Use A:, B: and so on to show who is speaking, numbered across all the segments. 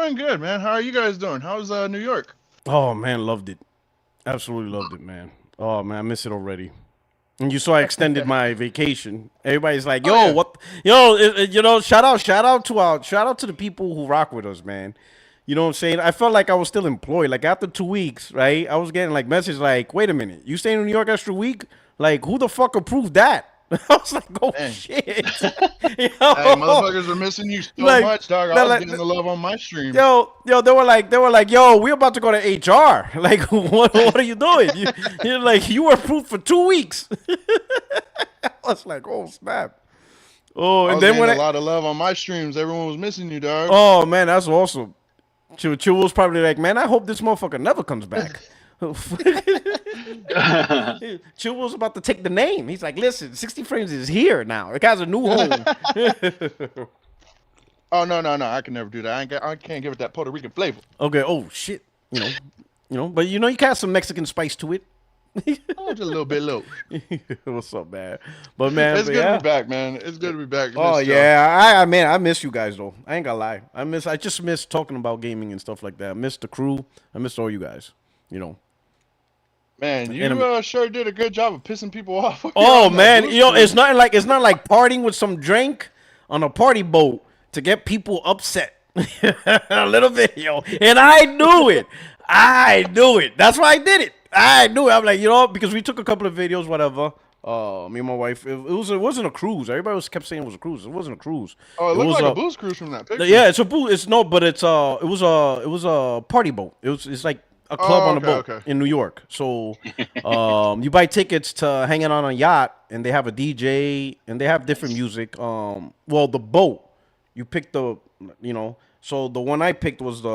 A: doing good, man. How are you guys doing? How's New York?
B: Oh man, loved it. Absolutely loved it, man. Oh man, I miss it already. And you saw I extended my vacation. Everybody's like,
A: Oh
B: "Yo,
A: yeah.
B: what? Shout out to the people who rock with us, man. You know what I'm saying? I felt like I was still employed. Like after 2 weeks, right? I was getting like messages like, "Wait a minute, you staying in New York extra week? Like, who the fuck approved that?" I was like, "Oh
A: Dang.
B: shit,
A: Hey,
B: yo,
A: motherfuckers are missing you so
B: like,
A: much, dog. I
B: that,
A: was
B: like,
A: getting the love on my stream.
B: they were like, yo, we're about to go to HR. Like, what are you doing? You're like, you were approved for 2 weeks. I was like, oh snap. Oh,
A: I
B: and
A: was
B: then
A: getting a lot of love on my streams. Everyone was missing you, dog.
B: oh man, that's awesome. Chill was probably like, man, I hope this motherfucker never comes back. Chill was about to take the name. He's like, listen, 60 frames is here now. It has a new home.
A: Oh no, no, no! I can never do that. I can't give it that Puerto Rican flavor.
B: Okay. Oh shit. But you can add some Mexican spice to it.
A: Oh, just a little bit low.
B: What's up, man? But man,
A: It's
B: but
A: good to
B: yeah.
A: be back, man. It's good to be back.
B: Oh
A: Miss y'all.
B: yeah, I miss you guys though. I ain't gonna lie. I just miss talking about gaming and stuff like that. I miss the crew. I miss all you guys. You know.
A: Man,
B: And
A: you sure did a good job of pissing people off.
B: oh
A: On that
B: man,
A: boost cruise.
B: it's not like partying with some drink on a party boat to get people upset. A little video, and I knew it. I knew it. That's why I did it. I knew it. I'm like, because we took a couple of videos, whatever. Me and my wife. It wasn't a cruise. Everybody kept saying it was a cruise. It wasn't a cruise.
A: Oh, it
B: It
A: looked
B: was
A: like a
B: a
A: boost cruise from that picture.
B: yeah. It's a boost. It's no, but it was a party boat. It's like a club
A: Oh,
B: on a
A: okay,
B: boat
A: okay.
B: in New York. So you buy tickets to hanging on a yacht, and they have a DJ, and they have different music. Well, the boat you pick So the one I picked was the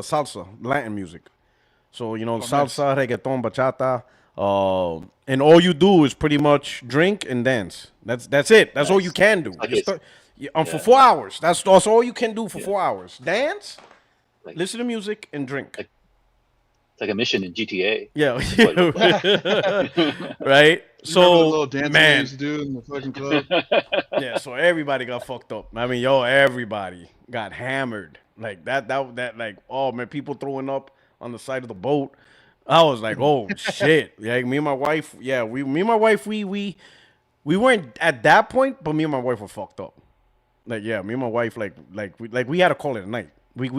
B: salsa, Latin music. So
A: Nice.
B: salsa, reggaeton, bachata, and all you do is pretty much drink and dance. That's it. That's all you
C: Nice.
B: can do.
C: Like
B: You
C: it's
B: start, for
C: yeah,
B: 4 hours. That's all you can do for
C: yeah.
B: 4 hours. Dance,
C: Like
B: listen to music, and drink.
C: like it's like a mission in GTA.
B: Yeah,
C: That's what it looked like.
B: right.
A: You remember the
B: So
A: little dance they
B: man,
A: used to do in the fucking club?
B: yeah. So everybody got fucked up. I mean, everybody got hammered like that. Like, oh man, people throwing up on the side of the boat. I was like, oh shit. Yeah, me and my wife. Yeah, me and my wife. We weren't at that point, but me and my wife were fucked up. Like, yeah, me and my wife, we had to call it a night. We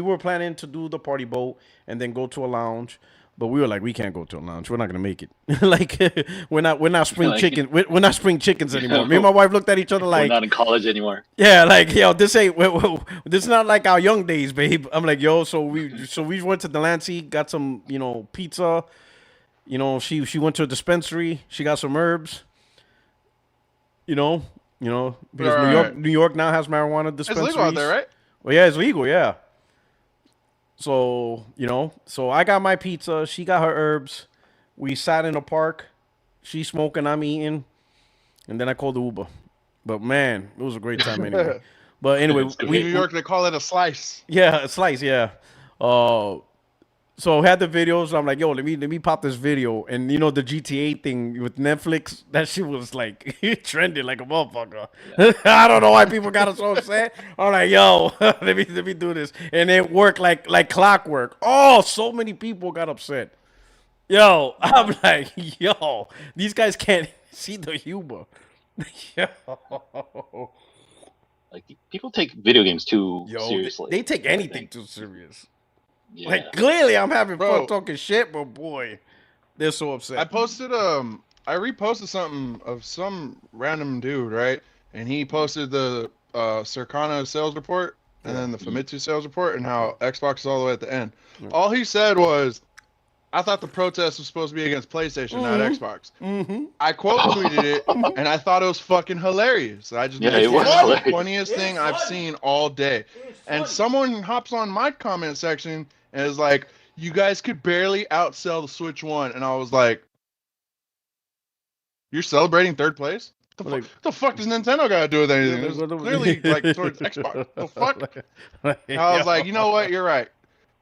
B: were planning to do the party boat and then go to a lounge, but we were like, we can't go to a lounge. We're not gonna make it. Like, we're not spring
C: Like,
B: chicken. We're not spring chickens anymore. Me and my wife looked at each other
C: we're
B: like,
C: not in college anymore.
B: yeah, like, yo, this ain't this is not like our young days, babe. I'm like, yo, so we went to Delancey, got some pizza. She went to a dispensary. She got some herbs. You know, because New York
A: Right.
B: New York now has marijuana
A: It's legal out there,
B: dispensaries.
A: right?
B: Well, yeah, it's legal, yeah. So I got my pizza, she got her herbs. We sat in the park. She smoking, I'm eating, and then I called the Uber. But man, it was a great time anyway. But anyway,
C: It's
A: In
C: great.
A: New York, they call it a slice.
B: yeah, a slice, yeah. Uh, so I had the videos. I'm like, yo, let me pop this video, and the GTA thing with Netflix. That shit was like trending like a motherfucker. I don't know why people got so upset. I'm like, yo, let me do this, and it worked like clockwork. Oh, so many people got upset. Yo, I'm like, yo, these guys can't see the humor. yo,
C: Like people take video games too
B: yo,
C: seriously.
B: they take
C: I
B: anything
C: think.
B: too serious.
C: Yeah.
B: Like clearly, I'm having fun
A: Bro,
B: talking shit, but boy, they're so
A: I
B: upset.
A: posted I reposted something of some random dude, right? And he posted the Circana sales report and
B: Yeah.
A: then the Famitsu sales report and how Xbox is all the way at the end.
B: Yeah.
A: All he said was, I thought the protest was supposed to be against PlayStation, not
B: Mhm.
A: Xbox.
B: Mm-hmm.
A: I quote tweeted it and I thought it was fucking hilarious. I just
C: Yeah,
A: made
C: it was
A: the
C: hilarious.
A: funniest thing I've seen all day. And someone hops on my comment section and is like, you guys could barely outsell the Switch 1. And I was like, you're celebrating third place?
B: Like,
A: The fuck does Nintendo got to do with anything? It was clearly like towards Xbox. The fuck? And I was like, you know what? You're right.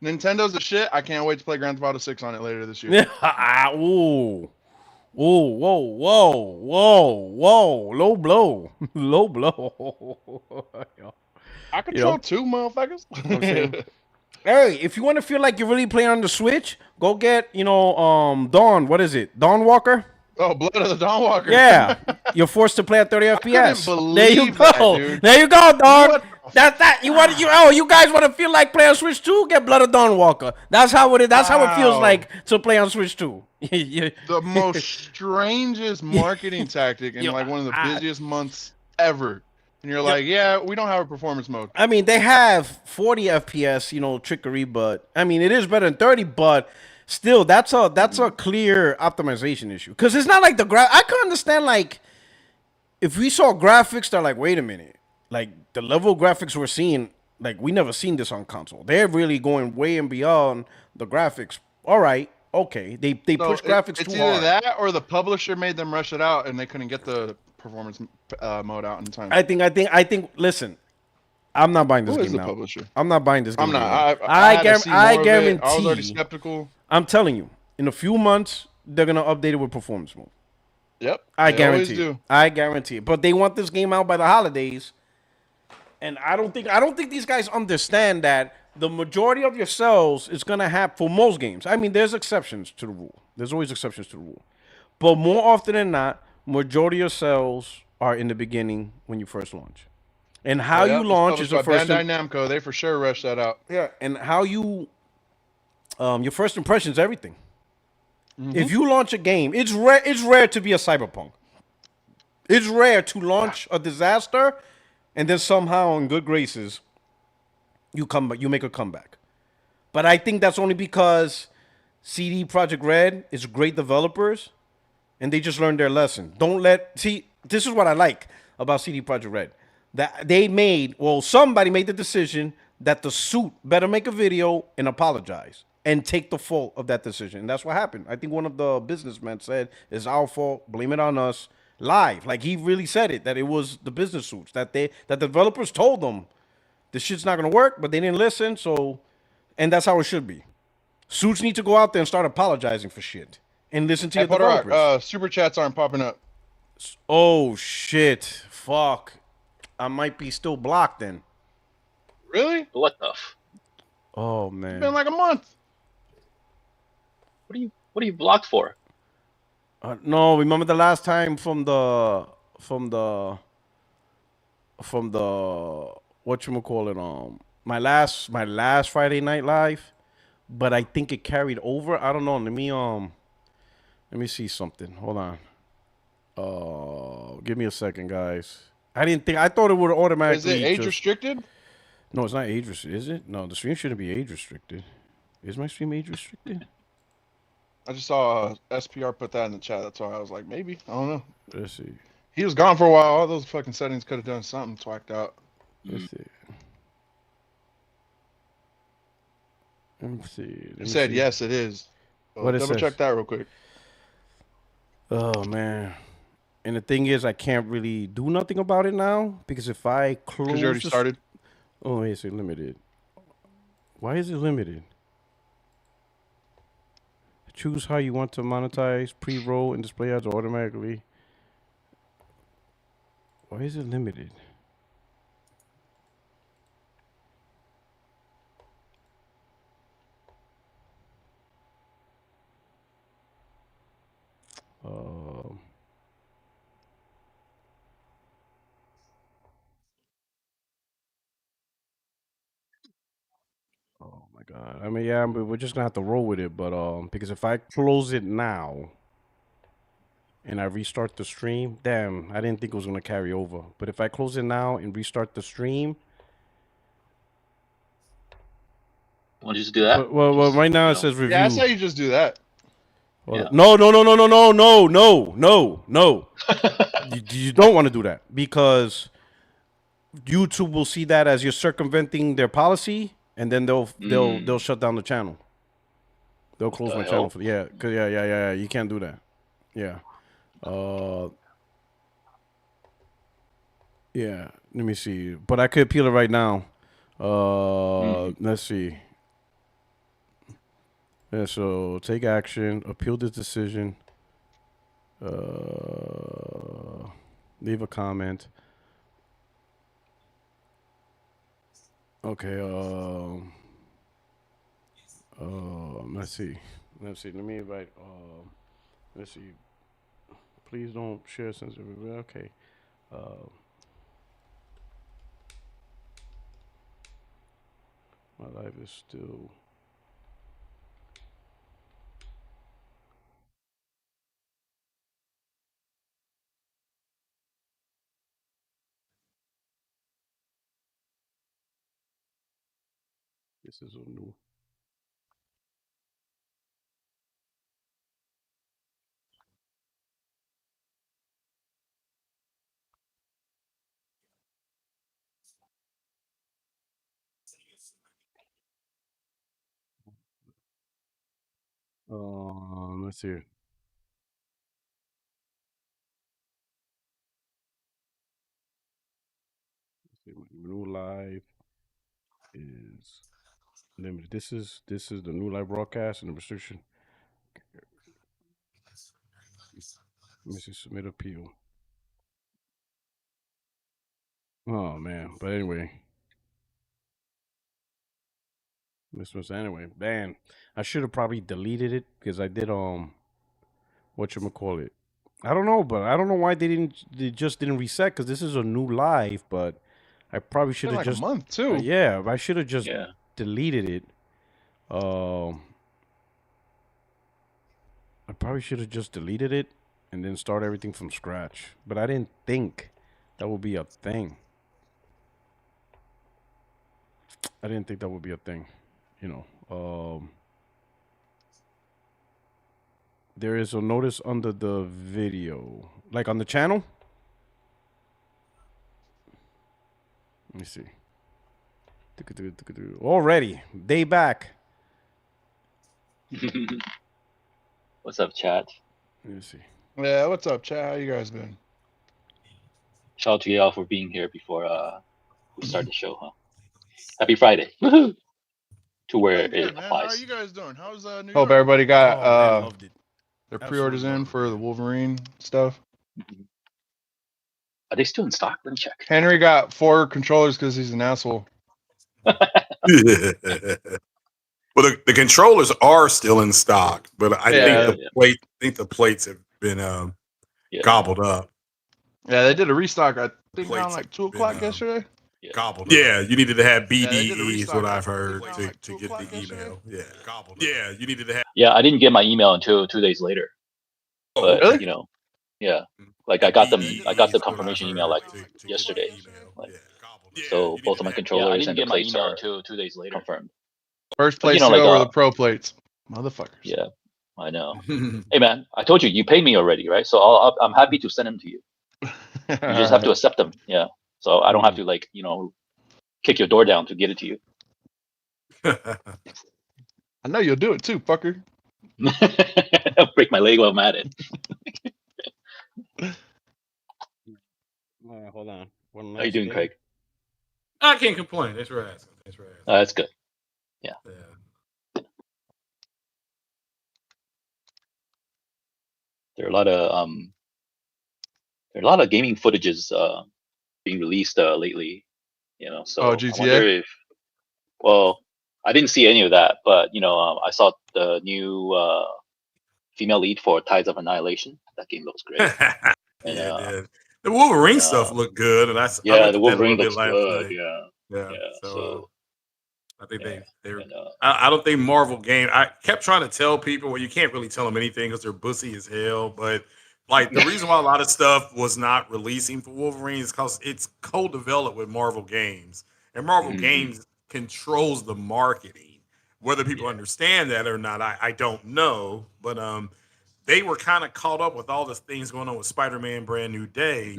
A: Nintendo's the shit. I can't wait to play Grand Theft Auto 6 on it later this year.
B: yeah. Ooh. Ooh. Whoa. Whoa. Whoa. Whoa. Low blow. Low blow.
A: I control two motherfuckers.
B: I'm saying, Hey, if you want to feel like you're really playing on the Switch, go get Dawn. What is it? Dawn Walker.
A: Oh, Blood of the Dawn Walker.
B: Yeah, you're forced to play at 30
A: I couldn't
B: FPS. There you
A: believe that,
B: go.
A: dude.
B: There you go, dog.
A: What
B: That's that. You guys want to feel like playing on Switch 2? Get Blood of Dawn Walker. That's how it is. That's how it feels
A: Wow.
B: like to play on Switch 2.
A: The most strangest marketing tactic in like one of the busiest months ever. And you're like, yeah, we don't have a performance mode.
B: I mean, they have 40 FPS, trickery, but I mean, it is better than 30, but still, that's a clear optimization issue. Because it's not like I can understand, like, if we saw graphics that are like, wait a minute, like, the level of graphics we're seeing, like, we never seen this on console. They're really going way and beyond the graphics. All right, okay. They push graphics too hard.
A: It's either that or the publisher made them rush it out and they couldn't get the performance mode out in time.
B: I think. Listen, I'm not buying this
A: Who
B: game
A: is the
B: now.
A: publisher?
B: I'm not buying this game.
A: I'm not.
B: I guarantee.
A: I was already skeptical.
B: I'm telling you, in a few months, they're gonna update it with performance mode.
A: Yep.
B: I guarantee. I guarantee it. But they want this game out by the holidays, and I don't think these guys understand that the majority of your sales is gonna have for most games. I mean, there's exceptions to the rule. There's always exceptions to the rule, but more often than not, majority of sales are in the beginning when you first launch. And how you launch is the first.
A: Bandai Namco, they for sure rushed that out.
B: Yeah, and how you, your first impression is everything. Mm-hmm. If you launch a game, it's rare to be a Cyberpunk. It's rare to launch a disaster, and then somehow, in good graces, you make a comeback. But I think that's only because CD Projekt Red is great developers, and they just learned their lesson. This is what I like about CD Projekt Red. That somebody made the decision that the suit better make a video and apologize and take the fault of that decision. And that's what happened. I think one of the businessmen said, it's our fault, blame it on us, live. Like, he really said it, that it was the business suits, that the developers told them this shit's not going to work, but they didn't listen, and that's how it should be. Suits need to go out there and start apologizing for shit and listen to your developers.
A: Super chats aren't popping up.
B: Oh, shit. Fuck. I might be still blocked then.
A: Really?
C: What the?
B: Oh man.
A: It's been like a month.
C: What are you blocked for?
B: No, remember the last time from the whatchamacallit, my last Friday Night Live, but I think it carried over. I don't know. Let me see something. Hold on. Give me a second, guys. I thought it would automatically.
A: Is it age restricted?
B: No, it's not age restricted, is it? No, the stream shouldn't be age restricted. Is my stream age restricted?
A: I just saw SPR put that in the chat. That's why I was like, maybe. I don't know.
B: Let's see.
A: He was gone for a while. All those fucking settings could have done something twacked out.
B: Let's see. Let me see.
A: He said, yes, it is.
B: What
A: double check that real quick.
B: Oh, man. And the thing is, I can't really do nothing about it now because if I close...
A: Because you already started?
B: Oh, it's limited. Why is it limited? Choose how you want to monetize, pre-roll, and display ads automatically. Why is it limited? Oh my God. I mean, yeah, we're just gonna have to roll with it, but because if I close it now and I restart the stream, damn, I didn't think it was gonna carry over. But if I close it now and restart the stream,
C: Want to just do that?
B: well, right now it says review.
A: Yeah, that's how you just do that.
B: Yeah. No. You don't want to do that because YouTube will see that as you're circumventing their policy, and then they'll shut down the channel. They'll close my channel for yeah. You can't do that. Yeah. Yeah. Let me see. But I could appeal it right now. Let's see. Yeah, so take action, appeal this decision, leave a comment. Okay, Let's see. Let me invite. Let's see. Please don't share sensitive. Okay. My life is still. This is a new. Let's see. Let's see. My new live is limited. This is the new live broadcast and the restriction. Let me see. Submit appeal. Oh man. But anyway. This was anyway. Man, I should have probably deleted it because I did whatchamacallit. I don't know, but I don't know why they just didn't reset because this is a new live, but I probably should have
A: like
B: just
A: a month too.
B: Yeah, I should have just deleted it. I probably should have just deleted it and then start everything from scratch. But I didn't think that would be a thing. I didn't think that would be a thing. You know. There is a notice under the video, like on the channel. Let me see. Already, day back.
C: What's up, chat?
B: Let me see.
A: Yeah, what's up, chat? How you guys been?
C: Shout out to y'all for being here before we start the show, huh? Happy Friday. Woohoo! To where
A: Good,
C: it
A: man.
C: applies.
A: How are you guys doing? How's New York?
B: Hope everybody got loved it.
A: Their pre-orders in for the Wolverine stuff.
C: Are they still in stock? Let me check.
A: Henry got 4 controllers because he's an asshole.
D: Well, the controllers are still in stock, but I think the plates have been gobbled up.
A: Yeah, they did a restock. I think around like 2 o'clock yesterday.
D: Gobbled. Yeah, you needed to have BDE is what I've heard to get the email. Yeah, gobbled. Yeah, you needed to have.
C: Yeah, I didn't get my email until 2 days later. But
A: really?
C: You know, yeah, like I got the confirmation email like yesterday. Like, so both of my controllers and the plates are until 2 days later confirmed.
A: First place or the pro plates, motherfuckers.
C: Yeah, I know. Hey man, I told you, you paid me already, right? So I'm happy to send them to you. You just have to accept them. Yeah. So I don't have to kick your door down to get it to you.
A: I know you'll do it too, fucker.
C: I'll break my leg while I'm at it.
B: Hold on.
C: How you doing, Craig?
D: I can't complain. Thanks for asking.
C: That's good. Yeah. There are a lot of gaming footages being released lately. So
A: GTA?
C: I wonder if, well, I didn't see any of that, but I saw the new female lead for Tides of Annihilation. That game looks great.
D: And, the Wolverine stuff looked good, and
C: the Wolverine looks good. Yeah. So
D: I think they're. I don't think Marvel game. I kept trying to tell people, well, you can't really tell them anything because they're bussy as hell. But like the reason why a lot of stuff was not releasing for Wolverine is because it's co-developed with Marvel Games, and Marvel Games controls the marketing. Whether people understand that or not, I don't know. But they were kind of caught up with all the things going on with Spider-Man Brand New Day.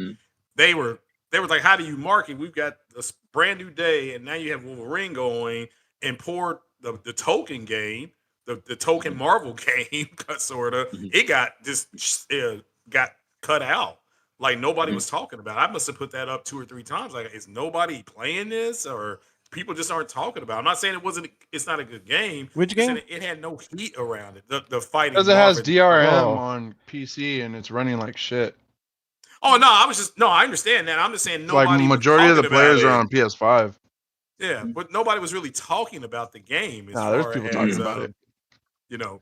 D: They were like, how do you market? We've got this Brand New Day, and now you have Wolverine going, and poured the token game, the token Marvel game, sort of. It got got cut out. Like nobody was talking about it. I must have put that up 2 or 3 times. Like, is nobody playing this, or people just aren't talking about it? I'm not saying it's not a good game.
B: Which game?
D: It had no heat around it. The fighting.
A: Because it has DRM on PC and it's running like shit.
D: Oh no, I understand that. I'm just saying nobody.
A: Like majority of the players are on PS5.
D: Yeah, but nobody was really talking about the game.
A: There's people talking about it.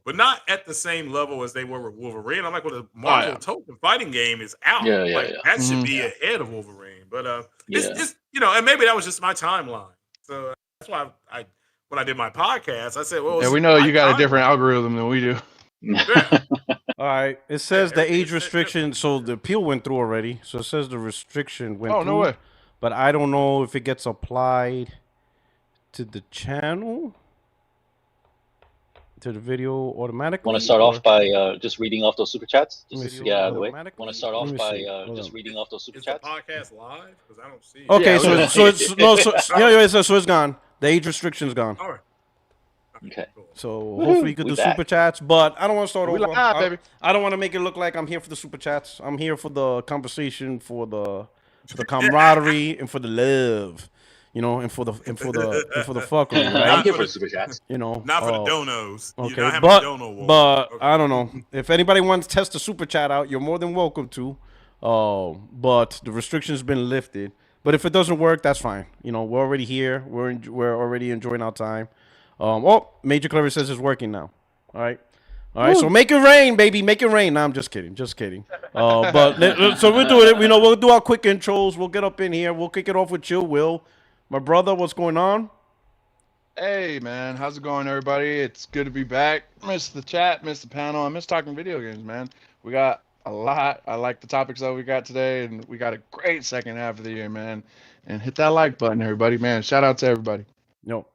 D: but not at the same level as they were with Wolverine. I'm like, well, the Marvel Token fighting game is out. That should be ahead of Wolverine. But it's and maybe that was just my timeline. So that's why when I did my podcast, I said, well,
A: we know you got a different algorithm than we do.
D: Yeah.
B: All right. It says the age restriction. So the appeal went through already. So it says the restriction went through.
A: Oh, no way.
B: But I don't know if it gets applied to the channel, to the video automatically.
C: Want to start off by just reading off those super chats? Just get out of the way.
B: automatically?
C: Want to start off by
B: Hold
C: just
B: on.
C: reading off those super
D: Is the
C: chats?
D: podcast live? Because I don't see it.
B: Okay,
A: Yeah,
B: so it's gone. The age restriction's gone.
D: All right.
C: Okay.
D: Cool.
B: So hopefully you could
C: We
B: do
C: back.
B: super chats, but I don't want to start
A: We
B: over.
A: live, baby.
B: I don't want to make it look like I'm here for the super chats. I'm here for the conversation, for the camaraderie, and for the love, and for the fuckery,
C: I'm
B: right?
C: here for super chats.
D: Not for the donos. You're
B: Okay,
D: not having a dono war.
B: but
D: Okay.
B: I don't know. If anybody wants to test the super chat out, you're more than welcome to. But the restriction's been lifted. But if it doesn't work, that's fine. We're already here. We're already enjoying our time. Major Clever says it's working now. All right. So make it rain, baby. Make it rain. No, I'm just kidding. Just kidding. So we'll do it. We'll do our quick intros. We'll get up in here. We'll kick it off with Chill Will. My brother, what's going on?
A: Hey, man. How's it going, everybody? It's good to be back. Missed the chat, missed the panel. I miss talking video games, man. We got a lot. I like the topics that we got today, and we got a great second half of the year, man. And hit that like button, everybody, man. Shout out to everybody.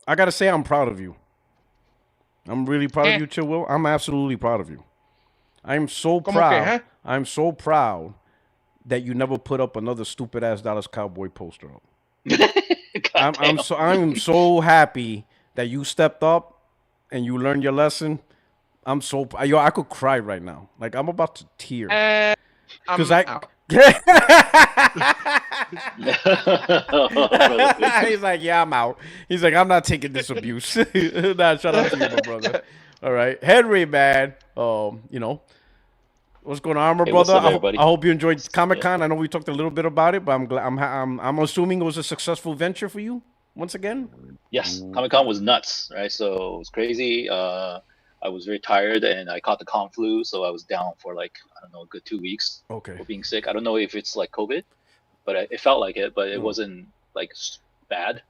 B: I got to say I'm proud of you. I'm really proud of you, Chill Will. I'm absolutely proud of you. I'm so proud.
A: Okay, huh?
B: I'm so proud that you never put up another stupid ass Dallas Cowboy poster up. I'm so happy that you stepped up and you learned your lesson. I could cry right now. Like I'm about to tear. Because he's like, yeah, I'm out. He's like, I'm not taking this abuse. Nah, shout out to you, my brother. All right, Henry, man. What's going on, my brother?
C: What's up, everybody?
B: I hope you enjoyed Comic-Con. I know we talked a little bit about it, but I'm assuming it was a successful venture for you once again.
C: Yes, Comic-Con was nuts, right? So it was crazy. I was very tired, and I caught the con flu, so I was down for a good 2 weeks.
B: Okay.
C: For being sick. I don't know if it's like COVID, but it felt like it. But it wasn't bad.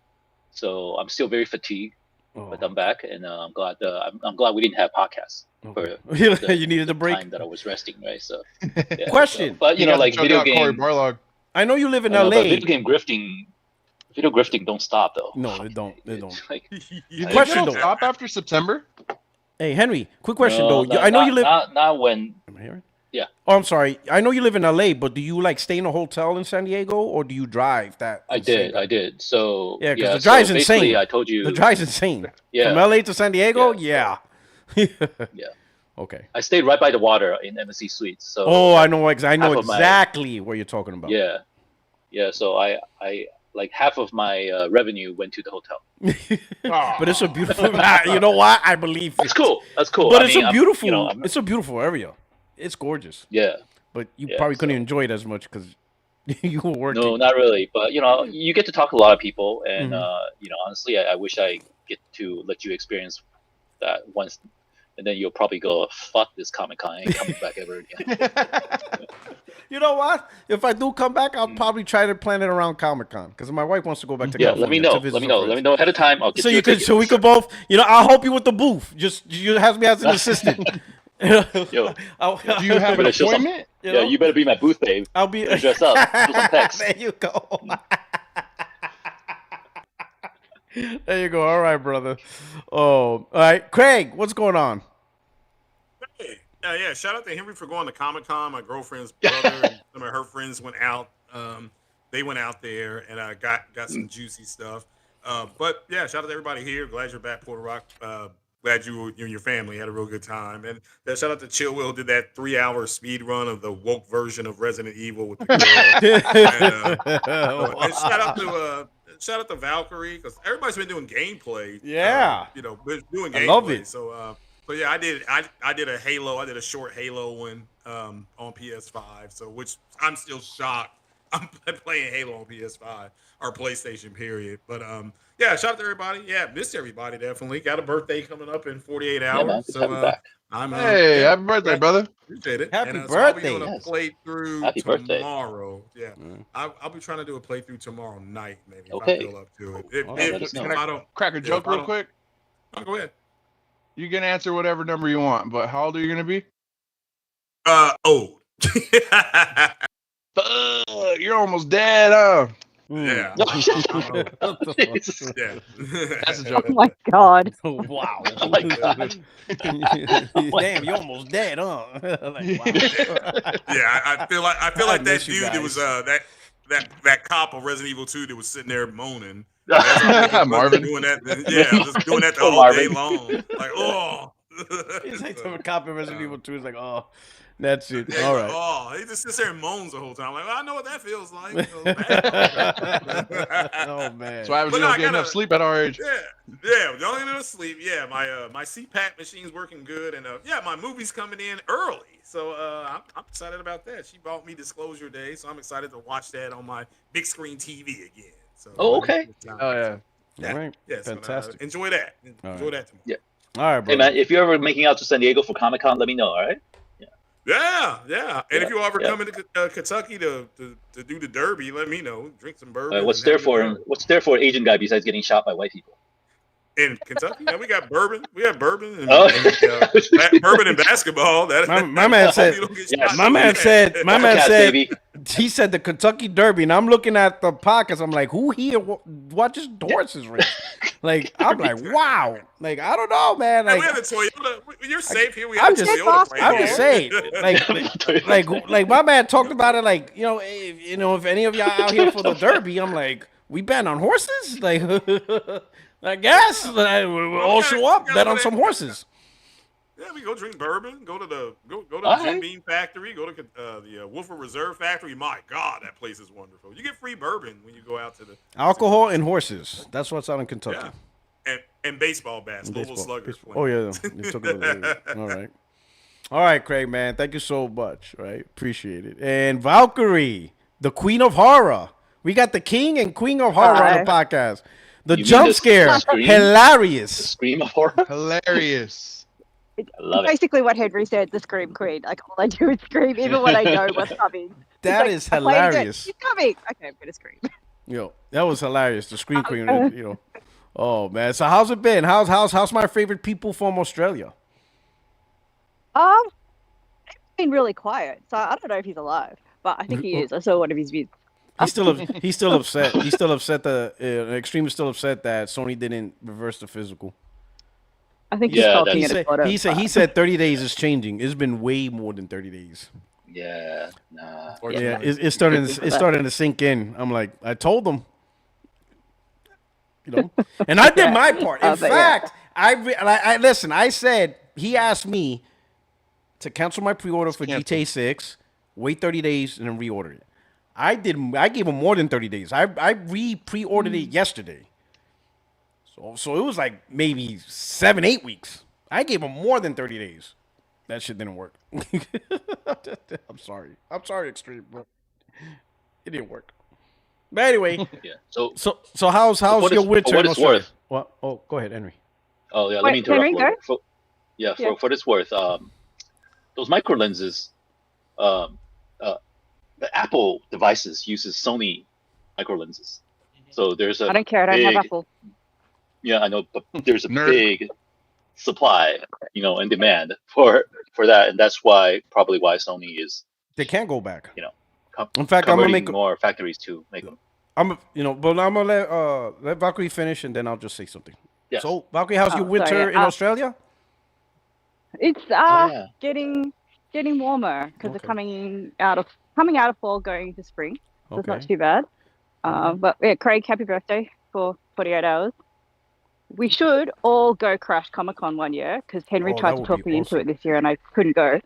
C: So I'm still very fatigued, but I'm back, and I'm glad. I'm glad we didn't have podcasts.
B: Okay. You needed a break.
C: Time that I was resting, right? So. Yeah,
B: Question.
C: So, but video game.
A: Corey Barlog.
B: I know you live in LA.
C: But video game grifting. Video grifting don't stop though.
B: No, they don't. They don't.
A: You
B: Question,
A: don't
B: though.
A: stop after September?
B: Hey, Henry, quick question though. I know you live.
C: Not when.
B: Am I hearing?
C: Yeah.
B: Oh, I'm sorry. I know you live in LA, but do you stay in a hotel in San Diego, or do you drive that?
C: I did. So
B: yeah, because the drive's insane.
C: I told you
B: the drive's insane.
C: Yeah.
B: From LA to San Diego, yeah.
C: Yeah.
B: Okay.
C: I stayed right by the water in Embassy Suites. So.
B: Oh, I know. I know
C: half of
B: exactly what you're talking about.
C: Yeah. So I half of my revenue went to the hotel.
B: But it's a beautiful. You know what? I believe
C: That's cool.
B: But it's a beautiful. It's a beautiful area. It's gorgeous.
C: Yeah.
B: But you probably couldn't enjoy it as much because you were working.
C: No, not really. But you get to talk to a lot of people, and honestly, I wish I get to let you experience that once, and then you'll probably go, "Fuck this Comic-Con, I ain't coming back ever again."
B: You know what? If I do come back, I'll probably try to plan it around Comic-Con because my wife wants to go back to California.
C: Let me know. Let me know ahead of time. I'll get
B: so you could, so we could both. I'll help you with the booth. Just you have me as an assistant.
C: Yo,
A: Do you have an appointment?
C: You better be my booth babe.
B: I'll be
C: dress up. Do some text.
B: There you go. There you go. All right, brother. Oh, all right, Craig. What's going on?
D: Hey, yeah. Shout out to Henry for going to Comic-Con. My girlfriend's brother and some of her friends went out. They went out there, and I got some juicy stuff. But yeah, shout out to everybody here. Glad you're back, Puerto Rock. Glad you and your family had a real good time. And shout out to Chill Will, did that 3-hour speed run of the woke version of Resident Evil with the girl. And shout out to Valkyrie, because everybody's been doing gameplay.
B: Yeah.
D: Been doing gameplay.
B: I love it.
D: So yeah, I did a Halo. I did a short Halo one on PS5. So which I'm still shocked. I'm playing Halo on PS5 or PlayStation. Period. But yeah, shout out to everybody. Yeah, missed everybody. Definitely got a birthday coming up in 48
C: Yeah, man.
D: hours.
C: Good to have you
D: So
C: back.
D: I'm
A: Hey,
D: yeah,
A: happy birthday, brother.
D: appreciate it.
B: Happy
D: And so I'll be
B: birthday.
D: doing a
C: Yes.
D: playthrough
C: Happy birthday.
D: tomorrow. Yeah, I'll be trying to do a playthrough tomorrow night, maybe
C: Okay.
D: if I feel up to it. If,
C: let us know.
D: if I don't,
A: Crack a joke
D: if I
A: real
D: don't-
A: quick.
D: oh, go ahead.
A: You can answer whatever number you want, but how old are you gonna be?
D: Old.
A: You're almost dead, huh?
D: Yeah.
C: Jesus.
D: Yeah.
A: That's a joke.
E: Oh my god.
B: Wow.
C: Oh my God.
B: Damn, you almost dead, huh? Like, wow.
D: Yeah, I feel like
B: I
D: that
B: miss you
D: dude that was
B: guys.
D: that cop of Resident Evil 2 that was sitting there moaning.
A: Marvin.
D: Doing that, yeah, just doing that the
C: Poor
D: whole day
C: Marvin.
D: long. Like, oh.
B: He's like the cop in Resident Evil 2 is like, oh, that's it.
D: Yeah,
B: All
D: he's
B: right.
D: like, oh, he just sits there and moans the whole time. Like, well, I know what that feels like. It feels bad.
B: Oh man.
A: That's why I was
D: But no,
A: gonna
D: I
A: get enough
D: gotta-
A: sleep at our age.
D: Yeah, don't get enough sleep. Yeah, my CPAP machine's working good, and yeah, my movie's coming in early, so I'm excited about that. She bought me Disclosure Day, so I'm excited to watch that on my big screen TV again. So,
C: Oh, okay.
A: Oh yeah.
D: Yeah.
B: All right.
D: Yes,
B: Fantastic.
D: enjoy that.
B: All
D: Enjoy that tomorrow.
C: Yeah.
B: All right, bro.
C: Hey, man, if you're ever making out to San Diego for Comic-Con, let me know, all right?
D: Yeah. And if you ever
C: Yeah.
D: come into Kentucky to do the Derby, let me know. Drink some bourbon.
C: What's
D: and
C: there
D: have a
C: for
D: good time.
C: what's there for an Asian guy besides getting shot by white people?
D: In Kentucky? Yeah, we got bourbon. We have bourbon and,
C: Oh.
D: bourbon and basketball. That
B: My man said-
D: you don't get
C: Yes.
D: shot.
B: My man said
C: Cats, baby.
B: he said the Kentucky Derby, and I'm looking at the podcast. I'm like, who here watches horses race? Like, I'm like, wow. Like, I don't know, man.
D: Hey,
B: Like,
D: we have a Toyota. You're safe here. We
B: I'm
D: have a
B: just-
D: Toyota plant
B: I'm
D: here.
B: just saying, like my man talked about it. Like, if any of y'all out here for the Derby, I'm like, we bet on horses. Like, I guess like, we'll all show up, bet on some horses.
D: Yeah, we go drink bourbon. Go to the Jim
C: right.
D: Beam factory. Go to the Wolfer Reserve factory. My God, that place is wonderful. You get free bourbon when you go out to the
B: Alcohol and horses. That's what's out in Kentucky.
D: yeah, and baseball bats. Louisville
B: Baseball.
D: Sluggers.
B: Oh yeah, you took it. All right, Craig, man. Thank you so much. Right, appreciate it. And Valkyrie, the Queen of Horror. We got the King and Queen of Horror on the podcast. The
C: You mean
B: jump
C: the
B: scare,
C: scream?
B: hilarious.
C: Scream of horror.
A: Hilarious.
C: Love it.
E: Basically what Henry said, the scream queen. Like all I do is scream, even when I know what's coming.
B: That
E: It's
B: is
E: like, I played it.
B: hilarious.
E: He's coming. Okay, I'm gonna scream.
B: Yo, that was hilarious. The Scream Queen, Oh man, so how's it been? How's my favorite people from Australia?
E: It's been really quiet, so I don't know if he's alive, but I think he is. I saw one of his videos.
B: He's still upset. He's still upset that Extreme is still upset that Sony didn't reverse the physical.
E: I think he's
C: Yeah,
E: talking
B: He
E: at a
B: said
E: photo.
B: he said 30 days is changing. It's been way more than 30 days.
C: Yeah, nah.
B: Yeah, it's starting to sink in. I'm like, I told them, and I did my part. In
E: But yeah.
B: fact, I listen. I said he asked me to cancel my pre-order for GTA 6, wait 30 days, and then reorder it. I gave him more than 30 days. I pre-ordered it yesterday. So it was like maybe 7-8 weeks. I gave him more than 30 days. That shit didn't work. I'm sorry, Extreme, but it didn't work. But anyway,
C: Yeah. So
B: so how's
C: what
B: your
C: it's-
B: winter
C: for what
B: in
C: it's
B: Australia?
C: worth.
B: What? Oh, go ahead, Henry.
C: oh yeah, let
E: Wait,
C: me interrupt.
E: Henry,
C: a little
E: go.
C: bit. For
E: Yeah.
C: for what it's worth, those micro lenses, the Apple devices uses Sony micro lenses. So there's a
E: I don't care. I don't
C: big,
E: have Apple.
C: Yeah, I know, but there's a
A: Nerd.
C: big supply, and demand for that, and that's probably why Sony is
B: They can't go back.
C: com-
B: In fact, I'm gonna
C: converting
B: make.
C: more factories to make them.
B: But I'm gonna let Valkyrie finish, and then I'll just say something.
C: Yes.
B: So Valkyrie, how's your
E: Oh,
B: winter
E: sorry,
B: in Australia?
E: It's
C: yeah.
E: getting warmer because
B: Okay.
E: they're coming out of fall, going into spring. So it's not
B: Okay.
E: too bad. But yeah, Craig, happy birthday for 48 hours. We should all go crash Comic-Con one year because Henry
B: Oh,
E: tried
B: that
E: to
B: would
E: talk
B: be
E: me into
B: awesome.
E: it this year and I couldn't go.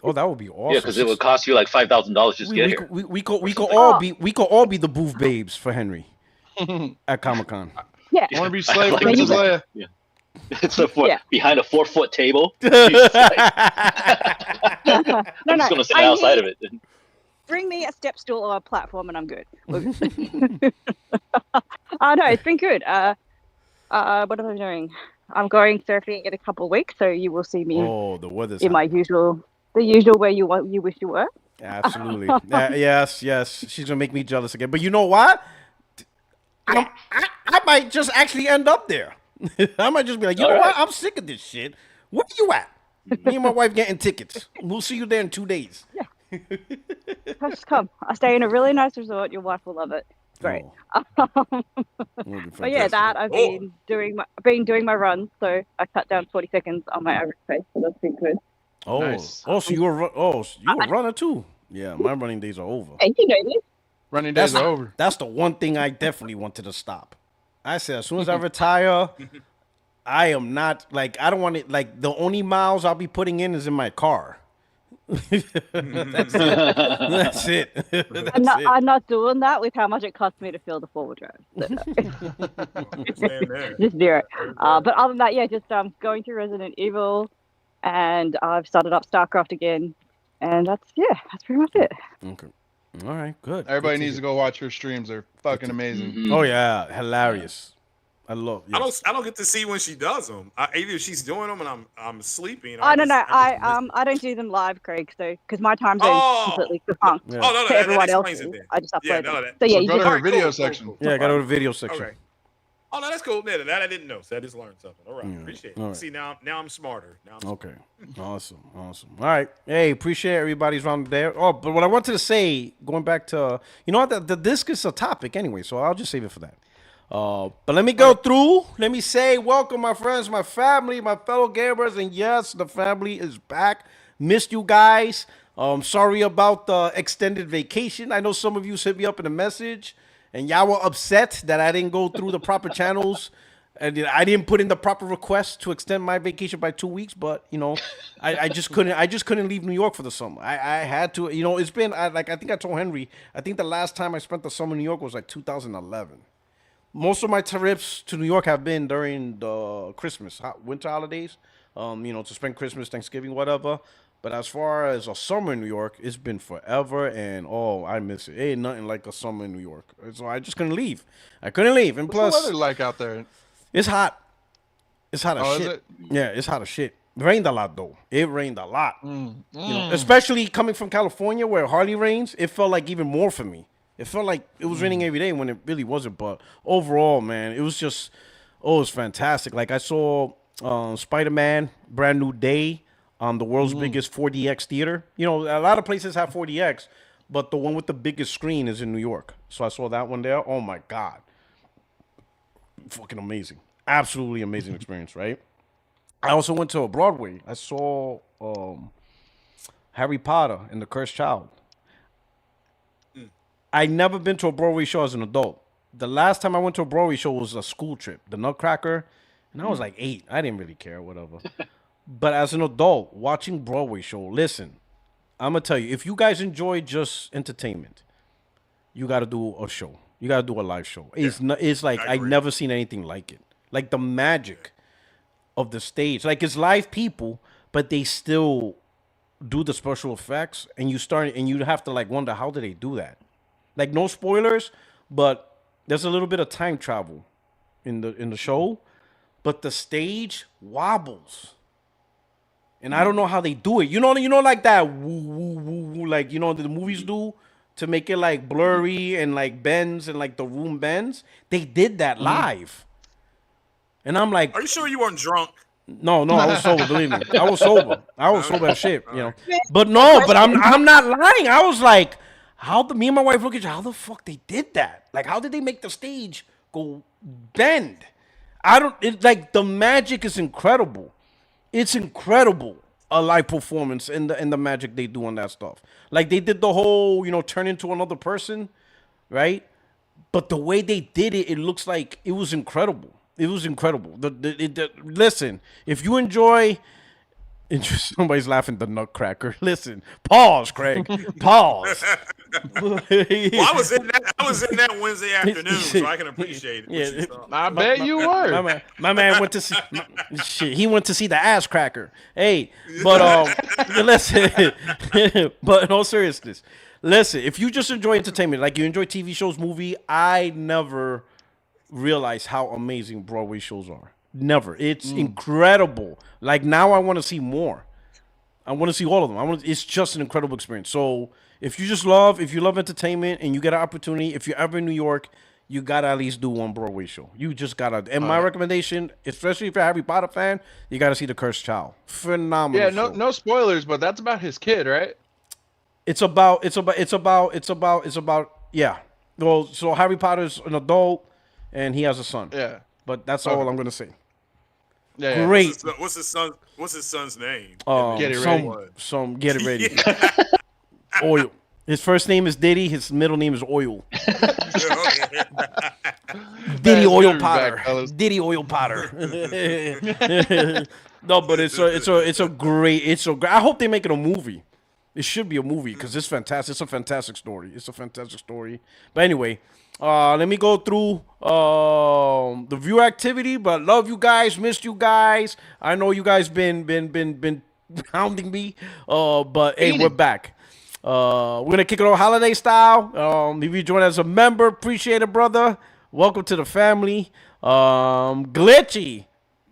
B: Oh, that would be awesome.
C: Yeah, because it would cost you like $5,000 just to get here.
B: We could
E: Oh.
B: all be the booth babes for Henry at Comic Con.
E: Yeah.
A: I want to be slave
C: like
A: Princess
E: that.
A: Leia.
C: It's
E: Yeah.
C: behind a 4-foot table.
E: No,
C: I'm just gonna sit outside of it.
E: bring me a step stool or a platform, and I'm good. Oh no, it's been good. What am I doing? I'm going surfing in a couple of weeks, so you will see me
B: Oh, the weather's
E: in my
B: hot.
E: the usual where you wish you were.
B: Absolutely. Yes. She's gonna make me jealous again. But you know what? I might just actually end up there. I might just be like, you know what? I'm sick of this shit. Where you at? Me and my wife getting tickets. We'll see you there in 2 days.
E: Yeah. Just come. I stay in a really nice resort. Your wife will love it. Great. But yeah, that I've been doing my run, so I cut down 40 seconds on my average pace, so that's been good.
B: Oh,
A: Nice.
B: so you were a runner too? Yeah, my running days are over.
E: Hey, you know this.
A: Running days are over.
B: That's the one thing I definitely wanted to stop. I said as soon as I retire, I am not like I don't want it. Like the only miles I'll be putting in is in my car. That's it.
E: I'm not doing that with how much it costs me to fill the forward drive. So no. Just zero. But other than that, yeah, just going through Resident Evil, and I've started up StarCraft again, and that's pretty much it.
B: Okay. All right, good.
A: Everybody needs to go watch her streams. They're fucking amazing.
C: Mm-hmm.
B: Oh yeah, hilarious. I love. Yes.
D: I don't get to see when she does them. Either she's doing them and I'm sleeping.
E: I don't know. I don't do them live, Craig. So because my time zone is completely defunct
B: Yeah.
D: Oh no,
E: to everyone else.
D: It
E: I just upload them.
D: that.
E: So yeah,
A: So
E: you
A: go to
E: just
A: her video
D: cool,
A: section.
D: cool.
B: Yeah, I got to go to the video section.
D: Okay. Oh no, that's cool. That I didn't know. So I just learned something. All right,
B: Yeah.
D: appreciate it.
B: All right.
D: See now I'm smarter.
B: Okay. Awesome. All right. Hey, appreciate everybody's round there. Oh, but what I wanted to say, going back to, you know what, the disc is a topic anyway, so I'll just save it for that. But let me go through. Let me say welcome, my friends, my family, my fellow gamers, and yes, the family is back. Missed you guys. Sorry about the extended vacation. I know some of you hit me up in a message, and y'all were upset that I didn't go through the proper channels. And I didn't put in the proper request to extend my vacation by 2 weeks, but you know, I just couldn't leave New York for the summer. I had to, you know, it's been like I think I told Henry, I think the last time I spent the summer in New York was like 2011. Most of my trips to New York have been during the Christmas, winter holidays, you know, to spend Christmas, Thanksgiving, whatever. But as far as a summer in New York, it's been forever, and I miss it. Ain't nothing like a summer in New York. So I just couldn't leave. I couldn't leave, and
A: What's
B: plus,
A: the weather like out there?
B: it's hot. It's hot as
A: Oh, is
B: shit.
A: it?
B: Yeah, it's hot as shit. It rained a lot though. It rained a lot.
A: Mm.
B: You know, especially coming from California where it hardly rains, it felt like even more for me. It felt like it was raining every day when it really wasn't. But overall, man, it was just, it was fantastic. Like I saw Spider-Man, Brand New Day on the world's biggest 4DX theater. You know, a lot of places have 4DX, but the one with the biggest screen is in New York. So I saw that one there. Oh my God. Fucking amazing. Absolutely amazing experience, right? I also went to a Broadway. I saw Harry Potter and the Cursed Child. I never been to a Broadway show as an adult. The last time I went to a Broadway show was a school trip, the Nutcracker, and I was like 8. I didn't really care, whatever. But as an adult, watching Broadway show, listen, I'm gonna tell you, if you guys enjoy just entertainment, you got to do a show. You got to do a live show. It's like I've never seen anything like it. Like the magic of the stage. Like it's live people, but they still do the special effects, and you have to like wonder how do they do that. Like no spoilers, but there's a little bit of time travel in the show, but the stage wobbles. And I don't know how they do it. You know like that woo woo woo woo, like you know the movies do to make it like blurry and like bends and like the room bends. They did that live. And I'm like,
D: are you sure you weren't drunk?
B: No, I was sober, believe me. I was sober. I was sober as shit, you know. But I'm not lying. I was like, me and my wife look at you, how the fuck they did that? Like, how did they make the stage go bend? Like the magic is incredible. It's incredible, a live performance and the magic they do on that stuff. Like they did the whole, you know, turn into another person, right? But the way they did it, it looks like it was incredible. It was incredible. Listen, if you enjoy, somebody's laughing, the Nutcracker. Listen, pause, Craig. Pause.
D: Well, I was in that Wednesday afternoon, so I can appreciate it.
B: Yeah,
A: I bet you were.
B: My man went to see. Shit, he went to see the ass cracker. Hey, but listen, but in all seriousness, Listen, if you just enjoy entertainment, like you enjoy TV shows, movie, I never realized how amazing Broadway shows are. Never. It's incredible. Like now I want to see more. I want to see all of them. It's just an incredible experience. So if you love entertainment and you get an opportunity, if you're ever in New York, you gotta at least do one Broadway show. You just gotta. And my recommendation, especially if you're a Harry Potter fan, you gotta see The Cursed Child. Phenomenal.
A: Yeah, no spoilers, but that's about his kid, right?
B: It's about. Yeah. Well, so Harry Potter's an adult, and he has a son.
A: Yeah.
B: But that's all I'm gonna say.
A: Yeah.
B: Great.
D: What's his son's name?
A: Get it ready.
B: Get it ready. Oil. His first name is Diddy. His middle name is Oil. Diddy Oil Potter. Diddy Oil Potter. No, but it's a great. I hope they make it a movie. It should be a movie because it's fantastic. It's a fantastic story. But anyway, let me go through the view activity. But love you guys, missed you guys. I know you guys been hounding me. But hey, we're back. We're gonna kick it off holiday style. If you join as a member, appreciate it, brother. Welcome to the family. Glitchy,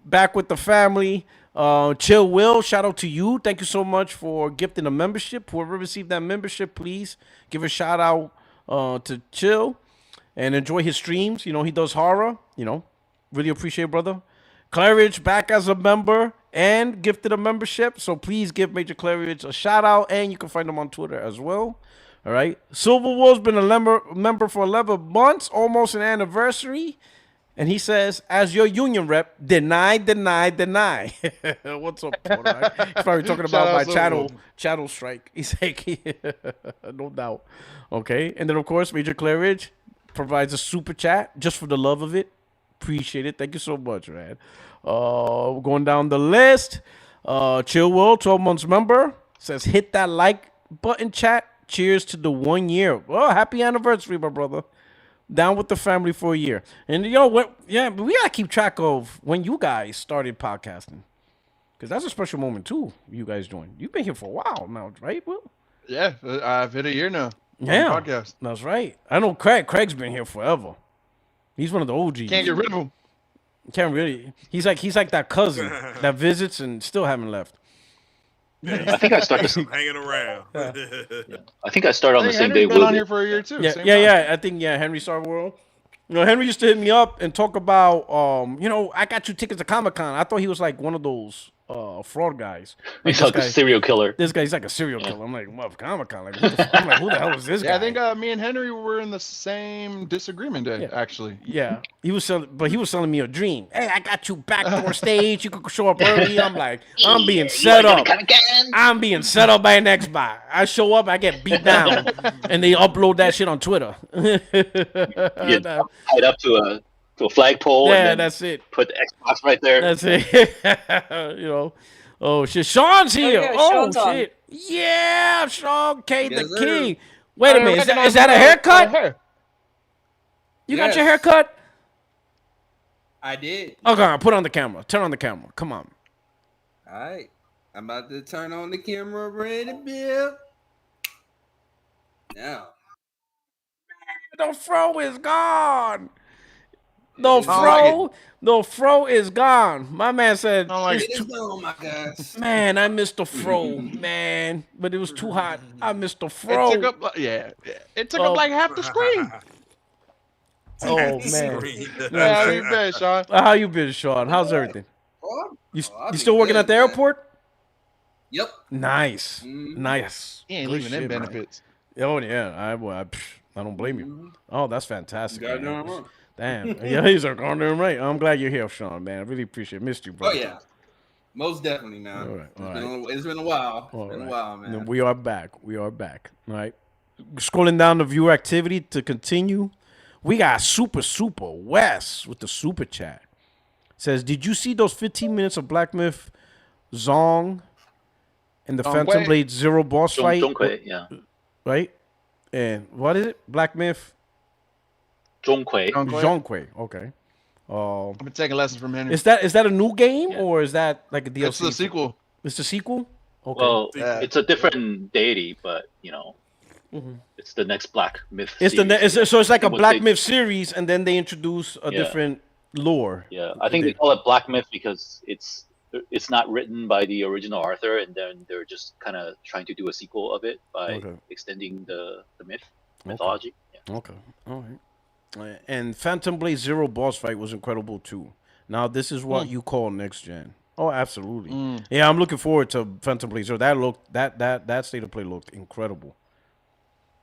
B: back with the family. Chill Will, shout out to you. Thank you so much for gifting a membership. Whoever received that membership, please give a shout out to Chill and enjoy his streams. You know, he does horror. You know, really appreciate it, brother. Claridge back as a member and gifted a membership. So please give Major Claridge a shout out, and you can find him on Twitter as well. All right. Silver Wolf's been a member for 11 months, almost an anniversary. And he says, as your union rep, deny. What's up, Porter? He's probably talking about my chattel strike. He's like, no doubt. Okay. And then, of course, Major Claridge provides a super chat just for the love of it. Appreciate it. Thank you so much, man. Going down the list. Chill Will, 12 months member, says, hit that like button, chat. Cheers to the 1 year. Well, happy anniversary, my brother. Down with the family for a year. And, yo, but we got to keep track of when you guys started podcasting. Because that's a special moment, too, you guys joined. You've been here for a while now, right, Will?
A: Yeah, I've hit a year now.
B: Yeah,
A: podcast.
B: That's right. I know Craig. Craig's been here forever. He's one of the OGs.
A: Can't get rid of him.
B: Can't really. He's like that cousin that visits and still haven't left.
C: I think I started
D: hanging around.
C: I think I started on the same day.
A: Been on here for a year too.
B: Yeah. I think Henry Star World. You know, Henry used to hit me up and talk about, I got you tickets to Comic-Con. I thought he was like one of those fraud guys. Like
C: he's like a serial killer.
B: This guy's like a serial killer. I'm like, what, Comic-Con? Like, I'm like, who the hell is this guy?
A: Yeah, I think me and Henry were in the same disagreement day, actually.
B: Yeah, he was selling me a dream. Hey, I got you backdoor stage. You could show up early. I'm like, I'm being set up. I'm being set up by an Xbox. I show up, I get beat down, and they upload that shit on Twitter.
C: Tied up to a flagpole.
B: Yeah, that's it.
C: Put the Xbox right there.
B: That's it. Oh shit, Sean's here.
E: Sean's
B: shit. Yeah, Sean K the King. Wait a minute, is that a haircut? You got your haircut?
F: I did.
B: Okay, put on the camera. Turn on the camera. Come on.
F: All right. I'm about to turn on the camera, ready, Bill. Now.
B: The fro is gone. The fro is gone. My man said,
F: oh my gosh.
B: Man, I missed the fro, man. But it was too hot. I missed the fro.
A: It took up like half the screen.
B: Oh, man.
A: How you been, Sean?
B: How you been, Sean? How's everything? You still working at the airport?
F: Yep.
B: Nice. Nice.
A: He ain't leaving them benefits.
B: Oh, yeah. I don't blame you. Oh, that's fantastic. Damn. Yeah, he's like, on there, right. I'm glad you're here, Sean, man. I really appreciate it. Missed you, bro.
F: Oh, yeah. Most definitely, man. It's been a while. A while, man.
B: We are back. All right. Scrolling down the viewer activity to continue. We got Super West with the super chat. Says, did you see those 15 minutes of Black Myth Zong and the Phantom Blade Zero boss fight?
C: Yeah.
B: Right? And what is it? Black Myth?
C: Zhongkui.
B: Okay.
A: I've been taking lessons from Henry.
B: Is that a new game or is that like a DLC?
A: It's the sequel.
B: It's the sequel? Okay.
C: Well, it's a different deity, but It's the next Black Myth.
B: It's
C: series.
B: so it's like a Black Myth series, and then they introduce a different lore.
C: Yeah, I think they call it Black Myth because it's not written by the original author, and then they're just kind of trying to do a sequel of it by extending the mythology. Yeah.
B: Okay, all right. And Phantom Blade Zero boss fight was incredible too. Now this is what you call next gen. Oh, absolutely. Yeah, I'm looking forward to Phantom Blade Zero. That state of play looked incredible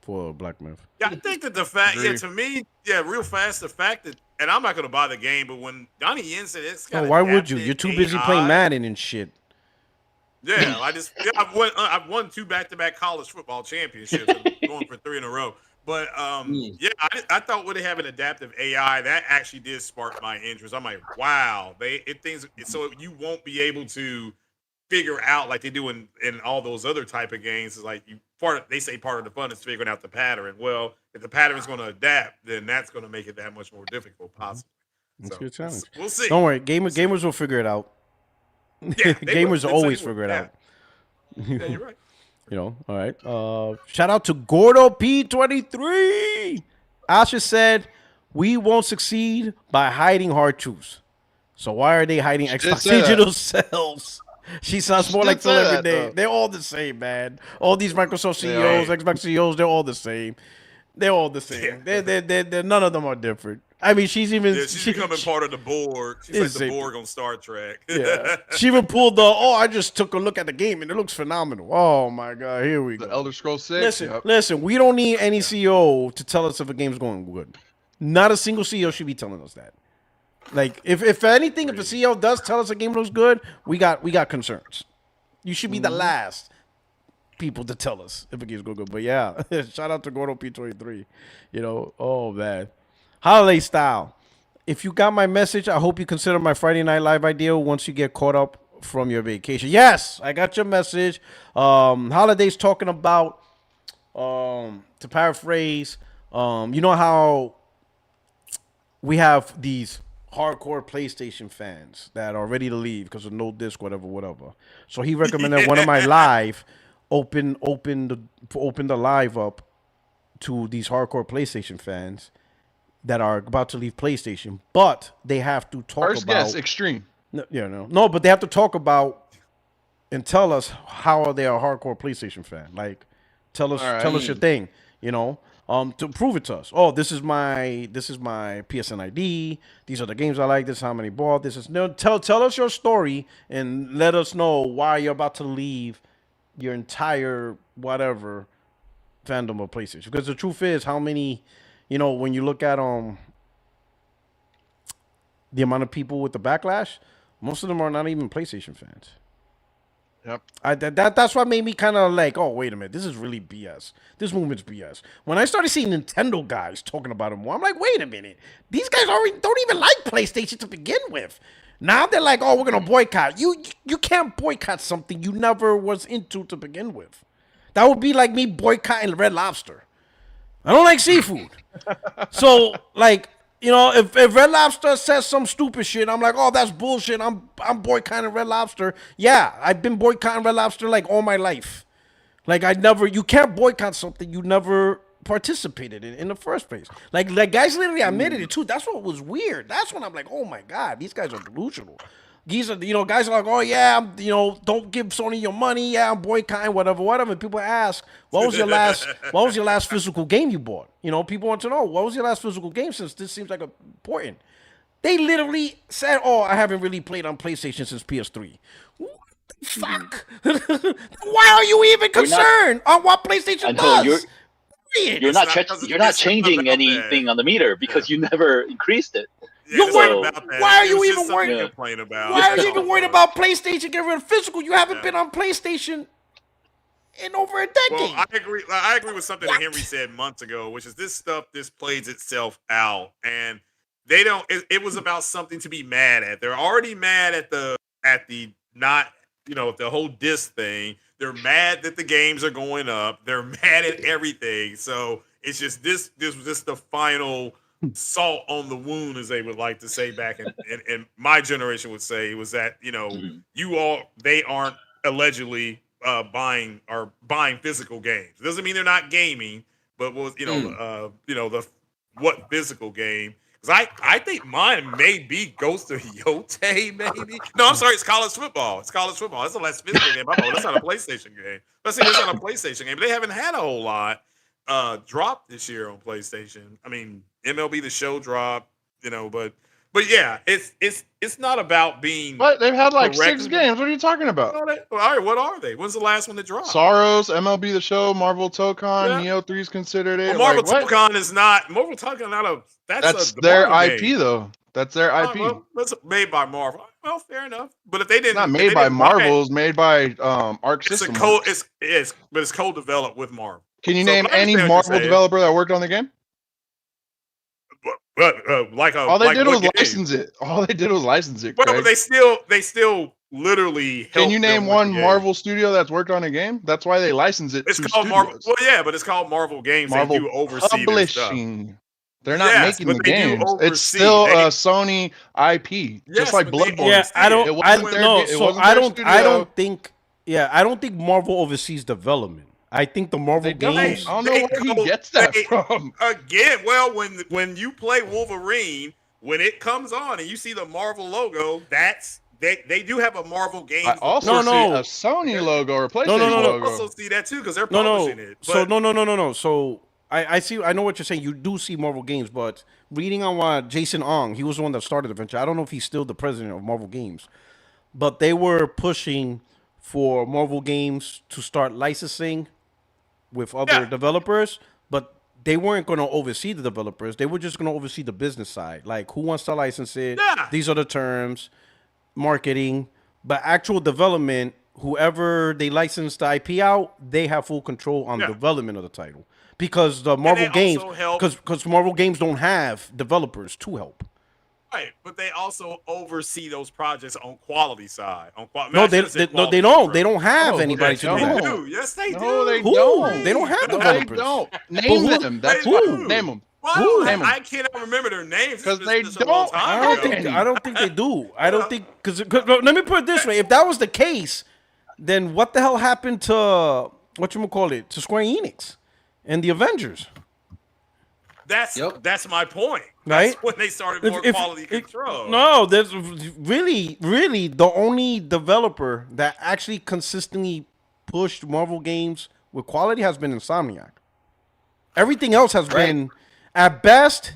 B: for Black Myth.
D: Yeah, I think that the fact, to me, real fast, the fact that, and I'm not going to buy the game, but when Donnie Yen said it's got
B: why would you? You're too busy playing Madden and shit.
D: Yeah, I've won 2 back-to-back college football championships. I'm going for 3 in a row. But I thought with it having adaptive AI, that actually did spark my interest. I'm like, wow, so you won't be able to figure out like they do in all those other type of games. Is like they say part of the fun is figuring out the pattern. Well, if the pattern is going to adapt, then that's going to make it that much more difficult, possibly.
B: That's a good challenge.
D: We'll see.
B: Don't worry, gamers will figure it out.
D: Yeah,
B: gamers always figure it out.
D: Yeah, you're right.
B: All right. Shout out to Gordo P23. Asha said, "We won't succeed by hiding hard truths. So why are they hiding Xbox digital sales?" She sounds more like Phil every day. They're all the same, man. All these Microsoft CEOs, Xbox CEOs, they're all the same. They're all the same. They're none of them are different. I mean, she's becoming
D: part of the board. She's like the Borg on Star Trek.
B: Yeah, she even pulled I just took a look at the game and it looks phenomenal. Oh my god, here we go.
A: The Elder Scrolls 6.
B: Listen, we don't need any CEO to tell us if a game's going good. Not a single CEO should be telling us that. Like, if anything, if a CEO does tell us a game looks good, we got concerns. You should be the last people to tell us if a game's going good. But yeah, shout out to Gordo P23. Oh man. Holiday style. If you got my message, I hope you consider my Friday Night Live idea once you get caught up from your vacation. Yes, I got your message. Holiday's talking about, to paraphrase, you know how we have these hardcore PlayStation fans that are ready to leave because of no disc, whatever. So he recommended one of my live open the live up to these hardcore PlayStation fans that are about to leave PlayStation, but they have to talk
A: First
B: about
A: guess, extreme.
B: No, but they have to talk about and tell us how they are a hardcore PlayStation fan. Like, tell us your thing, to prove it to us. Oh, this is my PSN ID. These are the games I like. This is how many bought. Tell us your story and let us know why you're about to leave your entire whatever fandom of PlayStation. Because the truth is, how many, when you look at the amount of people with the backlash, most of them are not even PlayStation fans.
A: Yep.
B: That's what made me kind of like, oh, wait a minute, this is really BS. This movement's BS. When I started seeing Nintendo guys talking about it more, I'm like, wait a minute, these guys don't even like PlayStation to begin with. Now they're like, oh, we're gonna boycott. You can't boycott something you never was into to begin with. That would be like me boycotting Red Lobster. I don't like seafood. So, like, if Red Lobster says some stupid shit, I'm like, oh, that's bullshit. I'm boycotting Red Lobster. Yeah, I've been boycotting Red Lobster like all my life. Like, you can't boycott something you never participated in the first place. Like guys literally admitted it too. That's what was weird. That's when I'm like, oh my god, these guys are delusional. These are, guys are like, oh yeah, don't give Sony your money. Yeah, I'm boycotting whatever. And people ask, what was your last physical game you bought? People want to know, what was your last physical game, since this seems like important. They literally said, oh, I haven't really played on PlayStation since PS3. What the fuck? Why are you even concerned on what PlayStation does?
C: You're not changing anything on the meter because you never increased it.
B: Yeah, why are you even worried? Why are you even worried about PlayStation getting rid of physical? You haven't been on PlayStation in over a decade.
D: Well, I agree with something that Henry said months ago, which is this plays itself out, and they don't. It was about something to be mad at. They're already mad at the not, the whole disc thing. They're mad that the games are going up. They're mad at everything. So it's just this was just the final salt on the wound, as they would like to say back in my generation would say, was that they aren't allegedly buying physical games. It doesn't mean they're not gaming, but what physical game? Because I think mine may be Ghost of Yote, maybe. No, I'm sorry, it's college football. It's college football. That's the last physical game. That's not a PlayStation game. Let's see, that's not a PlayStation game. But they haven't had a whole lot dropped this year on PlayStation. I mean, MLB The Show dropped, but yeah, it's not about being.
A: What? They've had like 6 games. What are you talking about?
D: All right, what are they? When's the last one that dropped?
A: Sorrows, MLB The Show, Marvel Tokon, Neo 3's considered it.
D: Well, Marvel Tokon is not. Marvel Tokon not a. That's
A: their
D: IP
A: game. Though. That's their IP.
D: Well, it's made by Marvel. Well, fair enough. But if they didn't,
A: it's not made by Marvel. It's made by Arc System.
D: But it's co-developed with Marvel.
A: Can you name any Marvel developer that worked on the game? All they did was license it. All they did was license it.
D: Well, but they still literally.
A: Can you name one Marvel studio that's worked on a game? That's why they license it.
D: It's called Marvel. Well, yeah, but it's called Marvel Games. Marvel and you oversee
A: publishing. They're not making the games. It's still a Sony IP, just like Bloodborne.
B: Yeah, I don't think Marvel oversees development. I think the Marvel games.
A: I don't know where he gets that from.
D: Again, well, when you play Wolverine, when it comes on and you see the Marvel logo, they do have a Marvel game.
A: I also see a Sony logo or a PlayStation logo.
D: I also see that too because they're publishing it.
B: So no. So I see. I know what you're saying. You do see Marvel games, but reading on what Jason Ong, he was the one that started the venture. I don't know if he's still the president of Marvel Games, but they were pushing for Marvel Games to start licensing with other developers, but they weren't going to oversee the developers. They were just going to oversee the business side, like who wants to license it. These are the terms, marketing, but actual development. Whoever they license the IP out, they have full control on the development of the title. Because the Marvel games, because Marvel games don't have developers to help.
D: Right, but they also oversee those projects on quality side.
B: No, they don't. They don't have anybody to do
D: that.
B: Do.
D: Yes, they do.
A: No, they
B: don't.
A: Don't.
B: They don't have developers.
A: They don't. Name them. That's who. Name them.
D: I cannot remember their names
A: because they don't.
B: I don't think they do. I don't think because let me put it this way: if that was the case, then what the hell happened to to Square Enix and the Avengers?
D: That's my point.
B: Right?
D: That's when they started more quality control.
B: No, there's really the only developer that actually consistently pushed Marvel games with quality has been Insomniac. Everything else has been, at best,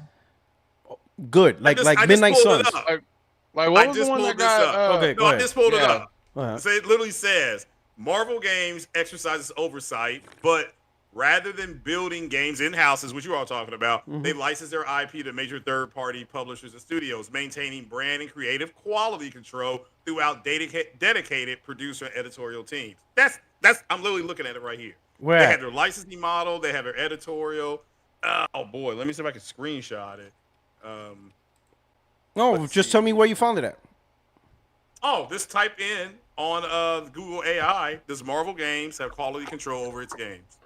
B: good. Like Midnight Suns.
A: Like what was the one that got?
D: I just pulled it up. So it literally says Marvel Games exercises oversight, but rather than building games in-house, is what you're all talking about, they license their IP to major third-party publishers and studios, maintaining brand and creative quality control throughout dedicated producer and editorial teams. That's I'm literally looking at it right here.
B: Where?
D: They have their licensing model, they have their editorial. Oh boy, let me see if I can screenshot it.
B: Just tell me where you found it at.
D: Oh, just type in on Google AI, does Marvel Games have quality control over its games?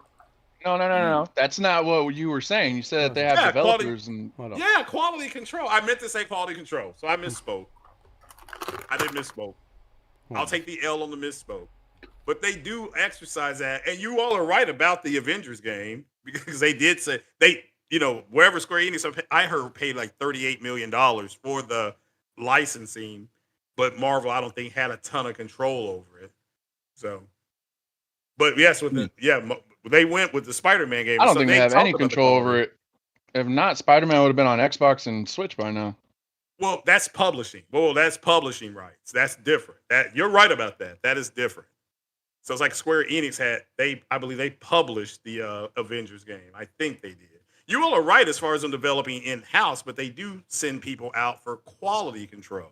A: No. That's not what you were saying. You said that they have developers
D: quality control. I meant to say quality control, so I misspoke. I did misspoke. I'll take the L on the misspoke. But they do exercise that, and you all are right about the Avengers game because they did say wherever Square Enix, I heard paid like $38 million for the licensing, but Marvel I don't think had a ton of control over it. So, but yes, they went with the Spider-Man game.
A: I don't think they have any control over it. If not, Spider-Man would have been on Xbox and Switch by now.
D: Well, that's publishing. That's publishing rights. That's different. You're right about that. That is different. So it's like Square Enix I believe they published the Avengers game. I think they did. You all are right as far as them developing in-house, but they do send people out for quality control.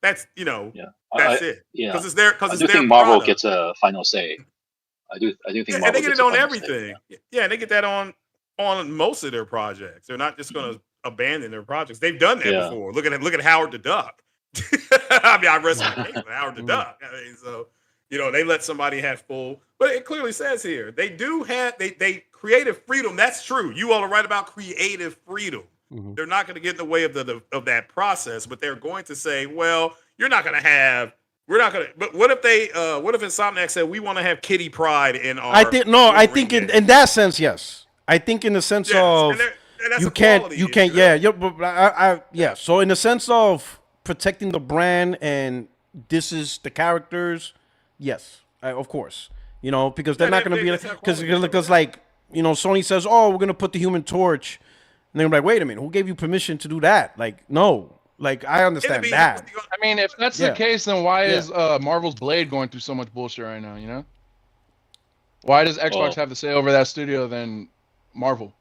D: That's that's it.
C: Yeah,
D: because it's their
C: think Marvel product. Gets a final say. I do think Marvel
D: they get it on everything. Yeah, they get that on most of their projects. They're not just going to abandon their projects. They've done that before. Look at Howard the Duck. I mean, I rest my case with Howard the Duck. I mean, so they let somebody have full. But it clearly says here they do have they creative freedom. That's true. You all are right about creative freedom. Mm-hmm. They're not going to get in the way of that process, but they're going to say, well, you're not going to have We're not gonna. But what if they? What if Insomniac said we want to have Kitty Pride in our?
B: I think in that sense, yes. I think in the sense of you can't. Yeah. But yeah. So in the sense of protecting the brand and this is the characters, yes, of course. You know, because they're not gonna be because like Sony says, oh, we're gonna put the Human Torch, and they're like, wait a minute, who gave you permission to do that? Like, no. Like, I understand that.
A: I mean, if that's the case, then why is Marvel's Blade going through so much bullshit right now, you know? Why does Xbox have the say over that studio than Marvel?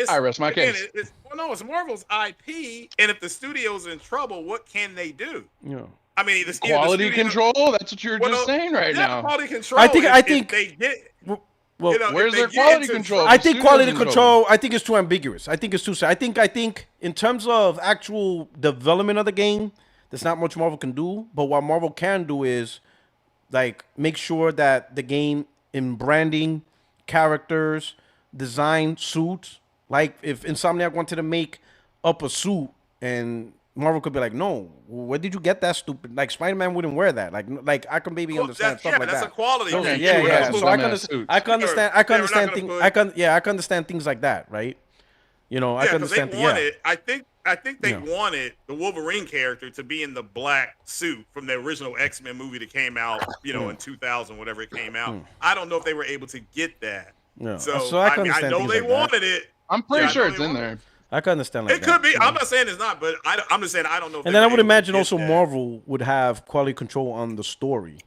A: I rest my case.
D: It's Marvel's IP, and if the studio's in trouble, what can they do?
B: Yeah.
D: I mean,
A: quality control. That's what you're just saying right now.
D: Quality control.
B: I think
D: they get.
B: Well,
A: where's their quality control?
B: I think quality control. I think it's too ambiguous. I think it's too. I think in terms of actual development of the game, there's not much Marvel can do. But what Marvel can do is, like, make sure that the game in branding, characters, design, suits. Like, if Insomniac wanted to make up a suit, and Marvel could be like, no, where did you get that stupid? Like, Spider-Man wouldn't wear that. Like I can maybe understand stuff like that.
D: That's a quality thing.
B: Yeah. So I can understand things like that, right? I can understand.
D: I think they wanted the Wolverine character to be in the black suit from the original X-Men movie that came out, in 2000, whatever it came out. I don't know if they were able to get that.
B: Yeah.
D: So
B: I know
D: they wanted it.
A: I'm pretty sure it's in there.
B: I can understand
D: it could be. I'm not saying it's not, but I'm just saying I don't know.
B: And then I would imagine also Marvel would have quality control on the story,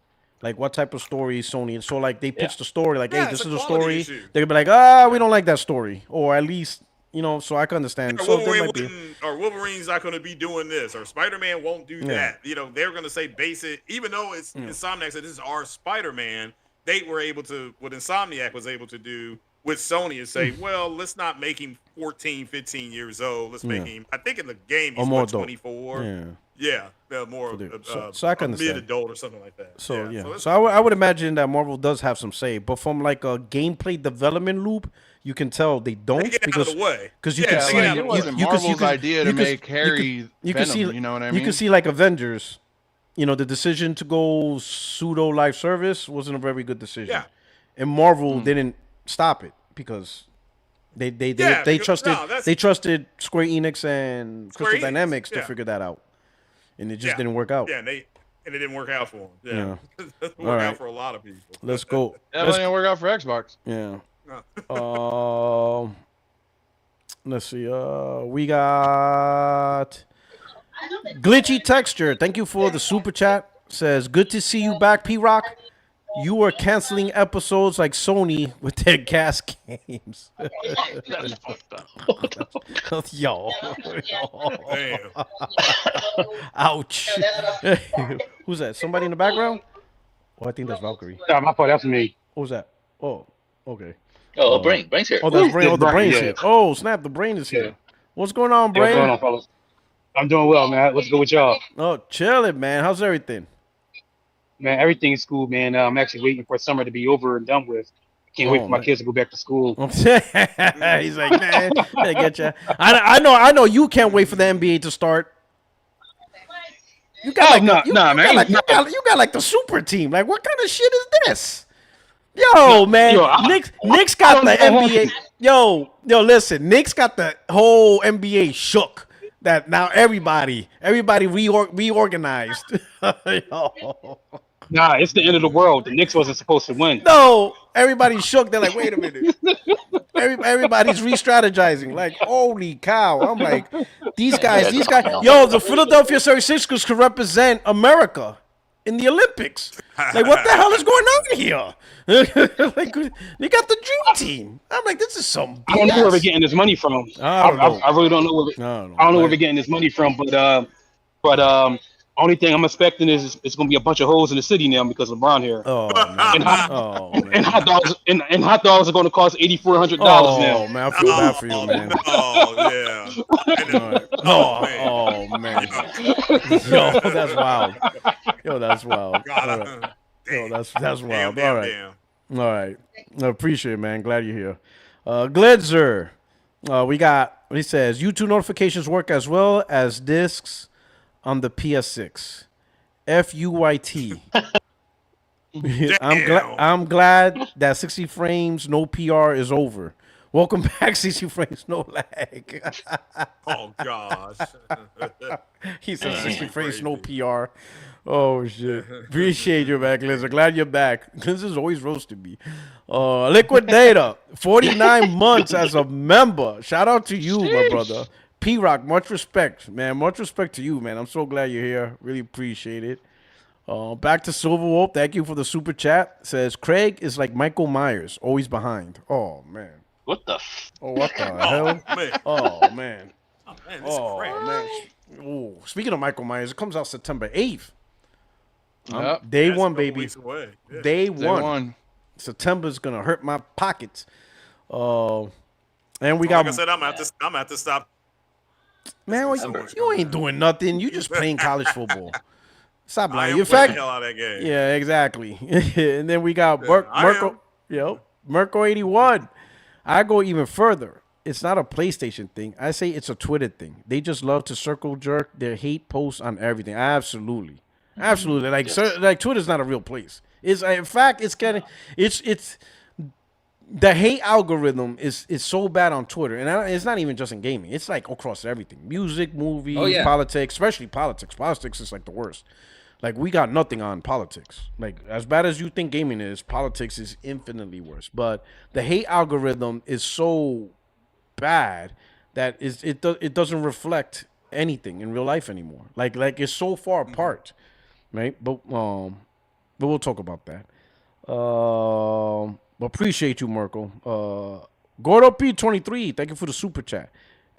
B: like what type of story Sony. And so like they pitch the story, like, hey, this is a story. They'd be like, we don't like that story, or at least so I can understand.
D: Or Wolverine's not going to be doing this, or Spider-Man won't do that. They're going to say base it, even though it's Insomniac said this is our Spider-Man. They were able to, what Insomniac was able to do with Sony is say, well, let's not make him 14, 15 years old. Let's make him, I think in the game, he's more 24. Yeah, more
B: so I can understand.
D: Mid-adult or something like that.
B: So I would imagine that Marvel does have some say, but from like a gameplay development loop, you can tell they don't.
D: They get
B: because
D: out of the way.
B: Because you can see
A: it wasn't Marvel's idea to make Harry Venom, you know what I mean?
B: You can see like Avengers, the decision to go pseudo live service wasn't a very good decision. Yeah. And Marvel didn't stop it because they trusted Square Enix and Crystal Dynamics to figure that out, and it just didn't work out.
D: Yeah, and it didn't work out for them. Yeah, it didn't work out for a lot of people.
B: Let's go.
A: It didn't work out for Xbox.
B: Yeah. Let's see. We got Glitchy Texture. Thank you for the super chat. Says good to see you back, P-Rock. You were canceling episodes like Sony with their gas games. Yo.
D: Damn.
B: Ouch. Who's that? Somebody in the background? Oh, I think that's Valkyrie.
G: Yeah, my fault. That's me.
B: Who's that? Oh, okay.
C: Oh, Brain's here.
B: Oh, that's Brain. Oh, the Brain's here. Oh, snap. The Brain is here. What's going on, Brain?
G: What's going on, fellas? I'm doing well, man. What's good with y'all?
B: Oh, chilling, man. How's everything?
G: Man, everything is cool, man. I'm actually waiting for summer to be over and done with. Can't wait for my kids to go back to school.
B: He's like, man, I get you. I know you can't wait for the NBA to start. You got you got like the super team. Like, what kind of shit is this? Yo, man, Knicks got the NBA. Yo, listen, Knicks got the whole NBA shook. That now everybody reorganized.
G: Nah, it's the end of the world. The Knicks wasn't supposed to win.
B: No, everybody shook. They're like, wait a minute. Everybody's re-strategizing. Like, holy cow. I'm like, these guys. Yo, the Philadelphia 76ers could represent America in the Olympics. Like, what the hell is going on here? Like, they got the dream team. I'm like, this is some BS.
G: I don't know where we're getting this money from. I really don't know where I don't know where we're getting this money from, but only thing I'm expecting is it's gonna be a bunch of hoes in the city now because of LeBron here.
B: Oh, man.
G: And hot dogs are gonna cost $8,400 now.
B: Oh man, I feel bad for you, man.
D: Oh
B: man. Yo, that's wild. That's wild.
D: God,
B: Yo, that's wild.
D: Damn,
B: All right. I appreciate it, man. Glad you're here. Glitzer. We got, he says, YouTube notifications work as well as discs on the PS6. FUYT. I'm glad that 60 frames, no PR is over. Welcome back, 60 frames, no lag.
D: Oh gosh.
B: He said 60 frames, no PR. Oh shit. Appreciate you back, Liz. I'm glad you're back. Liz is always roasting me. Liquid Data, 49 months as a member. Shout out to you, my brother. P-Rock, much respect, man. Much respect to you, man. I'm so glad you're here. Really appreciate it. Back to Silverwolf. Thank you for the super chat. Says Craig is like Michael Myers, always behind. Oh man.
C: What the?
B: What the hell?
D: Man.
B: Oh man.
D: Oh man.
B: Ooh. Speaking of Michael Myers, it comes out September 8th.
A: Yep.
B: Day one, baby.
D: Yeah.
B: Day one. September's gonna hurt my pockets. And we got.
D: Like I said, I'm at to stop.
B: Man, you ain't doing nothing. You just playing college football. Stop lying. In
D: fact,
B: fact,
D: the hell out of that game.
B: Yeah, exactly. And then we got Merco 81. I go even further. It's not a PlayStation thing. I say it's a Twitter thing. They just love to circle jerk their hate posts on everything. Absolutely. Like Twitter's not a real place. It's in fact it's the hate algorithm is so bad on Twitter, and it's not even just in gaming. It's like across everything: music, movies, politics, especially politics. Politics is like the worst. Like, we got nothing on politics. Like, as bad as you think gaming is, politics is infinitely worse. But the hate algorithm is so bad that it doesn't reflect anything in real life anymore. Like it's so far apart, right? But we'll talk about that. Appreciate you, Merkel. Gordo P23, thank you for the super chat.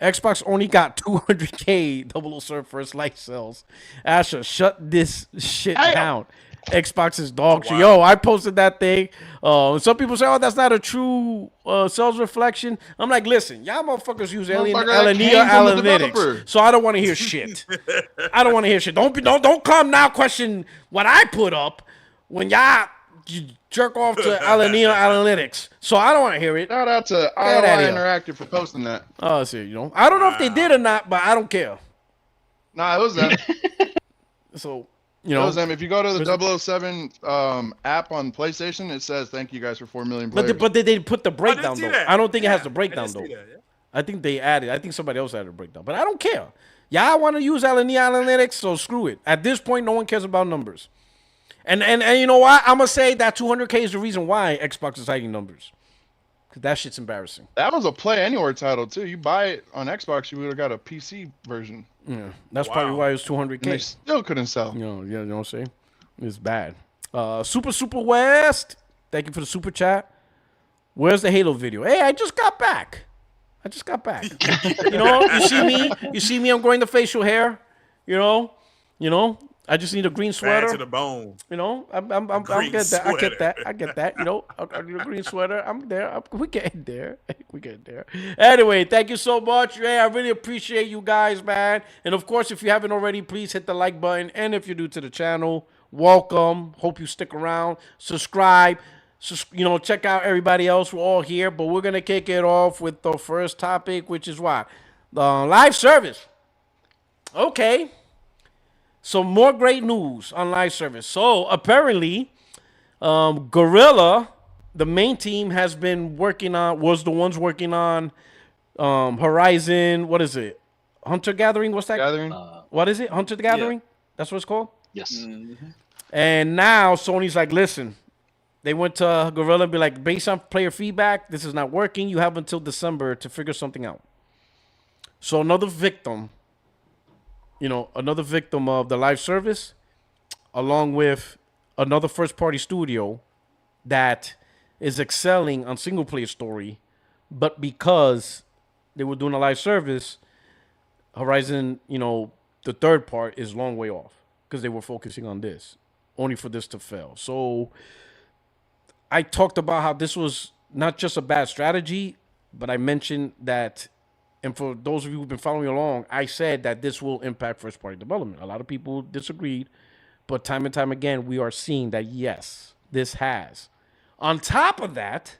B: Xbox only got 200K double serve first light sales. Asher, shut this shit down. Xbox is dog shit. Yo, I posted that thing. Some people say, oh, that's not a true sales reflection. I'm like, listen, y'all motherfuckers use Alinea analytics, so I don't want to hear shit. I don't want to hear shit. Don't come now question what I put up when y'all jerk off to Alinea Analytics. So I don't want to hear it.
A: Shout out to ROI Interactive for posting that.
B: Oh, see, I don't know if they did or not, but I don't care.
A: Nah, it was them.
B: So,
A: it was them. If you go to the 007 app on PlayStation, it says, thank you guys for 4 million players.
B: But did they put the breakdown, though? I don't think it has the breakdown, though. I think they added. I think somebody else added a breakdown. But I don't care. Y'all want to use Alinea Analytics, so screw it. At this point, no one cares about numbers. And you know what? I'm going to say that 200K is the reason why Xbox is hiding numbers. Because that shit's embarrassing.
A: That was a Play Anywhere title, too. You buy it on Xbox, you would have got a PC version.
B: Yeah, that's probably why it was 200K.
A: And they still couldn't sell.
B: You know what I'm saying? It's bad. Super West, thank you for the super chat. Where's the Halo video? Hey, I just got back. You see me, I'm growing the facial hair. You know, I just need a green sweater.
D: Bad to the bone.
B: I get that. I get that. I need a green sweater. I'm there. We getting there. Anyway, thank you so much. I really appreciate you guys, man. And of course, if you haven't already, please hit the like button. And if you're new to the channel, welcome. Hope you stick around. Subscribe. Check out everybody else. We're all here, but we're gonna kick it off with the first topic, which is what? The live service. Okay. So more great news on live service. So apparently, Guerrilla, the main team, was the ones working on Horizon. What is it? Hunter Gathering? What's that?
A: Gathering.
B: What is it? Hunter Gathering? Yeah. That's what it's called?
C: Yes.
B: Mm-hmm. And now Sony's like, listen, they went to Guerrilla and be like, based on player feedback, this is not working. You have until December to figure something out. So another victim of the live service, along with another first-party studio that is excelling on single-player story, but because they were doing a live service, Horizon, the third part is a long way off because they were focusing on this, only for this to fail. So I talked about how this was not just a bad strategy, but I mentioned that. And for those of you who've been following along, I said that this will impact first-party development. A lot of people disagreed, but time and time again, we are seeing that, yes, this has. On top of that,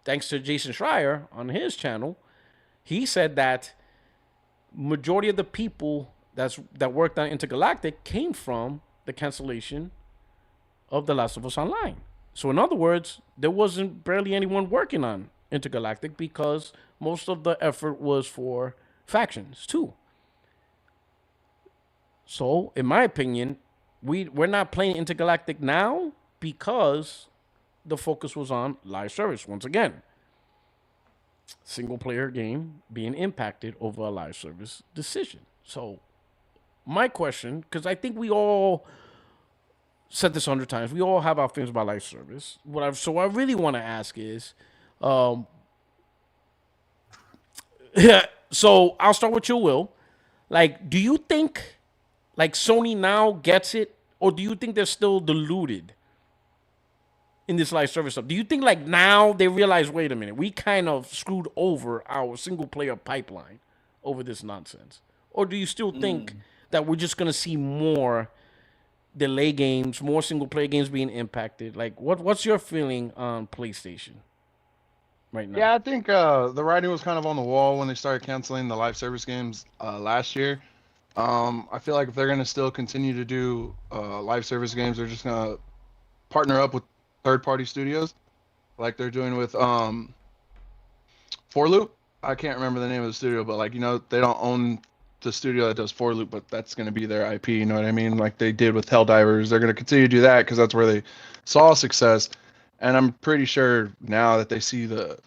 B: thanks to Jason Schreier on his channel, he said that majority of the people that worked on Intergalactic came from the cancellation of The Last of Us Online. So in other words, there wasn't barely anyone working on Intergalactic because most of the effort was for factions too. So in my opinion, we're not playing Intergalactic now because the focus was on live service once again. Single player game being impacted over a live service decision. So my question, because I think we all said this 100 times, we all have our feelings about live service. What I really want to ask is, so I'll start with you, Will. Like, do you think like Sony now gets it, or do you think they're still deluded in this live service stuff? Do you think like now they realize, wait a minute, we kind of screwed over our single player pipeline over this nonsense? Or do you still think that we're just gonna see more delay games, more single player games being impacted? Like, what's your feeling on PlayStation right now?
A: Yeah, I think the writing was kind of on the wall when they started canceling the live service games last year. I feel like if they're gonna still continue to do live service games, they're just gonna partner up with third-party studios, like they're doing with 4Loop. I can't remember the name of the studio, but like, you know, they don't own the studio that does 4Loop, but that's going to be their IP. You know what I mean? Like they did with Helldivers. They're going to continue to do that because that's where they saw success. And I'm pretty sure now that they see the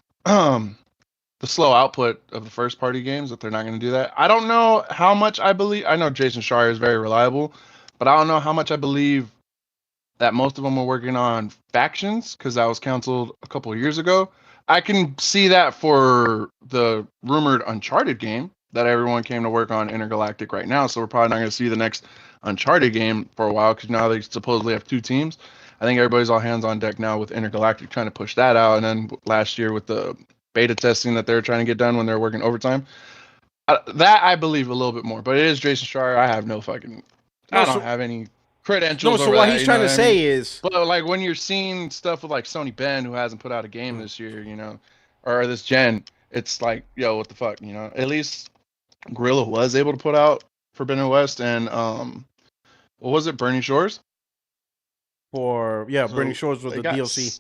A: slow output of the first-party games that they're not going to do that. I don't know how much I believe. I know Jason Schreier is very reliable, but I don't know how much I believe that most of them are working on factions because that was canceled a couple of years ago. I can see that for the rumored Uncharted game that everyone came to work on Intergalactic right now. So we're probably not going to see the next Uncharted game for a while because now they supposedly have 2 teams. I think everybody's all hands on deck now with Intergalactic trying to push that out. And then last year with the beta testing that they were trying to get done when they were working overtime. That I believe a little bit more. But it is Jason Schreier. I have no fucking... I don't have any credentials.
B: No, so what he's trying to say is,
A: but like when you're seeing stuff with like Sony Ben, who hasn't put out a game this year, you know, or this gen, it's like, yo, what the fuck, you know? At least Guerrilla was able to put out Forbidden West and what was it, Burning Shores?
B: Burning Shores was the DLC.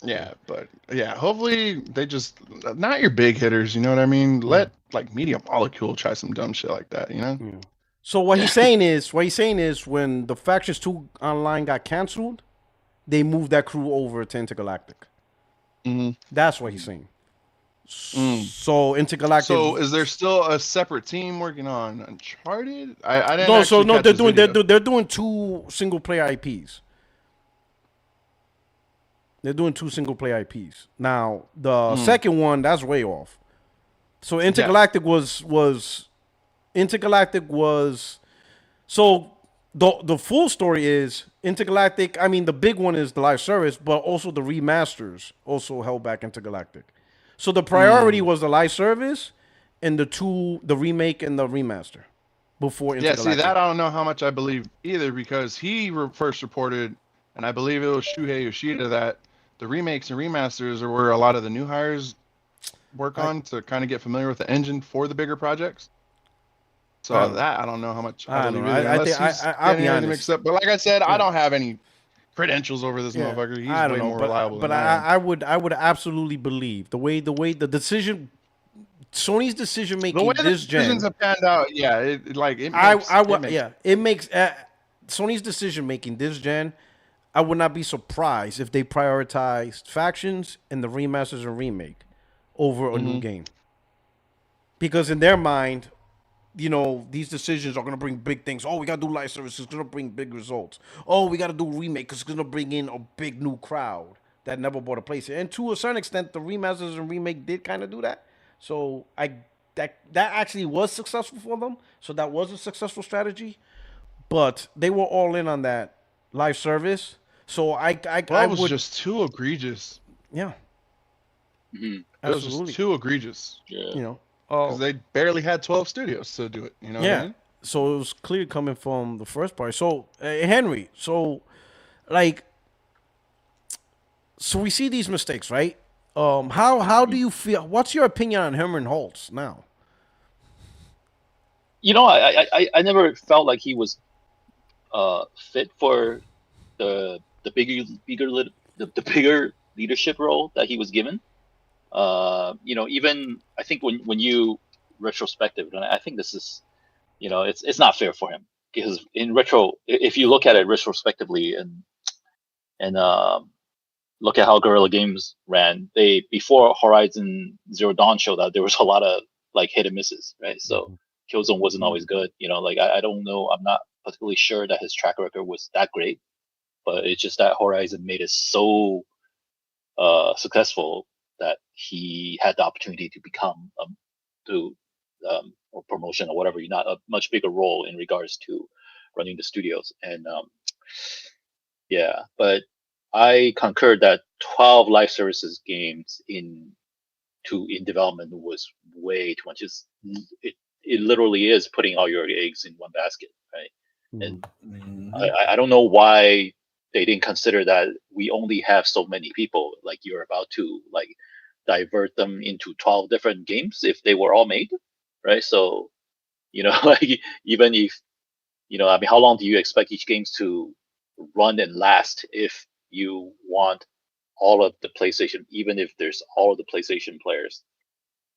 A: Yeah, but yeah, hopefully they just not your big hitters, you know what I mean? Let like Media Molecule try some dumb shit like that, you know?
B: Yeah. So what he's saying is when the Factions 2 Online got canceled, they moved that crew over to Intergalactic.
A: Mm-hmm.
B: That's what he's saying. So Intergalactic.
A: So is there still a separate team working on Uncharted? I didn't.
B: No. They're doing 2 single player IPs. They're doing 2 single player IPs. Now the second one, that's way off. So Intergalactic so the full story is Intergalactic. I mean, the big one is the live service, but also the remasters also held back Intergalactic. So the priority was the live service and the remake and the remaster before Intergalactic.
A: Yeah, see, that I don't know how much I believe either because he first reported, and I believe it was Shuhei Yoshida, that the remakes and remasters are where a lot of the new hires work on to kind of get familiar with the engine for the bigger projects. So that I don't know how much I believe either. I'll be honest. Mixed up. But like I said, I don't have any credentials over this motherfucker. He's way more reliable.
B: But I would absolutely believe the way the decision, Sony's decision making.
A: The way
B: this
A: the decisions have panned out,
B: it makes Sony's decision making this gen. I would not be surprised if they prioritized factions and the remasters and remake over a new game, because in their mind, you know, these decisions are going to bring big things. Oh, we got to do live service. It's going to bring big results. Oh, we got to do remake because it's going to bring in a big new crowd that never bought a PlayStation. And to a certain extent, the remasters and remake did kind of do that. So that actually was successful for them. So that was a successful strategy. But they were all in on that live service. So
A: that was just too egregious.
B: Yeah.
C: Mm-hmm.
A: It was just too egregious.
C: Yeah.
B: You know.
A: Because they barely had 12 studios to do it, you know what I mean?
B: So it was clearly coming from the first part. So, Henry, so we see these mistakes, right? How do you feel? What's your opinion on Herman Holtz now?
C: You know, I never felt like he was fit for the bigger leadership role that he was given. You know, even I think when you retrospective, and I think this is, you know, it's not fair for him because if you look at it retrospectively and look at how Guerrilla Games ran, before Horizon Zero Dawn showed out, there was a lot of like hit and misses, right? So Killzone wasn't always good, you know. Like I don't know, I'm not particularly sure that his track record was that great, but it's just that Horizon made it so successful that he had the opportunity to become or promotion or whatever, you not a much bigger role in regards to running the studios. And yeah, but I concur that 12 live services games in development was way too much. It literally is putting all your eggs in one basket, right? And I don't know why they didn't consider that we only have so many people. Like you're about to like divert them into 12 different games if they were all made, right? So, you know, like even if, you know, I mean, how long do you expect each games to run and last if you want all of the PlayStation, even if there's all of the PlayStation players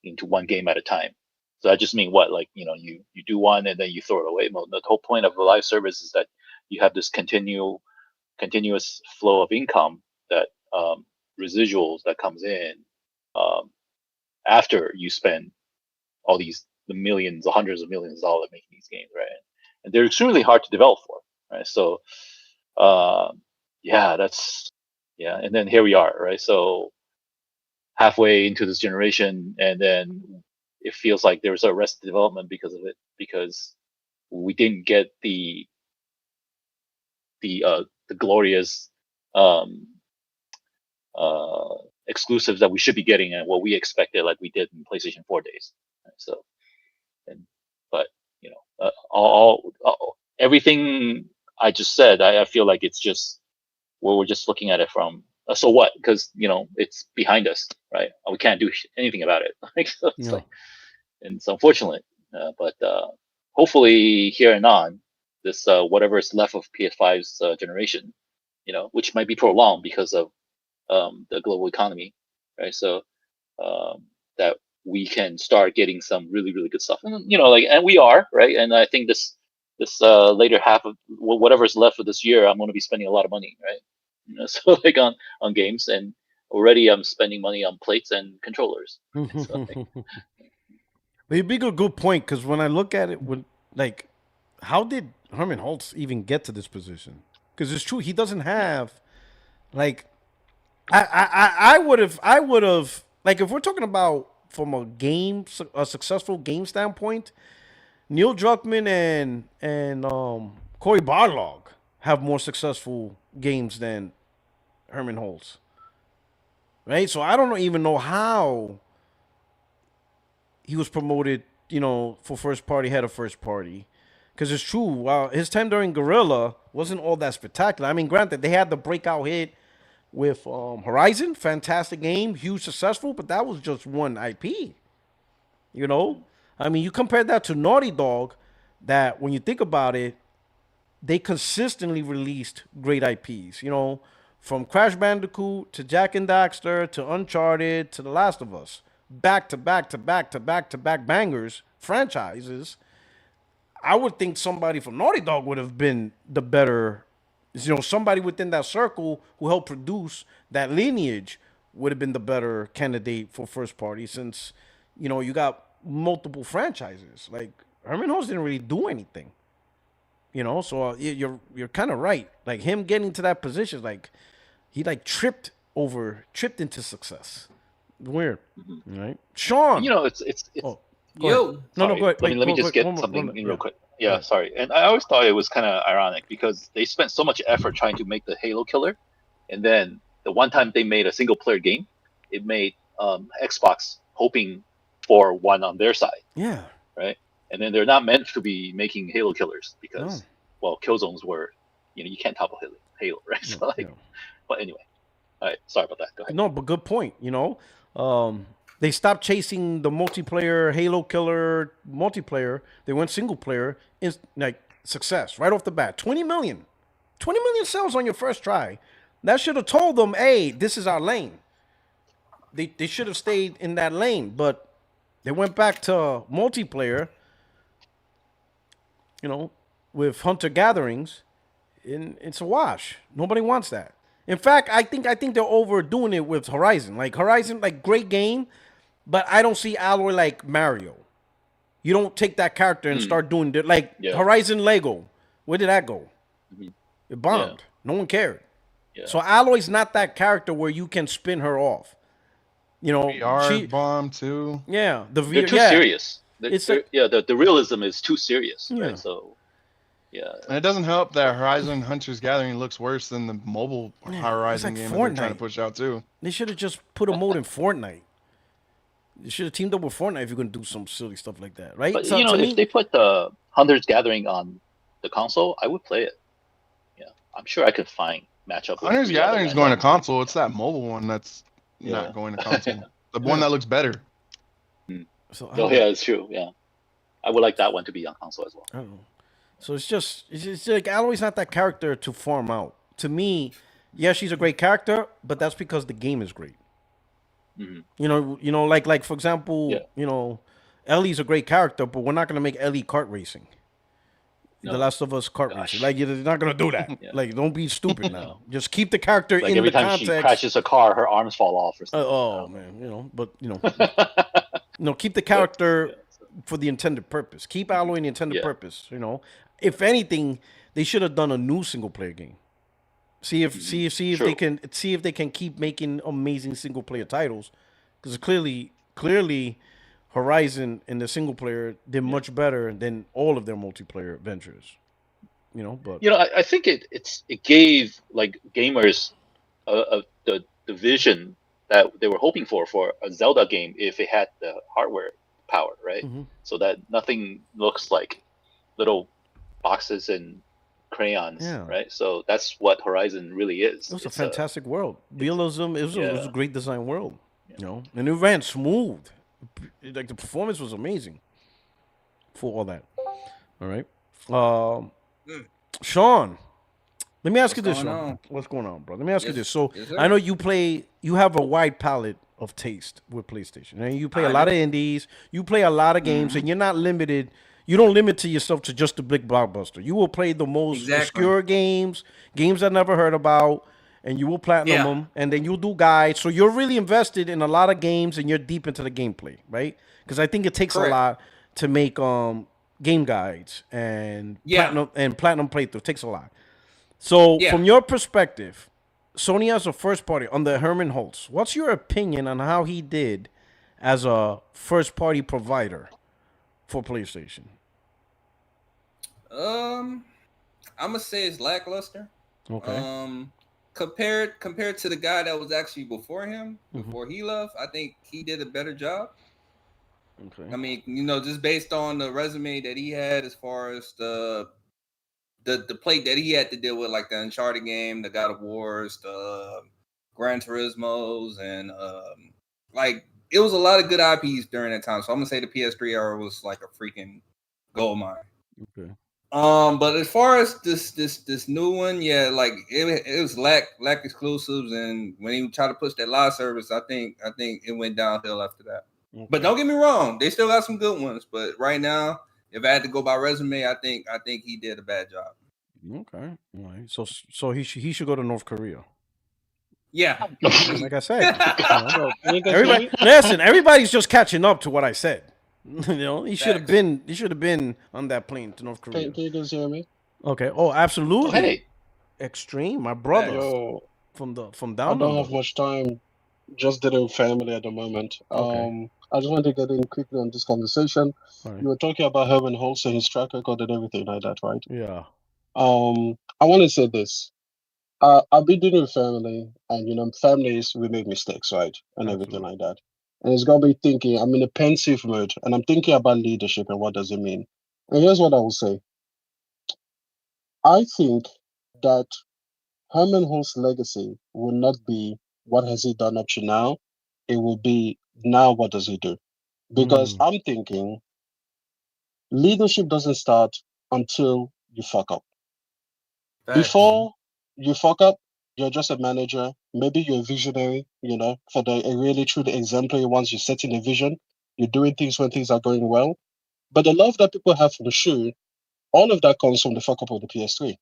C: into one game at a time? So I just mean what, like, you know, you do one and then you throw it away. Well, the whole point of a live service is that you have this continuous flow of income, that residuals that comes in after you spend all the millions, the hundreds of millions of dollars making these games, right? And they're extremely hard to develop for, right? So yeah, and then here we are, right? So halfway into this generation, and then it feels like there was arrested development because of it, because we didn't get the glorious exclusives that we should be getting and what we expected, like we did in PlayStation 4 days. Right? So, but you know, all everything I just said, I feel like it's just we're just looking at it from so what? Because you know it's behind us, right? We can't do anything about it. Like, so it's like, and it's unfortunate, but hopefully here and on, this whatever is left of PS5's generation, you know, which might be prolonged because of the global economy, right? So that we can start getting some really good stuff, and you know, like, and we are, right? And I think this later half of whatever's left of this year, I'm going to be spending a lot of money, right? You know, so like on games, and already I'm spending money on plates and controllers. So,
B: It'd be a good point, because when I look at it, like, how did Herman Holtz even get to this position? Because it's true, he doesn't have, like, I would have, like, if we're talking about from a successful game standpoint, Neil Druckmann and Cory Barlog have more successful games than Herman Holtz, right? So I don't even know how he was promoted, you know, for first party, head of first party. Because it's true, while his time during Guerrilla wasn't all that spectacular. I mean, granted, they had the breakout hit with Horizon, fantastic game, huge successful, but that was just one IP. You know? I mean, you compare that to Naughty Dog, that when you think about it, they consistently released great IPs, you know, from Crash Bandicoot to Jak and Daxter to Uncharted to The Last of Us. Back to back bangers, franchises. I would think somebody from Naughty Dog would have been the better, you know, somebody within that circle who helped produce that lineage would have been the better candidate for first party, since, you know, you got multiple franchises. Like, Herman Holtz didn't really do anything, you know, so you're kind of right. Like, him getting to that position, like, he like tripped into success. Weird, right? Sean,
C: you know, it's
F: yo.
B: No, go ahead.
C: Let me just get something in real quick. Yeah, sorry. And I always thought it was kind of ironic because they spent so much effort trying to make the Halo killer, and then the one time they made a single player game, it made Xbox hoping for one on their side.
B: Yeah.
C: Right. And then they're not meant to be making Halo killers because, well, Killzones were, you know, you can't topple Halo, right? So like, but anyway, all right. Sorry about that. Go ahead.
B: No, but good point. You know, They stopped chasing the multiplayer Halo killer multiplayer. They went single player. Like success right off the bat. 20 million sales on your first try. That should have told them, hey, this is our lane. They should have stayed in that lane, but they went back to multiplayer, with hunter gatherings, and it's a wash. Nobody wants that. In fact, I think they're overdoing it with Horizon. Like Horizon, like great game, but I don't see Alloy like Mario. You don't take that character and start doing Horizon Lego. Where did that go? It bombed. Yeah. No one cared. Yeah. So Alloy's not that character where you can spin her off.
A: VR bomb too.
B: Yeah,
C: they're too serious. The realism is too serious. Yeah. Right? So, yeah.
A: And it doesn't help that Horizon Hunter's Gathering looks worse than the mobile Horizon game that they're trying to push out too.
B: They should have just put a mode in Fortnite. They should have teamed up with Fortnite if you're gonna do some silly stuff like that, right?
C: But if they put the Hunter's Gathering on the console, I would play it. Yeah, I'm sure I could find matchup.
A: Hunter's Gathering is going to console. It's that mobile one that's not going to console. The one that looks better.
B: So,
C: it's true. Yeah, I would like that one to be on console as well.
B: I don't know. So it's just like Alloy's not that character to farm out. To me, yeah, she's a great character, but that's because the game is great. Mm-hmm. Like for example, Ellie's a great character, but we're not gonna make Ellie kart racing. No. The Last of Us kart racing. Like, you're not gonna do that. Like, don't be stupid now. Just keep the character in the context.
C: Every time she crashes a car, her arms fall off or something.
B: Man, keep the character for the intended purpose. Keep Alloy in the intended purpose. If anything, they should have done a new single player game. See if they can keep making amazing single player titles, because clearly Horizon in the single player did much better than all of their multiplayer ventures. But
C: I think it gave like gamers the vision that they were hoping for a Zelda game if it had the hardware power, right? Mm-hmm. So that nothing looks like little boxes and crayons, right? So that's what Horizon really is.
B: It was a fantastic world. Realism. It was a great design world. And it ran smooth. Like, the performance was amazing for all that. All right, Sean. Let me ask you this, Sean. What's going on, bro? Let me ask you this. So I know you have a wide palette of taste with PlayStation, and you play a lot of indies. You play a lot of games, and you're not limited. You don't limit yourself to just the big blockbuster. You will play the most obscure games I never heard about, and you will platinum them, and then you'll do guides. So you're really invested in a lot of games, and you're deep into the gameplay, right? Because I think it takes a lot to make game guides and platinum playthrough. It takes a lot. So from your perspective, Sony as a first party under Herman Holtz, what's your opinion on how he did as a first party provider for PlayStation?
F: I'm gonna say it's lackluster.
B: Okay.
F: Compared to the guy that was actually before him, before he left, I think he did a better job.
B: Okay.
F: I mean, just based on the resume that he had, as far as the plate that he had to deal with, like the Uncharted game, the God of Wars, the Gran Turismos, and like, it was a lot of good IPs during that time. So I'm gonna say the PS3 era was like a freaking gold mine.
B: Okay.
F: But as far as this new one, like it was lack exclusives, and when he tried to push that live service, I think it went downhill after that. Okay. But don't get me wrong, they still got some good ones. But right now, if I had to go by resume, I think he did a bad job.
B: Okay. All right. So he should go to North Korea.
F: Yeah.
B: Like I said, everybody's just catching up to what I said. He should have been on that plane to North Korea.
H: Can you guys hear me?
B: Okay. Oh, absolutely.
C: Hey.
B: Extreme, my brother.
H: Yo,
B: from down.
H: I don't have much time. Just dealing with family at the moment.
B: Okay.
H: I just want to get in quickly on this conversation.
B: Right.
H: You were talking about Herman Holtz and his track record and everything like that, right?
B: Yeah.
H: I want to say this. I've been dealing with family, and families, we make mistakes, right, and everything like that. And it's got me thinking. I'm in a pensive mood, and I'm thinking about leadership and what does it mean. And here's what I will say. I think that Herman Holtz's legacy will not be what has he done up to now. It will be now what does he do? Because I'm thinking leadership doesn't start until you fuck up. Before you fuck up, you're just a manager. Maybe you're a visionary, for the really truly exemplary ones. You're setting a vision. You're doing things when things are going well. But the love that people have for the shoe, all of that comes from the fuck up of the PS3.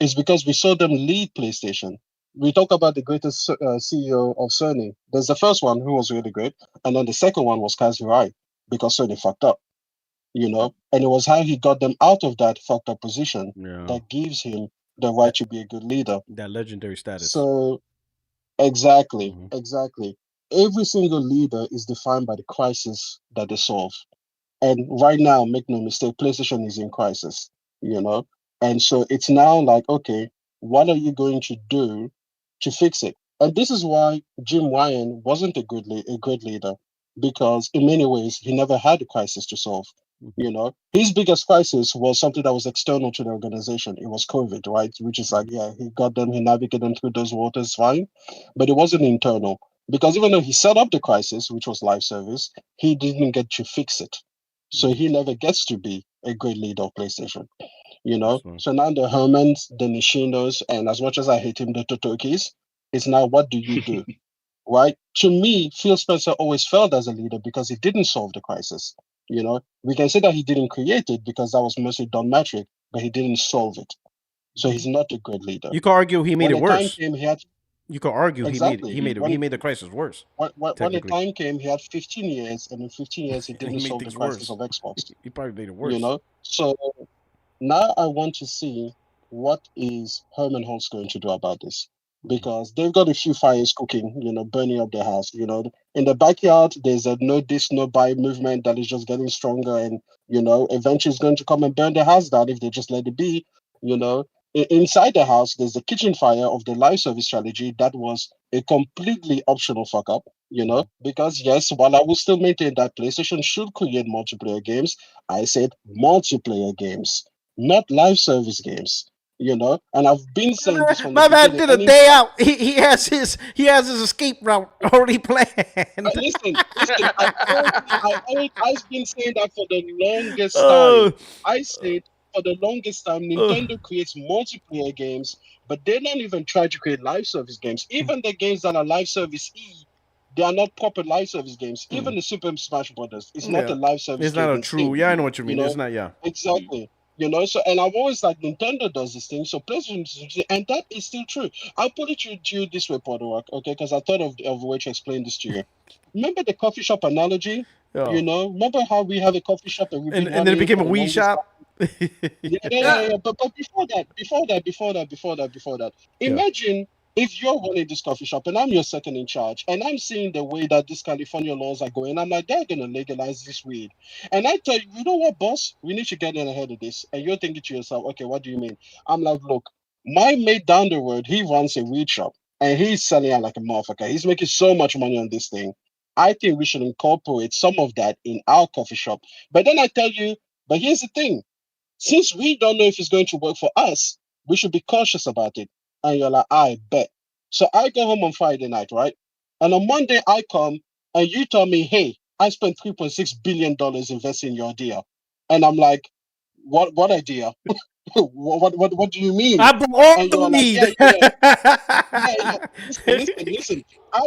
H: It's because we saw them lead PlayStation. We talk about the greatest CEO of Sony. There's the first one who was really great, and then the second one was Kazurai because Sony fucked up, and it was how he got them out of that fucked up position that gives him the right to be a good leader.
B: That legendary status.
H: So, exactly. Every single leader is defined by the crisis that they solve. And right now, make no mistake, PlayStation is in crisis, And so it's now like, okay, what are you going to do to fix it? And this is why Jim Ryan wasn't a great leader, because in many ways, he never had a crisis to solve. His biggest crisis was something that was external to the organization. It was COVID, right? Which is like, yeah, he navigated them through those waters fine, but it wasn't internal. Because even though he set up the crisis, which was live service, he didn't get to fix it. So he never gets to be a great leader of PlayStation, So now the Hermans, the Nishinos, and as much as I hate him, the Totokis, it's now what do you do, right? To me, Phil Spencer always failed as a leader because he didn't solve the crisis. We can say that he didn't create it because that was mostly Don Matrick, but he didn't solve it. So he's not a good leader.
B: You could argue he made it worse.
H: Time came,
B: you could argue he made the crisis worse.
H: When the time came, he had 15 years, and in 15 years he didn't solve the crisis of Xbox.
B: He probably made it worse.
H: So now I want to see what is Herman Holtz going to do about this, because they've got a few fires cooking, burning up their house. In the backyard, there's a no dis, no buy movement that is just getting stronger, and eventually it's going to come and burn the house down if they just let it be. Inside the house, there's the kitchen fire of the live service strategy that was a completely optional fuck up, because yes, while I will still maintain that PlayStation should create multiplayer games, I said multiplayer games, not live service games, and I've been saying this from
B: my man did a day out. He has his escape route already planned.
H: Listen, I've been saying that for the longest time. I said for the longest time, Nintendo creates multiplayer games, but they don't even try to create live service games. Even the games that are live service they are not proper live service games. Even the Super Smash Brothers is not a live service game.
B: It's not a true. I know what you mean. It's not.
H: Exactly. So, and I've always like Nintendo does this thing, so PlayStation, and that is still true. I'll put it to you this way, Podorok, okay? Because I thought of a way to explain this to you. Remember the coffee shop analogy? Remember how we have a coffee shop and
B: then it became a weed shop?
H: Yeah. But before that, imagine if you're running this coffee shop and I'm your second in charge, and I'm seeing the way that these California laws are going, I'm like, they're going to legalize this weed. And I tell you, you know what, boss? We need to get in ahead of this. And you're thinking to yourself, okay, what do you mean? I'm like, look, my mate down the road, he runs a weed shop, and he's selling out like a motherfucker. He's making so much money on this thing. I think we should incorporate some of that in our coffee shop. But then I tell you, but here's the thing. Since we don't know if it's going to work for us, we should be cautious about it. And you're like, I bet. So I go home on Friday night, right? And on Monday I come and you tell me, hey, I spent $3.6 billion investing in your idea. And I'm like, what idea? what do you mean?
B: I brought all the weed.
H: Listen. I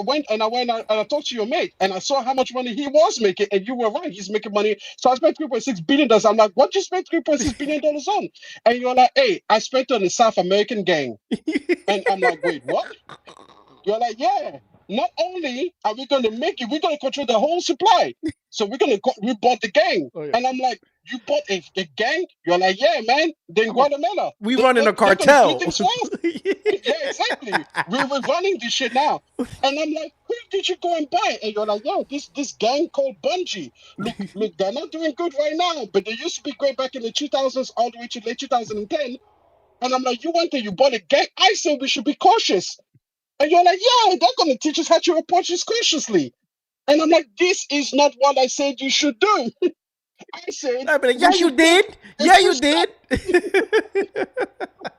H: went and I talked to your mate and I saw how much money he was making, and you were right, he's making money. So I spent $3.6 billion. I'm like, what you spent $3.6 billion on? And you're like, hey, I spent on a South American gang. And I'm like, wait, what? You're like, yeah. Not only are we going to make it, we're going to control the whole supply. So we bought the gang. Oh, yeah. And I'm like, you bought a gang? You're like, yeah, man. Then Guatemala.
B: We running a cartel.
H: Yeah, exactly. We're running this shit now. And I'm like, who did you go and buy? And you're like, yo, this gang called Bungie. Look, they're not doing good right now, but they used to be great back in the 2000s all the way to late 2010. And I'm like, you went there, you bought a gang. I said we should be cautious. And you're like, yeah, they're going to teach us how to approach this cautiously. And I'm like, this is not what I said you should do. I said,
B: yeah, you did. Yeah, you did.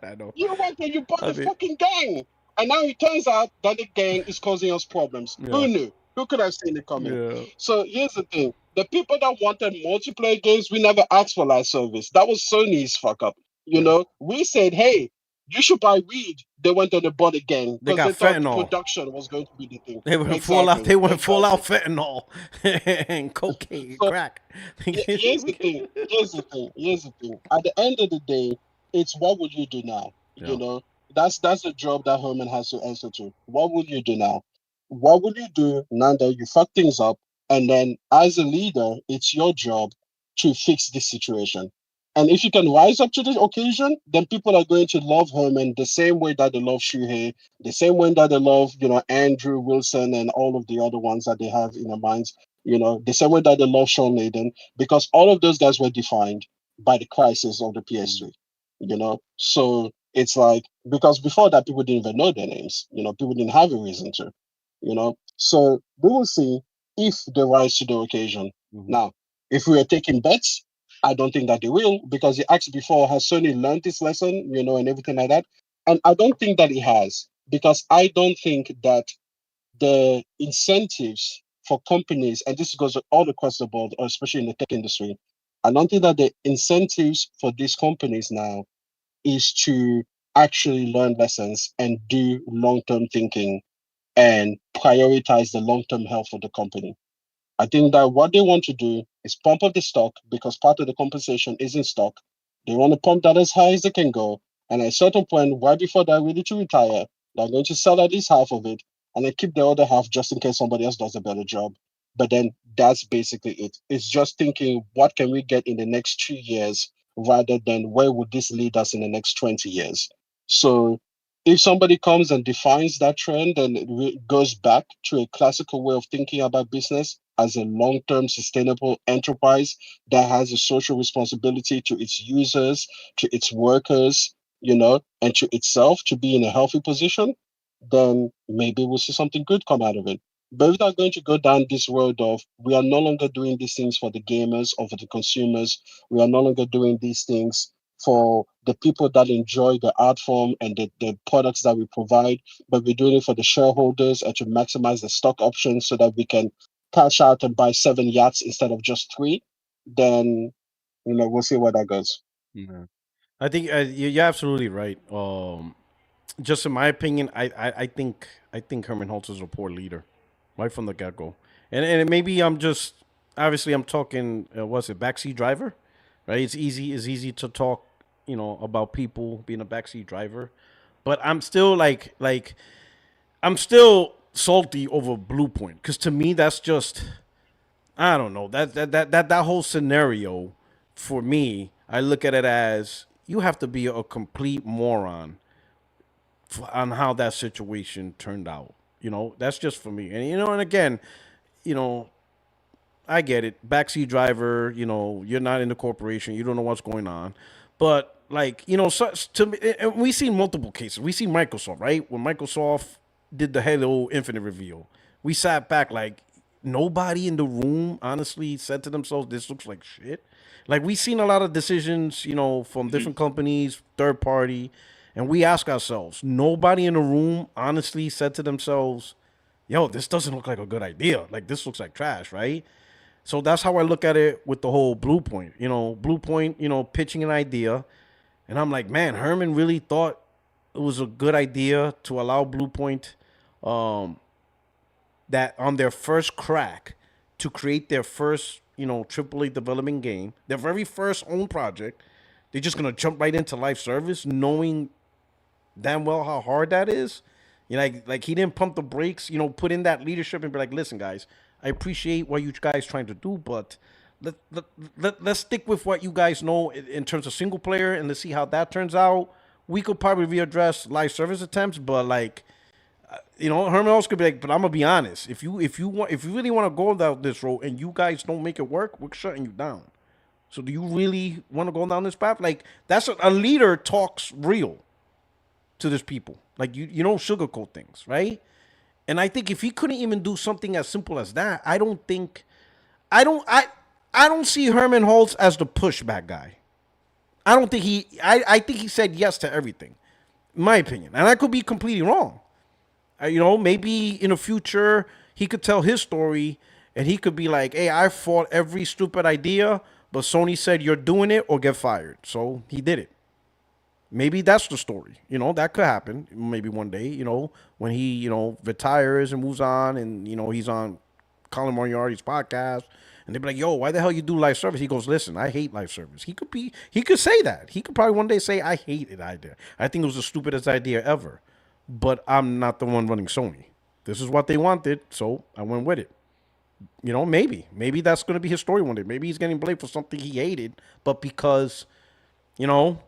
H: I know. You went there, you bought the fucking gang. And now it turns out that the gang is causing us problems. Yeah. Who knew? Who could have seen it coming?
B: Yeah.
H: So here's the thing: the people that wanted multiplayer games, we never asked for live service. That was Sony's fuck up. You know, we said, "Hey, you should buy weed." They went on the board again
B: They
H: because
B: got
H: they thought
B: fentanyl.
H: production was going to be the thing.
B: They went full out. They went full out fentanyl and cocaine,
H: So,
B: crack.
H: here's the thing. Here's the thing. Here's the thing. At the end of the day, it's what would you do now?
B: Yeah.
H: You know, that's the job that Herman has to answer to. What would you do now? What would you do now that you fuck things up? And then, as a leader, it's your job to fix this situation. And if you can rise up to the occasion, then people are going to love Herman the same way that they love Shuhei, the same way that they love, Andrew Wilson and all of the other ones that they have in their minds. The same way that they love Sean Layden, because all of those guys were defined by the crisis of the PS3. So it's like, because before that, people didn't even know their names. People didn't have a reason to. So we will see if they rise to the occasion.
B: Mm-hmm.
H: Now, if we are taking bets, I don't think that they will, because you asked before, has Sony learned this lesson, and everything like that? And I don't think that it has, because I don't think that the incentives for companies, and this goes all across the board, or especially in the tech industry, I don't think that the incentives for these companies now is to actually learn lessons and do long-term thinking and prioritize the long-term health of the company. I think that what they want to do is pump up the stock, because part of the compensation is in stock. They want to pump that as high as they can go. And at a certain point, right before they're ready to retire, they're going to sell at least half of it and then keep the other half just in case somebody else does a better job. But then that's basically it. It's just thinking, what can we get in the next 2 years, rather than where would this lead us in the next 20 years? So if somebody comes and defines that trend and it goes back to a classical way of thinking about business as a long-term sustainable enterprise that has a social responsibility to its users, to its workers, and to itself, to be in a healthy position, then maybe we'll see something good come out of it. But if they're going to go down this road of, we are no longer doing these things for the gamers or for the consumers, we are no longer doing these things for the people that enjoy the art form and the products that we provide, but we're doing it for the shareholders and to maximize the stock options so that we can cash out and buy 7 yachts instead of just 3, then we'll see where that goes.
B: Yeah. I think you're absolutely right. Just in my opinion, I think Herman Holtz is a poor leader, right from the get go. And maybe I'm just, obviously I'm talking, what's it, backseat driver, right? It's easy to talk, about people being a backseat driver, but I'm still like I'm still salty over Blue Point, because to me that's just, I don't know, that whole scenario, for me, I look at it as, you have to be a complete moron on how that situation turned out. That's just for me. And again, you know, I get it. Backseat driver, you're not in the corporation, you don't know what's going on. But like, so, to me, and we seen multiple cases. We see Microsoft, right? When Microsoft did the Halo Infinite reveal, we sat back like, nobody in the room honestly said to themselves, this looks like shit. Like, we seen a lot of decisions, from different companies, third party, and we ask ourselves, nobody in the room honestly said to themselves, yo, this doesn't look like a good idea. Like, this looks like trash, right? So that's how I look at it with the whole Blue Point. Blue Point, pitching an idea. And I'm like, man, Herman really thought it was a good idea to allow Blue Point, that on their first crack to create their first, AAA development game, their very first own project, they're just gonna jump right into live service, knowing damn well how hard that is. Like he didn't pump the brakes, put in that leadership and be like, listen, guys, I appreciate what you guys trying to do, but let's stick with what you guys know in terms of single player, and let's see how that turns out. We could probably readdress live service attempts, but like, Herman also could be like, but I'm gonna be honest. If you really want to go down this road and you guys don't make it work, we're shutting you down. So do you really want to go down this path? Like, that's a leader talks real to these people. Like, you don't sugarcoat things, right? And I think if he couldn't even do something as simple as that, I don't see Herman Holtz as the pushback guy. I don't think I think he said yes to everything, in my opinion. And I could be completely wrong. Maybe in the future he could tell his story, and he could be like, "Hey, I fought every stupid idea, but Sony said you're doing it or get fired." So he did it. Maybe that's the story. You know, that could happen. Maybe one day, you know, when he, you know, retires and moves on, and, you know, he's on Colin Moriarty's podcast, and they'd be like, "Yo, why the hell you do live service?" He goes, "Listen, I hate live service." He could say that. He could probably one day say, "I hate it idea. I think it was the stupidest idea ever, but I'm not the one running Sony. This is what they wanted, so I went with it." You know, maybe that's going to be his story one day. Maybe he's getting blamed for something he hated, but because, you know,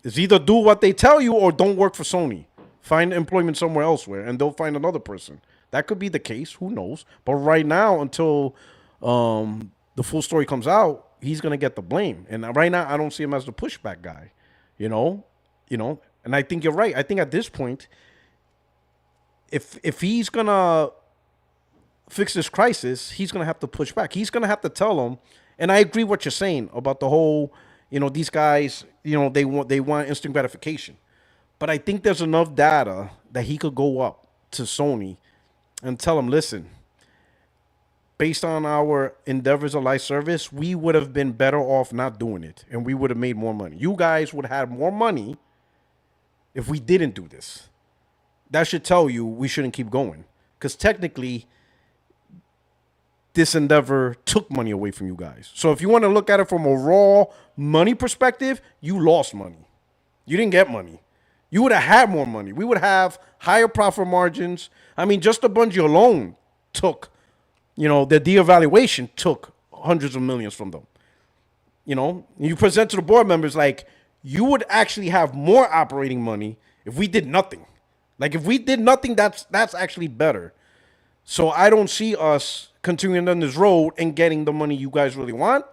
B: it's either do what they tell you or don't work for Sony. Find employment somewhere elsewhere, and they'll find another person. That could be the case. Who knows? But right now, until the full story comes out, he's gonna get the blame. And right now, I don't see him as the pushback guy. You know. And I think you're right. I think at this point, if he's gonna fix this crisis, he's gonna have to push back. He's gonna have to tell them. And I agree what you're saying about the whole. You know, these guys, you know, they want instant gratification. But I think there's enough data that he could go up to Sony and tell them, "Listen, based on our endeavors of live service, we would have been better off not doing it, and we would have made more money. You guys would have more money if we didn't do this." That should tell you we shouldn't keep going. Because technically, this endeavor took money away from you guys. So if you want to look at it from a raw money perspective, you lost money. You didn't get money. You would have had more money. We would have higher profit margins. I mean, just the Bungie alone took, you know, the de-evaluation took hundreds of millions from them. You know, you present to the board members like, you would actually have more operating money if we did nothing. Like, if we did nothing, that's actually better. So I don't see us continuing on this road and getting the money you guys really want.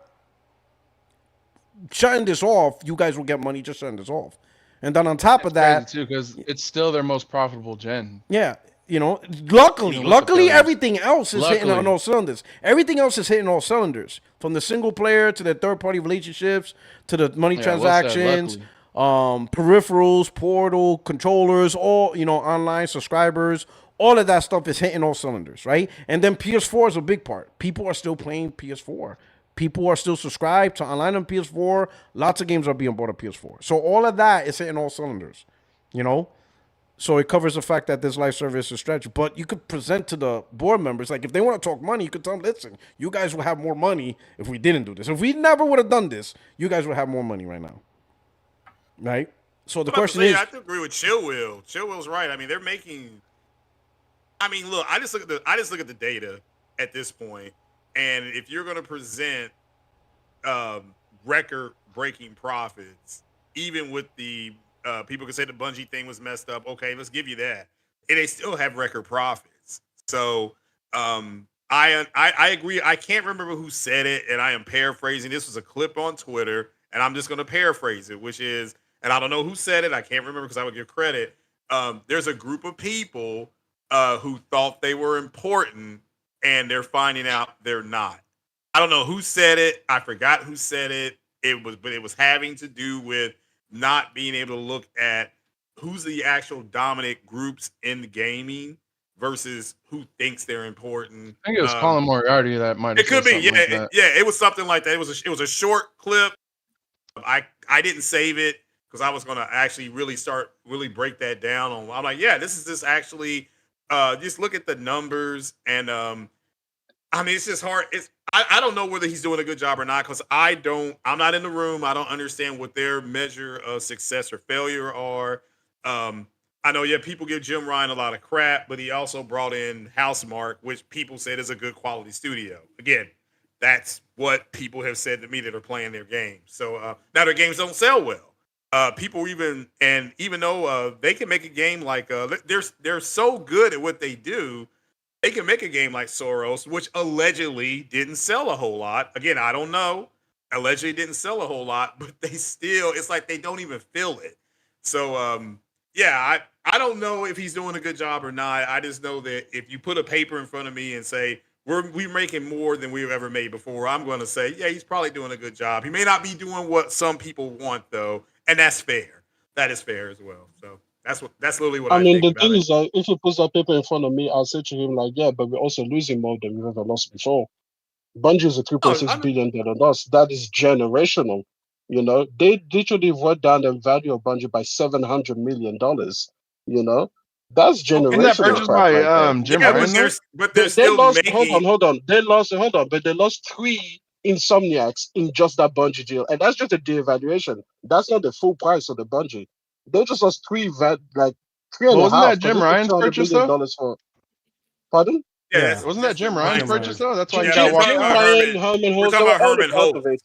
B: Shutting this off, you guys will get money just shutting this off. And then on top of that,
A: too, because it's still their most profitable gen.
B: Yeah, you know, luckily everything else is hitting on all cylinders. Everything else is hitting all cylinders, from the single player to the third-party relationships to the money transactions, peripherals, portal, controllers, all, you know, online subscribers. All of that stuff is hitting all cylinders, right? And then PS4 is a big part. People are still playing PS4. People are still subscribed to online on PS4. Lots of games are being bought on PS4. So all of that is hitting all cylinders, you know? So it covers the fact that this live service is stretched. But you could present to the board members, like, if they want to talk money, you could tell them, "Listen, you guys will have more money if we didn't do this. If we never would have done this, you guys would have more money right now." Right? So the question is...
D: I have to agree with Chill Will. Chill Will's right. I mean, they're making... I mean, look, I just look at the data at this point, and if you're going to present record-breaking profits, even with the people can say the Bungie thing was messed up. Okay, let's give you that. And they still have record profits. So I agree. I can't remember who said it, and I am paraphrasing. This was a clip on Twitter, and I'm just going to paraphrase it, which is, and I don't know who said it. I can't remember because I would give credit. There's a group of people who thought they were important, and they're finding out they're not. I don't know who said it. I forgot who said it. But it was having to do with not being able to look at who's the actual dominant groups in the gaming versus who thinks they're important.
A: I think it was Colin Moriarty that might have.
D: It could be, yeah, it was something like that. It was a short clip. I didn't save it because I was going to actually really break that down. I'm like, yeah, this is actually. Just look at the numbers, and I mean, it's just hard. I don't know whether he's doing a good job or not because I'm not in the room. I don't understand what their measure of success or failure are. I know, yeah, people give Jim Ryan a lot of crap, but he also brought in Housemarque, which people said is a good quality studio. Again, that's what people have said to me that are playing their games. So now their games don't sell well. People even though they can make a game like they're so good at what they do, they can make a game like Soros, which allegedly didn't sell a whole lot. Again, I don't know. Allegedly didn't sell a whole lot, but it's like they don't even feel it. So yeah, I don't know if he's doing a good job or not. I just know that if you put a paper in front of me and say we're making more than we've ever made before, I'm going to say, yeah, he's probably doing a good job. He may not be doing what some people want though. And that's fair. That is fair as well. So That's literally what
H: I
D: I
H: mean,
D: think
H: the thing is, if he puts that paper in front of me, I'll say to him like, yeah, but we're also losing more than we've ever lost before. Bungie is a $3.6 billion loss. That is generational. You know, they literally wrote down the value of Bungie by $700 million. You know, that's
A: Isn't that
H: generational
A: purchased
H: crap
A: by
H: right there.
A: Jim
D: yeah,
A: Ryan?
D: but they're
H: They
D: still
H: lost.
D: making.
H: Hold on. They lost. Hold on, but they lost 3 Insomniacs in just that Bungie deal, and that's just a de-evaluation. That's not the full price of the Bungie. They just lost like three and
A: Well,
H: a
A: wasn't
H: half
A: that
H: because
A: Jim
H: they took
A: Ryan's
H: $200
A: purchase
H: million
A: though?
H: for. Pardon?
D: Yeah,
A: Wasn't
D: that's
A: that Jim
D: Jim
A: Ryan's
D: Ryan's
A: purchase though? That's why he
H: Jim,
A: got
H: Jim
A: walked out.
H: Ryan, Herman
D: We're
H: Holtz, they
D: talking
H: were
D: about
H: all a
D: Herman
H: part
D: Holt.
H: of it.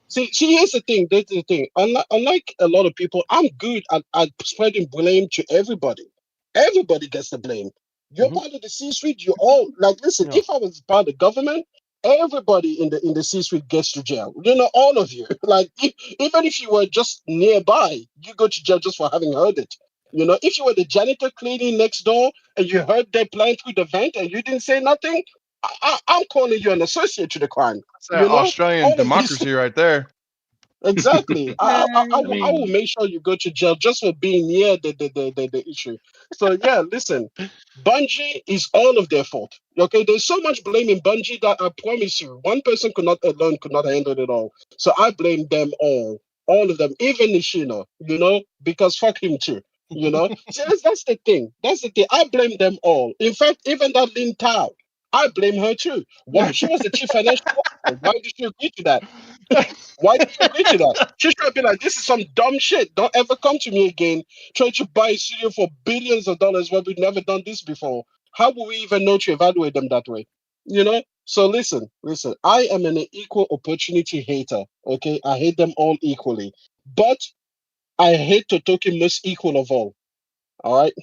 H: See, here's the thing. This is the thing. Unlike a lot of people, I'm good at spreading blame to everybody. Everybody gets the blame. You're part of the C-suite. You all like. Listen,
B: Yeah.
H: if I was part of the government, everybody in the C-suite gets to jail. You know, all of you. Like, even if you were just nearby, you go to jail just for having heard it. You know, if you were the janitor cleaning next door and you heard them playing through the vent and you didn't say nothing, I'm calling you an associate to the crime.
A: That's that
H: You know,
A: Australian
H: all of these.
A: democracy right there.
H: Exactly.
E: I
H: I will
E: mean,
H: make sure you go to jail just for being near the issue. So yeah, listen, Bungie is all of their fault. Okay, there's so much blame in Bungie that I promise you, one person could not handle it all. So I blame them all of them, even Nishino. You know, because fuck him too. You know, so that's the thing. That's the thing. I blame them all. In fact, even that Lin Tao, I blame her too. Why she was the chief financial officer? Why did she agree to that? Why did you agree to that? She should have been like, this is some dumb shit. Don't ever come to me again trying to buy a studio for billions of dollars when we've never done this before. How will we even know to evaluate them that way? You know? So listen. I am an equal opportunity hater. Okay? I hate them all equally. But I hate Totoki most equal of all. All right?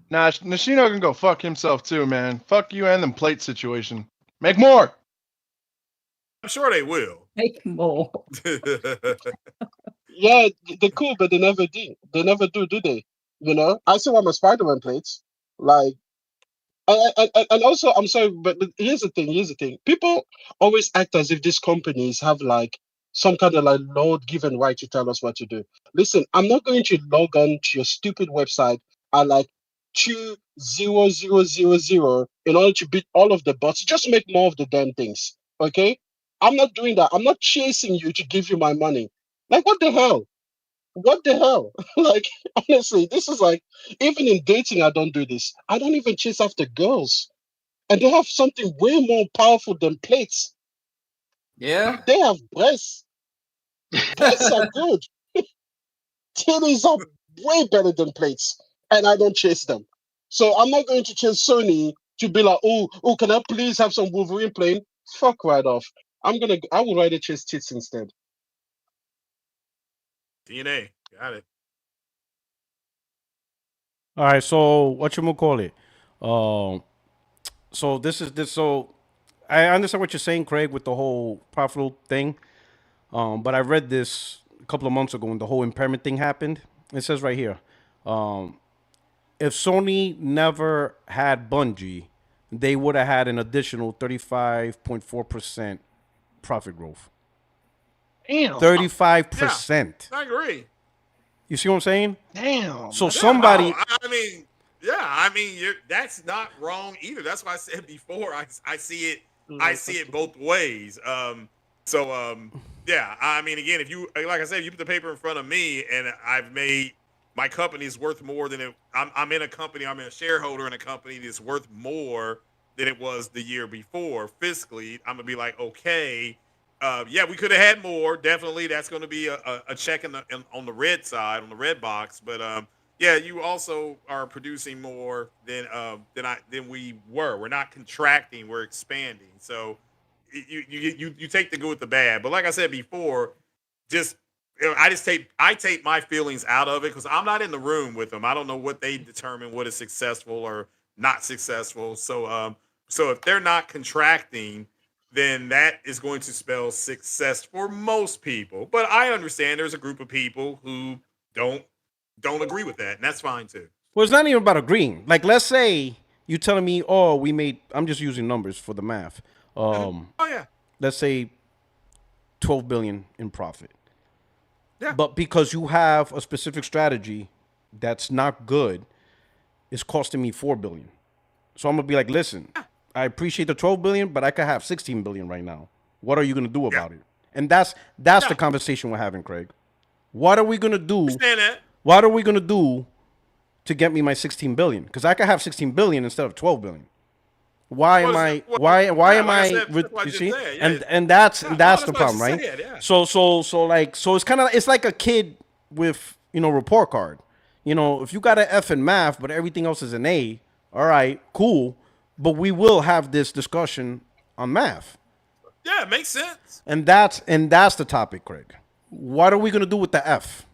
A: Nah, Nishino can go fuck himself too, man. Fuck you and them plate situation. Make more.
D: I'm sure they will.
I: Make more.
H: Yeah, they're cool, but they never do. They never do they? You know? I still want my Spider-Man plates. Like, and also, I'm sorry, but here's the thing. People always act as if these companies have like some kind of like Lord given right to tell us what to do. Listen, I'm not going to log on to your stupid website at like 20000 in order to beat all of the bots. Just make more of the damn things. Okay? I'm not doing that. I'm not chasing you to give you my money. Like, what the hell? What the hell? Like, honestly, this is like, even in dating, I don't do this. I don't even chase after girls. And they have something way more powerful than plates.
F: Yeah.
H: They have breasts. Breasts are good. Titties are way better than plates. And I don't chase them. So I'm not going to chase Sony to be like, oh, can I please have some Wolverine plane? Fuck right off. I would rather chase tits instead.
D: DNA. Got it.
B: All right, so what you gonna call it? So this is this. So I understand what you're saying, Craig, with the whole profitable thing. But I read this a couple of months ago when the whole impairment thing happened. It says right here, if Sony never had Bungie, they would have had an additional 35.4% profit growth.
A: Damn.
B: 35%.
D: I agree.
B: You see what I'm saying?
A: Damn.
B: So somebody.
D: I mean, that's not wrong either. That's why I said before. I see it. I see it both ways. Yeah. I mean, again, if you like I said, if you put the paper in front of me, and I've made my company is worth more than it. I'm in a company. I'm a shareholder in a company that's worth more than it was the year before fiscally. I'm gonna be like, okay. Yeah, we could have had more. Definitely, that's going to be a check on the red side, on the red box. But yeah, you also are producing more than we were. We're not contracting; we're expanding. So you take the good with the bad. But like I said before, just I take my feelings out of it because I'm not in the room with them. I don't know what they determine what is successful or not successful. So if they're not contracting, then that is going to spell success for most people. But I understand there's a group of people who don't agree with that, and that's fine too.
B: Well, it's not even about agreeing. Like, let's say you telling me, oh, we made. I'm just using numbers for the math.
D: Oh yeah.
B: Let's say 12 billion in profit.
D: Yeah.
B: But because you have a specific strategy, that's not good is costing me $4 billion. So I'm gonna be like, listen, I appreciate the $12 billion, but I could have $16 billion right now. What are you gonna do about it? And that's the conversation we're having, Craig. What are we gonna do? What are we gonna do to get me my $16 billion? Because I could have $16 billion instead of $12 billion. Why am I? You see, and that's the problem, right? So it's kind of like a kid with report card. If you got an F in math, but everything else is an A, all right, cool. But we will have this discussion on math.
D: Yeah, it makes sense.
B: And that's the topic, Craig. What are we gonna do with the F?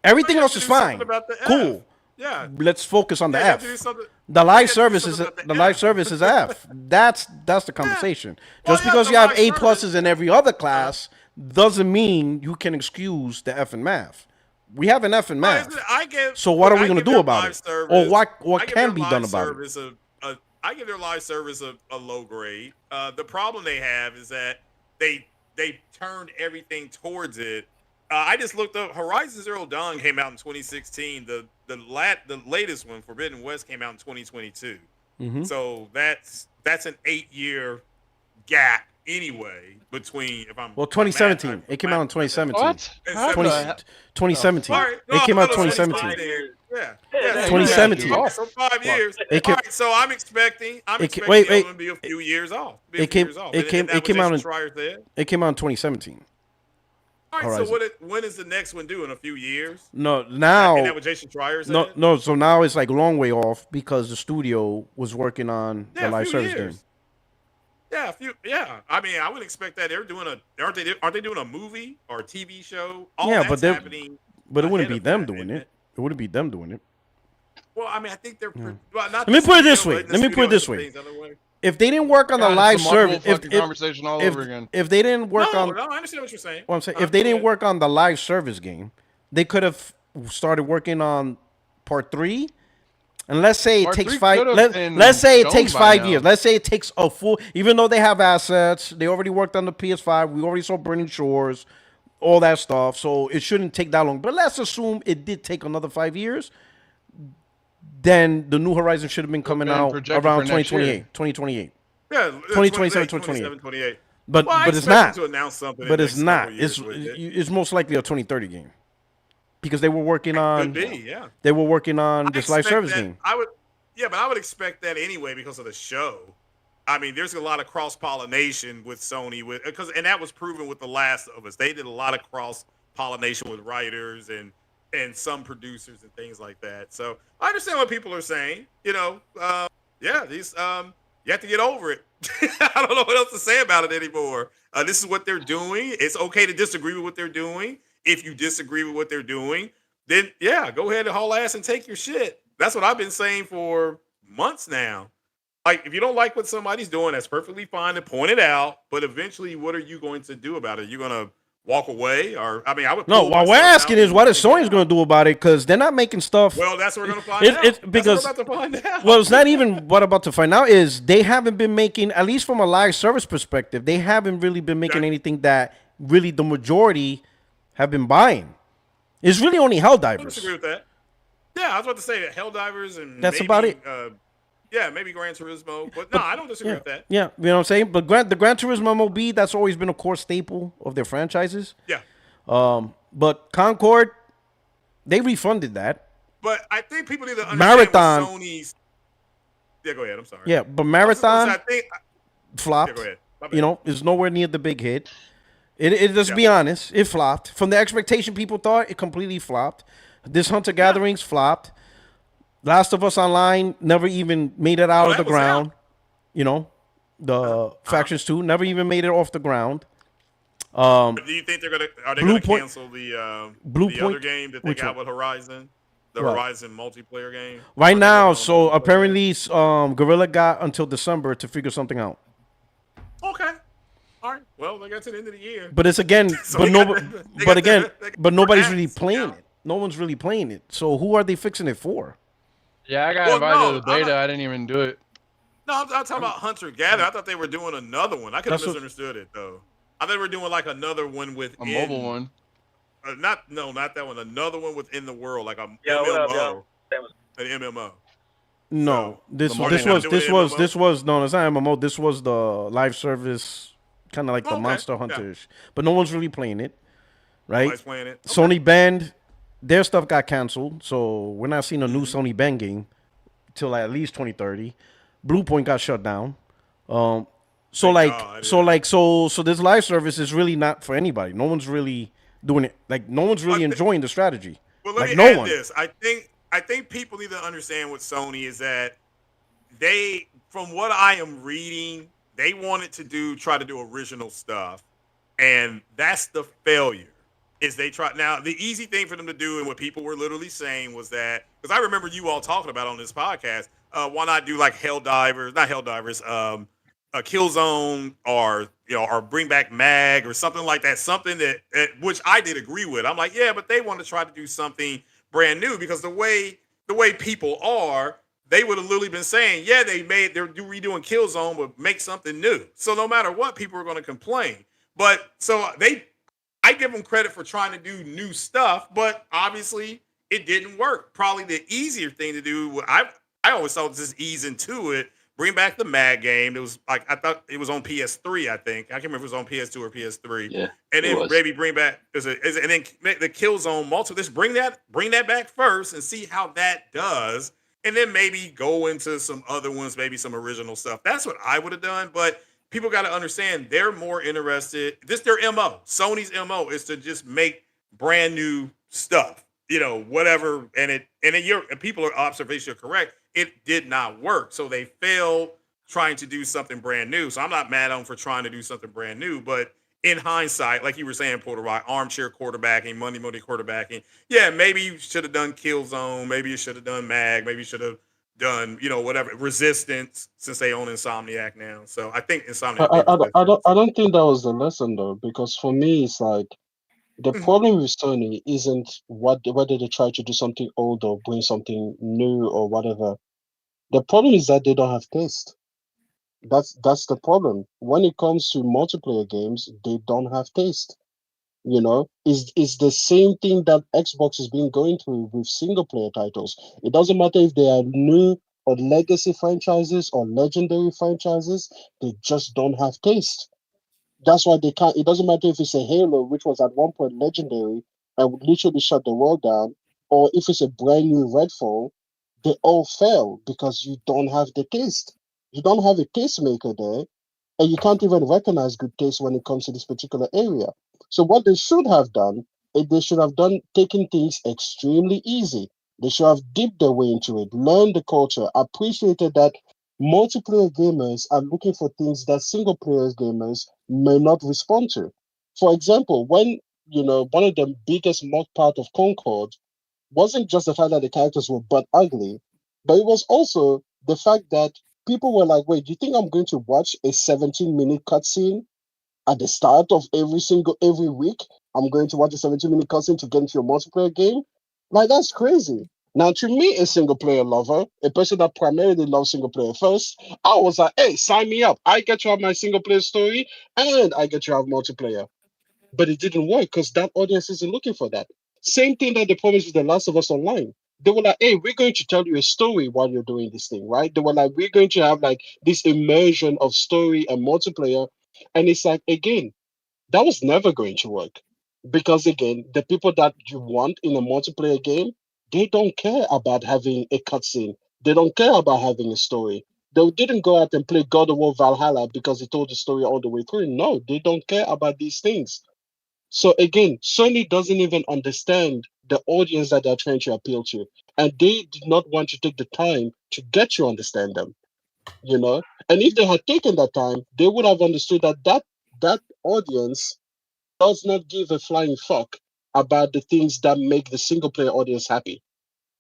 B: Everything else is fine. Cool.
D: Yeah.
B: Let's focus on the F. The live service is F. That's the conversation. Just because you have A pluses in every other class doesn't mean you can excuse the F in math. We have an F in math. So what are we going to do about it? Or what can be done about it?
D: I give their live service a low grade. The problem they have is that they turned everything towards it. I just looked up Horizon Zero Dawn came out in 2016. The latest one, Forbidden West, came out in 2022. Mm-hmm. So that's an 8-year gap anyway between
B: 2017. It came out in 2017.
A: What?
B: 2017.
D: Right.
B: It came out in 2017.
D: Yeah.
B: 2017.
D: So 5 years. All right, so I'm expecting it to be a few years off.
B: It came out in 2017.
D: All right, so when is the next one due? In a few years?
B: No, now.
D: Isn't that what Jason Schreier said?
B: No. So now it's like a long way off because the studio was working on the live service game.
D: Yeah, I mean, I would expect that they're doing aren't they doing a movie or a TV show?
B: But it wouldn't be them doing it. It wouldn't be them doing it.
D: Well, I mean, I think they're.
B: Yeah.
D: Well,
B: Let me put it this way. If they didn't work on the live service,
A: conversation all over again.
B: If they didn't work on,
D: I understand what you're saying.
B: Well, I'm saying if they didn't work on the live service game, they could have started working on part 3. And let's say it takes 5. Let's say it takes 5 years. Let's say it takes a full. Even though they have assets, they already worked on the PS5. We already saw Burning Shores, all that stuff. So it shouldn't take that long. But let's assume it did take another 5 years. Then the New Horizon should have been coming out around 2028.
D: Yeah,
B: 2027, 2028. But it's not.
D: To announce something
B: but it's not. It's most likely a 2030 game because they were working on.
D: Could be, yeah.
B: They were working on this live service game.
D: I would expect that anyway because of the show. I mean, there's a lot of cross pollination with Sony and that was proven with The Last of Us. They did a lot of cross pollination with writers and some producers and things like that. So I understand what people are saying. You have to get over it. I don't know what else to say about it anymore. This is what they're doing. It's okay to disagree with what they're doing. If you disagree with what they're doing, then go ahead and haul ass and take your shit. That's what I've been saying for months now. Like, if you don't like what somebody's doing, that's perfectly fine to point it out. But eventually, what are you going to do about it? You're going to walk away, or I would.
B: No, what we're asking is what is Sony's going to do about it because they're not making stuff.
D: Well, that's what we're going to find out.
B: Because
D: that's what we're about to find out.
B: Well, it's not even what I'm about to find out is they haven't been making, at least from a live service perspective, they haven't really been making anything that really the majority have been buying. It's really only Helldivers. I
D: disagree with that. Yeah, I was about to say that Helldivers and
B: that's about it.
D: Maybe Gran Turismo, but no, I don't disagree with that.
B: Yeah, you know what I'm saying? But the Gran Turismo MOB, that's always been a core staple of their franchises.
D: Yeah.
B: But Concord, they refunded that.
D: But I think people need to understand
B: Marathon.
D: Sony's. Yeah, go ahead. I'm sorry.
B: Yeah, but Marathon flopped.
D: Yeah, go ahead.
B: It's nowhere near the big hit. Let's be honest, it flopped. From the expectation people thought, it completely flopped. This Hunter Gatherings flopped. Last of Us Online never even made it out of the ground. The Factions 2 never even made it off the ground.
D: Do you think they're gonna cancel the other game that they got with Horizon? The Horizon multiplayer game?
B: Right now, so apparently Guerrilla got until December to figure something out.
D: Okay. All right. Well, they got to the end of the year.
B: But it's again, but nobody's really playing it. No one's really playing it. So who are they fixing it for?
A: Yeah, I got invited to the beta. I didn't even do it.
D: No, I'm talking about Hunter Gather. I thought they were doing another one. I could have misunderstood it though. I thought they were doing like another one with
A: a mobile one.
D: not that one. Another one within the world, like a
I: Yo, what up,
D: MMO,
I: yo?
D: an MMO.
B: No,
D: So,
B: this
D: Lamar,
B: this
D: you're not
B: was
D: doing
B: this
D: an
B: was
D: MMO?
B: this was no, it's not MMO. This was the live service, kind of like the
D: Okay,
B: Monster
D: yeah.
B: Hunters, but no one's really playing it, right?
D: Nobody's playing it. Okay.
B: Sony banned their stuff, got canceled, so we're not seeing a new Sony banned game till at least 2030. Blue Point got shut down. So
D: Thank
B: like
D: God,
B: so
D: yeah.
B: like so this live service is really not for anybody. No one's really doing it. Like no one's really enjoying the strategy.
D: Well, let
B: like
D: me
B: no
D: add
B: one.
D: this. I think people need to understand with Sony is that they, from what I am reading, they wanted to try to do original stuff, and that's the failure. Is they try now the easy thing for them to do, and what people were literally saying was that, because I remember you all talking about on this podcast, why not do like not Helldivers, a Killzone, or or bring back Mag or something like that, something that which I did agree with. I'm like, yeah, but they want to try to do something brand new, because the way people are, they would have literally been saying, yeah, they're redoing Killzone, but make something new. So no matter what, people are going to complain. But so I give them credit for trying to do new stuff, but obviously it didn't work. Probably the easier thing to do, I always thought just ease into it, bring back the Mag game. It was like, I thought it was on PS3, I think. I can't remember if it was on PS2 or PS3.
C: Yeah,
D: and then
C: was.
D: maybe bring back and then the Killzone multi. Just bring that back first and see how that does, and then maybe go into some other ones, maybe some original stuff. That's what I would have done, but people got to understand they're more interested. Their MO. Sony's MO is to just make brand new stuff. Whatever, and people are observation correct. It did not work, so they failed trying to do something brand new. So I'm not mad at them for trying to do something brand new, but in hindsight, like you were saying, Porter Rock, armchair quarterbacking, money quarterbacking. Yeah, maybe you should have done Killzone. Maybe you should have done Mag. Maybe you should have done, whatever, Resistance, since they own Insomniac now. So I think Insomniac.
H: I don't think that was the lesson though, because for me it's like the problem with Sony isn't whether they try to do something old or bring something new or whatever. The problem is that they don't have taste. That's the problem. When it comes to multiplayer games, they don't have taste. Is the same thing that Xbox has been going through with single player titles. It doesn't matter if they are new or legacy franchises or legendary franchises, they just don't have taste. That's why they can't. It doesn't matter if it's a Halo, which was at one point legendary and would literally shut the world down, or if it's a brand new Redfall, they all fail because you don't have the taste. You don't have a tastemaker there, and you can't even recognize good taste when it comes to this particular area. So what they should have done is they should have done taking things extremely easy. They should have dipped their way into it, learned the culture, appreciated that multiplayer gamers are looking for things that single player gamers may not respond to. For example, when one of the biggest mock part of Concord wasn't just the fact that the characters were butt ugly, but it was also the fact that people were like, wait, do you think I'm going to watch a 17-minute cutscene at the start of every week? I'm going to watch a 17-minute cutscene to get into your multiplayer game? Like, that's crazy. Now, to me, a single player lover, a person that primarily loves single player first, I was like, hey, sign me up. I get to have my single player story and I get to have multiplayer. But it didn't work because that audience isn't looking for that. Same thing that they promised with The Last of Us Online. They were like, hey, we're going to tell you a story while you're doing this thing, right? They were like, we're going to have like this immersion of story and multiplayer. And it's like, again, that was never going to work. Because again, the people that you want in a multiplayer game, they don't care about having a cutscene. They don't care about having a story. They didn't go out and play God of War Valhalla because they told the story all the way through. No, they don't care about these things. So again, Sony doesn't even understand the audience that they're trying to appeal to. And they did not want to take the time to get to understand them. And if they had taken that time, they would have understood that audience does not give a flying fuck about the things that make the single player audience happy.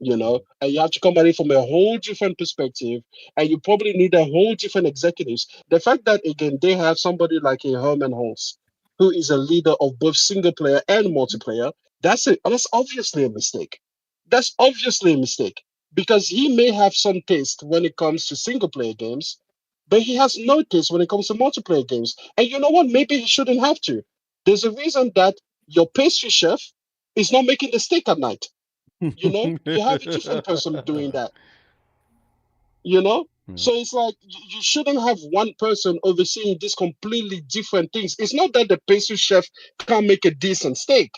H: And you have to come at it from a whole different perspective, and you probably need a whole different executives. The fact that again they have somebody like a Herman Hulse, who is a leader of both single player and multiplayer, that's obviously a mistake. That's obviously a mistake because he may have some taste when it comes to single player games, but he has no taste when it comes to multiplayer games. And you know what? Maybe he shouldn't have to. There's a reason that your pastry chef is not making the steak at night. You know, you have a different person doing that. You know, so it's like you shouldn't have one person overseeing these completely different things. It's not that the pastry chef can't make a decent steak.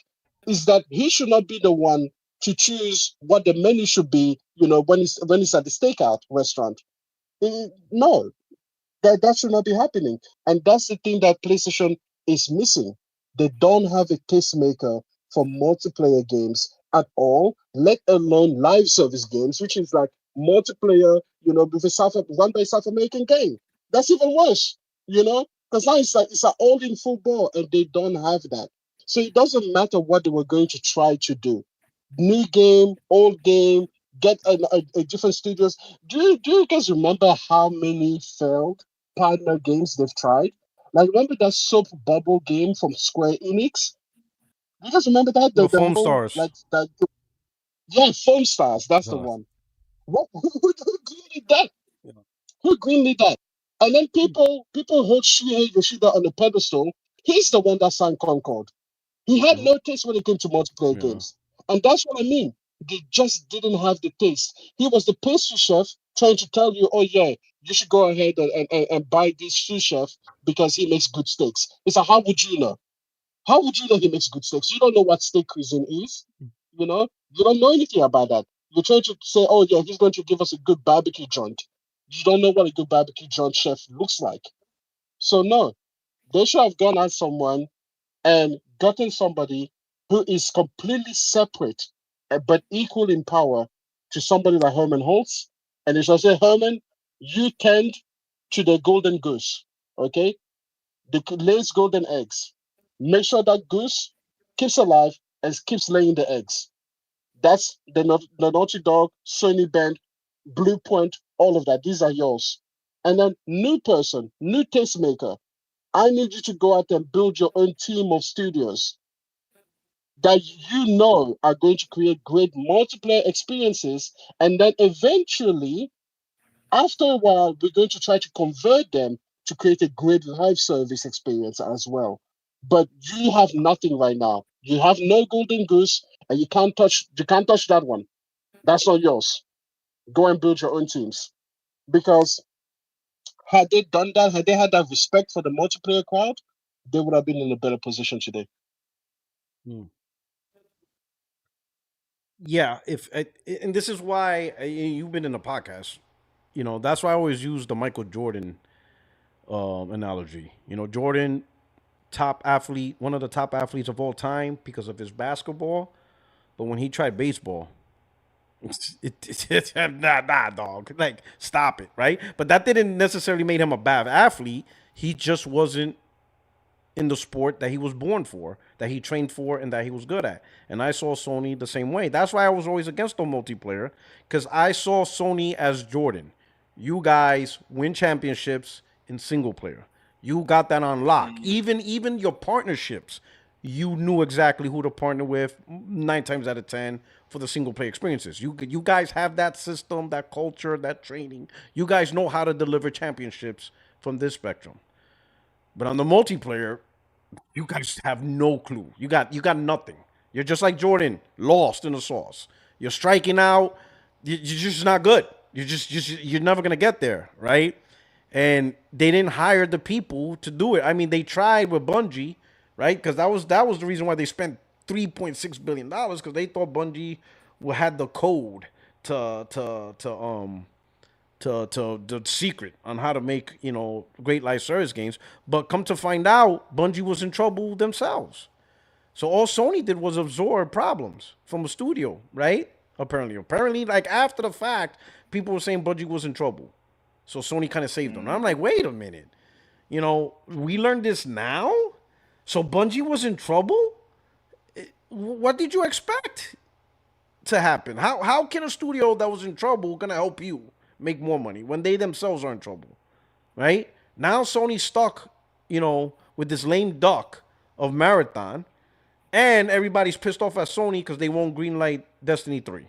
H: It's that he should not be the one to choose what the menu should be. You know, when it's at the steakout restaurant. No, that should not be happening. And that's the thing that PlayStation is missing. They don't have a tastemaker for multiplayer games at all, let alone live service games, which is like multiplayer, you know, with a run by South American game. That's even worse, you know, because now it's an all-in football and they don't have that. So it doesn't matter what they were going to try to do. New game, old game, get a different studios. Do you guys remember how many failed partner games they've tried? Like, remember that soap bubble game from Square Enix? You guys remember that?
B: The
H: The
B: Foam
H: whole,
B: Stars.
H: like, that. Yeah, Foam Stars. That's the one. Who greenlit that?
B: Yeah.
H: Who greenlit that? And then people hold Shuhei Yoshida on the pedestal. He's the one that signed Concord. He had no taste when it came to multiplayer games. And that's what I mean. They just didn't have the taste. He was the pastry chef trying to tell you, oh, yeah, you should go ahead and buy this sous chef because he makes good steaks. It's like, how would you know? How would you know he makes good steaks? You don't know what steak cuisine is. You know, you don't know anything about that. You're trying to say, oh, yeah, he's going to give us a good barbecue joint. You don't know what a good barbecue joint chef looks like. So, no, they should have gone at someone and gotten somebody who is completely separate but equal in power to somebody like Herman Holtz. And they shall say, Herman, you tend to the golden goose, okay? The lays golden eggs. Make sure that goose keeps alive and keeps laying the eggs. That's the Naughty Dog, Sony Band, Blue Point, all of that. These are yours. And then new person, new tastemaker. I need you to go out and build your own team of studios that you know are going to create great multiplayer experiences. And then eventually, after a while, we're going to try to convert them to create a great live service experience as well. But you have nothing right now. You have no golden goose, and you can't touch that one. That's not yours. Go and build your own teams. Because had they done that, had they had that respect for the multiplayer crowd, they would have been in a better position today.
B: Yeah, and this is why you've been in the podcast. You know, that's why I always use the Michael Jordan analogy. You know, Jordan, top athlete, one of the top athletes of all time because of his basketball. But when he tried baseball, nah, dog. Like, stop it, right? But that didn't necessarily make him a bad athlete. He just wasn't in the sport that he was born for, that he trained for, and that he was good at. And I saw Sony the same way. That's why I was always against the multiplayer, because I saw Sony as Jordan. You guys win championships in single player. You got that on lock. Even your partnerships, you knew exactly who to partner with 9 times out of 10 for the single player experiences. You guys have that system, that culture, that training. You guys know how to deliver championships from this spectrum. But on the multiplayer, you guys have no clue. You got nothing. You're just like Jordan, lost in the sauce. You're striking out. You're just not good. You're never gonna get there, right? And they didn't hire the people to do it. I mean, they tried with Bungie, right? Because that was the reason why they spent $3.6 billion, because they thought Bungie had the code to the secret on how to make, you know, great live service games. But come to find out, Bungie was in trouble themselves. So all Sony did was absorb problems from a studio, right? Apparently, like after the fact, people were saying Bungie was in trouble. So Sony kind of saved them. And I'm like, wait a minute. You know, we learned this now? So Bungie was in trouble? What did you expect to happen? How can a studio that was in trouble gonna help you make more money when they themselves are in trouble, right? Now Sony's stuck, you know, with this lame duck of Marathon, and everybody's pissed off at Sony because they won't greenlight Destiny 3.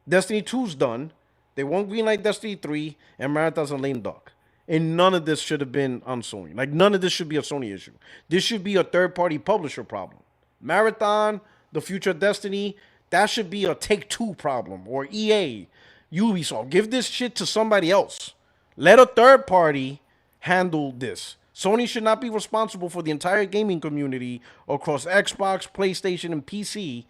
B: Destiny 2's done. They won't greenlight Destiny 3, and Marathon's a lame duck. And none of this should have been on Sony. Like, none of this should be a Sony issue. This should be a third-party publisher problem. Marathon, the future of Destiny, that should be a Take-Two problem, or EA, Ubisoft. Give this shit to somebody else. Let a third party handle this. Sony should not be responsible for the entire gaming community across Xbox, PlayStation, and PC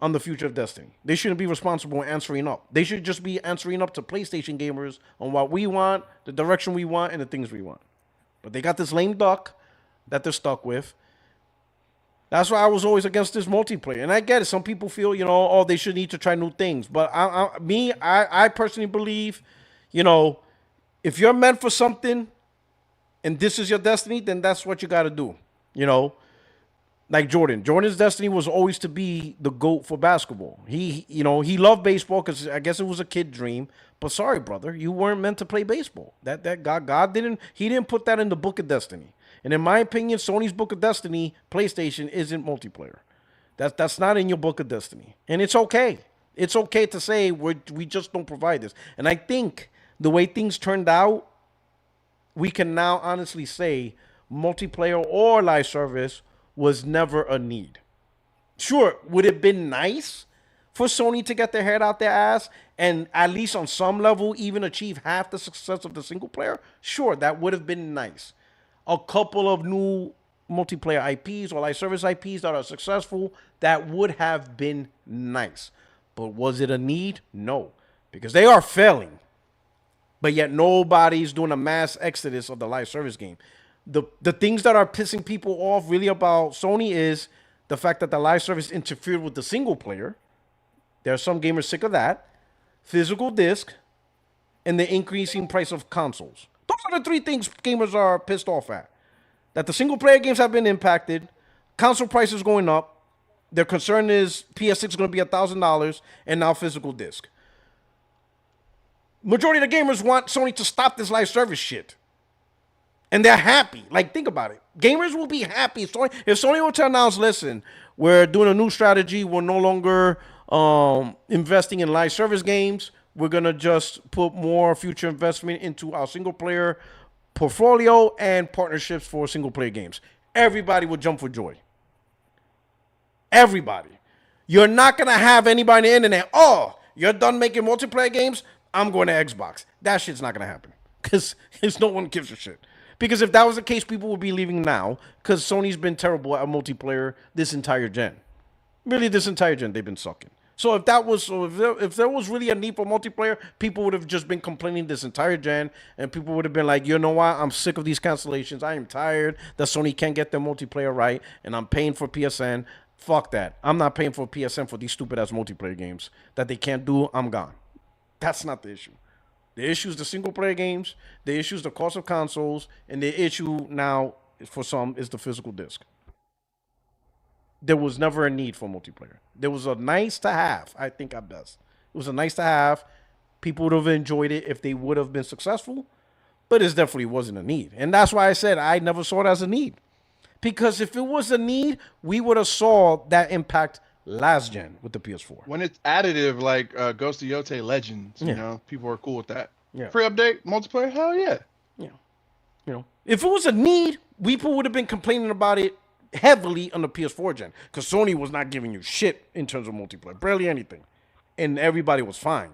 B: on the future of Destiny. They shouldn't be responsible for answering up. They should just be answering up to PlayStation gamers on what we want, the direction we want, and the things we want. But they got this lame duck that they're stuck with. That's why I was always against this multiplayer. And I get it. Some people feel, they should need to try new things. But I personally believe, if you're meant for something and this is your destiny, then that's what you got to do. Like Jordan. Jordan's destiny was always to be the GOAT for basketball. He loved baseball because I guess it was a kid dream. But sorry, brother, you weren't meant to play baseball. That God didn't put that in the book of destiny. And in my opinion, Sony's book of destiny, PlayStation, isn't multiplayer. That's not in your book of destiny. And it's okay. It's okay to say we just don't provide this. And I think the way things turned out, we can now honestly say multiplayer or live service was never a need. Sure, would it have been nice for Sony to get their head out their ass and at least on some level even achieve half the success of the single player? Sure, that would have been nice. A couple of new multiplayer IPs or live service IPs that are successful, that would have been nice. But was it a need? No, because they are failing. But yet nobody's doing a mass exodus of the live service game. The things that are pissing people off really about Sony is the fact that the live service interfered with the single player. There are some gamers sick of that. Physical disc, and the increasing price of consoles. Those are the three things gamers are pissed off at. That the single player games have been impacted, console prices going up, their concern is PS6 is going to be $1,000, and now physical disc. Majority of the gamers want Sony to stop this live service shit. And they're happy. Like, think about it. Gamers will be happy. If Sony were to announce, listen, we're doing a new strategy. We're no longer investing in live service games. We're going to just put more future investment into our single-player portfolio and partnerships for single-player games. Everybody would jump for joy. Everybody. You're not going to have anybody on the internet, you're done making multiplayer games? I'm going to Xbox. That shit's not going to happen because no one gives a shit. Because if that was the case, people would be leaving now because Sony's been terrible at multiplayer this entire gen. Really, this entire gen, they've been sucking. So if there was really a need for multiplayer, people would have just been complaining this entire gen, and people would have been like, you know what? I'm sick of these cancellations. I am tired that Sony can't get their multiplayer right, and I'm paying for PSN. Fuck that. I'm not paying for PSN for these stupid-ass multiplayer games that they can't do. I'm gone. That's not the issue. The issue is the single-player games. The issue is the cost of consoles, and the issue now, for some, is the physical disc. There was never a need for multiplayer. There was a nice to have, I think at best. It was a nice to have. People would have enjoyed it if they would have been successful, but it definitely wasn't a need. And that's why I said I never saw it as a need. Because if it was a need, we would have saw that impact last gen with the PS4.
A: When it's additive like Ghost of Yote Legends, people are cool with that.
B: Yeah.
A: Free update, multiplayer, hell yeah.
B: Yeah. If it was a need, people would have been complaining about it heavily on the PS4 gen because Sony was not giving you shit in terms of multiplayer, barely anything, and everybody was fine.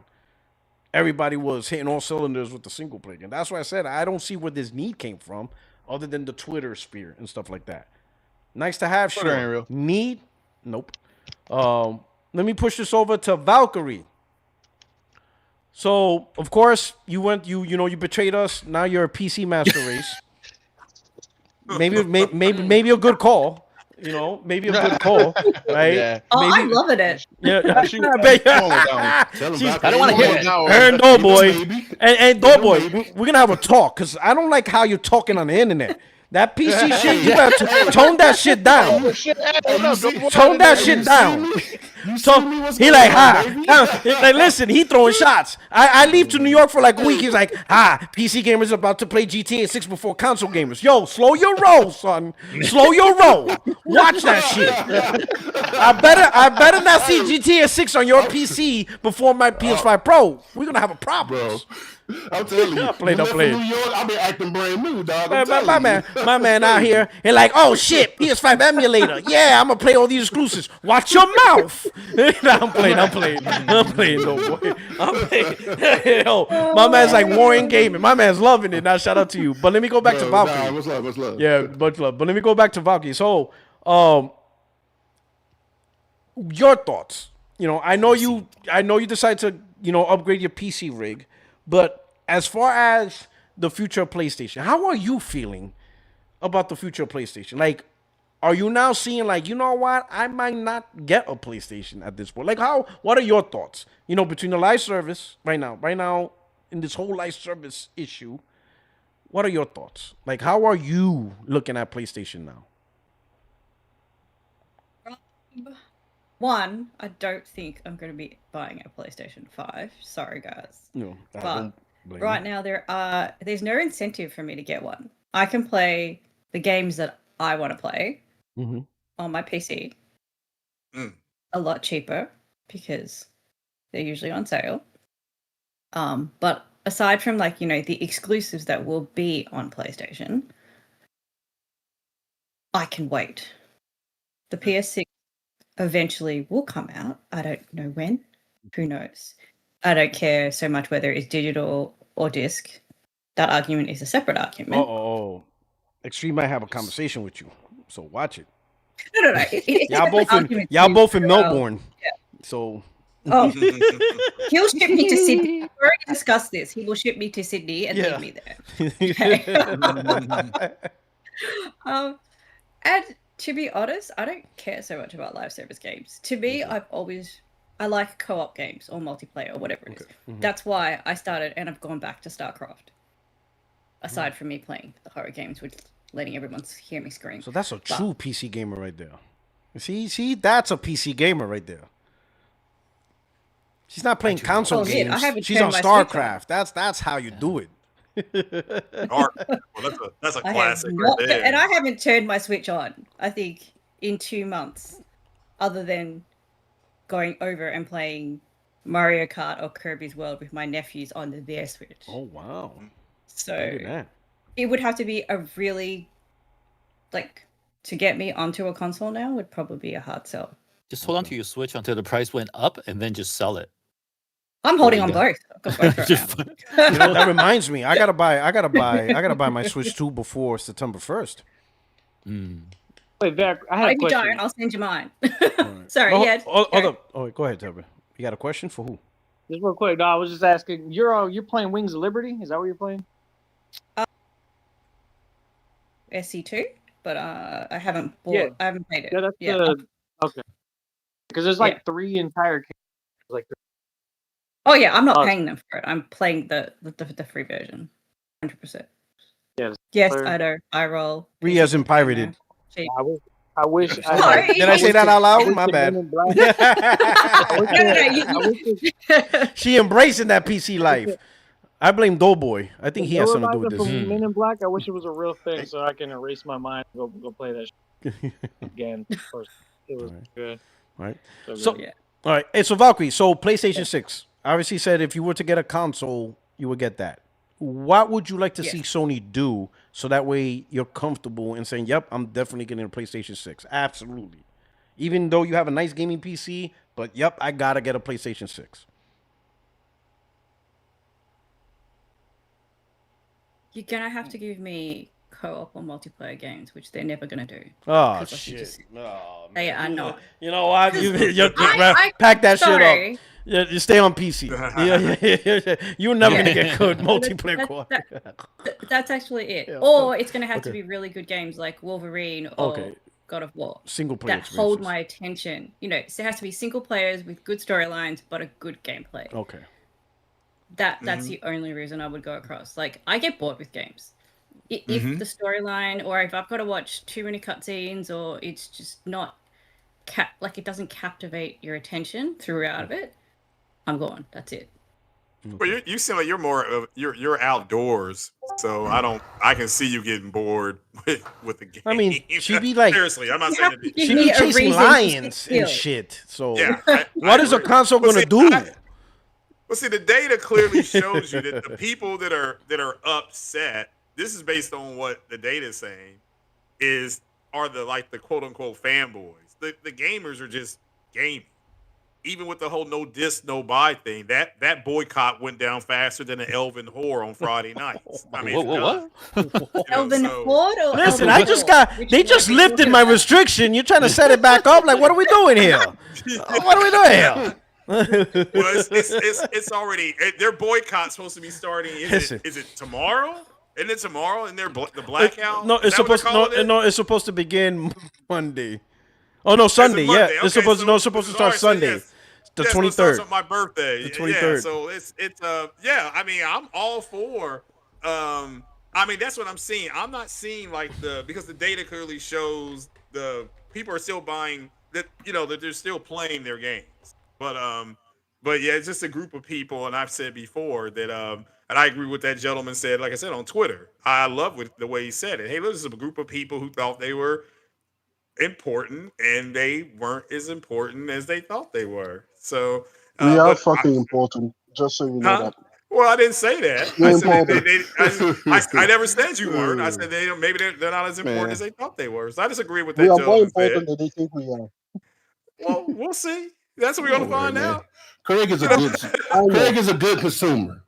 B: Everybody was hitting all cylinders with the single player game. That's why I said I don't see where this need came from, other than the Twitter sphere and stuff like that. Nice to have,
A: Twitter ain't
B: sure.
A: real.
B: Need, nope. Let me push this over to Valkyrie. So of course you betrayed us. Now you're a PC master race. Maybe a good call. Maybe a good call, right?
A: Yeah.
I: I'm loving it.
B: Yeah.
C: I don't want to hear it.
B: And Doughboy, and Doughboy, we're gonna have a talk because I don't like how you're talking on the internet. That PC shit, you better tone that shit down. Tone that shit down. So he like, like, listen, he throwing shots. I leave to New York for like a week. He's like, PC gamers about to play GTA 6 before console gamers. Yo, slow your roll, son. Slow your roll. Watch that shit. I better not see GTA 6 on your PC before my PS5 Pro. We're gonna have a problem.
I: I'm telling you.
B: I played.
I: New York, I've been acting brand new, dog.
B: My man out here and like, oh shit, PS5 emulator. Yeah, I'm gonna play all these exclusives. Watch your mouth. I'm playing. No boy. I'm playing. Yo, my man's like Warren Gaming. My man's loving it. Now shout out to you. But let me go back to Valkyrie.
I: What's love?
B: Yeah, much love. But let me go back to Valkyrie. So, your thoughts. I know you decided to, upgrade your PC rig, but as far as the future of PlayStation, how are you feeling about the future of PlayStation? Like, are you now seeing like, you know what, I might not get a PlayStation at this point? Like, what are your thoughts? Between the live service right now in this whole live service issue, what are your thoughts? Like, how are you looking at PlayStation now?
E: One, I don't think I'm going to be buying a PlayStation 5. Sorry, guys.
B: No,
E: but right now there's no incentive for me to get one. I can play the games that I want to play on my PC a lot cheaper because they're usually on sale. But aside from the exclusives that will be on PlayStation, I can wait. The PS6 eventually will come out. I don't know when. Who knows? I don't care so much whether it's digital or disc. That argument is a separate argument.
B: Oh. Extreme might have a conversation with you, so watch it.
E: No.
B: Y'all both in Melbourne.
E: Yeah.
B: So.
E: Oh, he'll ship me to Sydney. We've already discussed this. He will ship me to Sydney and leave me there. Okay. And to be honest, I don't care so much about live service games. To me, I like co-op games or multiplayer or whatever it is. That's why I started and I've gone back to StarCraft. Aside from me playing the horror games, which letting everyone hear me scream.
B: So that's a true PC gamer right there. See, that's a PC gamer right there. She's not playing console games. She's on StarCraft. That's how you do it.
D: Well, that's a classic right there.
E: And I haven't turned my Switch on, I think, in 2 months, other than going over and playing Mario Kart or Kirby's World with my nephews on their Switch.
B: Oh, wow.
E: So it would have to be a really, to get me onto a console now would probably be a hard sell.
C: Just hold on to your Switch until the price went up and then just sell it.
E: I'm holding on both.
B: That reminds me. I gotta buy my Switch 2 before September 1st.
J: Wait, Vic, I had a question.
E: Don't, I'll send you mine.
B: Right.
E: Sorry,
B: hold up. Oh, go ahead, Tevin. You got a question for who?
J: Just real quick. No, I was just asking. You're playing Wings of Liberty? Is that what you're playing?
E: SC2, but I haven't bought. Yeah. I haven't played it.
J: Yeah, that's okay. Because there's 3 entire games.
E: Oh yeah, I'm not paying them for it. I'm playing the free version, 100%. Yes, I know. I roll.
B: Free as in pirated.
J: I wish.
B: Did I say that out loud? My bad. She embracing that PC life. I blame Doughboy. I think he has something to do with this.
J: Men in Black. I wish it was a real thing, so I can erase my mind and go play that shit again. It was good.
B: All right. So all right. Hey, so Valkyrie. So PlayStation 6. Obviously said if you were to get a console, you would get that. What would you like to see Sony do so that way you're comfortable in saying, yep, I'm definitely getting a PlayStation 6? Absolutely. Even though you have a nice gaming PC, but yep, I got to get a PlayStation 6.
E: You're going to have to give me co-op or multiplayer games, which they're never going to do.
B: Oh, shit.
E: They are not.
B: You know what? Pack that shit up. Yeah, you stay on PC. You're never gonna get good multiplayer.
E: That's actually it. Yeah, or it's gonna have to be really good games like Wolverine or God of War.
B: Single player
E: that hold my attention. It has to be single players with good storylines but a good gameplay.
B: Okay.
E: That's the only reason I would go across. I get bored with games. If the storyline or if I've got to watch too many cutscenes or it's just not it doesn't captivate your attention throughout of it, I'm going. That's it.
D: Well, you seem like you're more of you're outdoors, so I can see you getting bored with the game.
B: I mean, she be like
D: seriously, I'm not saying
B: she be chasing lions and shit. So what is a console gonna do?
D: Well, see, the data clearly shows you that the people that are upset. This is based on what the data is saying. Are the quote unquote fanboys. The gamers are just gaming. Even with the whole no disc, no buy thing, that boycott went down faster than an Elven whore on Friday nights. I mean,
K: what?
L: Elven Horde or
B: Listen,
L: Elven
B: they just lifted my restriction. You're trying to set it back up? Like, what are we doing here? What are we doing here?
D: Well, it's already their boycott's supposed to be starting. Is it tomorrow? Isn't it tomorrow? And the blackout?
B: No, it's supposed to begin Monday. Oh no, Sunday. Yeah,
D: Okay,
B: it's supposed to start Sunday. The 23rd.
D: So it's on my birthday.
B: The 23rd.
D: Yeah, so it's yeah. I mean, I'm all for. I mean, that's what I'm seeing. I'm not seeing because the data clearly shows the people are still buying that. That they're still playing their games. But yeah, it's just a group of people, and I've said before that and I agree with that gentleman said. Like I said on Twitter, I love the way he said it. Hey, this is a group of people who thought they were important, and they weren't as important as they thought they were. So
H: we are fucking important. Just so you know that.
D: Well, I didn't say that. I said I never said you weren't. I said maybe they're not as important as they thought they were. So I disagree with that.
H: We are more important than they think we are.
D: Well, we'll see. That's what we're gonna find out.
I: Craig is a good consumer.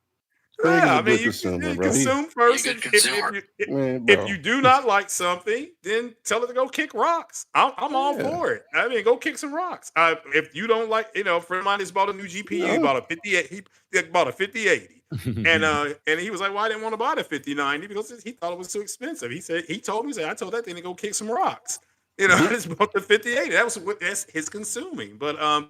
D: Yeah, I mean, you consume first. If you do not like something, then tell it to go kick rocks. I'm all for it. I mean, go kick some rocks. If you don't like, a friend of mine just bought a new GPU, bought a 58. He bought a 5080, and he was like, "Well, I didn't want to buy the 5090 because he thought it was too expensive." He told me, I told that thing to go kick some rocks. I just bought the 5080. That's his consuming. But I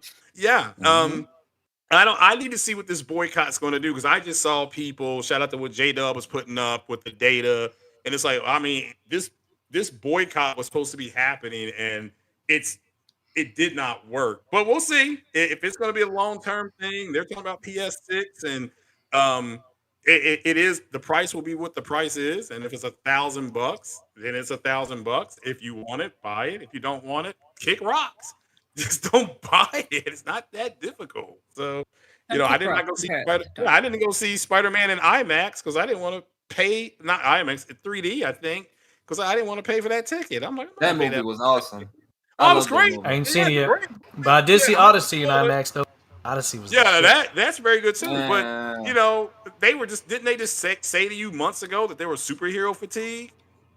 D: need to see what this boycott's going to do because I just saw people. Shout out to what J-Dub was putting up with the data, and it's like, I mean, this boycott was supposed to be happening, and it did not work. But we'll see if it's going to be a long-term thing. They're talking about PS6, and it is the price will be what the price is, and if it's $1,000, then it's $1,000. If you want it, buy it. If you don't want it, kick rocks. Just don't buy it. It's not that difficult. So, I didn't go see I didn't go see Spider-Man in IMAX because I didn't want to pay, not IMAX, 3D, I think, because I didn't want to pay for that ticket. I'm like,
F: that movie was awesome.
D: Oh, it was great.
M: I ain't seen it yet, but I did see Odyssey in IMAX though. Odyssey was
D: that's very good too. But they were didn't they just say to you months ago that they were superhero fatigue?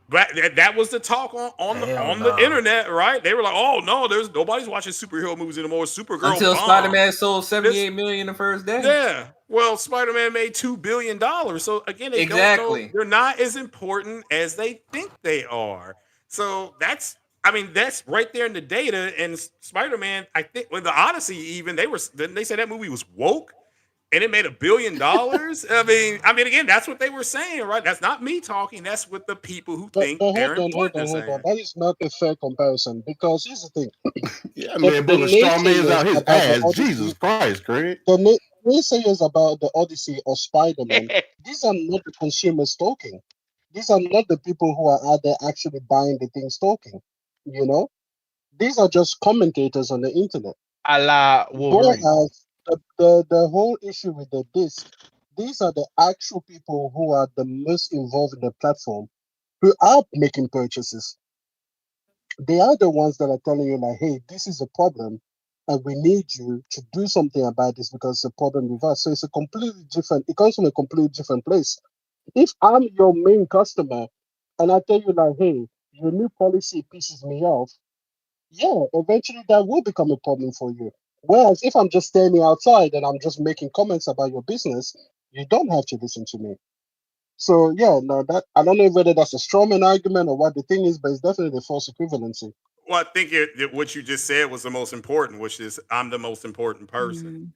D: But that was the talk on the internet, right? They were like, "Oh no, nobody's watching superhero movies anymore." Supergirl
F: until Spider-Man sold 78 million the first day.
D: Yeah, well, Spider-Man made $2 billion. So again, they don't know, they're not as important as they think they are. So that's right there in the data. And Spider-Man, I think, with the Odyssey, even they said that movie was woke. And it made $1 billion. I mean, again, that's what they were saying, right? That's not me talking. That's what the people who think they're important are saying.
H: That is not a fair comparison because here's the thing.
I: The straw man's out his ass. Jesus Christ, Craig.
H: The naysayers about the Odyssey or Spider-Man, these are not the consumers talking. These are not the people who are out there actually buying the things talking. These are just commentators on the internet.
A: A la Wolverine.
H: Whereas the whole issue with the disc, these are the actual people who are the most involved in the platform, who are making purchases. They are the ones that are telling you like, hey, this is a problem, and we need you to do something about this because it's a problem with us. So it's it comes from a completely different place. If I'm your main customer and I tell you like, hey, your new policy pisses me off, eventually that will become a problem for you. Whereas if I'm just standing outside and I'm just making comments about your business, you don't have to listen to me. So that I don't know whether that's a strawman argument or what the thing is, but it's definitely a false equivalency.
D: Well, I think what you just said was the most important, which is I'm the most important person.
E: Mm-hmm.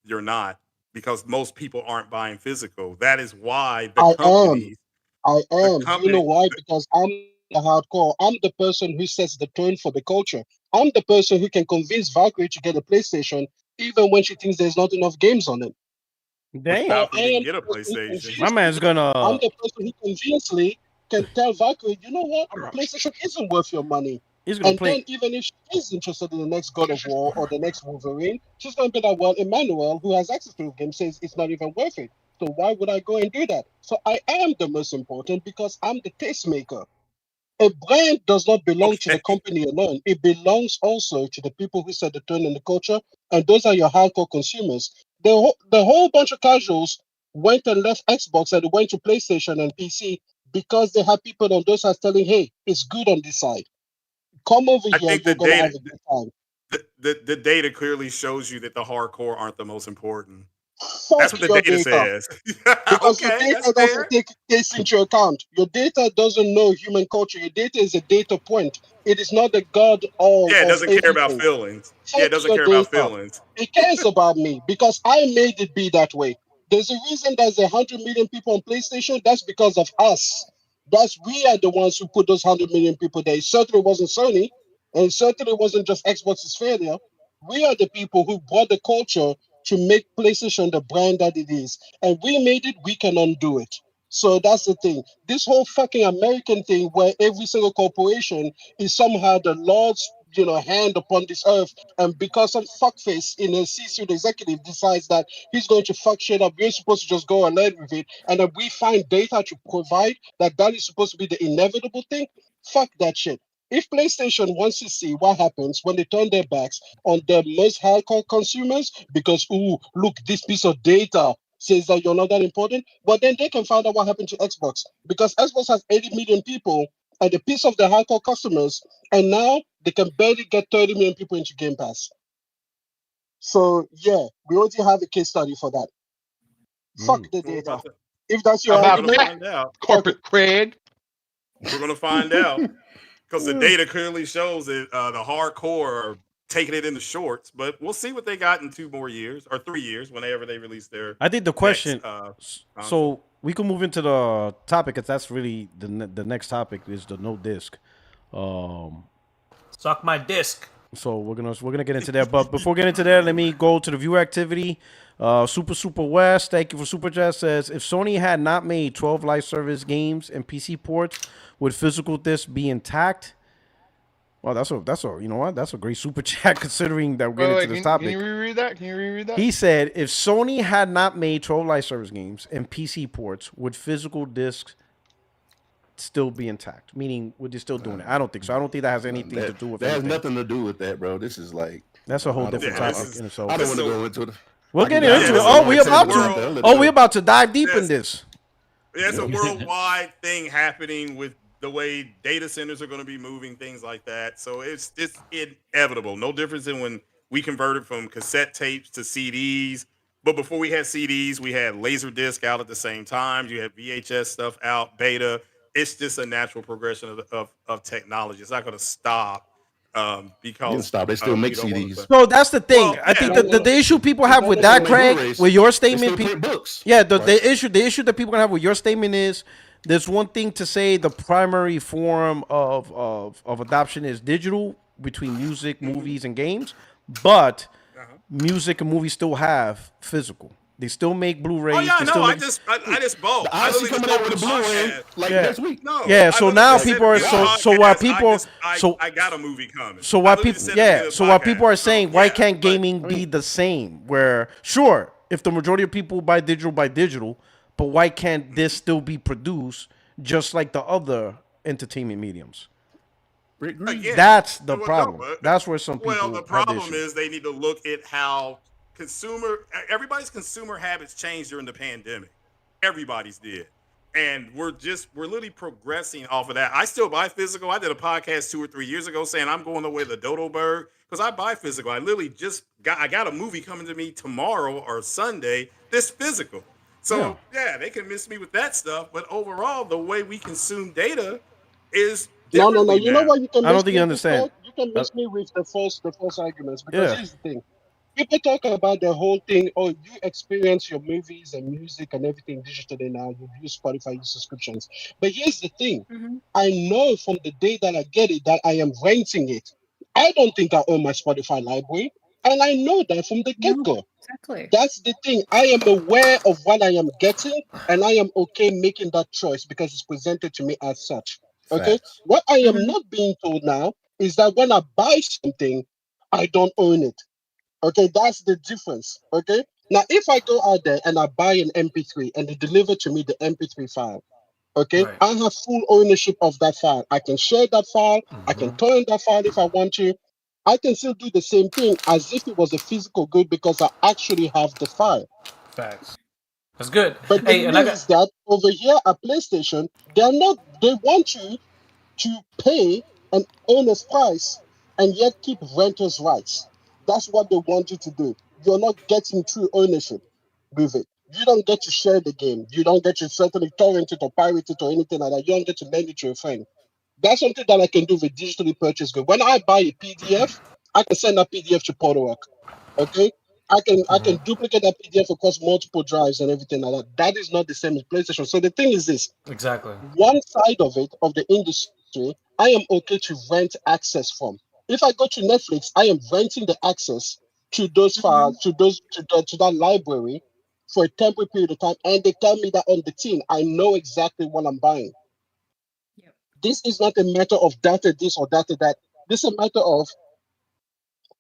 D: You're not, because most people aren't buying physical. That is why the companies.
H: I am. Do you know why? Because I'm the hardcore. I'm the person who sets the tone for the culture. I'm the person who can convince Valkyrie to get a PlayStation, even when she thinks there's not enough games on it.
B: Damn.
D: Get a PlayStation.
B: My man's gonna.
H: I'm the person who conveniently can tell Valkyrie, you know what? PlayStation isn't worth your money.
B: He's gonna play.
H: Then even if she's interested in the next God of War or the next Wolverine, she's going to be like, well, Emmanuel, who has access to the game, says it's not even worth it. So why would I go and do that? So I am the most important because I'm the tastemaker. A brand does not belong to the company alone. It belongs also to the people who set the tone and the culture, and those are your hardcore consumers. The whole bunch of casuals went and left Xbox and went to PlayStation and PC because they had people on those sides telling, hey, it's good on this side. Come over
D: I
H: here
D: think
H: and we're going to have a good time.
D: The data clearly shows you that the hardcore aren't the most important.
H: Fuck
D: that's what the data says.
H: Because your data doesn't take this into account. Your data doesn't know human culture. Your data is a data point. It is not the god all
D: it
H: of
D: doesn't
H: everything.
D: care about feelings.
H: Fuck
D: it doesn't
H: your
D: care
H: data.
D: about feelings.
H: It cares about me because I made it be that way. There's a reason there's 100 million people on PlayStation. That's because of us. We are the ones who put those 100 million people there. It certainly wasn't Sony, and it certainly wasn't just Xbox's failure. We are the people who brought the culture to make PlayStation the brand that it is. And we made it, we can undo it. So that's the thing. This whole fucking American thing where every single corporation is somehow the Lord's hand upon this earth, and because some fuckface in a C-suite executive decides that he's going to fuck shit up, we're supposed to just go ahead with it, and then we find data to provide that is supposed to be the inevitable thing. Fuck that shit. If PlayStation wants to see what happens when they turn their backs on the most hardcore consumers, because look, this piece of data says that you're not that important, but then they can find out what happened to Xbox, because Xbox has 80 million people and a piece of the hardcore customers, and now they can barely get 30 million people into Game Pass. So yeah, we already have a case study for that. Fuck the data. If that's your
D: argument,
A: corporate cred,
D: we're gonna find out because the data clearly shows that the hardcore are taking it in the shorts. But we'll see what they got in 2 more years or 3 years, whenever they release their.
B: I think the question. So we can move into the topic, because that's really the next topic is the no disc.
M: Suck my disc.
B: So we're gonna get into that, but before getting into that, let me go to the viewer activity. Super West, thank you for Super Chat, says, if Sony had not made 12 live service games and PC ports, would physical discs be intact? Well, that's a you know what? That's a great Super Chat considering that we're getting into this topic.
A: Can you reread that?
B: He said, if Sony had not made 12 live service games and PC ports, would physical discs still be intact? Meaning, would they still doing it? I don't think so. I don't think that has anything to do with
I: that.
B: Anything.
I: Has nothing to do with that, bro. This is like
B: that's a whole different topic.
I: I don't want to go into it.
B: We'll get into it. We about to dive deep in this.
D: There's a worldwide thing happening with the way data centers are going to be moving, things like that. So it's inevitable. No difference than when we converted from cassette tapes to CDs. But before we had CDs, we had Laserdisc out at the same time. You had VHS stuff out, beta. It's just a natural progression of technology. It's not going to stop. Because
I: they still make CDs.
B: So that's the thing. Well, I think the issue people have with that, Craig, with your statement, the issue that people have with your statement is there's one thing to say the primary form of adoption is digital between music, movies, and games, but music and movies still have physical. They still make Blu-rays.
D: Oh yeah, no, I just bought.
I: I see coming out with a Blu-ray next week.
D: No,
B: yeah. So now people are
D: I got a movie coming.
B: So why people are saying why can't gaming be the same? Where sure, if the majority of people buy digital, but why can't this still be produced just like the other entertainment mediums?
D: Again,
B: that's the problem. That's where some people.
D: Well, the problem is they need to look at how everybody's consumer habits changed during the pandemic. Everybody's did. And we're literally progressing off of that. I still buy physical. I did a podcast 2 or 3 years ago saying I'm going the way of the dodo bird because I buy physical. I literally I got a movie coming to me tomorrow or Sunday that's physical. So yeah, they can miss me with that stuff. But overall, the way we consume data is
H: no. You know what you can?
B: I don't think you understand.
H: You can miss me with the false arguments because here's the thing. People talk about the whole thing. Oh, you experience your movies and music and everything digitally now. You use Spotify, use subscriptions. But here's the thing. I know from the day that I get it that I am renting it. I don't think I own my Spotify library. And I know that from the get-go.
L: Exactly.
H: That's the thing. I am aware of what I am getting, and I am okay making that choice because it's presented to me as such. Okay? What I am not being told now is that when I buy something, I don't own it. Okay, that's the difference. Okay, now if I go out there and I buy an MP3 and they deliver to me the MP3 file, okay,
M: Right.
H: I have full ownership of that file. I can share that file. I can torrent that file if I want to. I can still do the same thing as if it was a physical good because I actually have the file.
M: Facts. That's good.
H: But the
M: Hey,
H: thing
M: and I got
H: is that over here at PlayStation, they want you to pay an owner's price and yet keep renters' rights. That's what they want you to do. You're not getting true ownership with it. You don't get to share the game. You don't get to certainly torrent it or pirate it or anything like that. You don't get to lend it to a friend. That's something that I can do with digitally purchased good. When I buy a PDF, I can send that PDF to Portwork. Okay? I can duplicate that PDF across multiple drives and everything like that. That is not the same as PlayStation. So the thing is this:
M: exactly.
H: one side of it, of the industry, I am okay to rent access from. If I go to Netflix, I am renting the access to those files, to that library for a temporary period of time, and they tell me that on the tin, I know exactly what I'm buying. This is not a matter of data this or data that. This is a matter of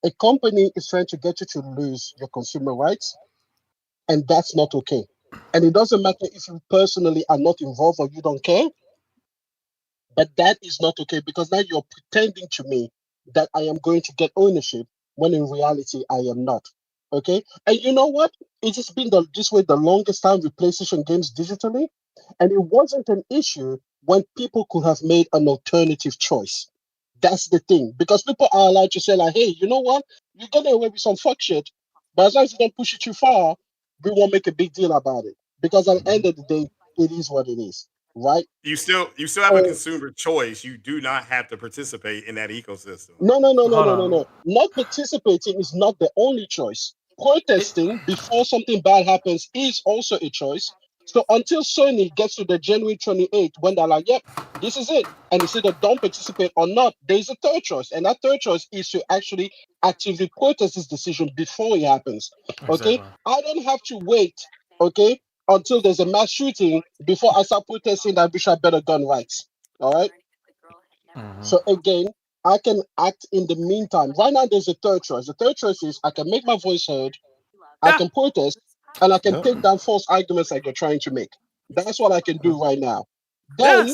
H: a company is trying to get you to lose your consumer rights, and that's not okay. And it doesn't matter if you personally are not involved or you don't care, but that is not okay because now you're pretending to me that I am going to get ownership when in reality I am not. Okay? And you know what? It's just been this way the longest time with PlayStation games digitally, and it wasn't an issue when people could have made an alternative choice. That's the thing. Because people are allowed to say, like, hey, you know what? You're getting away with some fuck shit, but as long as you don't push it too far, we won't make a big deal about it. Because at the end of the day, it is what it is. Right?
D: You still have a consumer choice. You do not have to participate in that ecosystem.
H: No. Not participating is not the only choice. Protesting before something bad happens is also a choice. So until Sony gets to the January 28th, when they're like, yep, this is it, and it's either don't participate or not, there's a third choice. And that third choice is to actually actively protest this decision before it happens. Okay?
M: Exactly.
H: I don't have to wait, okay, until there's a mass shooting before I start protesting that we should have better gun rights. All right? So again, I can act in the meantime. Right now, there's a third choice. The third choice is I can make my voice heard, I can protest, and I can take down false arguments like you're trying to make. That's what I can do right now. Then,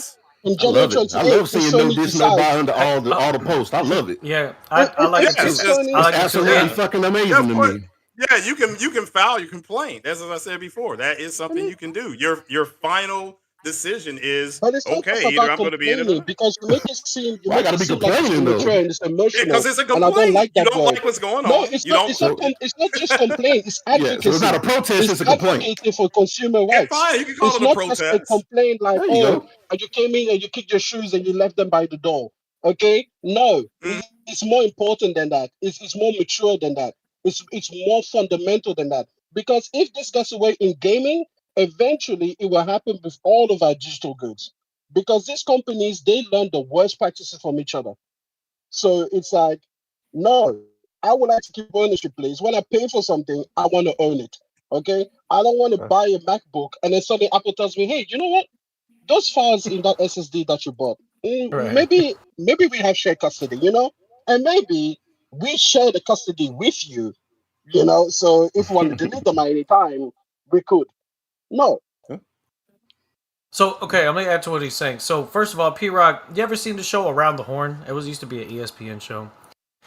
H: in
I: I
H: January
I: love it. I
H: 28th,
I: love
H: if
I: seeing no
H: Sony
I: diss, no
H: decides,
I: buy under all the posts. I love it.
M: Yeah, I like it too.
H: if Sony,
M: I like it too.
I: Absolutely fucking amazing to me.
D: Yeah, you can file your complaint. That's as I said before. That is something you can do. Your final decision is
H: but it's not just
D: okay. Either
H: about
D: I'm going to be in it or
H: complaining
D: not.
H: because you make it seem
I: Why I gotta be
H: like it's
I: complaining though?
H: immature and it's emotional,
D: Because it's a
H: and I don't
D: complaint.
H: like
D: You
H: that
D: don't
H: word.
D: like what's going
H: No,
D: on.
H: it's
D: You
H: not.
D: don't.
H: It's not just complaint. It's
I: Yeah, so it's not
H: advocacy.
I: a protest,
H: It's
I: it's a complaint.
H: advocating for consumer
D: Yeah,
H: rights.
D: fine. You can call
H: It's
D: it a
H: not just a
D: protest.
H: complaint like,
I: There you
H: oh,
I: go.
H: you came in and you kicked your shoes and you left them by the door. Okay, no, it's more important than that. It's more mature than that. It's more fundamental than that. Because if this gets away in gaming, eventually it will happen with all of our digital goods. Because these companies, they learn the worst practices from each other. So it's like, no, I would like to keep ownership, please. When I pay for something, I want to own it. Okay? I don't want to buy a MacBook and then suddenly Apple tells me, hey, you know what? Those files in that SSD that you bought,
M: Right.
H: maybe we have shared custody, and maybe we share the custody with you, so if we want to delete them at any time, we could. No.
M: So okay, I'm gonna add to what he's saying. So first of all, P Rock, you ever seen the show Around the Horn? It used to be an ESPN show.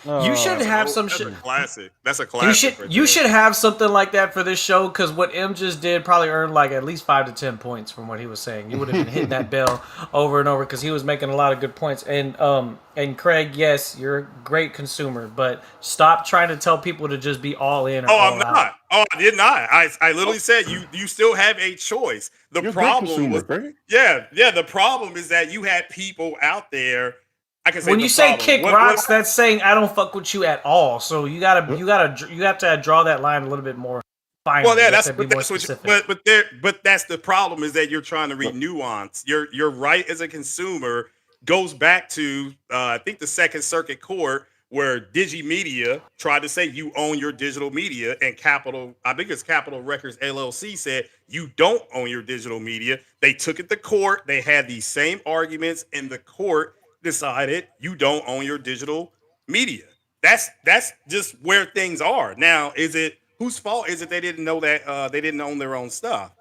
M: You should have some
D: That's
M: shit.
D: a classic. That's a classic.
M: You should have something like that for this show because what M just did probably earned like at least 5 to 10 points from what he was saying. You would have been hitting that bell over and over because he was making a lot of good points. And Craig, yes, you're a great consumer, but stop trying to tell people to just be all in. Or
D: I'm
M: all
D: not.
M: out.
D: Oh, I did not. I literally said you still have a choice. The
I: You're a great
D: problem
I: consumer,
D: was
I: Craig.
D: yeah. The problem is that you had people out there. I can say
M: When
D: the
M: you say
D: problem.
M: kick
D: What-
M: rocks, that's saying I don't fuck with you at all. So you have to draw that line a little bit more finely.
D: Well, yeah,
M: You have
D: that's
M: to be
D: but
M: more
D: that's what.
M: specific.
D: But that's the problem is that you're trying to read nuance. Your right as a consumer goes back to I think the Second Circuit Court where Digimedia tried to say you own your digital media, and I think it's Capitol Records LLC said you don't own your digital media. They took it to court. They had these same arguments in the court. decided you don't own your digital media. That's just where things are. Now, is it whose fault is it they didn't know that they didn't own their own stuff?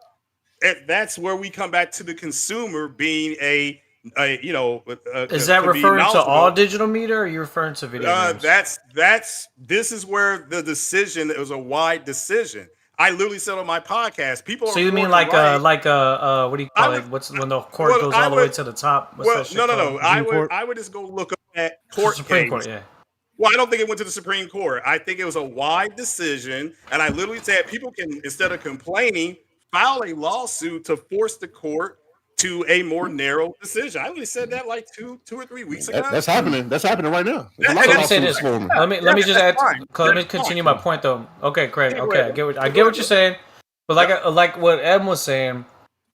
D: That's where we come back to the consumer being
M: is that referring to all digital media, or are you referring to video games?
D: This is where the decision, it was a wide decision. I literally said on my podcast, people.
M: So you mean like what do you call it? What's when the court goes all the way to the top?
D: No. I would just go look up at court
M: Supreme
D: case.
M: Court, yeah.
D: Well, I don't think it went to the Supreme Court. I think it was a wide decision, and I literally said people can, instead of complaining, file a lawsuit to force the court to a more narrow decision. I only said that like two or 3 weeks ago.
I: That's happening. That's happening right now.
M: Let me say this. Let me just add. Let me continue my point though. Okay, Craig. Okay, I get what you're saying, but like what Em was saying,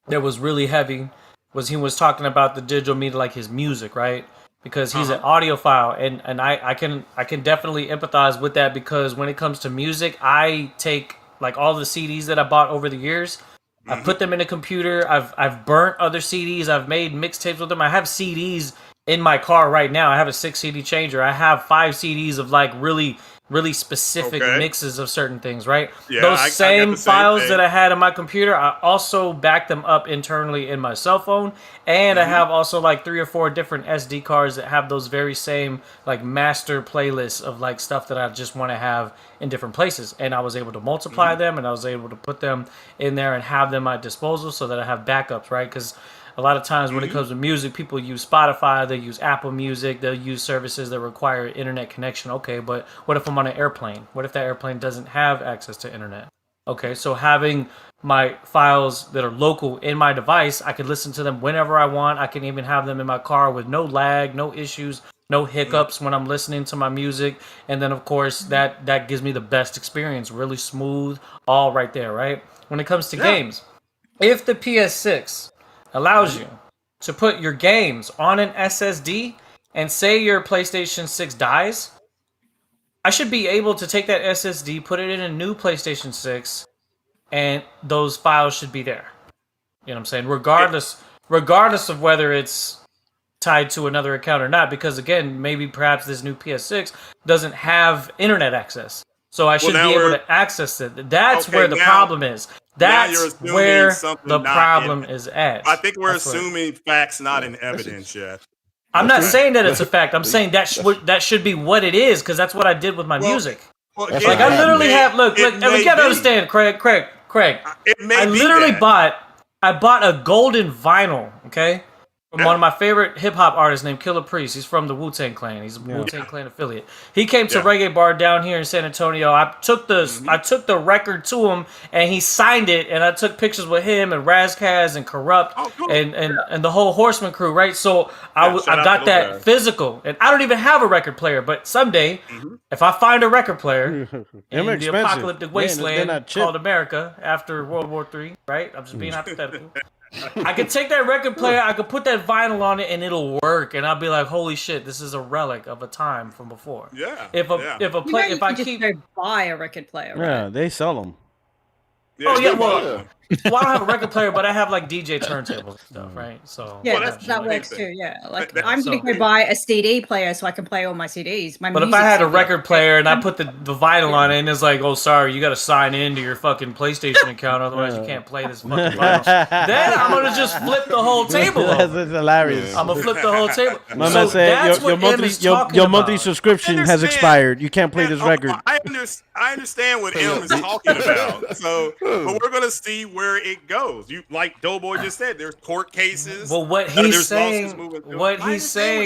M: that was really heavy. Was he was talking about the digital media, like his music, right? Because he's an audiophile, and I can definitely empathize with that, because when it comes to music, I take like all the CDs that I bought over the years. I put them in a computer. I've burnt other CDs. I've made mixtapes with them. I have CDs in my car right now. I have a 6 CD changer. I have 5 CDs of like really specific mixes of certain things, right?
D: Yeah,
M: those same files
D: thing
M: that I had on my computer, I also back them up internally in my cell phone, and I have also like 3 or 4 different SD cards that have those very same like master playlists of like stuff that I just want to have in different places, and I was able to multiply them, and I was able to put them in there and have them at disposal so that I have backups, right? Because a lot of times when it comes to music, people use Spotify, they use Apple Music, they'll use services that require internet connection. Okay, but what if I'm on an airplane? What if that airplane doesn't have access to internet? Okay, so having my files that are local in my device, I can listen to them whenever I want. I can even have them in my car with no lag, no issues, no hiccups when I'm listening to my music. And then, of course, that gives me the best experience, really smooth, all right there, right? When it comes to games, if the PS6 allows you to put your games on an SSD, and say your PlayStation 6 dies, I should be able to take that SSD, put it in a new PlayStation 6, and those files should be there. You know what I'm saying? Regardless of whether it's tied to another account or not, because again, maybe perhaps this new PS6 doesn't have internet access. So I should be able to access it. That's where the problem is. That's where the problem is at.
D: I think we're assuming facts, not in evidence yet.
M: I'm not saying that it's a fact. I'm saying that should be what it is, because that's what I did with my music. Like I literally have look. We gotta understand, Craig. I literally bought a golden vinyl. Okay. From one of my favorite hip hop artists named Killer Priest. He's from the Wu-Tang Clan. He's a Wu-Tang Clan affiliate. He came to Reggae Bar down here in San Antonio. I took the record to him, and he signed it, and I took pictures with him and Razkaz and Corrupt and the whole Horseman crew, right? So I got that physical, and I don't even have a record player, but someday if I find a record player in the apocalyptic wasteland called America after World War III, right? I'm just being hypothetical. I could take that record player, I could put that vinyl on it, and it'll work. And I'll be like, "Holy shit, this is a relic of a time from before."
L: Yeah. If I keep go buy a record player, right?
B: Yeah, they sell them.
M: Oh yeah, well, I don't have a record player, but I have like DJ turntables and stuff, right? So
L: that works too. Yeah, like I'm gonna go buy a CD player so I can play all my CDs.
M: But if I had a record player and I put the vinyl on it, and it's like, oh, sorry, you got to sign into your fucking PlayStation account, otherwise you can't play this fucking vinyl. Then I'm gonna just flip the whole table.
B: That's hilarious.
M: I'm gonna flip the whole table.
B: My man said your monthly subscription has expired. You can't play this record.
D: I understand what M is talking about. So, but we're gonna see where it goes. You like Doughboy just said, there's court cases.
M: Well, what he's saying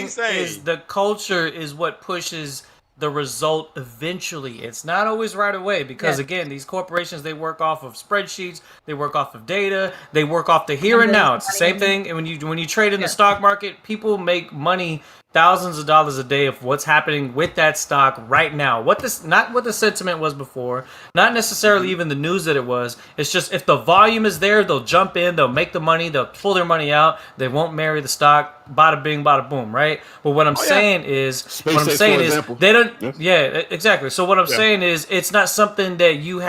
M: is the culture is what pushes the result eventually. It's not always right away, because again, these corporations, they work off of spreadsheets, they work off of data, they work off the here and now. It's the same thing. And when you trade in the stock market, people make money, thousands of dollars a day, of what's happening with that stock right now. Not what the sentiment was before, not necessarily even the news that it was. It's just if the volume is there, they'll jump in, they'll make the money, they'll pull their money out, they won't marry the stock, bada bing, bada boom, right? But what I'm saying is they don't. Yeah, exactly. So what I'm saying is, it's not something that you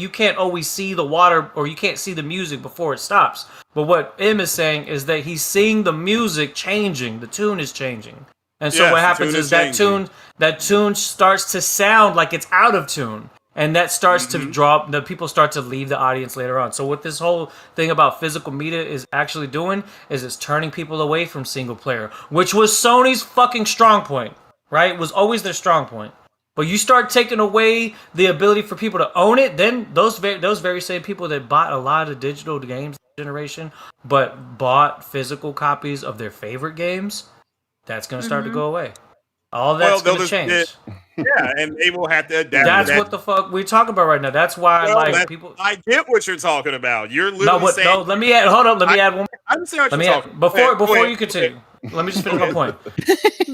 M: can't always see the water, or you can't see the music before it stops. But what M is saying is that he's seeing the music changing, the tune is changing. And so what happens is that tune starts to sound like it's out of tune. And that starts to drop, the people start to leave the audience later on. So what this whole thing about physical media is actually doing is it's turning people away from single player, which was Sony's fucking strong point, right? It was always their strong point. But you start taking away the ability for people to own it, then those very same people that bought a lot of digital games generation, but bought physical copies of their favorite games, that's going to start to go away. All that's going to change.
D: Yeah, and they will have to adapt.
M: That's what the fuck we're talking about right now. That's why people.
D: I get what you're talking about. You're literally saying.
M: No, let me add. Hold up. Let me add one.
D: I understand what you're talking about.
M: Before you continue, let me just finish my point.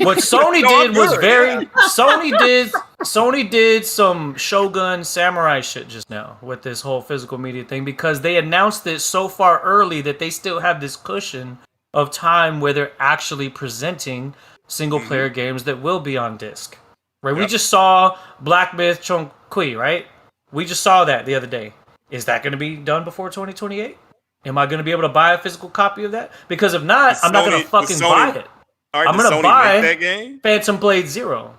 M: What Sony did was Sony did some Shogun Samurai shit just now with this whole physical media thing because they announced it so far early that they still have this cushion of time where they're actually presenting single player games that will be on disc. Right, we just saw Black Myth Chong Kui, right? We just saw that the other day. Is that going to be done before 2028? Am I going to be able to buy a physical copy of that? Because if not, I'm not going to fucking buy it. I'm going to buy Phantom Blade Zero.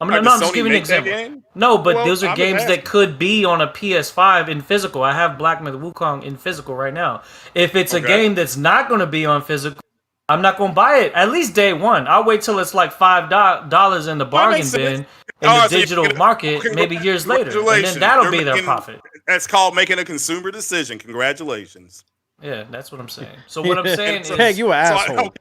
M: I'm just giving an example. No, but those are games that could be on a PS5 in physical. I have Black Myth Wukong in physical right now. If it's a game that's not going to be on physical, I'm not going to buy it at least day one. I'll wait till it's like $5 in the bargain bin in the digital market, maybe years later, and then that'll be their profit.
D: That's called making a consumer decision. Congratulations.
M: Yeah, that's what I'm saying. So what I'm saying is,
B: hey, you an asshole.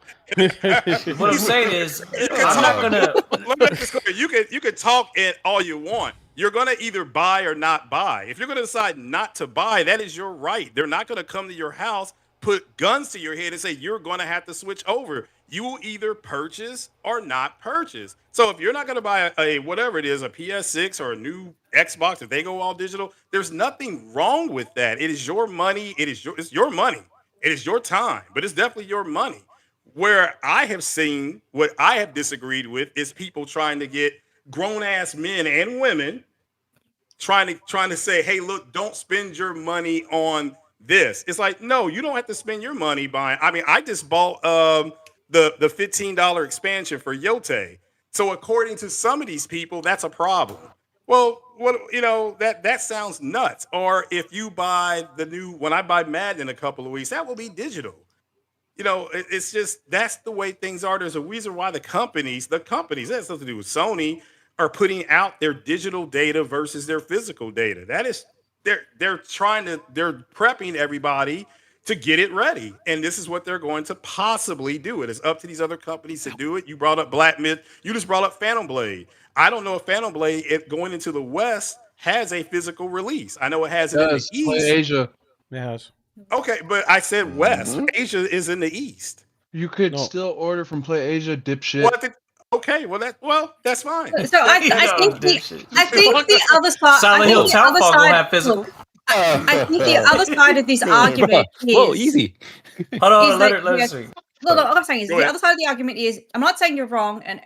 M: What I'm saying is, I'm not gonna.
D: Let me make this clear. You can talk it all you want. You're gonna either buy or not buy. If you're gonna decide not to buy, that is your right. They're not gonna come to your house, put guns to your head and say you're going to have to switch over. You will either purchase or not purchase. So if you're not going to buy a whatever it is, a PS6 or a new Xbox, if they go all digital, there's nothing wrong with that. It is your money. It's your money. It is your time, but it's definitely your money. Where I have seen what I have disagreed with is people trying to get grown ass men and women trying to say, hey, look, don't spend your money on this. It's like, no, you don't have to spend your money buying. I mean, I just bought the $15 expansion for Yote. So according to some of these people, that's a problem. Well, that sounds nuts. Or if you buy when I buy Madden in a couple of weeks, that will be digital. It's just, that's the way things are. There's a reason why the companies, that has something to do with Sony, are putting out their digital data versus their physical data. That is, they're prepping everybody to get it ready. And this is what they're going to possibly do. It is up to these other companies to do it. You brought up Black Myth. You just brought up Phantom Blade. I don't know if Phantom Blade, going into the West, has a physical release. I know it has it in the East.
A: Asia.
B: Yes.
D: Okay, but I said West. Asia is in the East.
A: You could still order from Play Asia, dipshit.
D: Okay, that's fine.
L: So I think the other side.
M: Silent Hill Townfall will have physical.
L: I think the other side of this argument is.
K: Whoa, easy.
M: Hold on, let her speak.
L: Look, what I'm saying is the other side of the argument is, I'm not saying you're wrong, and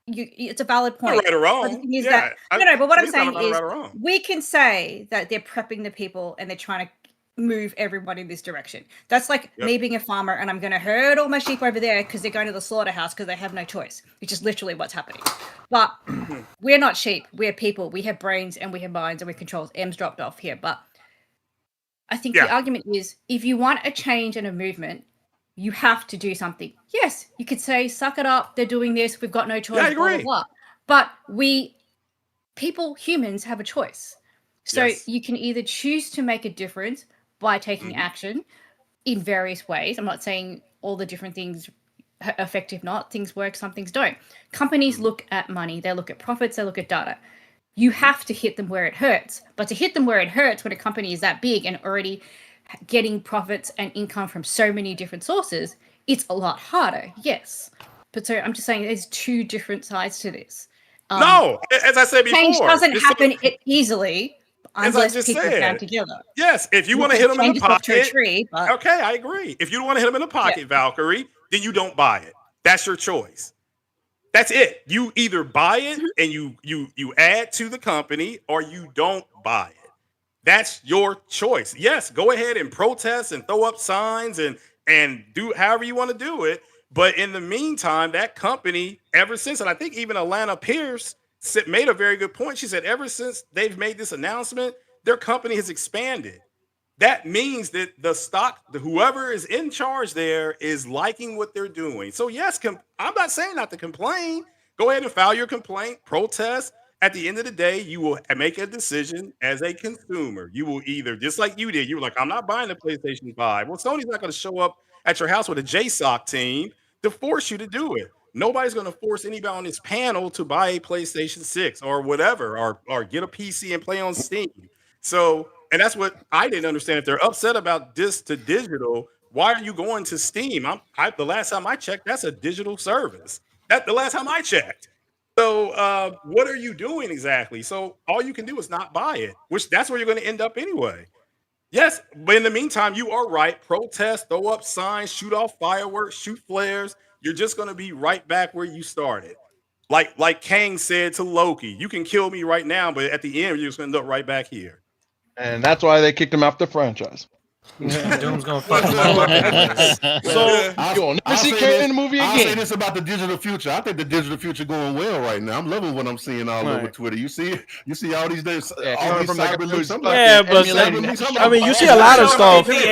L: it's a valid point.
D: Right or wrong.
L: But the thing is but what I'm saying is, we can say that they're prepping the people and they're trying to move everybody in this direction. That's like me being a farmer and I'm going to herd all my sheep over there because they're going to the slaughterhouse because they have no choice, which is literally what's happening. But we're not sheep. We're people. We have brains and we have minds and we control. M's dropped off here. But I think the argument is, if you want a change and a movement, you have to do something. Yes, you could say, suck it up. They're doing this. We've got no choice.
D: Yeah, I agree.
L: Blah, blah, blah. But humans have a choice. So you can either choose to make a difference by taking action in various ways. I'm not saying all the different things are effective, not. Things work, some things don't. Companies look at money. They look at profits. They look at data. You have to hit them where it hurts. But to hit them where it hurts when a company is that big and already getting profits and income from so many different sources, it's a lot harder, yes. But so I'm just saying there's two different sides to this.
D: No, as I said before.
L: Change doesn't happen easily unless people stand together.
D: Yes, if you want to hit them in the pocket.
L: Okay,
D: I agree. If you don't want to hit them in the pocket, Valkyrie, then you don't buy it. That's your choice. That's it. You either buy it and you add to the company, or you don't buy it. That's your choice. Yes, go ahead and protest and throw up signs and do however you want to do it. But in the meantime, that company, ever since, and I think even Alana Pierce made a very good point. She said, ever since they've made this announcement, their company has expanded. That means that whoever is in charge there is liking what they're doing. So yes, I'm not saying not to complain. Go ahead and file your complaint, protest. At the end of the day, you will make a decision as a consumer. You will either, just like you did, you were like, I'm not buying the PlayStation 5. Well, Sony's not going to show up at your house with a JSOC team to force you to do it. Nobody's going to force anybody on this panel to buy a PlayStation 6 or whatever, or get a PC and play on Steam. So, and that's what I didn't understand. If they're upset about disc to digital, why are you going to Steam? The last time I checked, that's a digital service. The last time I checked. So, what are you doing exactly? So, all you can do is not buy it, which that's where you're going to end up anyway. Yes, but in the meantime, you are right. Protest, throw up signs, shoot off fireworks, shoot flares. You're just going to be right back where you started. Like Kang said to Loki, you can kill me right now, but at the end, you're just going to end up right back here.
A: And that's why they kicked him off the franchise.
M: Doom's gonna fuck him all up.
I: So
A: you'll never see Kane in the movie again.
I: I'll say this about the digital future. I think the digital future going well right now. I'm loving what I'm seeing all over Twitter. You see all these days, all these cyber links.
B: But I mean, you see a lot of stuff.
I: You know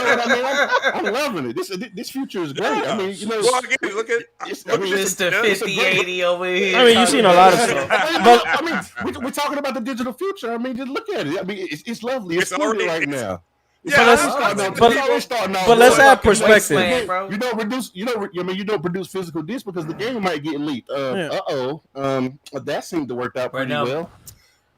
I: what I mean? I'm loving it. This future is great. I mean,
D: well, again, look at
M: Mr. 5080 over here.
B: I mean, you've seen a lot of stuff.
I: But I mean, we're talking about the digital future. I mean, just look at it. I mean, it's lovely. It's already right now.
B: But let's add perspective.
I: You don't produce physical discs because the game might get leaked. That seemed to work out pretty well.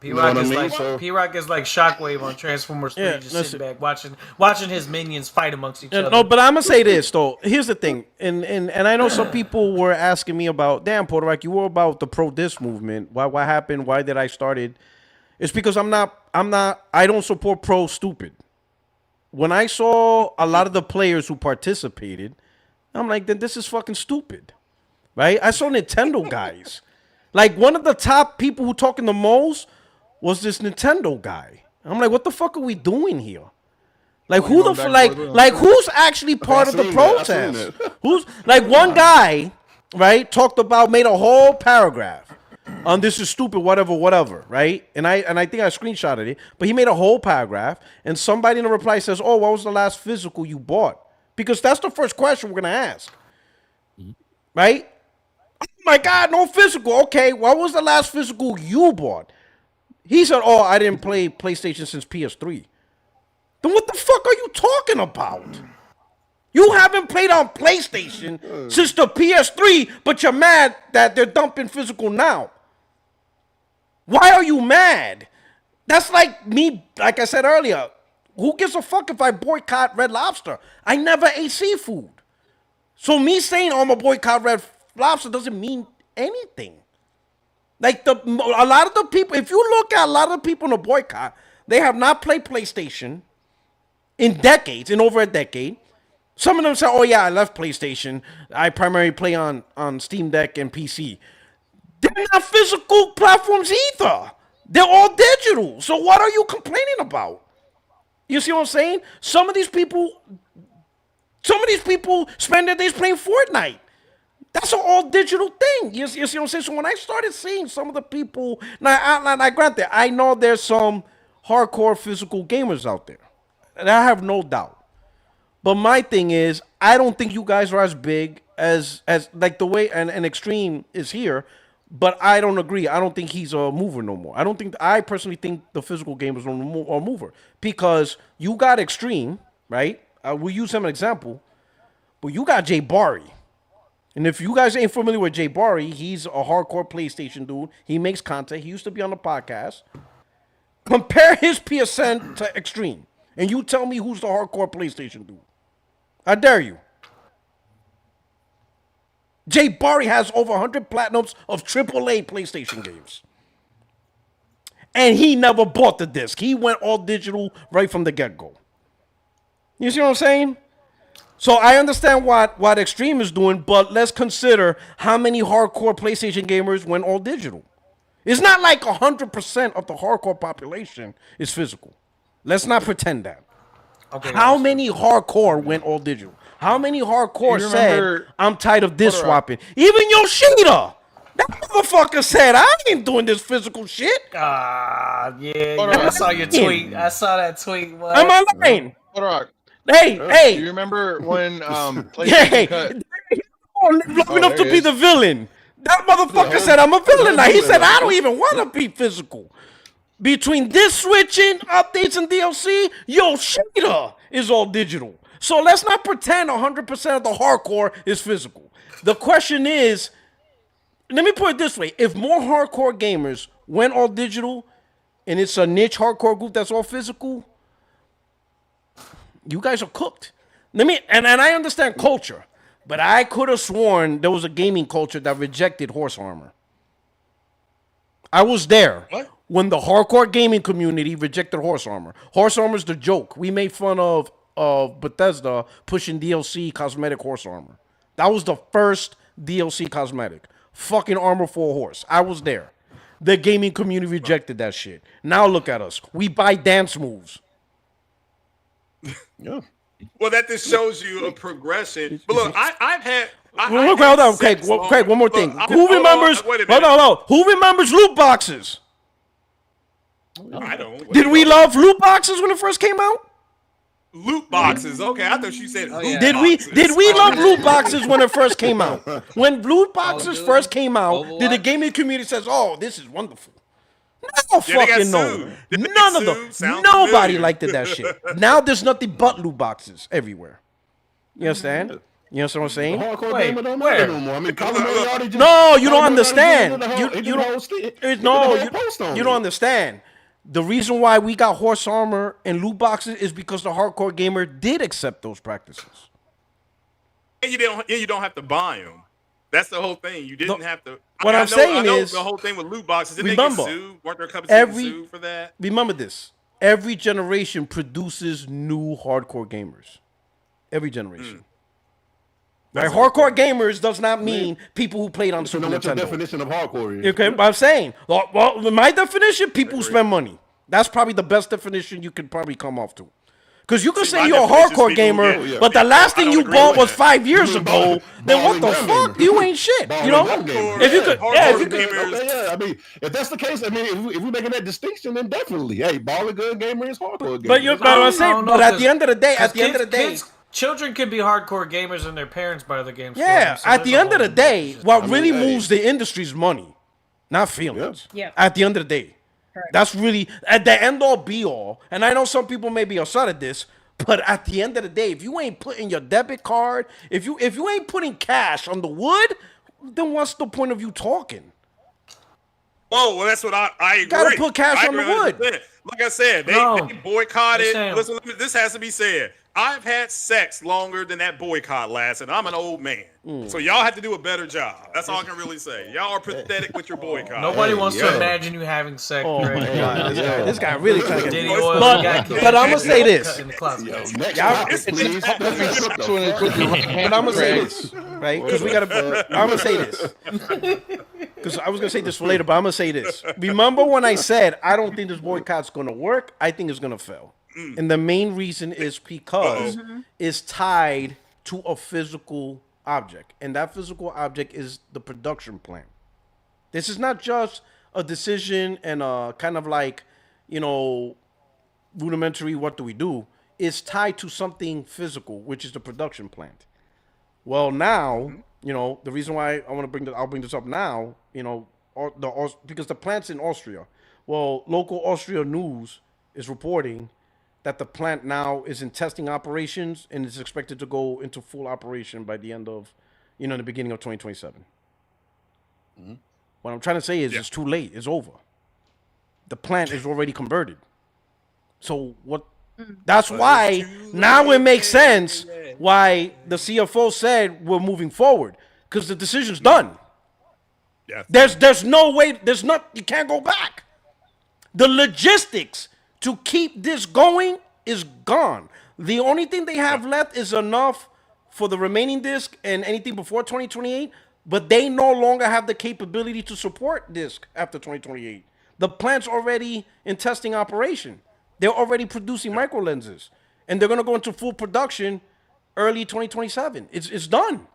M: P-Rock is like Shockwave on Transformers 3, just sitting back watching his minions fight amongst each other.
B: No, but I'm gonna say this though. Here's the thing, and I know some people were asking me about, damn, Puerto Rico, you were about the pro disc movement. What happened? Why did I started? It's because I don't support pro stupid. When I saw a lot of the players who participated, I'm like, then this is fucking stupid, right? I saw Nintendo guys. Like, one of the top people who talking the most was this Nintendo guy. I'm like, what the fuck are we doing here? Like, who's actually part of the protest? Who's like one guy, right? Talked about, made a whole paragraph on this is stupid, whatever, right? And I think I screenshotted it, but he made a whole paragraph, and somebody in the reply says, "Oh, what was the last physical you bought?" Because that's the first question we're gonna ask, right? Oh my God, no physical. Okay, what was the last physical you bought? He said, "Oh, I didn't play PlayStation since PS3." Then what the fuck are you talking about? You haven't played on PlayStation since the PS3, but you're mad that they're dumping physical now. Why are you mad? That's like me, like I said earlier. Who gives a fuck if I boycott Red Lobster? I never ate seafood. So me saying I'm a boycott Red Lobster doesn't mean anything. Like a lot of the people, if you look at a lot of the people in the boycott, they have not played PlayStation in over a decade. Some of them say, "Oh yeah, I left PlayStation. I primarily play on Steam Deck and PC." They're not physical platforms either. They're all digital. So what are you complaining about? You see what I'm saying? Some of these people spend their days playing Fortnite. That's an all digital thing. You see what I'm saying? So when I started seeing some of the people, now grant that I know there's some hardcore physical gamers out there, and I have no doubt. But my thing is, I don't think you guys are as big as like the way and Extreme is here, but I don't agree. I don't think he's a mover no more. I personally think the physical gamers are a mover because you got Extreme, right? We'll use him as an example, but you got Jay Barry. And if you guys ain't familiar with Jay Barry, he's a hardcore PlayStation dude. He makes content. He used to be on the podcast. Compare his PSN to Extreme, and you tell me who's the hardcore PlayStation dude. I dare you. Jay Barry has over 100 platinums of AAA PlayStation games. And he never bought the disc. He went all digital right from the get-go. You see what I'm saying? So I understand what Extreme is doing, but let's consider how many hardcore PlayStation gamers went all digital. It's not like 100% of the hardcore population is physical. Let's not pretend that. Okay, how many hardcore went all digital? How many hardcore said, I'm tired of this swapping? Even Yoshida. That motherfucker said, I ain't doing this physical shit.
M: I saw your tweet. I saw that tweet. What?
B: Am I lying? Hey.
A: Do you remember when PlayStation cut?
B: Loving up to be the villain. That motherfucker said, I'm a villain now. He said, I don't even want to be physical. Between this switching, updates, and DLC, Yoshida is all digital. So let's not pretend 100% of the hardcore is physical. The question is, let me put it this way. If more hardcore gamers went all digital and it's a niche hardcore group that's all physical, you guys are cooked. And I understand culture, but I could have sworn there was a gaming culture that rejected horse armor. I was there. What? When the hardcore gaming community rejected horse armor. Horse armor's the joke. We made fun of Bethesda pushing DLC cosmetic horse armor. That was the first DLC cosmetic. Fucking armor for a horse. I was there. The gaming community rejected that shit. Now look at us. We buy dance moves.
D: Yeah. Well, that just shows you a progression. But look, I've had.
B: Hold on, Craig, one more thing. Who remembers? Hold on. Who remembers loot boxes?
D: I don't.
B: Did we love loot boxes when it first came out?
D: Loot boxes. Okay, I thought you said loot
B: boxes. Did we love loot boxes when it first came out? When loot boxes first came out, did the gaming community says, "Oh, this is wonderful"? No fucking no. None of them. Nobody liked that shit. Now there's nothing but loot boxes everywhere. You understand? You understand what I'm saying?
I: Wait, where? No more. I mean,
B: no, you don't understand. You don't understand. The reason why we got horse armor and loot boxes is because the hardcore gamer did accept those practices.
D: And you don't have to buy them. That's the whole thing. You didn't have to.
B: What I'm saying is
D: the whole thing with loot boxes. Didn't they get sued? Weren't there a couple of sued for that?
B: Remember this. Every generation produces new hardcore gamers. Every generation. Right? Hardcore gamers does not mean people who played on Super Nintendo.
I: What's the definition of hardcore is?
B: Okay, but I'm saying, well, my definition, people who spend money. That's probably the best definition you could probably come off to. Because you can say you're a hardcore gamer, but the last thing you bought was 5 years ago. Then what the fuck? You ain't shit. You know? If you could,
I: I mean, if that's the case, I mean, if we're making that distinction, then definitely, hey, balling good gamer is hardcore gamer.
B: But at the end of the day,
M: children can be hardcore gamers and their parents buy the games.
B: Yeah, so at the end of the day, what really moves the industry is money, not feelings.
L: Yeah.
B: At the end of the day. Correct. That's really at the end all be all. And I know some people may be upset at this, but at the end of the day, if you ain't putting your debit card, if you ain't putting cash on the wood, then what's the point of you talking?
D: Oh, well, that's what I agree.
B: Gotta put cash on the wood.
D: Like I said, they boycotted. Listen, this has to be said. I've had sex longer than that boycott lasted. I'm an old man. So y'all have to do a better job. That's all I can really say. Y'all are pathetic with your boycott.
M: Nobody wants to imagine you having sex.
B: Oh my God. This guy really trying to get But I'm going to say this. But I'm going to say this. Right? Because I'm going to say this. Because I was going to say this for later, but I'm going to say this. Remember when I said, I don't think this boycott's going to work? I think it's going to fail. And the main reason is because it's tied to a physical object. And that physical object is the production plan. This is not just a decision and a kind of like, rudimentary, what do we do? It's tied to something physical, which is the production plant. Well, now, the reason why I'll bring this up now, because the plant's in Austria. Well, local Austria news is reporting that the plant now is in testing operations and is expected to go into full operation by the end of, the beginning of 2027. What I'm trying to say is it's too late. It's over. The plant is already converted. So what? That's why now it makes sense why the CFO said we're moving forward because the decision's done. Yeah. There's no way. You can't go back. The logistics to keep this going is gone. The only thing they have left is enough for the remaining disc and anything before 2028 but they no longer have the capability to support disc after 2028. The plant's already in testing operation. They're already producing micro lenses, and they're gonna go into full production early 2027. It's done.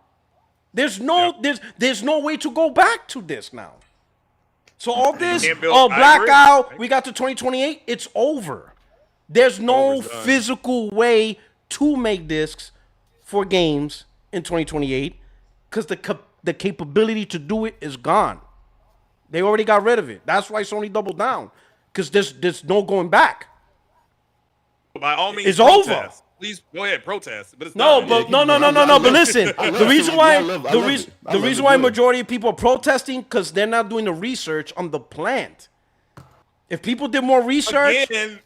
B: There's no way to go back to this now. So all this blackout, we got to 2028. It's over. There's no physical way to make discs for games in 2028 because the capability to do it is gone. They already got rid of it. That's why Sony doubled down, because there's no going back.
D: By all means,
B: it's over.
D: Please go ahead, protest. But it's
B: no.
D: But
B: listen, the reason why majority of people are protesting because they're not doing the research on the plant. If people did more research, they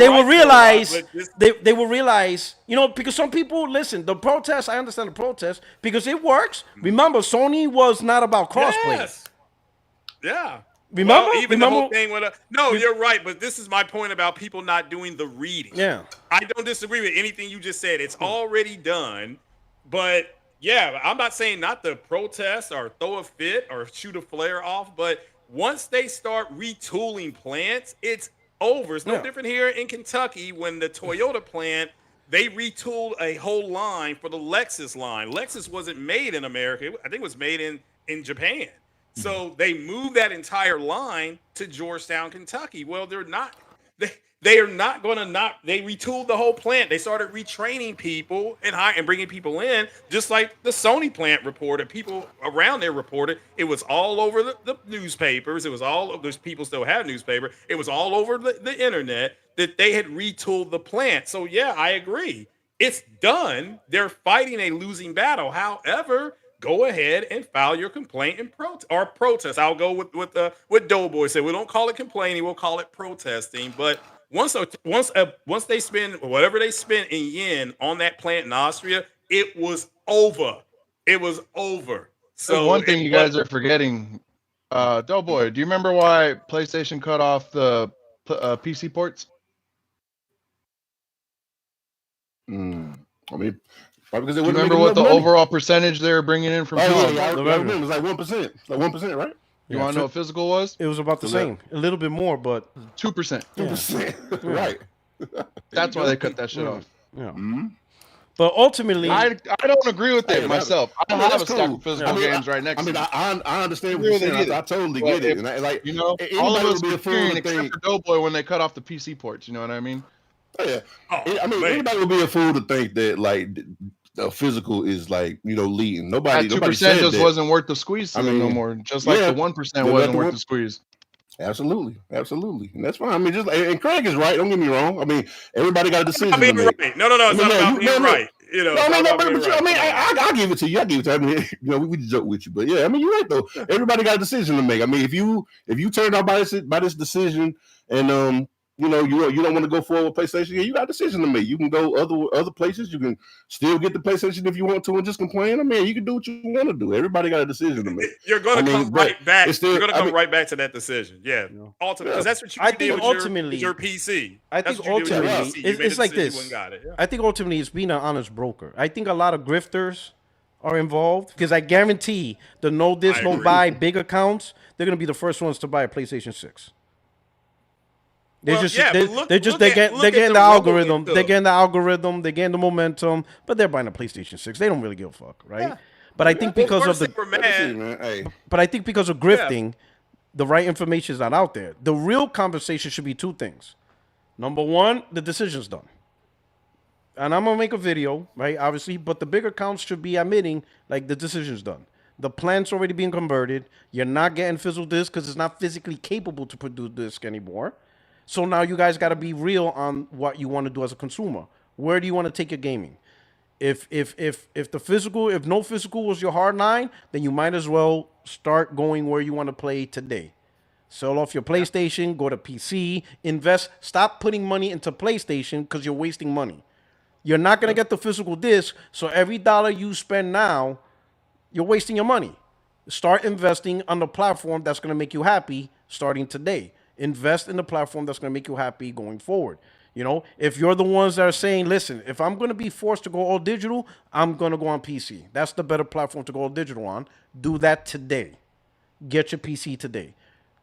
B: will realize. They will realize, because some people listen. The protest, I understand the protest because it works. Remember, Sony was not about crossplay.
D: Yes. Yeah.
B: Remember?
D: The whole thing with no, you're right, but this is my point about people not doing the reading.
B: Yeah.
D: I don't disagree with anything you just said. It's already done. But yeah, I'm not saying not to protest or throw a fit or shoot a flare off, but once they start retooling plants, it's over. It's no different here in Kentucky when the Toyota plant, they retooled a whole line for the Lexus line. Lexus wasn't made in America. I think it was made in Japan. So they moved that entire line to Georgetown, Kentucky. Well, they're not. They are not going to not. They retooled the whole plant. They started retraining people and bringing people in, just like the Sony plant reported. People around there reported. It was all over the newspapers. It was all. Those people still have newspaper. It was all over the internet that they had retooled the plant. So yeah, I agree. It's done. They're fighting a losing battle. However, go ahead and file your complaint and protest. I'll go with Doughboy said. We don't call it complaining. We'll call it protesting. But once they spend whatever they spent in yen on that plant in Austria, it was over. It was over. So
A: one thing you guys are forgetting, Doughboy. Do you remember why PlayStation cut off the PC ports?
I: I mean. Because
A: do you remember what the overall percentage they were bringing in from PC?
I: I remember. It was like 1%. Like 1%, right?
A: You want to know what physical was?
B: It was about the same. A little bit more, but
A: 2%.
I: 2%. Right.
A: That's why they cut that shit off.
B: Yeah. Mm-hmm. But ultimately,
A: I don't agree with it myself. I don't have a stack of physical games right next to me.
I: I understand what you're saying. I totally get it. And
A: all of us were fearing except for Doughboy when they cut off the PC ports. You know what I mean?
I: Oh, yeah. Anybody would be a fool to think that the physical is leading. Nobody.
A: That 2% just wasn't worth the squeeze no more. Just like the 1% wasn't worth the squeeze.
I: Absolutely, and that's fine. I mean, and Craig is right. Don't get me wrong. I mean, everybody got a decision to make.
D: Right. No, it's not about being right.
I: I give it to you. I give it to you. I mean, we just joke with you, but yeah, I mean, you're right though. Everybody got a decision to make. I mean, if you turned out by this decision, and you don't want to go forward with PlayStation, you got a decision to make. You can go other places. You can still get the PlayStation if you want to and just complain. I mean, you can do what you want to do. Everybody got a decision to make.
D: You're going to come right back. You're going to come right back to that decision. Yeah. Ultimately, because that's what you did with your PC.
B: I think ultimately, it's like this. I think ultimately it's being an honest broker. I think a lot of grifters are involved because I guarantee the no buy big accounts, they're going to be the first ones to buy a PlayStation 6. They're getting the algorithm. They're getting the algorithm. They're getting the momentum. But they're buying a PlayStation 6. They don't really give a fuck, right? Yeah. But I think because of grifting, the right information is not out there. The real conversation should be two things. Number one, the decision's done. And I'm gonna make a video, right? Obviously, but the big accounts should be admitting like the decision's done. The plant's already being converted. You're not getting physical disc because it's not physically capable to produce disc anymore. So now you guys got to be real on what you want to do as a consumer. Where do you want to take your gaming? If no physical was your hard line, then you might as well start going where you want to play today. Sell off your PlayStation, go to PC, invest, stop putting money into PlayStation because you're wasting money. You're not going to get the physical disc, so every dollar you spend now, you're wasting your money. Start investing on the platform that's going to make you happy starting today. Invest in the platform that's going to make you happy going forward. You know, if you're the ones that are saying, listen, if I'm going to be forced to go all digital, I'm going to go on PC. That's the better platform to go all digital on. Do that today. Get your PC today.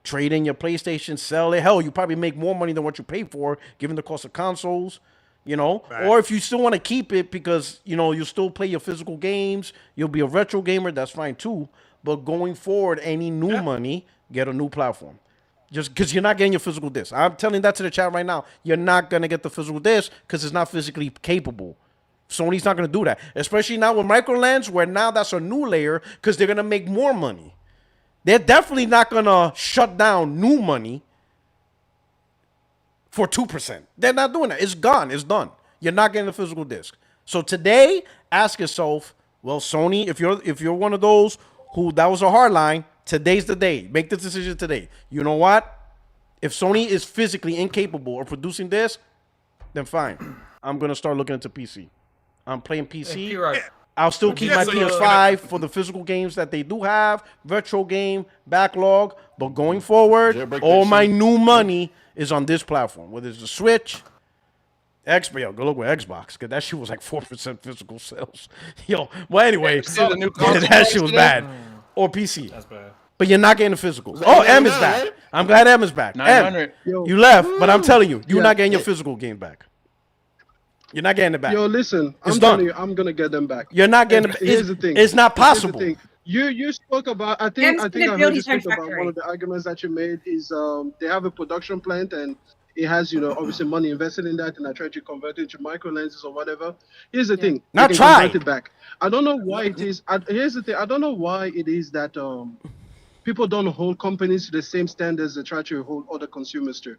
B: Trade in your PlayStation, sell it. Hell, you probably make more money than what you pay for, given the cost of consoles, you know. Right. Or if you still want to keep it because, you know, you still play your physical games, you'll be a retro gamer, that's fine too. But going forward, any new money, get a new platform. Just because you're not getting your physical disc. I'm telling that to the chat right now. You're not going to get the physical disc because it's not physically capable. Sony's not going to do that. Especially now with microlens, where now that's a new layer because they're going to make more money. They're definitely not going to shut down new money for 2%. They're not doing that. It's gone. It's done. You're not getting the physical disc. So today, ask yourself, well, Sony, if you're one of those who that was a hard line, today's the day. Make the decision today. You know what? If Sony is physically incapable of producing this, then fine. I'm going to start looking into PC. I'm playing PC. Right. I'll still keep my PS5 for the physical games that they do have, retro game, backlog. But going forward, all my new money is on this platform, whether it's the Switch, Xbox. Yo, go look with Xbox, because that shit was like 4% physical sales. Yo, well, anyway, that shit was bad. Or PC. That's bad. But you're not getting the physicals. Oh, M is back. I'm glad M is back. M, you left, but I'm telling you, you're not getting your physical game back. You're not getting it back.
H: Yo, listen, I'm telling you, I'm gonna get them back.
B: You're not getting it. Here's the thing. It's not possible.
H: You spoke about. I think I heard you speak about one of the arguments that you made is they have a production plant and it has, you know, obviously money invested in that, and I tried to convert it to micro lenses or whatever. Here's the thing.
B: Not try.
H: Convert it back. I don't know why it is. Here's the thing. I don't know why it is that people don't hold companies to the same standards they try to hold other consumers to.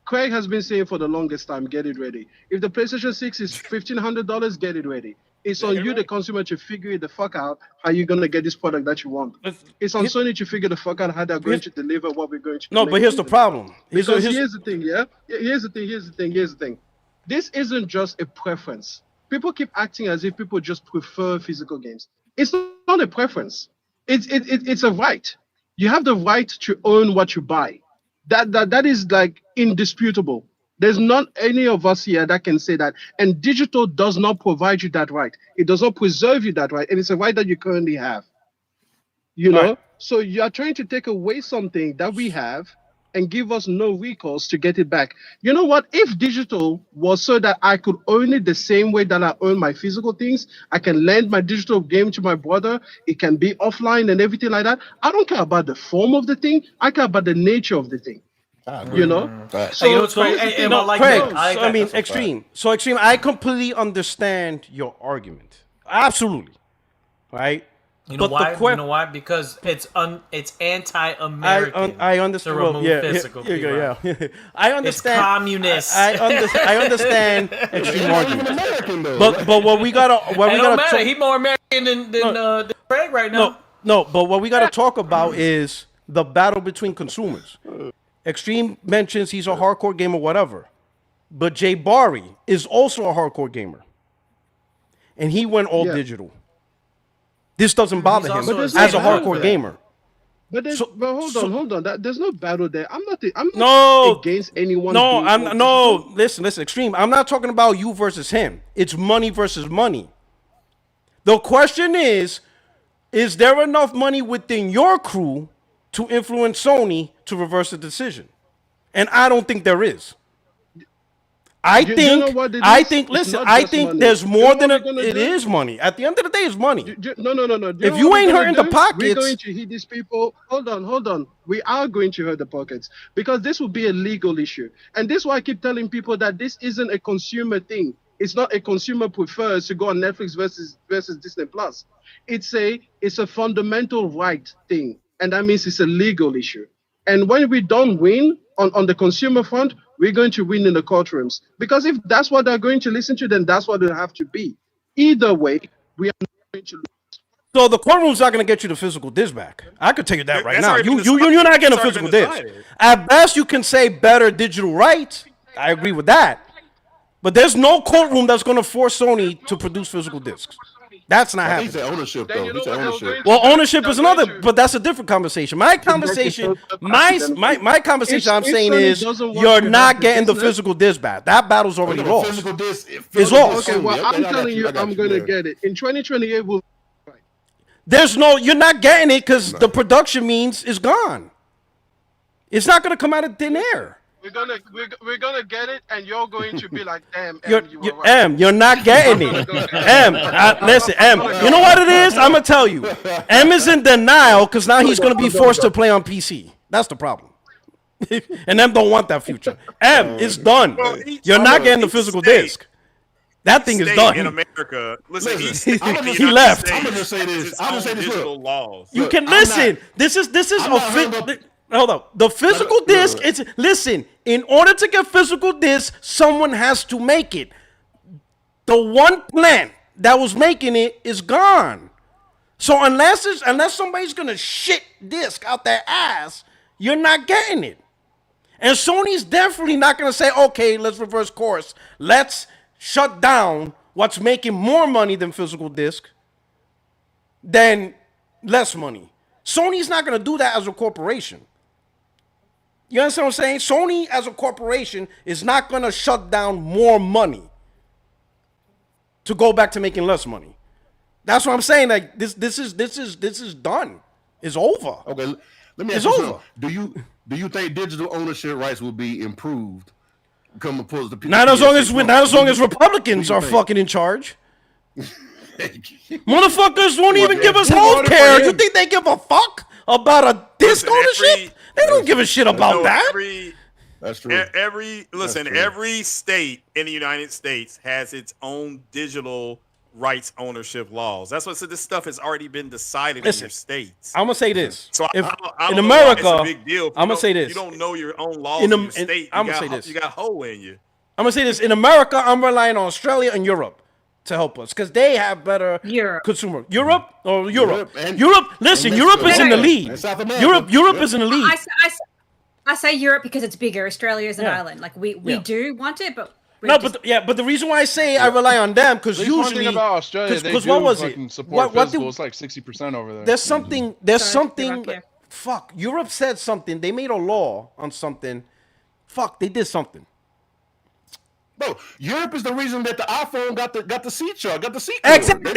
H: Craig has been saying for the longest time, get it ready. If the PlayStation 6 is $1,500, get it ready. It's on you, the consumer, to figure it the fuck out how you're going to get this product that you want. It's on Sony to figure the fuck out how they're going to deliver what we're going to do.
B: No, but here's the problem.
H: Here's the thing, yeah? Here's the thing. This isn't just a preference. People keep acting as if people just prefer physical games. It's not a preference. It's a right. You have the right to own what you buy. That is like indisputable. There's not any of us here that can say that. And digital does not provide you that right. It does not preserve you that right. And it's a right that you currently have. You know? Right. So you are trying to take away something that we have and give us no recourse to get it back. You know what? If digital was so that I could own it the same way that I own my physical things, I can lend my digital game to my brother, it can be offline and everything like that. I don't care about the form of the thing. I care about the nature of the thing. You know?
B: Extreme. So Extreme, I completely understand your argument. Absolutely. Right?
M: You know why? You know why? Because it's anti-American.
B: I understand.
M: To remove physical.
B: Yeah. I understand.
M: It's communist.
B: I understand extreme argument. But what we gotta
M: he's more American than Craig right now.
B: No. But what we gotta talk about is the battle between consumers. Extreme mentions he's a hardcore gamer, whatever. But Jay Barry is also a hardcore gamer, and he went all digital. This doesn't bother him as a hardcore gamer.
H: But hold on. There's no battle there. I'm not against anyone.
B: Listen, Extreme. I'm not talking about you versus him. It's money versus money. The question is there enough money within your crew to influence Sony to reverse the decision? And I don't think there is. I think there's more than it is money. At the end of the day, it's money.
H: No.
B: If you ain't hurting the pockets,
H: we're going to hit these people. Hold on. We are going to hurt the pockets because this will be a legal issue. And this is why I keep telling people that this isn't a consumer thing. It's not a consumer prefers to go on Netflix versus Disney Plus. It's a fundamental right thing. And that means it's a legal issue. And when we don't win on the consumer front, we're going to win in the courtrooms. Because if that's what they're going to listen to, then that's what it'll have to be. Either way, we are not going to lose.
B: So the courtroom's not going to get you the physical disc back. I could tell you that right now. You're not getting a physical disc. At best, you can say better digital rights. I agree with that. But there's no courtroom that's going to force Sony to produce physical discs. That's not happening.
I: He said ownership, though. He said ownership.
B: Well, ownership is another, but that's a different conversation. My conversation, my conversation, I'm saying is you're not getting the physical disc back. That battle's already lost. It's lost.
H: Okay, well, I'm telling you, I'm gonna get it in 2028.
B: You're not getting it because the production means it's gone. It's not gonna come out of thin air.
H: We're gonna get it, and you're going to be like, damn,
B: you're not getting it. Listen, you know what it is? I'm gonna tell you. Is in denial because now he's gonna be forced to play on PC. That's the problem. And don't want that future. It's done. You're not getting the physical disc. That thing is done.
D: In America, listen,
B: he left.
I: I'm gonna say this.
D: Digital laws.
B: You can listen. This is hold up. The physical disc, listen, in order to get physical disc, someone has to make it. The one plant that was making it is gone. So unless somebody's gonna shit disc out their ass, you're not getting it. And Sony's definitely not gonna say, okay, let's reverse course. Let's shut down what's making more money than physical disc, then less money. Sony's not gonna do that as a corporation. You understand what I'm saying? Sony as a corporation is not going to shut down more money to go back to making less money. That's what I'm saying. Like this is done. It's over.
I: Okay, let me ask you something. Do you think digital ownership rights will be improved?
B: Not as long as Republicans are fucking in charge. Motherfuckers won't even give us health care. You think they give a fuck about a disc ownership? They don't give a shit about that.
I: That's true.
D: Every state in the United States has its own digital rights ownership laws. That's what. So this stuff has already been decided in your states.
B: I'm gonna say this.
D: So
B: in
D: America,
B: America,
D: it's a big deal.
B: I'm gonna say this.
D: You don't know your own laws in your state.
B: I'm gonna say this.
D: You got hole in you.
B: I'm gonna say this. In America, I'm relying on Australia and Europe to help us because they have better consumer. Europe. Listen, Europe is in the lead. Europe is in the lead.
L: I say Europe because it's bigger. Australia is an island. Like we do want it, but
B: but the reason why I say I rely on them because usually
A: one thing about Australia,
B: because what was it?
A: It's like 60% over there.
B: There's something. Fuck. Europe said something. They made a law on something. Fuck. They did something.
I: Bro, Europe is the reason that the iPhone got the C chart, got the C
B: cord. Exactly.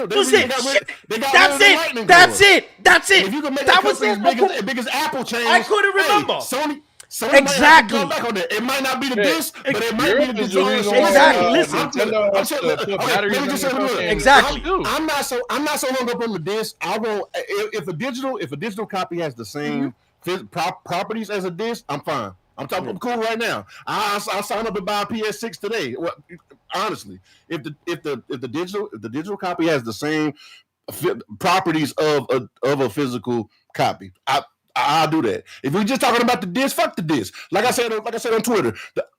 B: That's it.
I: If you can make
B: that
I: was as big as Apple change,
B: I couldn't remember.
I: Sony
B: exactly.
I: Might have to go back on that. It might not be the disc, but it might be the design.
B: Exactly. Listen. Exactly.
I: I'm not so hung up on the disc. I won't. If a digital copy has the same properties as a disc, I'm fine. I'm cool right now. I'll sign up and buy a PS6 today. Well, honestly, if the digital copy has the same properties of a physical copy, I'll do that. If we're just talking about the disc, fuck the disc. Like I said on Twitter,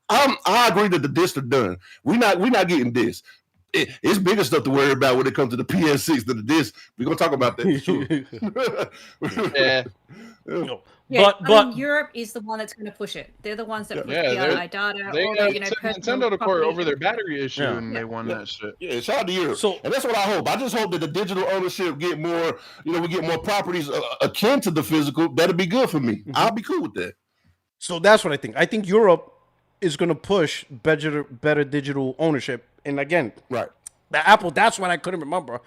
I: I agree that the discs are done. We're not getting discs. It's bigger stuff to worry about when it comes to the PS6 than the disc. We're gonna talk about that.
B: Yeah.
L: Yeah, but Europe is the one that's going to push it. They're the ones that push the AI data.
A: They got Nintendo to court over their battery issue, and they won that shit.
I: Yeah, shout out to Europe. And that's what I hope. I just hope that the digital ownership get more. We get more properties akin to the physical. That'd be good for me. Mm-hmm. I'll be cool with that.
B: So that's what I think. I think Europe is going to push better digital ownership. And again,
I: right,
B: the Apple. That's what I couldn't remember.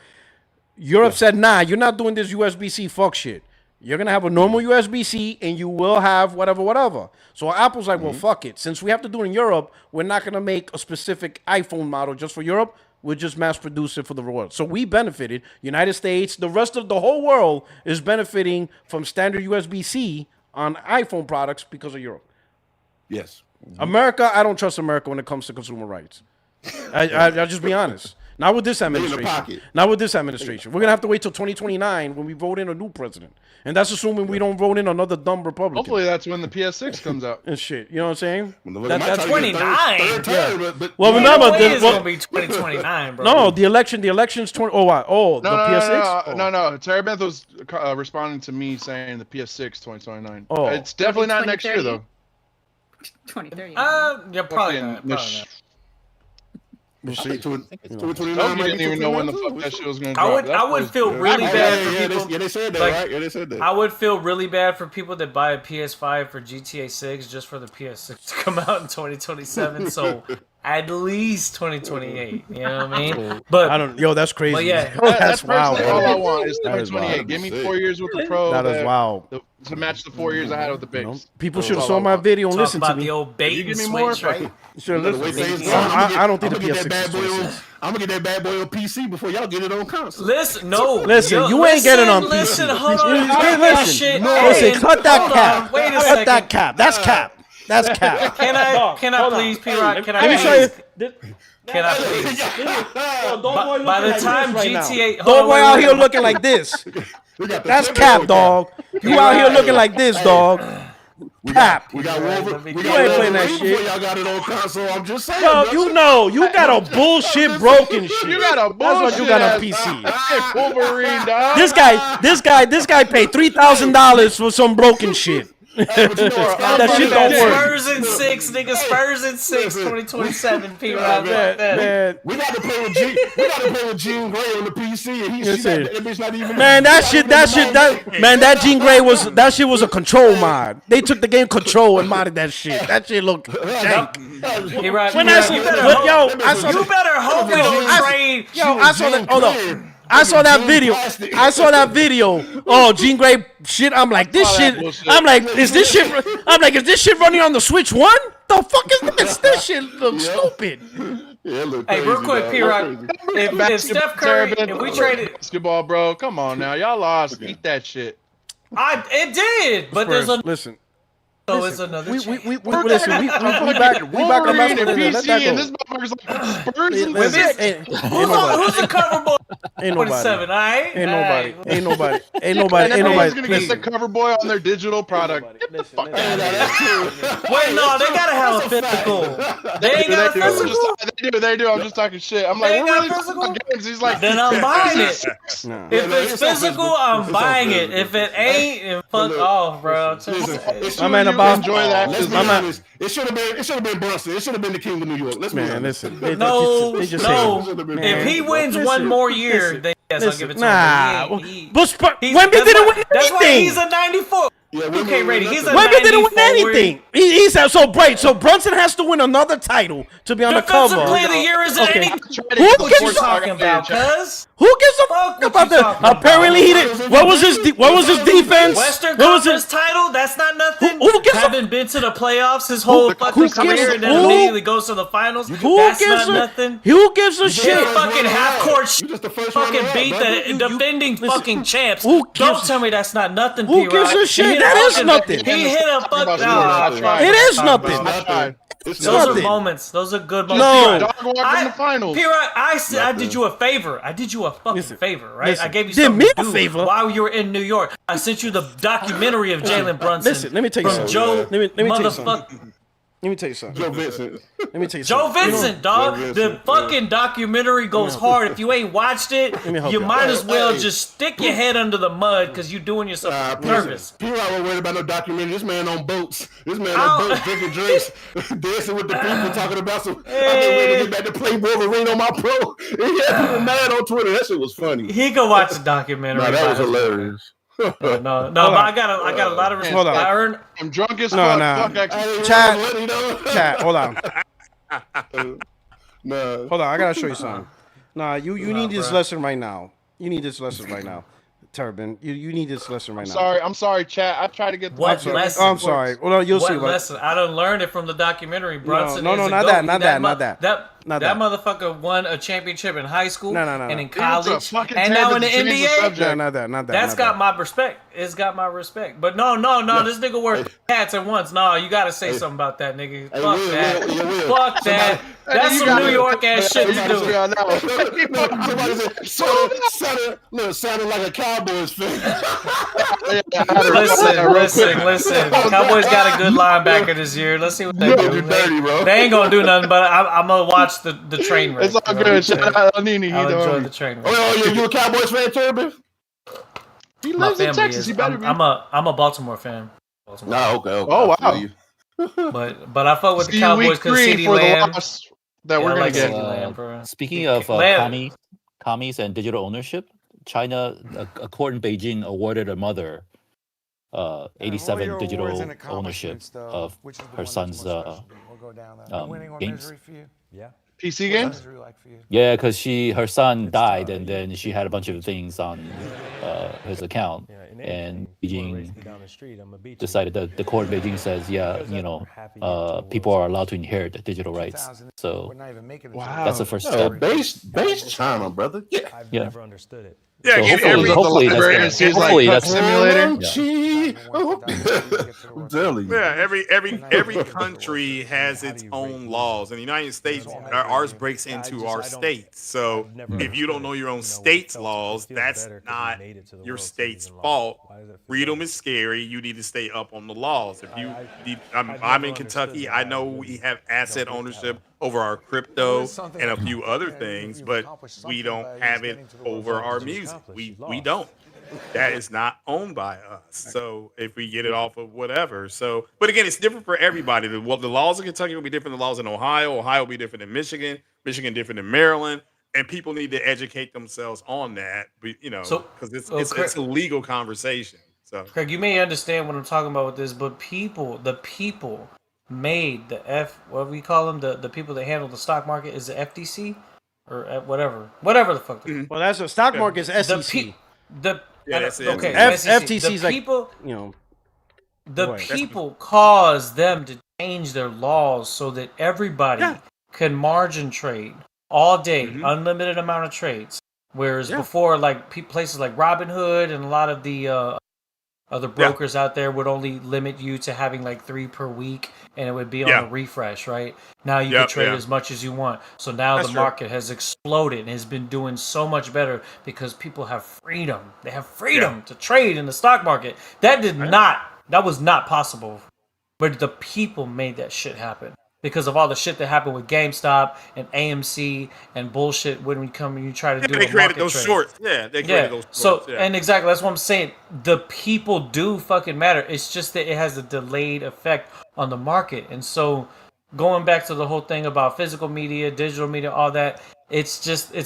B: Europe said, "Nah, you're not doing this USB-C fuck shit. You're going to have a normal USB-C and you will have whatever. So Apple's like, well, fuck it. Since we have to do it in Europe, we're not going to make a specific iPhone model just for Europe. We'll just mass produce it for the world. So we benefited. United States, the rest of the whole world is benefiting from standard USB-C on iPhone products because of Europe.
I: Yes.
B: America, I don't trust America when it comes to consumer rights. I'll just be honest. Not with this administration. Not with this administration. We're going to have to wait till 2029 when we vote in a new president. And that's assuming we don't vote in another dumb Republican.
A: Hopefully that's when the PS6 comes out.
B: And shit. You know what I'm saying?
M: That's 29.
B: Well, remember.
M: It's going to be 2029, bro.
B: No, the election's 20. The PS6?
A: No. Terry Beth was responding to me saying the PS6 2029.
B: Oh.
A: It's definitely not next year, though.
L: 2030.
M: Yeah, probably not.
B: We'll see.
A: Nope, you didn't even know when the fuck that shit was gonna drop.
M: I would feel really bad for people.
I: Yeah, they said that,
M: like,
I: right? Yeah, they said that.
M: I would feel really bad for people that buy a PS5 for GTA 6 just for the PS6 to come out in 2027. So at least 2028. You know what I mean? But
B: I don't. Yo, that's crazy.
M: But yeah,
B: that's wild.
A: All I want is
B: That is
A: 2028.
B: wild.
A: Give me 4 years with the Pro.
B: That is wild.
A: To match the 4 years I had with the base.
B: People should have saw my video and listened to
M: about
B: me.
M: the old bait
A: You
M: and
A: give me more,
M: switch, right?
B: Should listen. I don't think the PS6 is 26.
I: I'm gonna get that bad boy on PC before y'all get it on console.
M: Listen, no.
B: Listen, you ain't getting on PC.
M: Listen, hold on.
B: Listen, cut that cap.
M: Wait a
B: Cut
M: second.
B: that cap. That's cap. That's cap.
M: Can I please, P-Rock? Can I
B: Let me show
M: please?
B: you.
M: Can I please? By the time GTA,
B: Dog boy out here looking like this. That's cap, dog. You out here looking like this, dog. Cap.
I: We got Wolverine.
B: You ain't playing that
I: Before
B: shit.
I: y'all got it on console. I'm just saying.
B: Yo,
I: bro.
B: you know, you got a bullshit broken shit.
A: You got a
B: That's what you got on
A: bullshit
B: PC.
A: Wolverine, dog.
B: This guy paid $3,000 for some broken shit. That shit don't work.
M: Spurs in 6, nigga. Spurs in 6, 2027. P-Rock.
B: Man,
I: We got to play with Jean Grey on the PC, and he's that bitch not even.
B: Man, that Jean Grey that shit was a control mod. They took the game Control and modded that shit. That shit looked jank.
M: You better hope we don't trade.
B: Yo, I saw that. Hold on. I saw that video. Oh, Jean Grey shit. I'm like, this shit. I'm like, is this shit running on the Switch 1? The fuck is this? This shit looks stupid.
I: Yeah, look
M: Hey, real quick, P-Rock. If Steph Curry, if we traded
A: basketball, bro, come on now, y'all lost. Eat that shit.
M: It did, but there's a
B: listen.
M: So it's another.
B: We back on basketball.
A: PC, and this motherfucker's like Spurs and
M: Who's the cover boy?
B: Ain't nobody.
M: 27, all right?
B: Ain't nobody.
A: Everyone's gonna get the cover boy on their digital product. Get the fuck out of here.
M: Wait, no, they gotta have a physical. They ain't got a physical.
A: They do. I'm just talking shit. I'm like, we're really talking about games. He's like,
M: then I'm buying it. If it's physical, I'm buying it. If it ain't, fuck off, bro.
B: My man, about
A: enjoy that.
I: It should have been Brunson. It should have been the King of New York. Let's
B: listen.
M: No. If he wins one more year, then yes, I'll give it to him.
B: Wemby didn't win anything.
M: That's why he's a 94.
I: Yeah,
M: 2K rating. He's a
B: Wemby didn't win
M: 94.
B: anything. He said so. Great. So Brunson has to win another title to be on the cover.
M: Defensive player of the year isn't anything.
B: Who gives a
M: talking about? Cuz
B: who gives a fuck about that? Apparently he did. What was his defense?
M: Western Conference title? That's not nothing.
B: Who gives
M: Haven't been to the playoffs his whole fucking career, and then immediately goes to the finals. That's not nothing.
B: Who gives a shit?
M: Fucking half court fucking beat the defending fucking champs. Don't tell me that's not nothing.
B: Who gives a shit? That is nothing.
M: He hit a fuck.
B: It is nothing.
M: Those are moments. Those are good moments.
B: No,
M: P-Rock, I did you a favor. I did you a fucking favor, right? I gave you
B: did
M: something
B: me
M: to
B: a
M: do
B: favor
M: while you were in New York. I sent you the documentary of Jalen Brunson.
B: Listen, let me tell you something.
M: Joe,
B: let me tell you something. Let me tell you something.
I: Joe Vincent.
B: Let me tell you
M: Joe
B: something.
M: Vincent, dog. The fucking documentary goes hard. If you ain't watched it, you might as well just stick your head under the mud because you're doing yourself nervous.
I: People aren't worried about no documentary. This man on boats. Drinking drinks, dancing with the people, talking about some. I've been ready to get back to play Wolverine on my pro. And he had people mad on Twitter. That shit was funny.
M: He could watch the documentary.
I: No, that was hilarious.
M: No, but I got a lot of respect.
B: Hold on.
A: I'm drunk as fuck.
B: Chat, hold on.
I: No.
B: Hold on, I gotta show you something. Nah, you need this lesson right now. You need this lesson right now. Turban, you need this lesson right now.
A: I'm sorry, chat. I tried to get
M: what lesson?
B: I'm sorry. Well, you'll see.
M: What lesson? I done learned it from the documentary. Brunson.
B: No, not that.
M: That motherfucker won a championship in high school and in college
A: and
M: now in the NBA.
B: Not that.
M: That's got my respect. It's got my respect. But no, this nigga wears hats at once. No, you gotta say something about that, nigga. Fuck that. Fuck that. That's some New York ass shit to do.
I: Somebody sounded like a Cowboys fan.
M: Listen. Cowboys got a good linebacker this year. Let's see what they do. They ain't gonna do nothing, but I'm gonna watch the train wreck.
A: It's all good. Shout out Nini.
M: I'll enjoy the train wreck.
I: Oh, you a Cowboys fan, Turban?
A: He lives in Texas. He better be.
M: I'm a Baltimore fan.
I: No, okay.
A: Oh wow.
M: But I fuck with the Cowboys because CeeDee Lamb.
A: that we're gonna
M: like
A: get.
K: Speaking of commies and digital ownership, China, a court in Beijing awarded a mother 87 digital ownership of her son's games.
A: PC games?
K: Yeah, because her son died, and then she had a bunch of things on his account, and Beijing decided that the court in Beijing says, people are allowed to inherit the digital rights. So that's the first step.
I: Base China, brother. Yeah.
K: I've never
D: understood it. Yeah,
K: so hopefully that's
A: simulator.
I: I'm telling you.
D: Yeah, every country has its own laws. In the United States, ours breaks into our states. So if you don't know your own state's laws, that's not your state's fault. Freedom is scary. You need to stay up on the laws. If you, I'm in Kentucky. I know we have asset ownership over our crypto and a few other things, but we don't have it over our music. We don't. That is not owned by us. So if we get it off of whatever. So, but again, it's different for everybody. The laws in Kentucky will be different than the laws in Ohio. Ohio will be different than Michigan. Michigan different than Maryland. And people need to educate themselves on that, because it's a legal conversation. So,
M: Craig, you may understand what I'm talking about with this, but the people made what we call them, the people that handle the stock market, is the FTC or whatever the fuck.
B: Well, that's the stock market is SEC.
M: FTC's people, the people caused them to change their laws so that everybody can margin trade all day, unlimited amount of trades. Whereas before, like places like Robinhood and a lot of the other brokers out there would only limit you to having like 3 per week, and it would be on a refresh, right? Now you can trade as much as you want. So now the market has exploded and has been doing so much better because people have freedom. They have freedom to trade in the stock market. That was not possible. But the people made that shit happen. Because of all the shit that happened with GameStop and AMC and bullshit when you try to do
D: they created those shorts. Yeah, they created those shorts.
M: And exactly, that's what I'm saying. The people do fucking matter. It's just that it has a delayed effect on the market. And so going back to the whole thing about physical media, digital media, all that, it's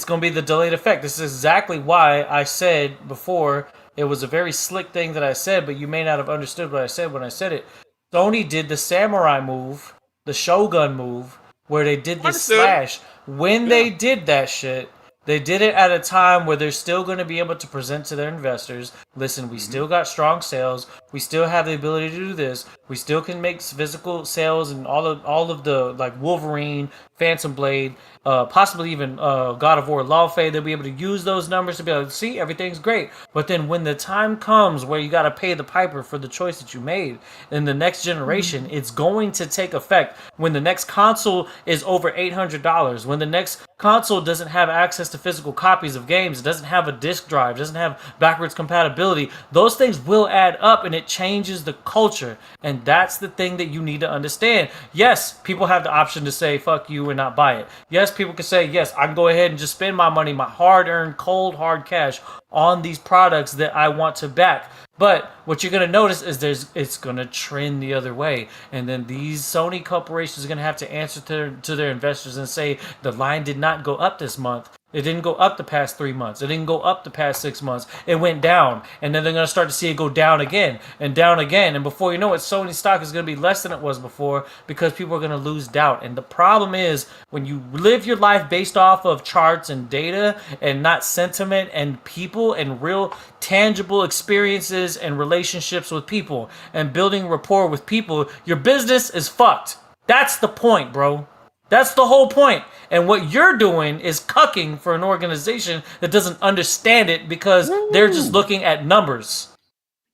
M: going to be the delayed effect. This is exactly why I said before, it was a very slick thing that I said, but you may not have understood what I said when I said it. Sony did the samurai move, the Shogun move, where they did the slash. When they did that shit, they did it at a time where they're still going to be able to present to their investors, listen, we still got strong sales, we still have the ability to do this, we still can make physical sales and all of the, like, Wolverine, Phantom Blade, possibly even God of War Lawfare, they'll be able to use those numbers to be able to see everything's great. But then when the time comes where you got to pay the piper for the choice that you made in the next generation, it's going to take effect. When the next console is over $800, when the next console doesn't have access to physical copies of games, it doesn't have a disc drive, doesn't have backwards compatibility, those things will add up and it changes the culture. And that's the thing that you need to understand. Yes, people have the option to say fuck you and not buy it. Yes, people can say, yes, I can go ahead and just spend my money, my hard-earned, cold, hard cash on these products that I want to back. But what you're going to notice is it's going to trend the other way. And then these Sony corporations are going to have to answer to their investors and say, the line did not go up this month. It didn't go up the past 3 months. It didn't go up the past 6 months. It went down. And then they're going to start to see it go down again and down again. And before you know it, Sony stock is going to be less than it was before because people are going to lose doubt. And the problem is when you live your life based off of charts and data and not sentiment and people and real tangible experiences and relationships with people and building rapport with people, your business is fucked. That's the point, bro. That's the whole point. And what you're doing is cucking for an organization that doesn't understand it because they're just looking at numbers.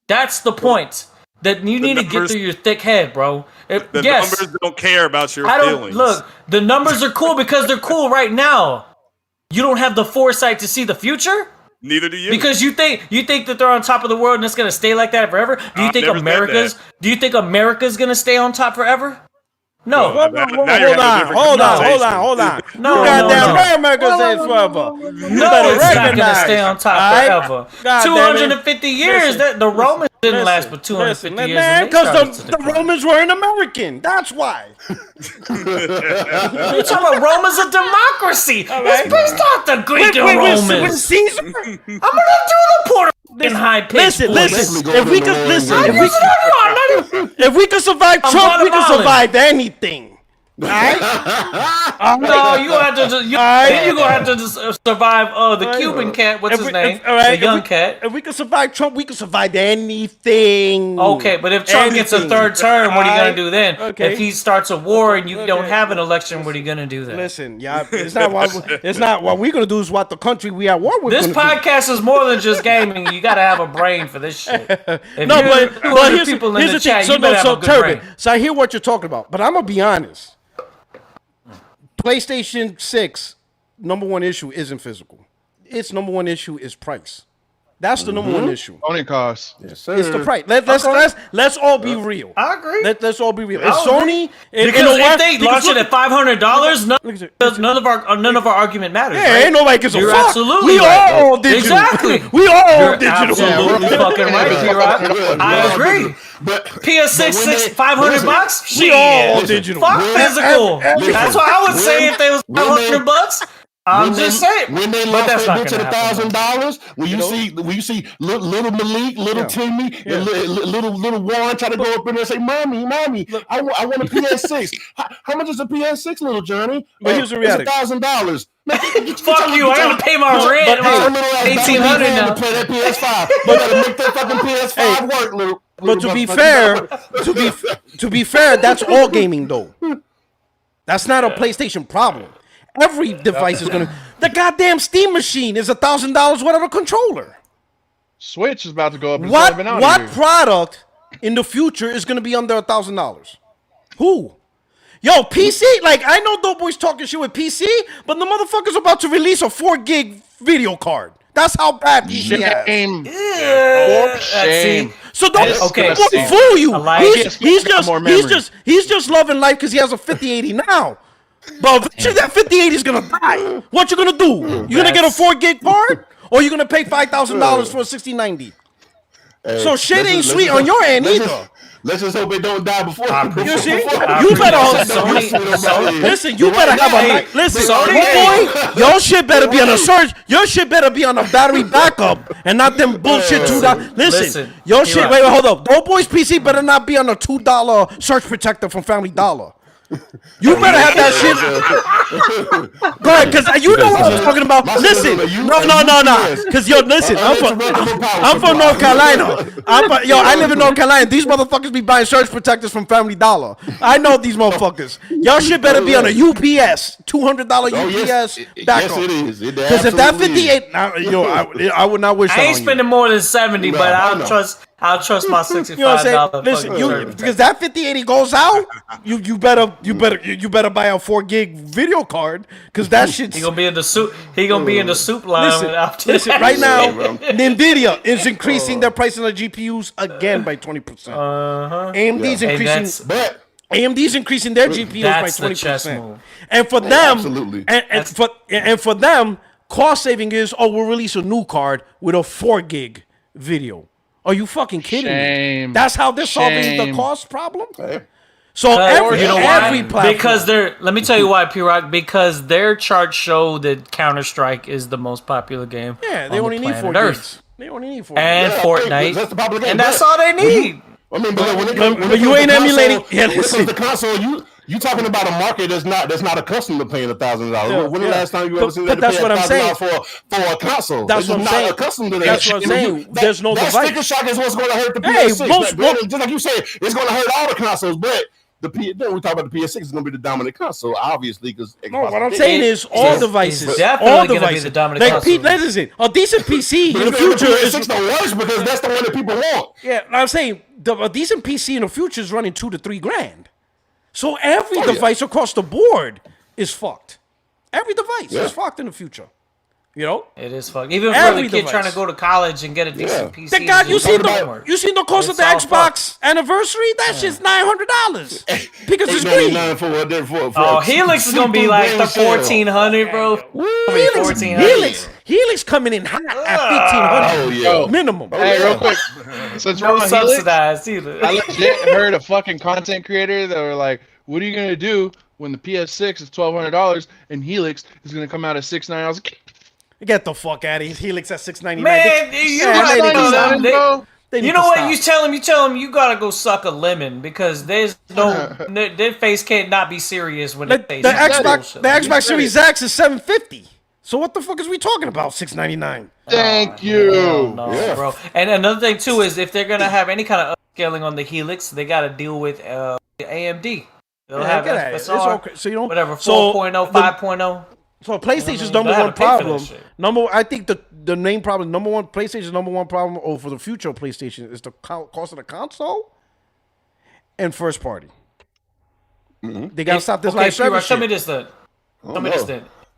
M: That's the point. That you need to get through your thick head, bro.
D: Numbers don't care about your feelings.
M: Look, the numbers are cool because they're cool right now. You don't have the foresight to see the future?
D: Neither do you.
M: Because you think that they're on top of the world and it's gonna stay like that forever? Do you think America's gonna stay on top forever? No,
B: hold on.
M: No,
B: goddamn America says forever.
M: No, it's not gonna stay on top forever. 250 years. The Romans didn't last for 250 years.
B: Man, because the Romans weren't American. That's why.
M: You're talking about Rome's a democracy. It's based off the Greek and Romans.
B: With Caesar?
M: I'm gonna do the Puerto Rican high pitch.
B: Listen. If we could survive Trump, we can survive anything. Alright?
M: No, you have to. Then you're gonna have to survive the Cuban cat. What's his name? The young cat.
B: If we can survive Trump, we can survive anything.
M: Okay, but if Trump gets a third term, what are you gonna do then?
B: Okay.
M: If he starts a war and you don't have an election, what are you gonna do then?
B: Listen, it's not what we're gonna do. Is what the country we are at war with.
M: This podcast is more than just gaming. You gotta have a brain for this shit.
B: But here's the thing. So Turbin. So I hear what you're talking about, but I'm gonna be honest. PlayStation 6 number one issue isn't physical. Its number one issue is price. That's the number one issue.
A: Sony costs.
B: Yes, sir. It's the price. Let's all be real.
M: I agree.
B: Let's all be real. If Sony,
M: because if they launch it at $500, none of our argument matters.
B: Yeah,
M: right?
B: ain't nobody gives a fuck.
M: Absolutely
B: we all digital.
M: Exactly.
B: We all
M: You're
B: digital.
M: Absolutely fucking right, P-Rock. I agree.
I: But
M: PS6 $500.
B: We all digital.
M: Fuck physical. That's what I would say if they was $500. I'm just saying.
I: When they lost that bitch at $1,000, when you see little Malik, little Timmy, and little Warren try to go up in there and say, "Mommy, I want a PS6." How much is a PS6, little Johnny?
B: But here's the reality:
I: it's $1,000.
M: Fuck you! I gotta pay my rent. $1,800 now.
I: To play that PS5. You gotta make that fucking PS5 work, little.
B: But to be fair, that's all gaming though. That's not a PlayStation problem. Every device is gonna. The goddamn Steam machine is $1,000 whatever controller.
A: Switch is about to go up.
B: What product in the future is gonna be under $1,000? Who? Yo, PC. Like I know Dope Boy's talking shit with PC, but the motherfucker's about to release a 4 gig video card. That's how bad PC is.
A: Shame.
B: So don't fool you. He's just loving life because he has a 5080 now. But eventually that 5080 is gonna die. What you gonna do? You gonna get a 4 gig card, or you gonna pay $5,000 for a 6090? So shit ain't sweet on your end either.
I: Let's just hope it don't die before.
B: You see, you better listen. You better have a listen, boy. Your shit better be on a search. Your shit better be on a battery backup and not them bullshit $2. Listen, your shit. Wait, hold up. Dope Boy's PC better not be on a $2 surge protector from Family Dollar. You better have that shit. Go ahead, because you know what I'm talking about. Listen, no. Because listen, I'm from North Carolina. I live in North Carolina. These motherfuckers be buying surge protectors from Family Dollar. I know these motherfuckers. Y'all shit better be on a UPS, $200 UPS backup.
I: Yes, it is.
B: Because if that 58, I would not wish that on you.
M: I ain't spending more than 70, but I'll trust my $65.
B: You know what I'm saying? Listen, because that 5080 goes out, you better buy a 4 gig video card because that shit's.
M: He gonna be in the soup. He gonna be in the soup line.
B: Listen, right now, Nvidia is increasing their price on the GPUs again by 20%. AMD's increasing. AMD's increasing their GPUs by 20%. And for them, and for them, cost saving is we'll release a new card with a 4 gig video. Are you fucking kidding me? That's how they're solving the cost problem? So every platform.
M: Because let me tell you why, P-Rock. Because their charts show that Counter-Strike is the most popular game.
B: Yeah, they only need 4 gigs. They only need 4 gigs.
M: And Fortnite. That's the popular game. And that's all they need.
I: I mean, but
B: you ain't emulating. Yeah, listen.
I: The console, you talking about a market that's not accustomed to paying $1,000. When the last time you ever seen that?
B: That's what I'm saying.
I: For a console,
B: that's what I'm saying.
I: Accustomed to that.
B: That's what I'm saying. There's no device.
I: That sticker shock is what's going to hurt the PS6. Just like you said, it's going to hurt all the consoles, but. Then we talk about the PS6 is going to be the dominant console, obviously, because
B: what I'm saying is all devices,
M: all devices, the dominant console.
B: Listen, a decent PC in the future
I: is the worst because that's the one that people want.
B: Yeah, I'm saying a decent PC in the future is running $2,000 to $3,000. So every device across the board is fucked. Every device is fucked in the future. You know,
M: it is fucked. Even for the kid trying to go to college and get a decent PC.
B: Thank God, you seen the cost of the Xbox anniversary? That shit's $900 because it's green.
M: Oh, Helix is gonna be like the 1400, bro.
B: Helix coming in hot at 1500 minimum.
A: Hey, real quick, since
M: no
A: we're on
M: subsidized
A: Helix,
M: either.
A: I legit heard a fucking content creator that were like, "What are you gonna do when the PS6 is $1,200 and Helix is gonna come out at $699?" I was like,
B: get the fuck out of here. Helix at $699.
M: Man, you know what? You tell him you gotta go suck a lemon because there's their face can't not be serious when
B: the Xbox Series X is $750. So what the fuck is we talking about? $699.
A: Thank you,
M: bro. And another thing too is if they're gonna have any kind of upscaling on the Helix, they gotta deal with AMD. They'll have FSR,
B: okay. So you know
M: whatever 4.0, 5.0.
B: So PlayStation's number one problem. I think the main problem, PlayStation's number one problem, for the future of PlayStation is the cost of the console and first party. Mm-hmm. They gotta stop this live service.
M: Tell me this then.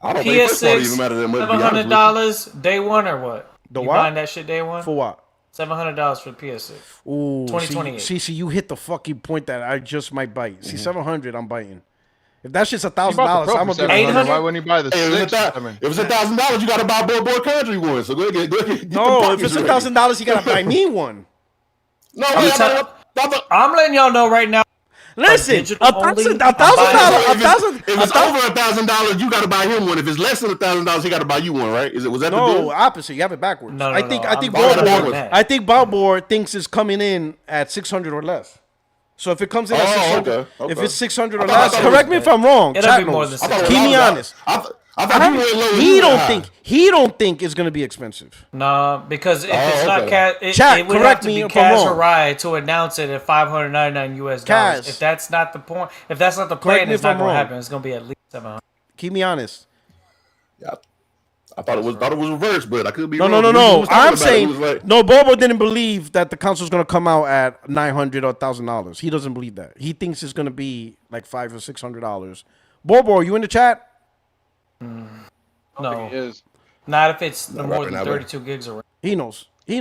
M: PS6, $700 day one or what?
B: The
M: you
B: what?
M: Buying that shit day one?
B: For what?
M: $700 for the PS6.
B: Ooh,
M: 2028.
B: See, you hit the fucking point that I just might bite. See, $700, I'm biting. If that shit's $1,000, I'm gonna be
A: $800. Why wouldn't you buy the six?
I: If it's $1,000, you gotta buy Boy Country one. So go ahead.
B: No, if it's $1,000, you gotta buy me one.
I: No,
M: I'm letting y'all know right now.
B: Listen, $1,000.
I: If it's over $1,000, you gotta buy him one. If it's less than $1,000, he gotta buy you one, right? Was that the deal?
B: No, opposite. You have it backwards.
M: No,
B: I think Balboa thinks it's coming in at 600 or less. So if it comes in at 600, if it's 600 or less, correct me if I'm wrong.
M: It'll be more than 600.
B: Keep me honest. He don't think it's gonna be expensive.
M: No, because if it's not cash, it would have to be Cash Harai to announce it at $599 US. If that's not the point, if that's not the plan, it's not gonna happen. It's gonna be at least $700.
B: Keep me honest.
I: Yeah, I thought it was reversed, but I could be
B: wrong. No. I'm saying Bobo didn't believe that the console's gonna come out at $900 or $1,000. He doesn't believe that. He thinks it's gonna be like $500 or $600. Bobo, are you in the chat?
M: No, not if it's more than 32 gigs or.
B: He knows.
I: I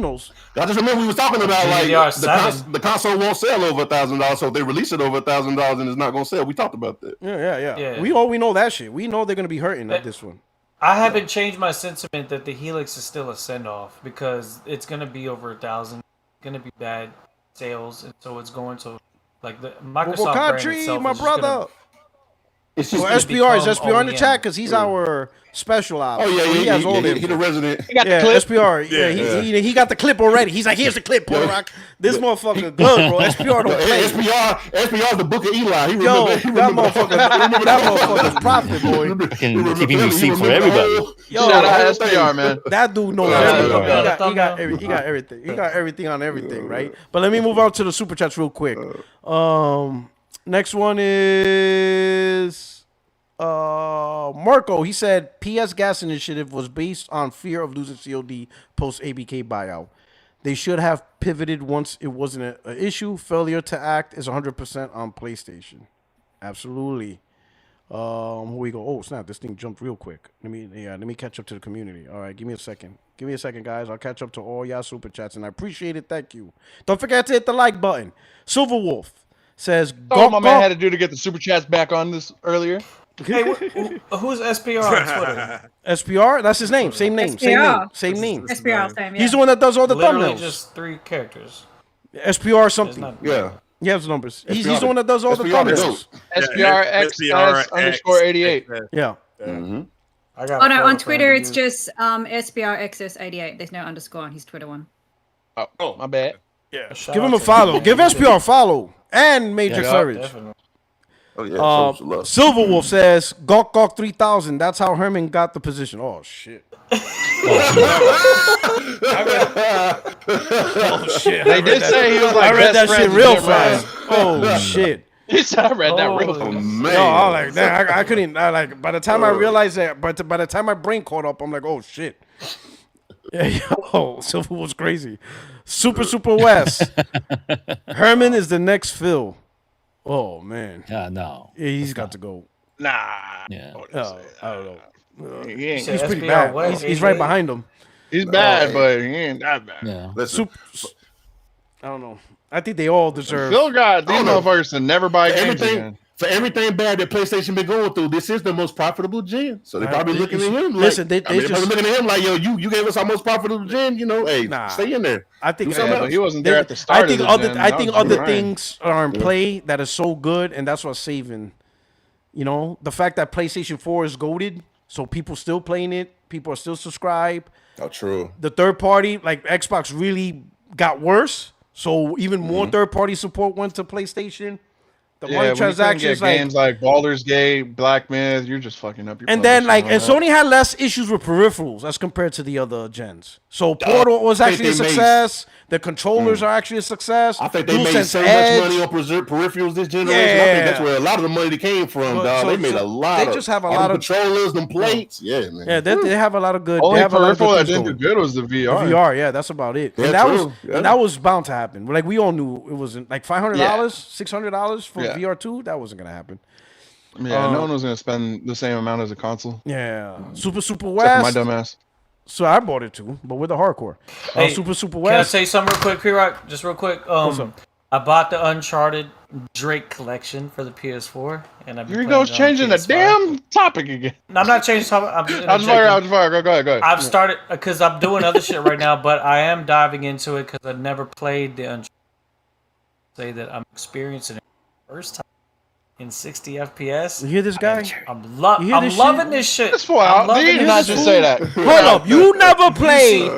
I: just remember we was talking about like the console won't sell over $1,000, so if they release it over $1,000 and it's not gonna sell. We talked about that.
B: Yeah. We know that shit. We know they're gonna be hurting at this one.
M: I haven't changed my sentiment that the Helix is still a send off because it's gonna be over 1,000. It's gonna be bad sales, and so it's going to like the Microsoft brand itself.
B: My brother. It's just SPR. Is SPR in the chat? Because he's our special out.
I: Oh, yeah.
B: He has all them.
I: He the resident.
A: He got the clip.
B: SPR. Yeah, he got the clip already. He's like, here's the clip, Paul Rock. This motherfucker good, bro. SPR don't play.
I: SPR's the Book of Eli.
B: That motherfucker's profit, boy.
K: Keeping receipts for everybody.
A: Shout out SPR, man.
B: That dude knows everything. He got everything. He got everything on everything, right? But let me move on to the super chats real quick. Next one is Marco. He said PS Gas Initiative was based on fear of losing COD post ABK buyout. They should have pivoted once it wasn't an issue. Failure to act is 100% on PlayStation. Absolutely. Here we go. Oh snap! This thing jumped real quick. Let me catch up to the community. All right, give me a second. Give me a second, guys. I'll catch up to all y'all super chats, and I appreciate it. Thank you. Don't forget to hit the like button. Silver Wolf says,
A: "Oh, my man had to do to get the super chats back on this earlier."
M: Hey, who's SPR on Twitter?
B: SPR? That's his name. Same name.
L: SPR.
B: Same name.
L: SPR, same. Yeah.
B: He's the one that does all the
M: Literally
B: thumbnails.
M: just 3 characters.
B: SPR something.
I: Yeah.
B: He has the numbers. He's the one that does all the thumbnails.
A: SPRXS_88.
B: Yeah.
I: Mm-hmm.
L: Oh no, on Twitter it's just SPRXS88. There's no underscore on his Twitter one.
A: Oh, my bad.
B: Yeah. Give him a follow. Give SPR a follow. And Major Courage.
I: Definitely. Oh, yeah,
B: Silver Wolf says, Gawk Gawk 3000. That's how Herman got the position. Oh, shit.
A: They did say he was like,
B: I read that shit real fast. Oh, shit.
A: He said I read that real fast.
I: Man.
B: Yo, I was like, damn, I couldn't. By the time I realized that, by the time my brain caught up, I'm like, oh, shit. Yeah, yo, Silver Wolf's crazy. Super West. Herman is the next Phil. Oh man.
K: Yeah, no.
B: Yeah, he's got to go.
A: Nah.
K: Yeah.
B: I don't know. He's pretty bad. He's right behind him.
A: He's bad, but he ain't that bad.
K: Yeah.
B: I don't know. I think they all deserve.
A: Phil got these motherfuckers to never buy games again.
I: For everything bad that PlayStation been going through, this is the most profitable gen. So they're probably looking at him like, they're looking at him like, yo, you gave us our most profitable gen. You know, hey, stay in there.
B: I think
A: but he wasn't there at the start.
B: I think other things are in play that is so good, and that's what's saving. You know, the fact that PlayStation 4 is goated, so people still playing it, people are still subscribed.
I: Oh, true.
B: The third party, like Xbox, really got worse. So even more third party support went to PlayStation. The money transactions,
A: like games like Baldur's Gate, Black Myth, you're just fucking up your.
B: And then and Sony had less issues with peripherals as compared to the other gens. So Portal was actually a success. The controllers are actually a success.
I: I think they made so much money on peripherals this generation. I think that's where a lot of the money came from, dog. So, they made a lot.
B: They just have a lot of
I: controllers, them plates. Yeah, man.
B: Yeah, they have a lot of good.
A: Only peripheral that didn't do good was the VR.
B: The VR, yeah, that's about it. And that was bound to happen. Like we all knew it wasn't like $500, $600 for VR2. That wasn't gonna happen.
A: Yeah, no one was gonna spend the same amount as a console.
B: Yeah, Super West.
A: My dumb ass.
B: So I bought it too, but with the hardcore.
M: Hey,
B: Super West.
M: Can I say something real quick, P-Rock? Just real quick. I bought the Uncharted Drake collection for the PS4, and I've been
A: Here he goes changing the damn topic again.
M: No, I'm not changing topic.
A: I was fire. Go ahead.
M: I've started because I'm doing other shit right now, but I am diving into it because I never played the Uncharted. Say that I'm experiencing it first time in 60 FPS.
B: You hear this guy?
M: I'm loving this shit.
A: This fool out. Did you not just say that?
B: Hold up. You never played.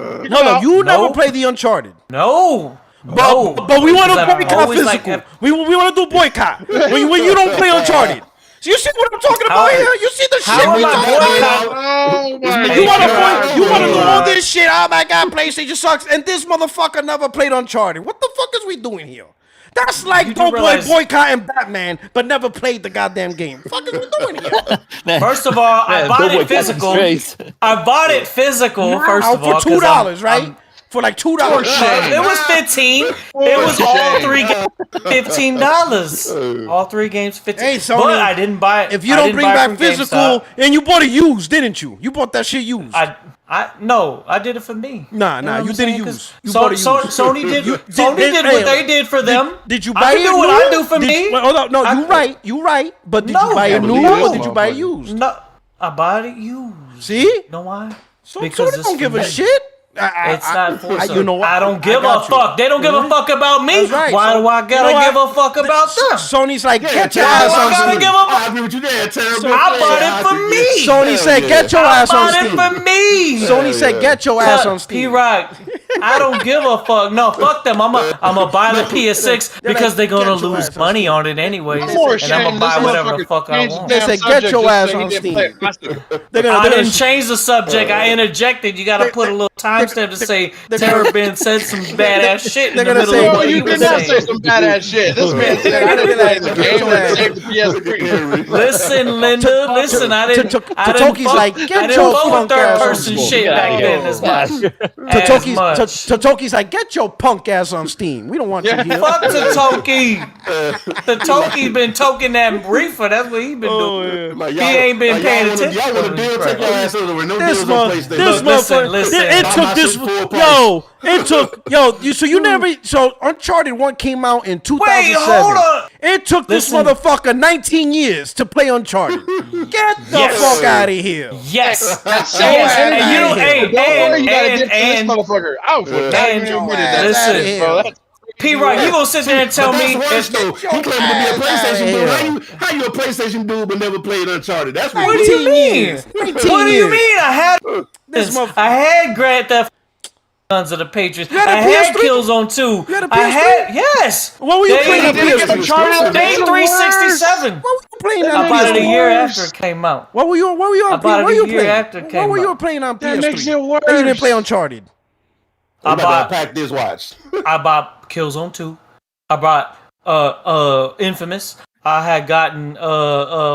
B: You never played the Uncharted.
M: No.
B: But we want to boycott physical. We want to do boycott. when you don't play Uncharted. So you see what I'm talking about here? You see the shit we're talking about? You want to do all this shit? Oh my God, PlayStation sucks. And this motherfucker never played Uncharted. What the fuck is we doing here? That's like boycotting Batman, but never played the goddamn game. What the fuck is we doing here?
M: First of all, I bought it physical. I bought it physical, first of all.
B: For $2, right? For like $2.
M: It was $15. It was all 3 games $15. All 3 games $15.
B: Hey, Sony,
M: but I didn't buy it.
B: If you don't bring back physical, and you bought it used, didn't you? You bought that shit used.
M: No, I did it for me.
B: Nah, you didn't use.
M: Sony did what they did for them.
B: Did you buy it new?
M: What I do for me.
B: Hold on, no, you right. But did you buy it new or did you buy it used?
M: No, I bought it used.
B: See?
M: You know why?
B: Because Sony don't give a shit.
M: It's not for
B: you know what?
M: I don't give a fuck. They don't give a fuck about me.
B: Right.
M: Why do I gotta give a fuck about them?
B: Sony's like, get your ass on Steam.
I: I agree with you there, terrible.
M: I bought it for me.
B: Sony said, get your ass on Steam.
M: I bought it for me.
B: Sony said, get your ass on Steam.
M: P-Rock, I don't give a fuck. No, fuck them. I'm gonna buy the PS6 because they're gonna lose money on it anyways, and I'm gonna buy whatever the fuck I want.
B: They said, get your ass on Steam.
M: I didn't change the subject. I interjected. You gotta put a little timestamp to say Terrabin said some badass shit in the middle of what
A: you did not say some badass shit. This man said I didn't play the game and saved the PS3.
M: Listen, Linda. Listen, I didn't.
B: Totoki's like, get your punk
M: third person shit back then as much.
B: Totoki's like, get your punk ass on Steam. We don't want you here.
M: Fuck Totoki. Totoki been toking that reefer. That's what he been doing. He ain't been paying attention.
I: Y'all want to deal? Take your ass over there. No deals on PlayStation.
B: This motherfucker. It took this. So Uncharted 1 came out in 2007.
M: Wait, hold on.
B: It took this motherfucker 19 years to play Uncharted. Get the fuck out of here.
M: Yes.
A: And motherfucker out for
M: listen. P-Rock, you gonna sit there and tell me
I: he claimed to be a PlayStation dude. How you a PlayStation dude but never played Uncharted? That's
M: what do you mean? What do you mean? I had Grand Theft Sons of the Patriots. I had Killzone 2. Yes.
B: What were you playing on PS3?
M: Day 367.
B: What were you playing on PS3?
M: I bought it a year after it came out.
B: What were you on? What were you playing on PS3?
A: That makes it worse.
B: You didn't play Uncharted.
I: I bought pack this watch.
M: I bought Killzone 2. I bought Infamous. I had gotten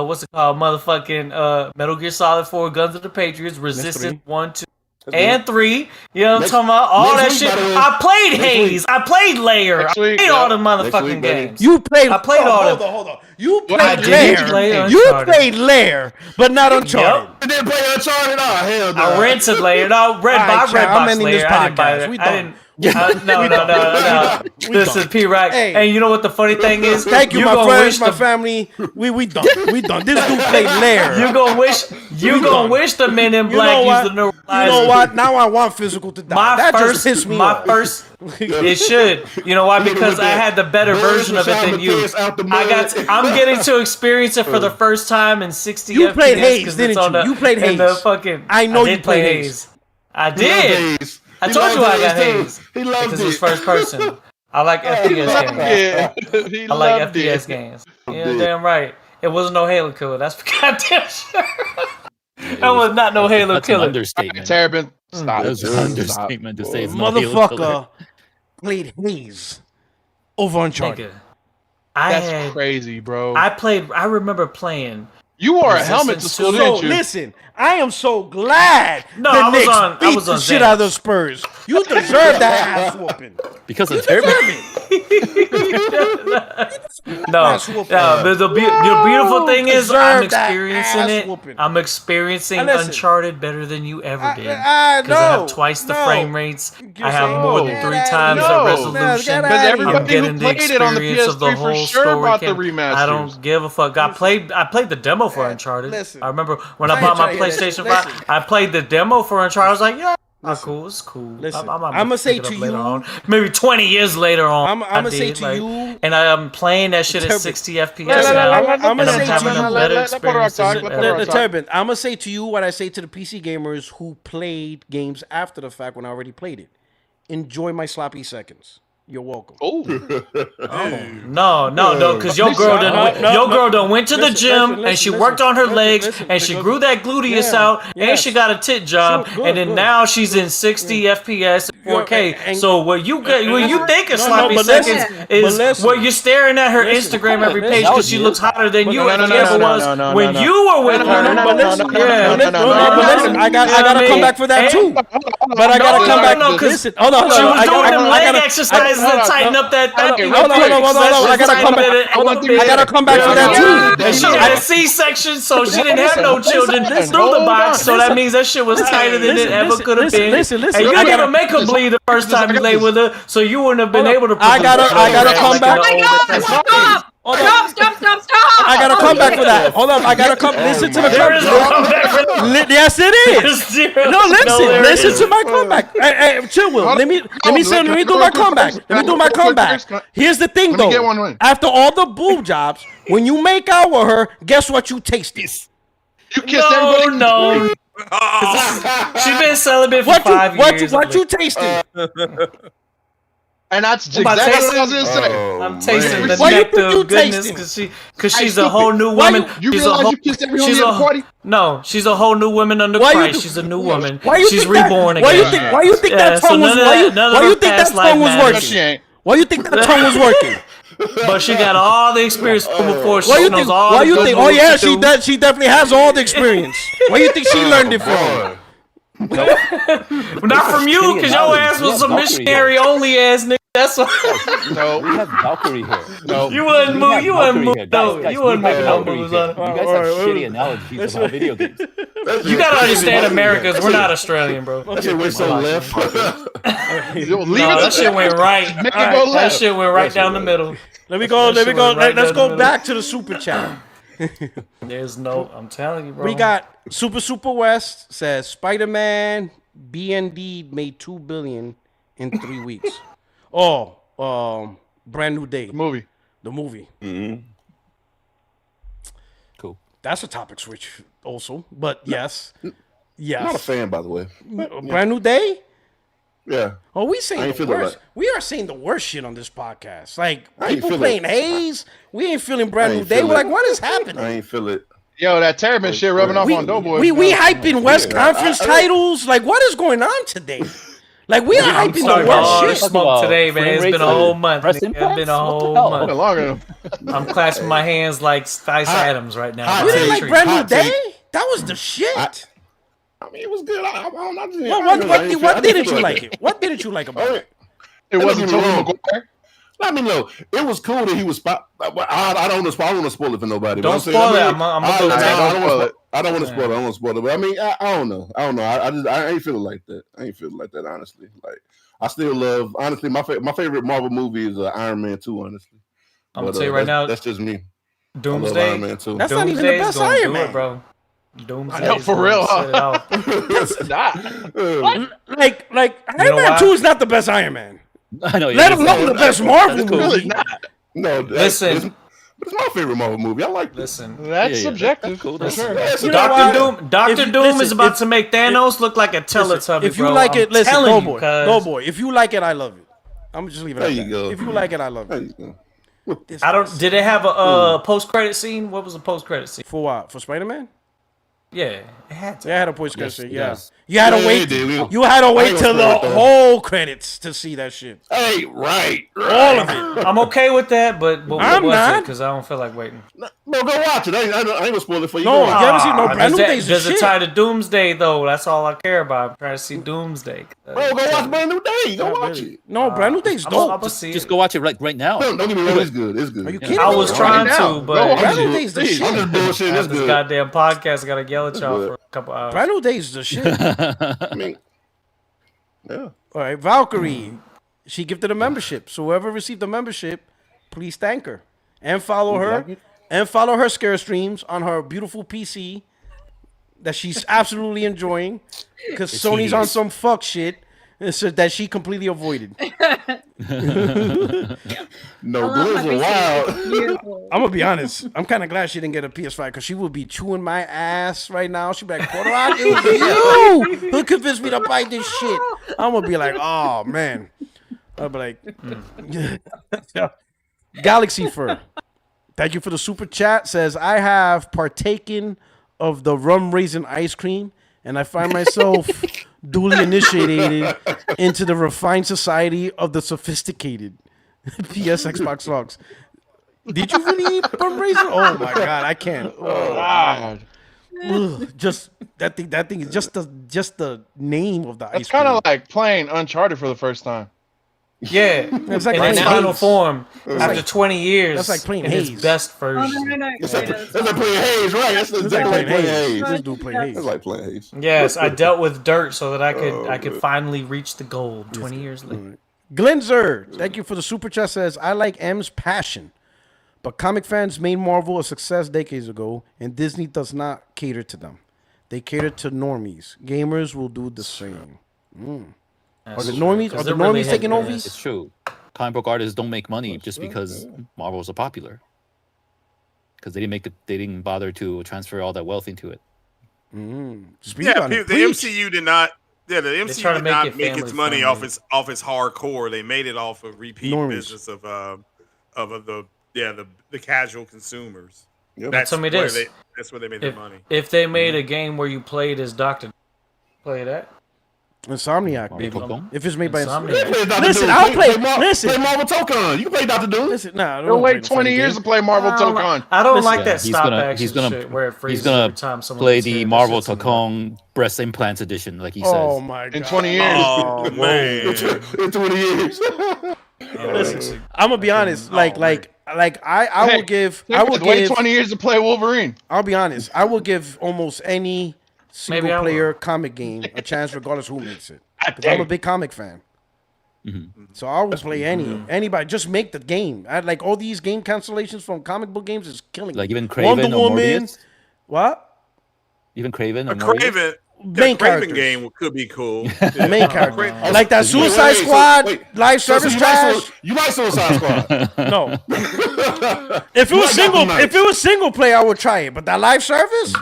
M: what's it called? Motherfucking Metal Gear Solid 4, Guns of the Patriots, Resistance 1, 2. and 3. You know what I'm talking about? All that shit. I played Haze. I played Layer. I played all the motherfucking games.
B: You played.
M: I played all them.
B: Hold on. You played Lair. You played Lair, but not Uncharted.
I: You didn't play Uncharted? Oh, hell no.
M: I rented Layer. No, Redbox Layer. I didn't buy it. No. Listen, P-Rock. Hey. And you know what the funny thing is?
B: Thank you, my friends, my family. We done. We done. This dude played Lair.
M: You gonna wish the Men in Black used the neuralizer.
B: You know what? Now I want physical to die. That just pissed me off.
M: It should. You know why? Because I had the better version of it than you. I'm getting to experience it for the first time in 60
B: You
M: FPS.
B: played Haze, didn't you? You played Haze. I know you played Haze.
M: I did. I told you I got Haze.
I: He loves
M: because it's first person. I like FPS games.
A: Yeah,
M: I like FPS games. Yeah, damn right. It wasn't no Halo killer. That's for goddamn sure. That was not no Halo
K: That's
M: killer.
K: An understatement.
A: Terrapin, stop.
K: That's an understatement to say it's no Halo
B: Motherfucker
K: killer.
B: played Haze over Uncharted.
A: That's crazy, bro.
M: I remember playing.
A: You wore a helmet to school, didn't you?
B: Listen, I am so glad
M: No,
B: the
M: I was
B: Knicks
M: on- I
B: beat
M: was
B: the
M: on
B: shit
M: Xanax.
B: out of the Spurs. You deserve that ass whooping.
K: Because of
B: deserve
K: Terrapin.
M: No, but the beautiful thing is I'm
B: deserve that
M: experiencing
B: ass
M: it.
B: whooping.
M: I'm experiencing
B: And listen,
M: Uncharted better than you ever did.
B: I
M: Because I have twice the frame rates. I have more than 3 times the resolution.
A: Because everybody
M: I'm getting
A: who
M: the
A: played it on the
M: experience of the
A: PS3
M: whole
A: for sure
M: story.
A: bought the remasters.
M: I don't give a fuck. I played the demo for Uncharted.
B: Listen.
M: I remember when I bought my PlayStation 5, I played the demo for Uncharted. I was like, yeah. Cool, it's cool.
B: Listen,
M: I'm
B: I'ma say
M: pick it
B: to
M: up later
B: you-
M: on. Maybe 20 years later on.
B: I'm gonna say
M: did,
B: to you,
M: and I'm playing that shit at
B: Turbin.
M: 60 FPS
B: Listen,
M: now,
B: I'm
M: and
B: gonna
M: I'm
B: say to
M: having
B: you,
M: a better experience than it ever was.
B: Turbin, I'm gonna say to you what I say to the PC gamers who played games after the fact when I already played it. Enjoy my sloppy seconds. You're welcome.
A: Oh,
M: no, because your girl done went to the gym and she worked on her legs and she grew that gluteus out and she got a tit job and then now she's in 60 FPS 4K. So what you think of sloppy seconds is what you're staring at her Instagram every page because she looks hotter than you ever was when you were with her.
B: I gotta come back for that too. But I gotta come back. Listen, hold on.
M: She was doing them leg exercises to tighten up that.
B: Hold on. I gotta come back for that too.
M: And she had a C-section, so she didn't have no children through the box. So that means that shit was tighter than it ever could have been.
B: Listen.
M: And you didn't even make her bleed the first time you lay with her, so you wouldn't have been able to.
B: I gotta come back.
L: Stop!
B: I gotta come back for that. Hold on, I gotta come. Listen to the comeback. Yes, it is. No, listen to my comeback. Hey, chill, Will. Let me do my comeback. Here's the thing, though. After all the boob jobs, when you make out with her, guess what you tasted?
A: You kissed everybody.
M: No. She's been celibate for 5 years.
B: What you tasted?
A: And that's exactly what I was gonna say.
M: I'm tasting the nectar of goodness because she's a whole new woman.
A: You realize you kissed every homie at the party?
M: No, she's a whole new woman under Christ. She's a new woman.
B: She's
M: reborn again.
B: Why you think that tongue was? Why you think that tongue was working? Why you think that tongue was working?
M: But she got all the experience before. She knows all.
B: Why you think? Oh yeah, she definitely has all the experience. Where you think she learned it from?
M: Not from you, because your ass was some missionary only ass nigga. That's why.
K: No, we have Valkyrie here.
A: No,
M: you wouldn't move. You wouldn't move. No, you wouldn't make no
K: Valkyrie
M: moves
K: here.
M: on it.
K: You guys have shitty analogies about video games.
M: You gotta understand Americans. We're not Australian, bro.
I: That shit went so left.
M: That shit went right. That shit went right down the middle.
B: Let's go back to the super chat.
M: There's no, I'm telling you, bro.
B: We got Super West says Spider-Man BND made $2 billion in 3 weeks. Brand New Day. The movie.
K: Mm-hmm. Cool.
B: That's a topic switch also, but yes.
I: I'm not a fan, by the way.
B: Brand New Day?
I: Yeah.
B: Oh, we saying the worst. Right. We are saying the worst shit on this podcast. Like people playing Haze. We ain't feeling Brand New Day. We're like, what is happening?
I: I ain't feel it.
A: Yo, that Terrapin shit rubbing off on Doughboy.
B: We hyping West Conference titles. Like, what is going on today? Like, we are hyping the worst shit.
M: Smoke today, man. It's been a whole month. It's been a whole month. I'm clasping my hands like Spice Adams right now.
B: You didn't like Brand New Day? That was the shit.
I: Hot take.
B: That was the shit.
I: Hot take.
B: That was the shit.
I: I mean, it was good.
B: What didn't you like it? What didn't you like about it?
A: It wasn't Tobey Maguire.
I: I mean, no, it was cool that he was. I don't want to spoil it for nobody.
M: Don't spoil it. I
I: don't want to spoil it. I don't want to spoil it. But I mean, I don't know. I ain't feeling like that. Honestly. Like, I still love. Honestly, my favorite Marvel movie is Iron Man 2. Honestly,
M: I'm gonna tell you right now.
I: That's just me.
M: Doomsday.
I: Iron Man 2.
B: That's not even the best Iron Man,
M: bro. Doomsday.
A: I know, for real.
B: That's not. Like Iron Man 2 is not the best Iron Man.
K: I know.
B: Let alone the best Marvel movie.
I: No,
M: listen.
I: It's my favorite Marvel movie. I like this.
M: Listen,
A: that's subjective.
K: That's cool.
A: For sure.
M: Doctor Doom is about to make Thanos look like a Teletubby.
B: If you like it, listen, no boy. If you like it, I love it. I'm just leaving it at that.
I: Go.
B: If you like it, I love it.
M: Did it have a post-credit scene? What was the post-credit scene?
B: For what? For Spider-Man?
M: Yeah, it had to.
B: Yeah, it had a post-credit scene. Yeah.
K: Yes.
B: You had to wait. You had to wait till the whole credits to see that shit.
I: Hey, right.
B: All of it.
M: I'm okay with that, but
B: I'm not,
M: because I don't feel like waiting.
I: No, go watch it. I ain't gonna spoil it for you.
B: No, you haven't seen no Brand New Days.
M: Does it tie to Doomsday though? That's all I care about. I'm trying to see Doomsday.
I: Bro, go watch Brand New Day. Go watch it.
B: No, Brand New Days dope.
K: Just go watch it right now.
I: Don't get me wrong. It's good. It's good.
B: Are you kidding
M: I
B: me?
M: was trying to, but
B: Brand New Days the shit.
I: I'm just bullshitting. It's
M: this
I: good.
M: goddamn podcast, I gotta yell at y'all for a couple hours.
B: Brand New Days the shit.
I: I mean, yeah.
B: All right, Valkyrie. She gifted a membership. So whoever received the membership, please thank her and follow her. And follow her scare streams on her beautiful PC that she's absolutely enjoying because Sony's on some fuck shit that she completely avoided.
I: No, Blues are wild.
B: I'm gonna be honest. I'm kind of glad she didn't get a PS5 because she would be chewing my ass right now. She'd be like, "Porter, it was you who convinced me to buy this shit." I'm gonna be like, "Oh man," I'll be like, Galaxy Fur. Thank you for the super chat. Says, I have partaken of the rum raisin ice cream, and I find myself duly initiated into the refined society of the sophisticated. PS Xbox logs. Did you really eat rum raisin? Oh my god, I can't. Oh god. Just that thing is just the name of the ice cream.
A: It's kind of like playing Uncharted for the first time.
M: Yeah,
B: it's like
M: in its final form after 20 years.
B: That's like playing
M: in
B: Haze.
M: its best version.
I: That's like playing Haze, right? That's exactly like playing Haze.
B: This dude play Haze.
I: That's like playing Haze.
M: Yes, I dealt with dirt so that I could finally reach the goal 20 years later.
B: Glenzer, thank you for the super chat. Says, I like M's passion, but comic fans made Marvel a success decades ago, and Disney does not cater to them. They cater to normies. Gamers will do the same. Are the normies taking over?
K: It's true. Comic book artists don't make money just because Marvels are popular. Because they didn't bother to transfer all that wealth into it.
D: The MCU did not. Yeah, the MCU did not make its money off its hardcore. They made it off of repeat business of the casual consumers.
I: Yep.
D: That's
M: Tell me
D: where
M: this.
D: That's where they made their money.
M: If they made a game where you played as Doctor, play that.
B: Insomniac, baby. If it's made by
M: Insomniac.
B: Listen, I'll play. Listen,
I: play Marvel Tokon. You can play Dr. Doom.
B: Listen, nah,
A: You'll wait 20 years to play Marvel Tokon.
M: I don't like that stop action shit where it freezes every time someone
K: play the Marvel Tokon breast implants edition, like he says.
B: Oh my god!
A: In 20 years.
D: Oh man!
I: In 20 years.
B: Listen, I'm gonna be honest. I will give.
A: Wait 20 years to play Wolverine.
B: I'll be honest. I will give almost any single player comic game a chance, regardless who makes it. Because I'm a big comic fan.
K: Mm-hmm.
B: So I will play anybody. Just make the game. I like all these game cancellations from comic book games is killing me.
K: Like even Kraven or Morbius?
B: What?
K: Even Kraven or
D: Morbius?
B: Main
D: Kraven game could be cool.
B: The main character. Like that Suicide Squad live service trash.
I: You like Suicide Squad?
B: No. If it was single player, I would try it. But that live service?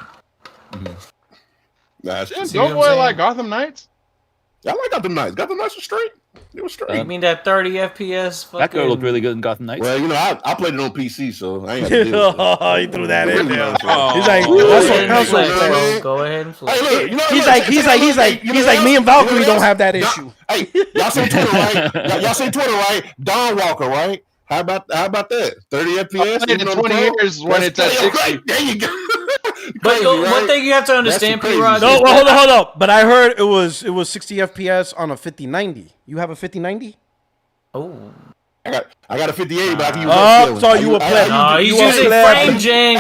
A: Don't boy like Gotham Knights?
I: I like Gotham Knights. Gotham Knights was straight. It was straight.
M: You mean that 30 FPS?
K: That girl looked really good in Gotham Knights.
I: Well, I played it on PC, so I ain't got to do it.
B: Oh, he threw that in there. He's like,
M: that's what go ahead and flex.
I: Hey, look,
B: he's like, me and Valkyrie don't have that issue.
I: Hey, y'all say Twitter, right? Y'all say Twitter, right? Dawn Walker, right? How about that? 30 FPS?
A: In 20 years when it's at 60.
I: There you go.
M: But one thing you have to understand, P-Rod.
B: No, well, hold up. But I heard it was 60 FPS on a 5090. You have a 5090?
M: Oh.
I: I got a 58, but I can use
B: Oh, so you a pleb?
M: No, he's using frame gen.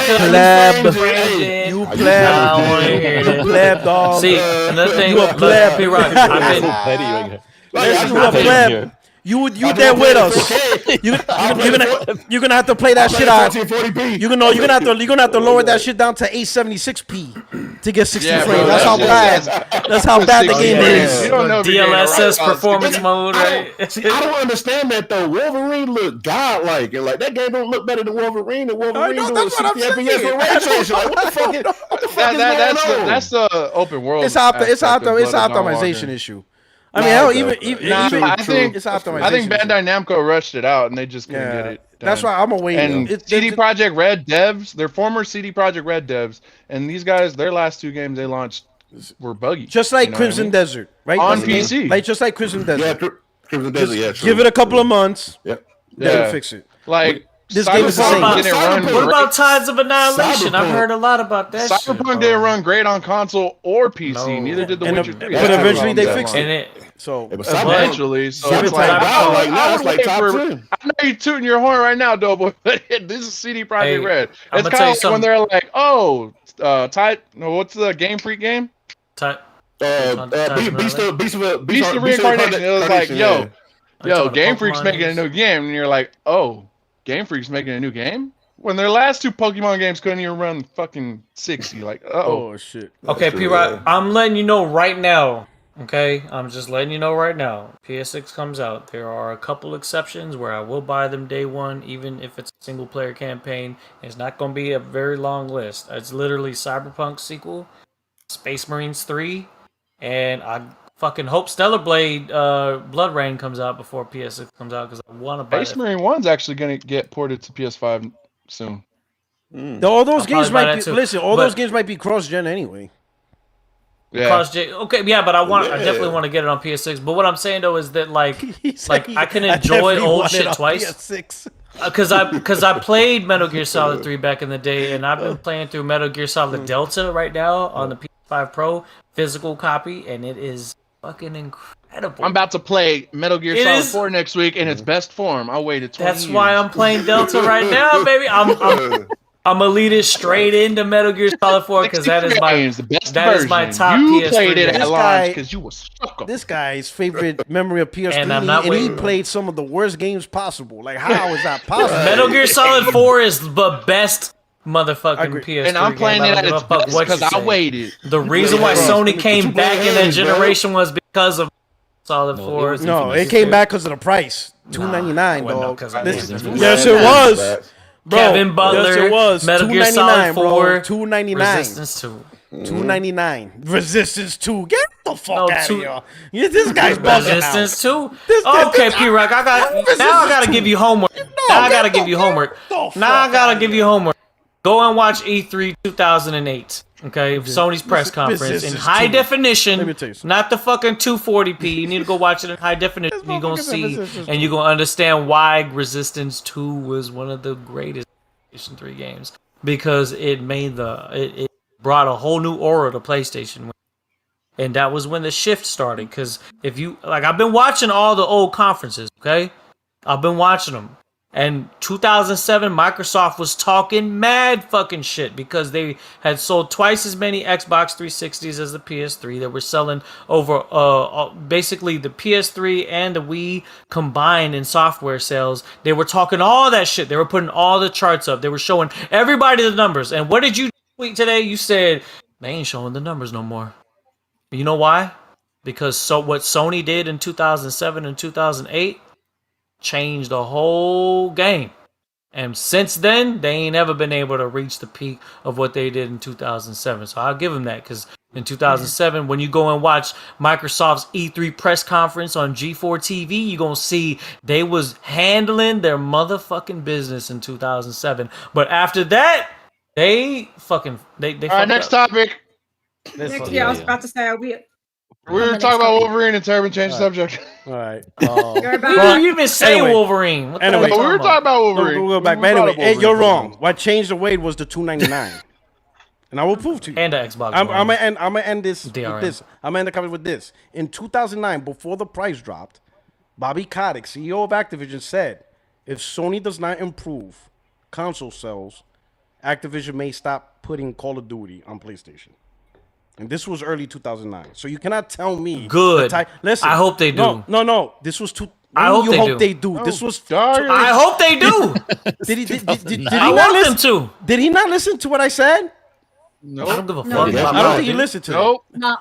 B: You pleb. You pleb, dog.
M: See, another thing.
B: You a pleb.
M: P-Rod,
B: You a pleb. You there with us? You're gonna have to play that shit out. You're gonna have to lower that shit down to 876p to get 60 frames. That's how bad. That's how bad the game is.
A: You don't know
M: DLSS performance mode, right?
I: I don't understand that though. Wolverine look godlike, and like that game don't look better than Wolverine. And Wolverine doing 60 FPS with ray tracing. Like what the fuck is going on?
A: That's the open world.
B: It's optimization issue. I mean, hell, even
A: I think
B: it's optimization.
A: I think Bandai Namco rushed it out and they just couldn't get it done.
B: That's why I'm awaiting.
A: And CD Projekt Red devs, they're former CD Projekt Red devs, and these guys, their last 2 games they launched were buggy.
B: Just like Crimson Desert, right?
A: On PC.
B: Like just like Crimson Desert.
I: Yeah, Crimson Desert, yeah. True.
B: Give it a couple of months.
I: Yep.
B: They'll fix it.
A: Like
B: this game is the same.
M: What about Tides of Annihilation? I've heard a lot about that.
A: Cyberpunk didn't run great on console or PC. Neither did The Witcher 3.
B: But eventually they fixed it.
A: So eventually, so it's
I: like top
A: 10. I know you're tooting your horn right now, Doughboy, but this is CD Projekt Red. It's kind of like when they're like, "Oh, what's the Game Freak game?"
I: Beast of
A: Reincarnation. It was like, yo, Game Freak's making a new game, and you're like, "Oh, Game Freak's making a new game." When their last 2 Pokemon games couldn't even run fucking 60, like,
B: oh shit.
M: Okay, P-Rod, I'm letting you know right now. Okay, I'm just letting you know right now. PS6 comes out. There are a couple exceptions where I will buy them day one, even if it's a single player campaign. It's not going to be a very long list. It's literally Cyberpunk sequel, Space Marines 3, and I fucking hope Stellar Blade Blood Rain comes out before PS6 comes out because I want to buy
A: Space Marine 1's actually going to get ported to PS5 soon.
B: All those games might be those games might be cross-gen anyway.
M: Yeah. Okay, yeah, but I definitely want to get it on PS6. But what I'm saying though is that like I can enjoy old shit twice. Because I played Metal Gear Solid 3 back in the day, and I've been playing through Metal Gear Solid Delta right now on the PS5 Pro physical copy, and it is fucking incredible.
A: I'm about to play Metal Gear Solid 4 next week in its best form. I waited 20
M: That's
A: years.
M: why I'm playing Delta right now, baby. I'm gonna lead it straight into Metal Gear Solid 4 because that is my top
A: you
M: PS3
A: played it
M: game.
A: at launch because you were stuck up.
B: This guy's favorite memory of PS3, and he played some of the worst games possible. Like, how is that possible?
M: Metal Gear Solid 4 is the best motherfucking PS3
A: and I'm playing it at its best because I waited.
M: The reason why Sony came back in that generation was because of Solid 4.
B: No, it came back because of the price. $299, dog.
M: Yes,
B: it was. Bro,
M: Kevin Butler,
B: yes, it was.
M: Metal Gear Solid 4,
B: $299.
M: Resistance 2.
B: $299. Resistance 2. Get the fuck out of here. Yeah, this guy's buzzing
M: Resistance 2? Okay, P-Rock, I gotta give you homework. Now I gotta give you homework. Go and watch E3 2008. Okay, Sony's press conference in high definition, not the fucking 240p. You need to go watch it in high definition. You're gonna see, and you're gonna understand why Resistance 2 was one of the greatest PlayStation 3 games because it made it brought a whole new aura to PlayStation, and that was when the shift started. Because if you I've been watching all the old conferences. Okay, I've been watching them. And 2007, Microsoft was talking mad fucking shit because they had sold twice as many Xbox 360s as the PS3. They were selling over basically the PS3 and the Wii combined in software sales. They were talking all that shit. They were putting all the charts up. They were showing everybody the numbers. And what did you tweet today? You said, they ain't showing the numbers no more. You know why? Because what Sony did in 2007 and 2008 changed the whole game. And since then, they ain't ever been able to reach the peak of what they did in 2007. So I'll give them that because in 2007, when you go and watch Microsoft's E3 press conference on G4 TV, you're going to see they was handling their motherfucking business in 2007. But after that, they all
A: right, next topic.
N: Yeah, I was about to say,
A: we were talking about Wolverine and Turbine changed the subject.
B: All right.
M: You even say Wolverine.
A: Anyway, we were talking about Wolverine.
B: We'll go back. But anyway, you're wrong. What changed the weight was the $299. And I will prove to you.
M: And the Xbox
B: I'm
M: One.
B: gonna end this with
M: DRM.
B: this. I'm gonna end the comment with this. In 2009, before the price dropped, Bobby Kotick, CEO of Activision, said, if Sony does not improve console sales, Activision may stop putting Call of Duty on PlayStation. And this was early 2009. So you cannot tell me.
M: Good.
B: Listen.
M: I hope they do.
B: No. This was
M: I hope
B: they do.
A: Oh,
B: this was.
M: I hope they do.
B: Did he
M: I
B: not
M: want
B: listen
M: them to.
B: Did he not listen to what I said?
A: Nope.
M: I don't give a
L: No,
M: fuck.
B: I don't think he listened to it.
A: Nope.
L: No.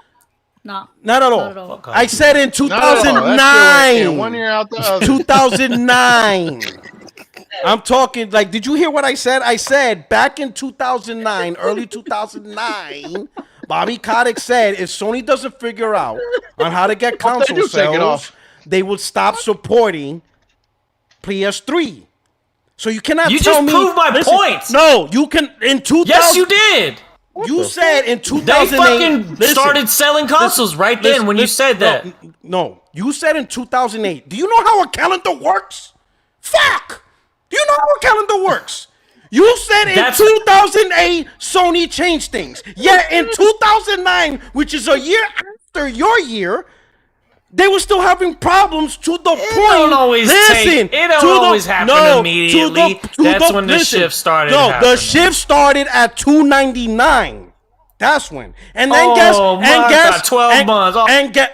B: Not at
L: Not
B: all.
L: at all.
B: I said in
A: Not at all. That's
B: 2009.
A: one year out the other.
B: 2009. I'm talking like, did you hear what I said? I said back in 2009, early 2009, Bobby Kotick said if Sony doesn't figure out on how to get console
A: do, take it
B: sales,
A: off.
B: they would stop supporting PS3. So you cannot
M: You
B: tell
M: just
B: me.
M: proved my
B: listen,
M: point.
B: No, you can in 2000.
M: Yes, you did.
B: You said in
M: They
B: 2008.
M: fucking started selling consoles right then when you said that.
B: No, you said in 2008. Do you know how a calendar works? Fuck! Do you know how a calendar works? You said in 2008 Sony changed things. Yet in 2009, which is a year after your year, they were still having problems to the point.
M: Don't always
B: listen,
M: it don't always happen immediately. That's when the shift started.
B: No,
M: happening.
B: the shift started at $299. That's when. And then
M: God, 12 months.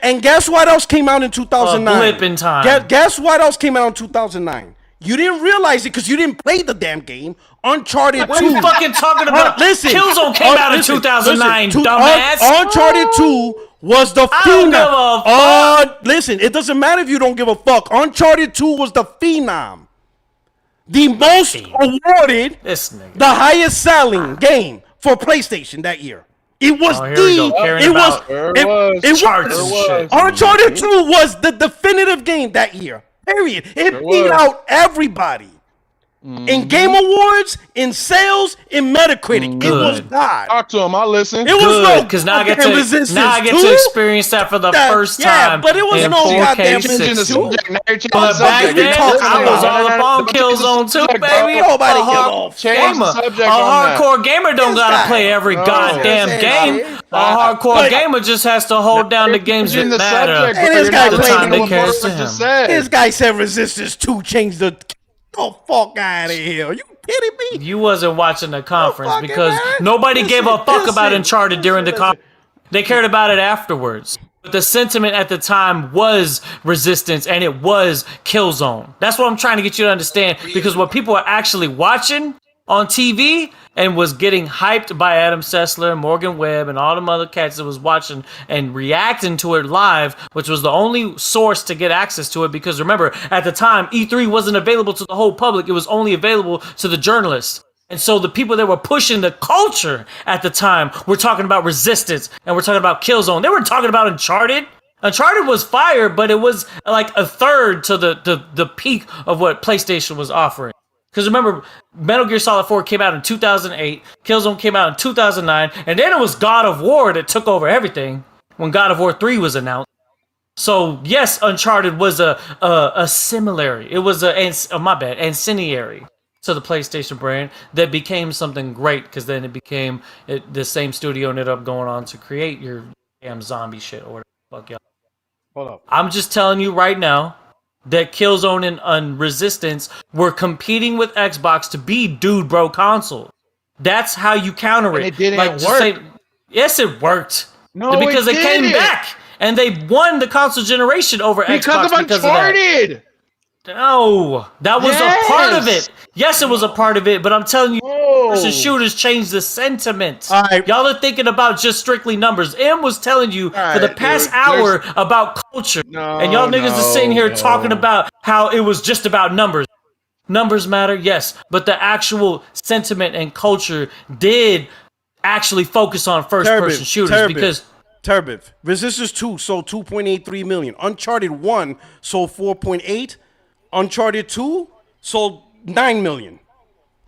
B: And guess what else came out in 2009?
M: A blip in time.
B: Guess what else came out in 2009? You didn't realize it because you didn't play the damn game. Uncharted 2.
M: What are you fucking talking about?
B: Listen.
M: Killzone came out in 2009, dumbass.
B: Uncharted 2 was the phenom. Listen, it doesn't matter if you don't give a fuck. Uncharted 2 was the phenom. The most awarded, the highest selling game for PlayStation that year. It was Uncharted 2 was the definitive game that year. Period. It beat out everybody. In Game Awards, in sales, in Metacritic, it was God.
A: Talk to him. I listen.
B: It was
M: because now I get to experience that for the first time.
B: Yeah, but it was
M: in
B: no
M: 4K
B: goddamn
M: 60.
B: But
M: But back then, I was all up on Killzone too, baby.
B: Nobody
M: A hardcore gamer don't gotta play every goddamn game. A hardcore gamer just has to hold down the games that matter.
B: And this guy
M: the time that cares to
B: played
M: him.
B: This guy said Resistance 2 changed the. Oh, fuck out of here. Are you kidding me?
M: You wasn't watching the conference because nobody gave a fuck about Uncharted during the conference. They cared about it afterwards. But the sentiment at the time was Resistance and it was Killzone. That's what I'm trying to get you to understand, because what people are actually watching on TV and was getting hyped by Adam Sessler, Morgan Webb, and all them other cats that was watching and reacting to it live, which was the only source to get access to it. Because remember, at the time, E3 wasn't available to the whole public. It was only available to the journalists. And so the people that were pushing the culture at the time were talking about Resistance and we're talking about Killzone. They weren't talking about Uncharted. Uncharted was fire, but it was like a third to the peak of what PlayStation was offering. Because remember, Metal Gear Solid 4 came out in 2008, Killzone came out in 2009, and then it was God of War that took over everything when God of War 3 was announced. So yes, Uncharted was a similary. It was ancillary to the PlayStation brand that became something great, because then it became the same studio ended up going on to create your damn zombie shit or whatever the fuck y'all.
B: Hold up.
M: I'm just telling you right now that Killzone and Resistance were competing with Xbox to be dude bro console. That's how you counter it.
A: And it didn't work.
M: Yes, it worked.
A: No,
M: because
A: it
M: they came
A: didn't.
M: back and they won the console generation over Xbox because of
A: Uncharted.
M: No, that was a part of it. Yes, it was a part of it, but I'm telling you, versus shooters changed the sentiment. Y'all are thinking about just strictly numbers. M was telling you for the past hour about culture, and y'all niggas are sitting here talking about how it was just about numbers. Numbers matter, yes, but the actual sentiment and culture did actually focus on first-person shooters because.
B: Turbiv. Resistance 2 sold 2.83 million. Uncharted 1 sold 4.8. Uncharted 2 sold 9 million.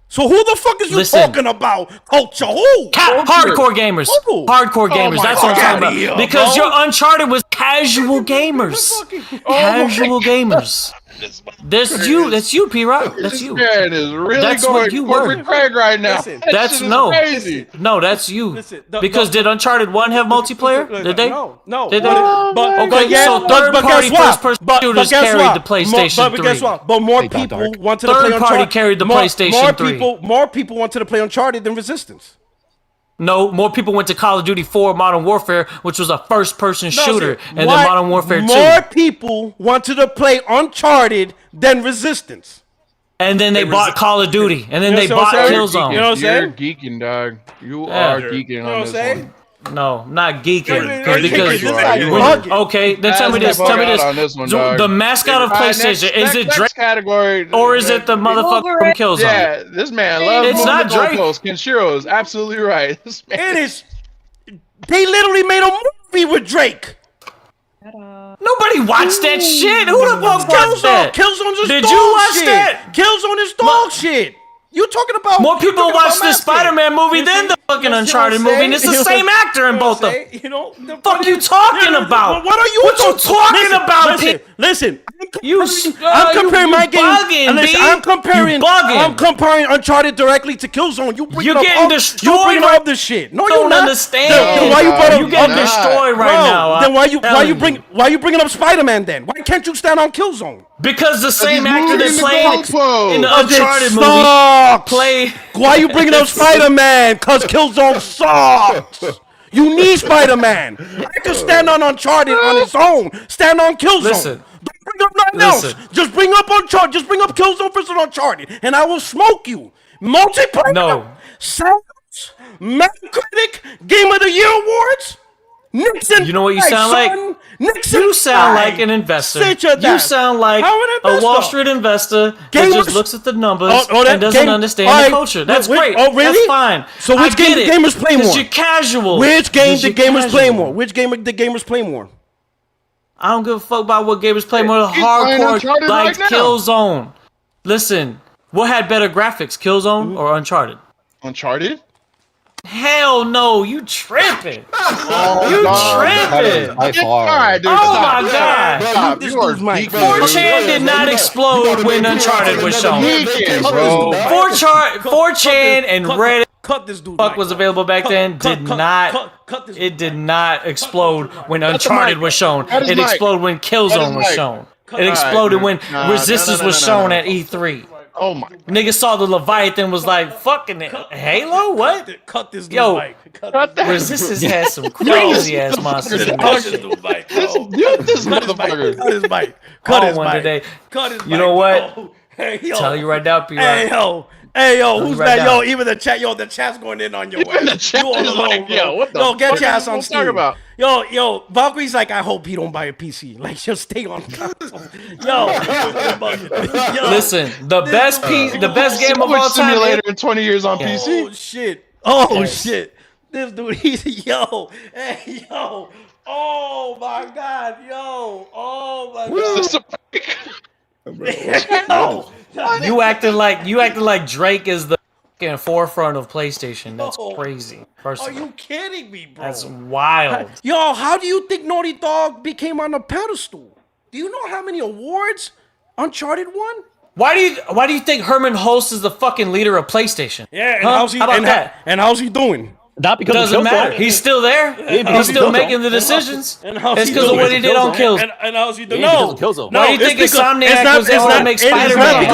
B: So who the fuck is you talking about? Culture? Who?
M: Hardcore gamers. Hardcore gamers. That's what I'm talking about. Because your Uncharted was casual gamers. Casual gamers. That's you. That's you, P-Rock. That's you.
A: Man is really
M: That's
A: going
M: what you
A: corporate
M: were.
A: Craig right now.
B: Listen,
M: That's
A: crazy.
M: no, that's you. Because did Uncharted 1 have multiplayer? Did they?
B: No.
M: Did they?
B: But
M: Okay, so third party first person shooters carried the PlayStation 3.
B: But guess what? But more people wanted to play Uncharted.
M: Third party carried the PlayStation 3.
B: More people wanted to play Uncharted than Resistance.
M: No, more people went to Call of Duty 4 Modern Warfare, which was a first-person shooter, and then Modern Warfare 2.
B: More people wanted to play Uncharted than Resistance.
M: And then they bought Call of Duty, and then they bought Killzone.
B: You know what I'm saying?
A: You're geeking, dog. You are geeking on this one.
M: No, not geeking. Okay, then
A: Tell me this.
M: The mascot of PlayStation, is it Drake?
A: Category,
M: or is it the motherfucker from Killzone?
A: Yeah, this man loves
M: It's not Drake.
A: Kenshiro is absolutely right.
B: It is. They literally made a movie with Drake.
M: Nobody watched that shit. Who the fuck watched that?
B: Killzone's is
M: Did
B: dog
M: you watch
B: shit.
M: that?
B: Killzone is dog shit. You talking about
M: more people watched the Spider-Man movie than the fucking Uncharted movie, and it's the same actor in both of them.
B: You know, the
M: fuck you talking about?
B: What are you talking about? Listen, I'm comparing my game. I'm comparing Uncharted directly to Killzone.
M: You're getting destroyed.
B: You bring up this shit. No,
M: don't
B: you're not.
M: understand.
B: Then why you brought up?
M: You getting destroyed right now.
B: Then why you bringing up Spider-Man then? Why can't you stand on Killzone?
M: Because the same actor that played in the Uncharted movie play.
B: Why are you bringing up Spider-Man? Cause Killzone sucks. You need Spider-Man. I can stand on Uncharted on its own. Stand on Killzone.
M: Listen.
B: Don't bring up nothing else. Just bring up Uncharted. Just bring up Killzone versus Uncharted, and I will smoke you. Multiplayer.
M: No.
B: Sounds. Metacritic Game of the Year awards. Nixon.
M: You know what you sound like?
B: Nixon.
M: You sound like an investor. You sound like a Wall Street investor that just looks at the numbers and doesn't understand the culture. That's great.
B: Oh, really?
M: That's fine.
B: So which game the gamers play more?
M: You're casual.
B: Which game the gamers play more? Which game the gamers play more?
M: I don't give a fuck about what gamers play more. Hardcore like Killzone. Listen, what had better graphics, Killzone or Uncharted?
A: Uncharted?
M: Hell no, you tripping.
K: You
M: tripping.
K: By far.
M: Oh my god. 4chan did not explode when Uncharted was shown. 4chan and Reddit fuck was available back then it did not explode when Uncharted was shown. It exploded when Killzone was shown. It exploded when Resistance was shown at E3.
A: Oh my!
M: Nigga saw the Leviathan was like fucking Halo. What?
B: Cut this dude.
M: Yo, Resistance has some crazy ass monsters.
A: This motherfucker.
B: Cut his mic. Cut his mic.
M: Today.
B: Cut his mic.
M: You know what?
B: Hey yo.
M: Tell you right now, P.
B: Hey yo, who's that? Yo, even the chat. Yo, the chat's going in on your ass.
A: The chat is like, yo, what the?
B: Yo, get your ass on
A: Steam.
B: Steam. About? Yo, Valkyrie's like, I hope he don't buy a PC. Like, just stay on console. Yo,
M: listen, the best game of all time.
A: Simulator in 20 years on PC.
B: Oh shit. This dude, he's yo. Oh my god, yo. Oh my god.
M: You acting like Drake is the fucking forefront of PlayStation. That's crazy.
B: Are you kidding me, bro?
M: That's wild.
B: Yo, how do you think Naughty Dog became on a pedestal? Do you know how many awards Uncharted won?
M: Why do you think Herman Hulst is the fucking leader of PlayStation?
B: Yeah, and how's he doing?
K: Not because
M: doesn't matter. He's still there. He's still making the decisions. It's because of what he did on Killzone.
B: And how's he doing?
M: No. Why do you think Insomniac was able to make Spider-Man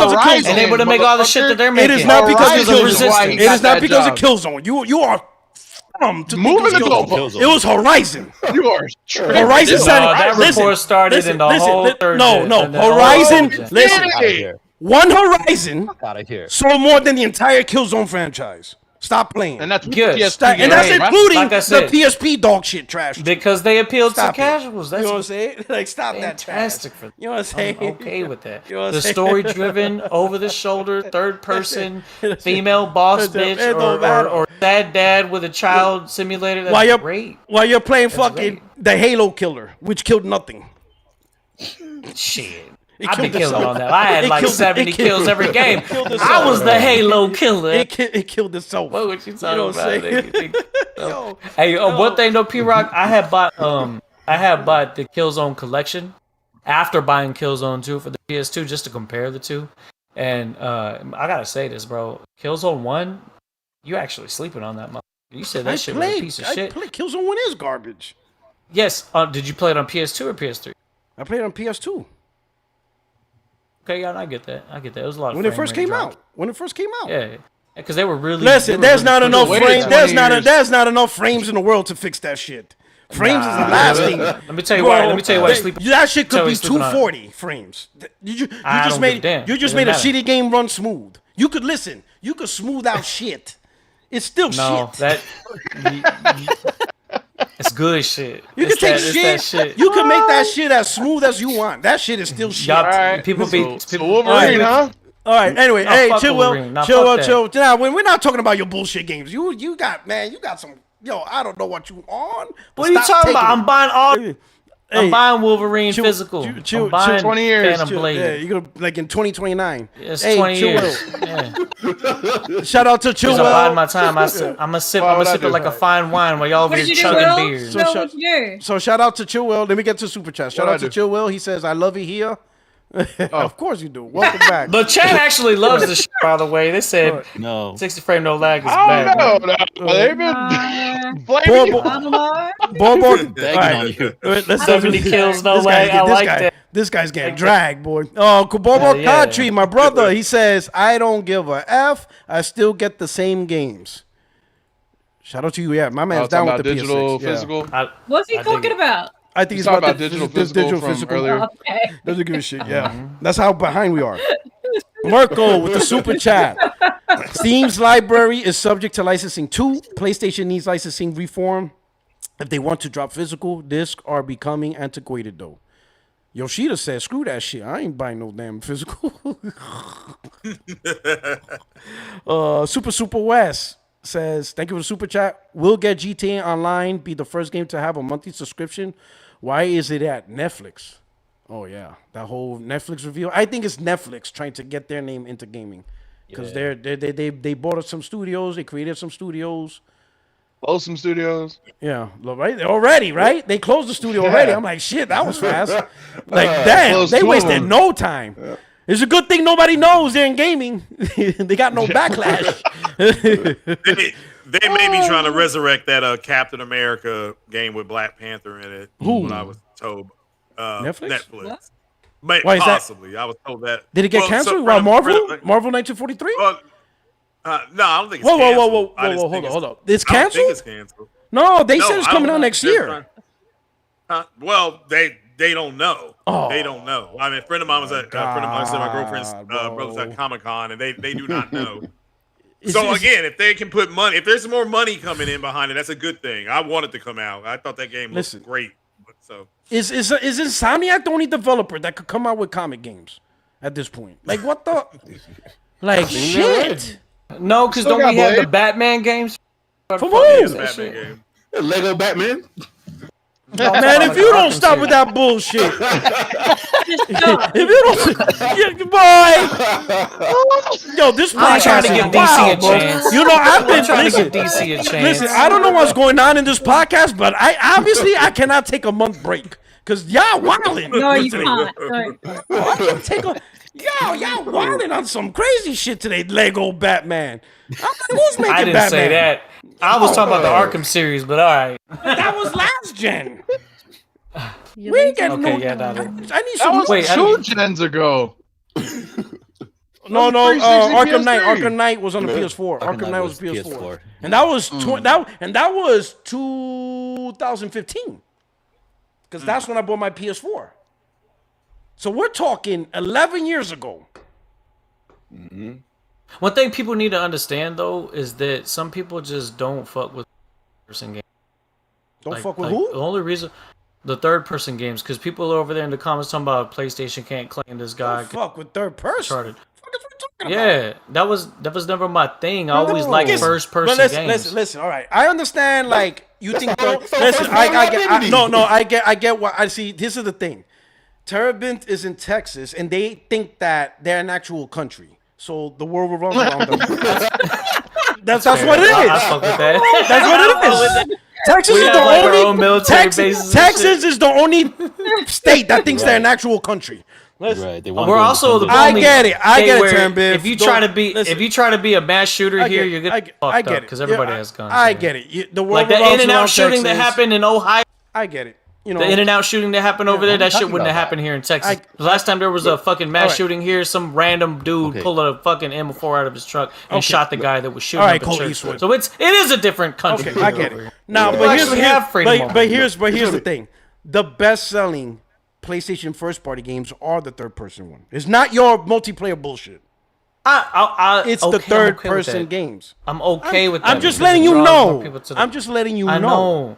M: and able to make all the shit that they're making?
B: It is not because of Killzone. It is not because of Killzone. You are moving the goalpost. It was Horizon.
A: You are
B: Horizon.
M: That report started in the whole third.
B: No. Horizon. Listen. One Horizon sold more than the entire Killzone franchise. Stop playing.
A: And that's
M: good.
B: And that's including the PSP dog shit trash.
M: Because they appealed to casuals. That's
B: you know what I'm saying? Like, stop
M: fantastic
B: that.
M: For
B: you know what I'm saying?
M: I'm okay with that. The story-driven, over-the-shoulder, third-person, female boss bitch, or sad dad with a child simulator. That's great.
B: While you're playing the Halo killer, which killed nothing.
M: Shit. I've been killing on that. I had like 70 kills every game. I was the Halo killer.
B: It killed itself.
M: What would you talking about? Hey, one thing though, P-Rock, I had bought the Killzone collection after buying Killzone 2 for the PS2 just to compare the two. And I gotta say this, bro. Killzone 1, you actually sleeping on that motherfucker. You said that shit was a piece of shit.
B: Killzone 1 is garbage.
M: Yes. Did you play it on PS2 or PS3?
B: I played it on PS2.
M: Okay, yeah, I get that. It was a lot of
B: when it first came out.
M: Yeah, because they were really.
B: Listen, there's not enough frames. There's not enough frames in the world to fix that shit. Frames is the last thing.
M: Let me tell you why.
B: That shit could be 240 frames. You just made a shitty game run smooth. You could listen. You could smooth out shit. It's still shit.
M: It's good shit.
B: You can take shit. You can make that shit as smooth as you want. That shit is still shit.
M: Right. People
A: Wolverine, huh?
B: All right. Anyway, chill. Now, when we're not talking about your bullshit games, you got some. Yo, I don't know what you on.
M: What are you talking about? I'm buying all. I'm buying Wolverine physical. I'm buying
A: 20 years.
M: Phantom Blade.
B: Yeah, you're gonna like in 2029.
M: It's 20 years. Yeah.
B: Shout out to Chillwell.
M: I'm biding my time. I'm gonna sip it like a fine wine while y'all be chugging beers.
B: So shout out to Chillwell. Let me get to Super Chat. Shout out to Chillwell. He says, "I love it here." Of course you do. Welcome back.
M: The chat actually loves the shit, by the way. They said 60 frame no lag is bad.
A: I don't know. They've been blaming you.
B: Bobo.
M: 70 kills, no lag. I like that.
B: This guy's getting dragged, boy. Oh, Bobo Country, my brother. He says, I don't give a F. I still get the same games. Shout out to you. Yeah, my man's down with the
A: digital,
B: PS6.
A: physical.
L: What's he talking about?
B: I think
A: he's talking about digital physical earlier.
L: Okay.
B: Doesn't give a shit. Yeah, that's how behind we are. Marco with the super chat. Steam's library is subject to licensing too. PlayStation needs licensing reform if they want to drop physical. Discs are becoming antiquated though. Yoshida says, "Screw that shit. I ain't buying no damn physical." Super West says, "Thank you for the super chat. Will get GTA Online be the first game to have a monthly subscription? Why is it at Netflix?" Oh yeah, that whole Netflix reveal. I think it's Netflix trying to get their name into gaming because they bought up some studios. They created some studios.
A: Closed some studios.
B: Yeah, right. Already, right? They closed the studio already. I'm like, shit, that was fast. Like, damn, they wasted no time. Yeah. It's a good thing nobody knows they're in gaming. They got no backlash.
D: They may be trying to resurrect that Captain America game with Black Panther in it. What I was told. Netflix. But
B: why is
D: possibly.
B: That?
D: I was told that.
B: Did it get canceled? Marvel 1943?
D: No, I don't think it's
B: canceled.
D: Whoa,
B: hold on. It's canceled?
D: I don't think it's canceled.
B: No, they said it's coming out next year.
D: Well, they don't know. Oh. They don't know. I mean, a friend of mine was at my girlfriend's brother's at Comic-Con, and they do not know. Again, if they can put money, if there's more money coming in behind it, that's a good thing. I want it to come out. I thought that game was great. So
B: is Insomniac the only developer that could come out with comic games at this point? Like what the shit?
M: No, because don't we have the Batman games?
B: For who?
D: Batman game.
I: Lego Batman.
B: Man, if you don't stop with that bullshit, if you don't, boy, yo, this
M: I'm trying to give DC a chance.
B: You know, I've been
M: trying to give DC a chance.
B: Listen, I don't know what's going on in this podcast, but I cannot take a month break because y'all wilding.
L: No, you can't.
B: I can take a. Y'all wilding on some crazy shit today. Lego Batman. I'm like, who's making Batman?
M: I didn't say that. I was talking about the Arkham series, but all right.
B: That was last gen. We ain't getting no.
M: Yeah,
B: I need
A: some. That was 2 gens ago.
B: No, Arkham Knight. Arkham Knight was on the PS4. Arkham Knight was PS4, and that was that was 2015. Because that's when I bought my PS4. So we're talking 11 years ago.
M: Mm-hmm. One thing people need to understand though is that some people just don't fuck with person games.
B: Don't fuck with who?
M: The only reason, the third person games, because people are over there in the comments talking about PlayStation can't claim this guy.
B: Don't fuck with third person.
M: Yeah, that was never my thing. I always liked first person games.
B: Listen. All right, I understand. Like you think. Listen, I get what I see. This is the thing. Terabint is in Texas, and they think that they're an actual country. So the world revolves around them. That's what it is.
M: I fuck with that.
B: That's what it is. Texas is the only Texas is the only state that thinks they're an actual country.
K: Right.
M: We're also the
B: I get it.
M: If you try to be a mass shooter here, you're gonna get fucked up because everybody has guns.
B: I get it. The
M: like the In-N-Out shooting that happened in Ohio.
B: I get it. You know,
M: the In-N-Out shooting that happened over there, that shit wouldn't have happened here in Texas. The last time there was a fucking mass shooting here, some random dude pulled a fucking M4 out of his truck and shot the guy that was shooting up in church. So it is a different country.
B: Okay, I get it. Now, but here's the thing: the best-selling PlayStation first-party games are the third-person one. It's not your multiplayer bullshit. It's the third-person games.
M: I'm okay with that.
B: I'm just letting you know. I'm just letting you know.
M: I know.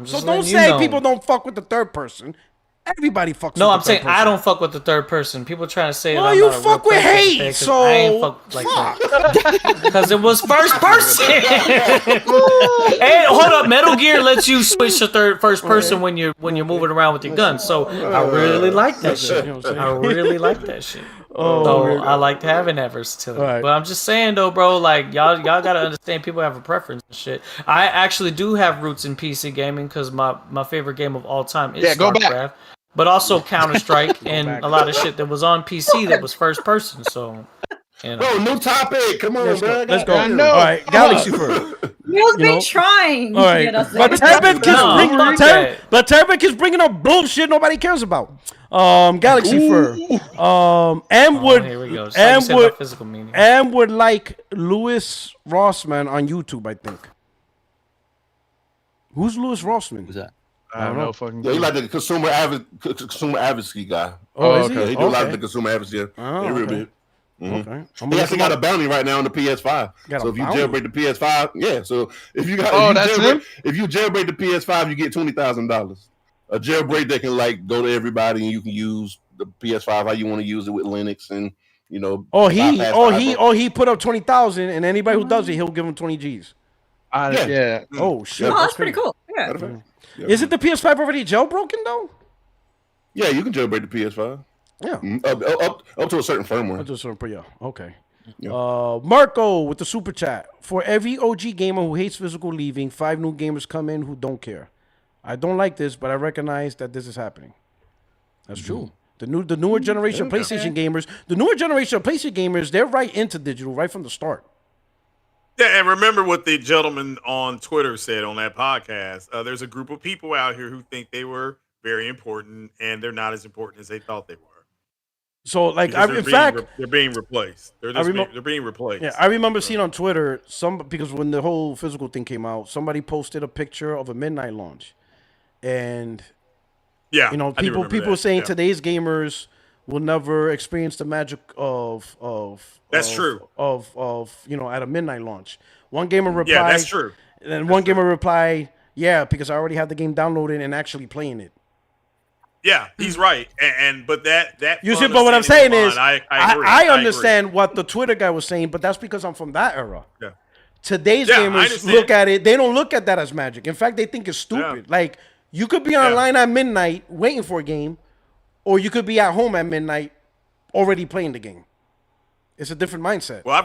B: So don't say people don't fuck with the third person. Everybody fucks with the third person.
M: No, I'm saying I don't fuck with the third person. People trying to say
B: well, you fuck with hate, so
M: I ain't fuck like that. Because it was first person. Hey, hold up. Metal Gear lets you switch to first person when you're moving around with your gun. So I really like that shit. I really like that shit. So I liked having that versatility. Right. But I'm just saying though, bro, like y'all gotta understand people have a preference and shit. I actually do have roots in PC gaming because my favorite game of all time is StarCraft. But also Counter-Strike and a lot of shit that was on PC that was first person. So,
I: bro, new topic. Come on, bro.
B: Let's go. All right, Galaxy first.
N: You've been trying.
B: All right, but Terabek is bringing up bullshit nobody cares about. Galaxy Fur. M would like Louis Rossman on YouTube, I think. Who's Louis Rossman?
K: Who's that?
A: I don't know. Fucking.
I: Yeah, he like the consumer advocacy guy.
B: Oh, is he?
I: Yeah, he do a lot of the consumer advocacy.
B: Okay.
I: Mm-hmm. He actually got a bounty right now on the PS5. So if you jailbreak the PS5, So if you jailbreak the PS5, you get $20,000. A jailbreak that can like go to everybody, and you can use the PS5 how you want to use it with Linux, and you know.
B: He put up 20,000, and anybody who does it, he'll give him 20 G's.
A: Yeah.
B: Oh shit.
N: Oh, that's pretty cool. Yeah.
B: Is it the PS5 already jailbroken though?
I: Yeah, you can jailbreak the PS5.
B: Yeah.
I: Up to a certain firmware.
B: Okay. Yeah. Marco with the super chat. For every OG gamer who hates physical leaving, 5 new gamers come in who don't care. I don't like this, but I recognize that this is happening. That's true. The newer generation of PlayStation gamers, they're right into digital right from the start.
D: Yeah, and remember what the gentleman on Twitter said on that podcast. There's a group of people out here who think they were very important, and they're not as important as they thought they were.
B: So, like,
D: they're being replaced. They're being replaced.
B: Yeah, I remember seeing on Twitter because when the whole physical thing came out, somebody posted a picture of a midnight launch, and people saying today's gamers will never experience the magic of
D: that's true
B: of at a midnight launch. One gamer replied,
D: yeah, that's true.
B: And one gamer replied, yeah, because I already have the game downloaded and actually playing it.
D: Yeah, he's right. But you see,
B: but what I'm saying is,
D: I
B: understand what the Twitter guy was saying, but that's because I'm from that era.
D: Yeah.
B: Today's gamers look at it; they don't look at that as magic. In fact, they think it's stupid. Yeah. Like you could be online at midnight waiting for a game, or you could be at home at midnight already playing the game. It's a different mindset.
D: Well,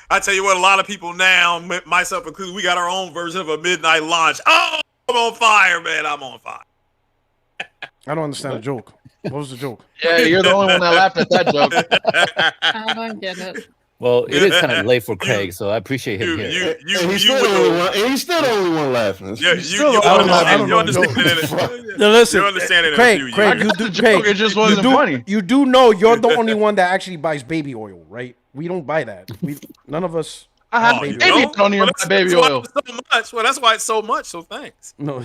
D: I tell you what, a lot of people now, myself included, we got our own version of a midnight launch. Oh, I'm on fire, man! I'm on fire.
B: I don't understand the joke. What was the joke?
A: Yeah, you're the only one that laughed at that joke.
N: I don't get it.
K: Well, it is kind of late for Craig, so I appreciate him here.
I: He's still the only one laughing.
D: Yeah, you understand it.
B: No, listen,
D: you understand it.
B: Craig,
A: it just wasn't funny.
B: You do know you're the only one that actually buys baby oil, right? We don't buy that. None of us.
A: I have baby oil. Don't even buy baby oil.
D: So much. Well, that's why it's so much. So thanks.
B: No.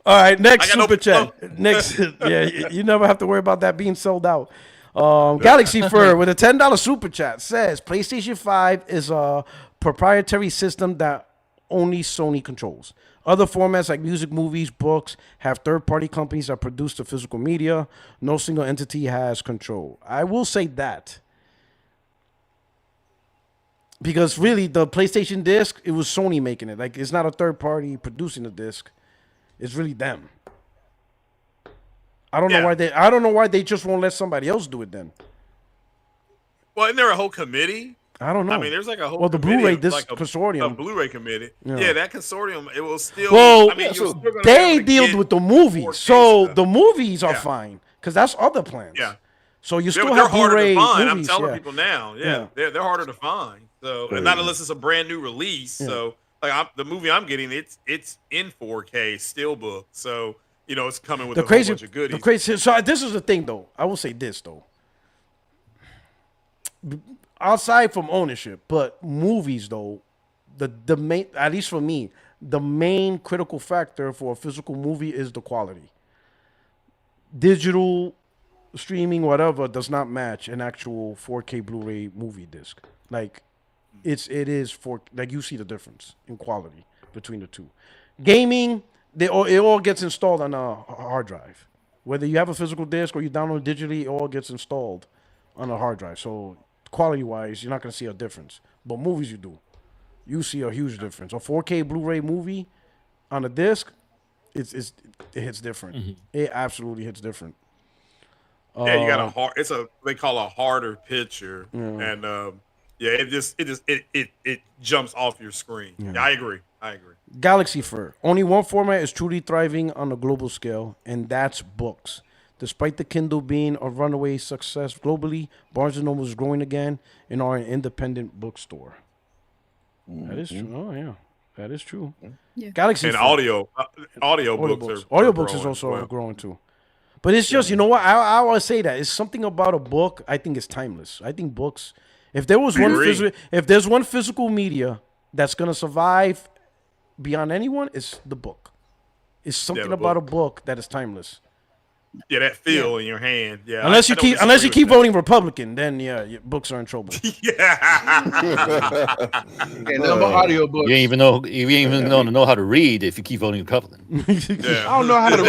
B: All right, next super chat. Next, you never have to worry about that being sold out. Galaxy Fur with a $10 super chat says PlayStation 5 is a proprietary system that only Sony controls. Other formats like music, movies, books have third-party companies that produce the physical media. No single entity has control. I will say that. Because really, the PlayStation disc, it was Sony making it. Like, it's not a third party producing the disc. It's really them. I don't know why they just won't let somebody else do it then.
D: Well, isn't there a whole committee?
B: I don't know.
D: I mean, there's like a whole
B: the Blu-ray
D: consortium,
B: consortium.
D: a Blu-ray committee. Yeah, that consortium. It will still.
B: Well,
D: I mean,
B: they deal with the movies, so the movies are fine because that's other plans.
D: Yeah.
B: So you still
D: they're
B: have
D: harder
B: Blu-ray
D: to find.
B: movies.
D: I'm telling people now. Yeah, they're harder to find. So and not unless it's a brand new release. So like the movie I'm getting, it's in 4K steelbook. So it's coming with a whole bunch of goodies.
B: The crazy. So this is the thing, though. I will say this though. Outside from ownership, but movies though, the main, at least for me, the main critical factor for a physical movie is the quality. Digital streaming, whatever, does not match an actual 4K Blu-ray movie disc. Like, it is for, like, you see the difference in quality between the two. Gaming, it all gets installed on a hard drive. Whether you have a physical disc or you download it digitally, it all gets installed on a hard drive. So quality-wise, you're not going to see a difference. But movies, you do. You see a huge difference. A 4K Blu-ray movie on a disc, it hits different. Mm-hmm. It absolutely hits different.
D: Yeah, you got they call a harder picture, and it jumps off your screen. Yeah, I agree.
B: Galaxy Fur. Only one format is truly thriving on a global scale, and that's books. Despite the Kindle being a runaway success globally, Barnes & Noble is growing again and are an independent bookstore. Mm-hmm. That is true. Oh, yeah. That is true. Yeah. Galaxy
D: and
B: Fur.
D: Audiobooks
B: is also growing too. But it's just, you know what? I always say that. It's something about a book I think is timeless. I think books, if there's one physical media that's going to survive beyond anyone, it's the book. It's something about a book that is timeless.
D: Yeah, that feel in your hand. Yeah.
B: Unless you keep voting Republican, then your books are in trouble.
K: Audiobooks. You ain't even know how to read if you keep voting Republican.
A: I don't know how to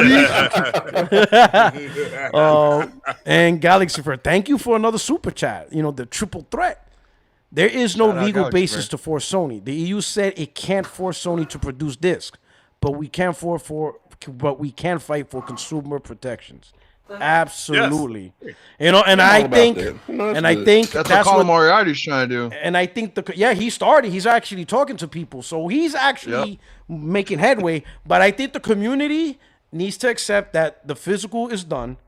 B: read. And Galaxy Fur, thank you for another super chat. The triple threat. There is no legal basis to force Sony. The EU said it can't force Sony to produce discs, but we can fight for consumer protections. Absolutely.
A: Yes.
B: And I think
A: that's what Colin Moriarty's trying to do.
B: And I think he's actually talking to people. So he's actually making headway, but I think the community needs to accept that the physical is done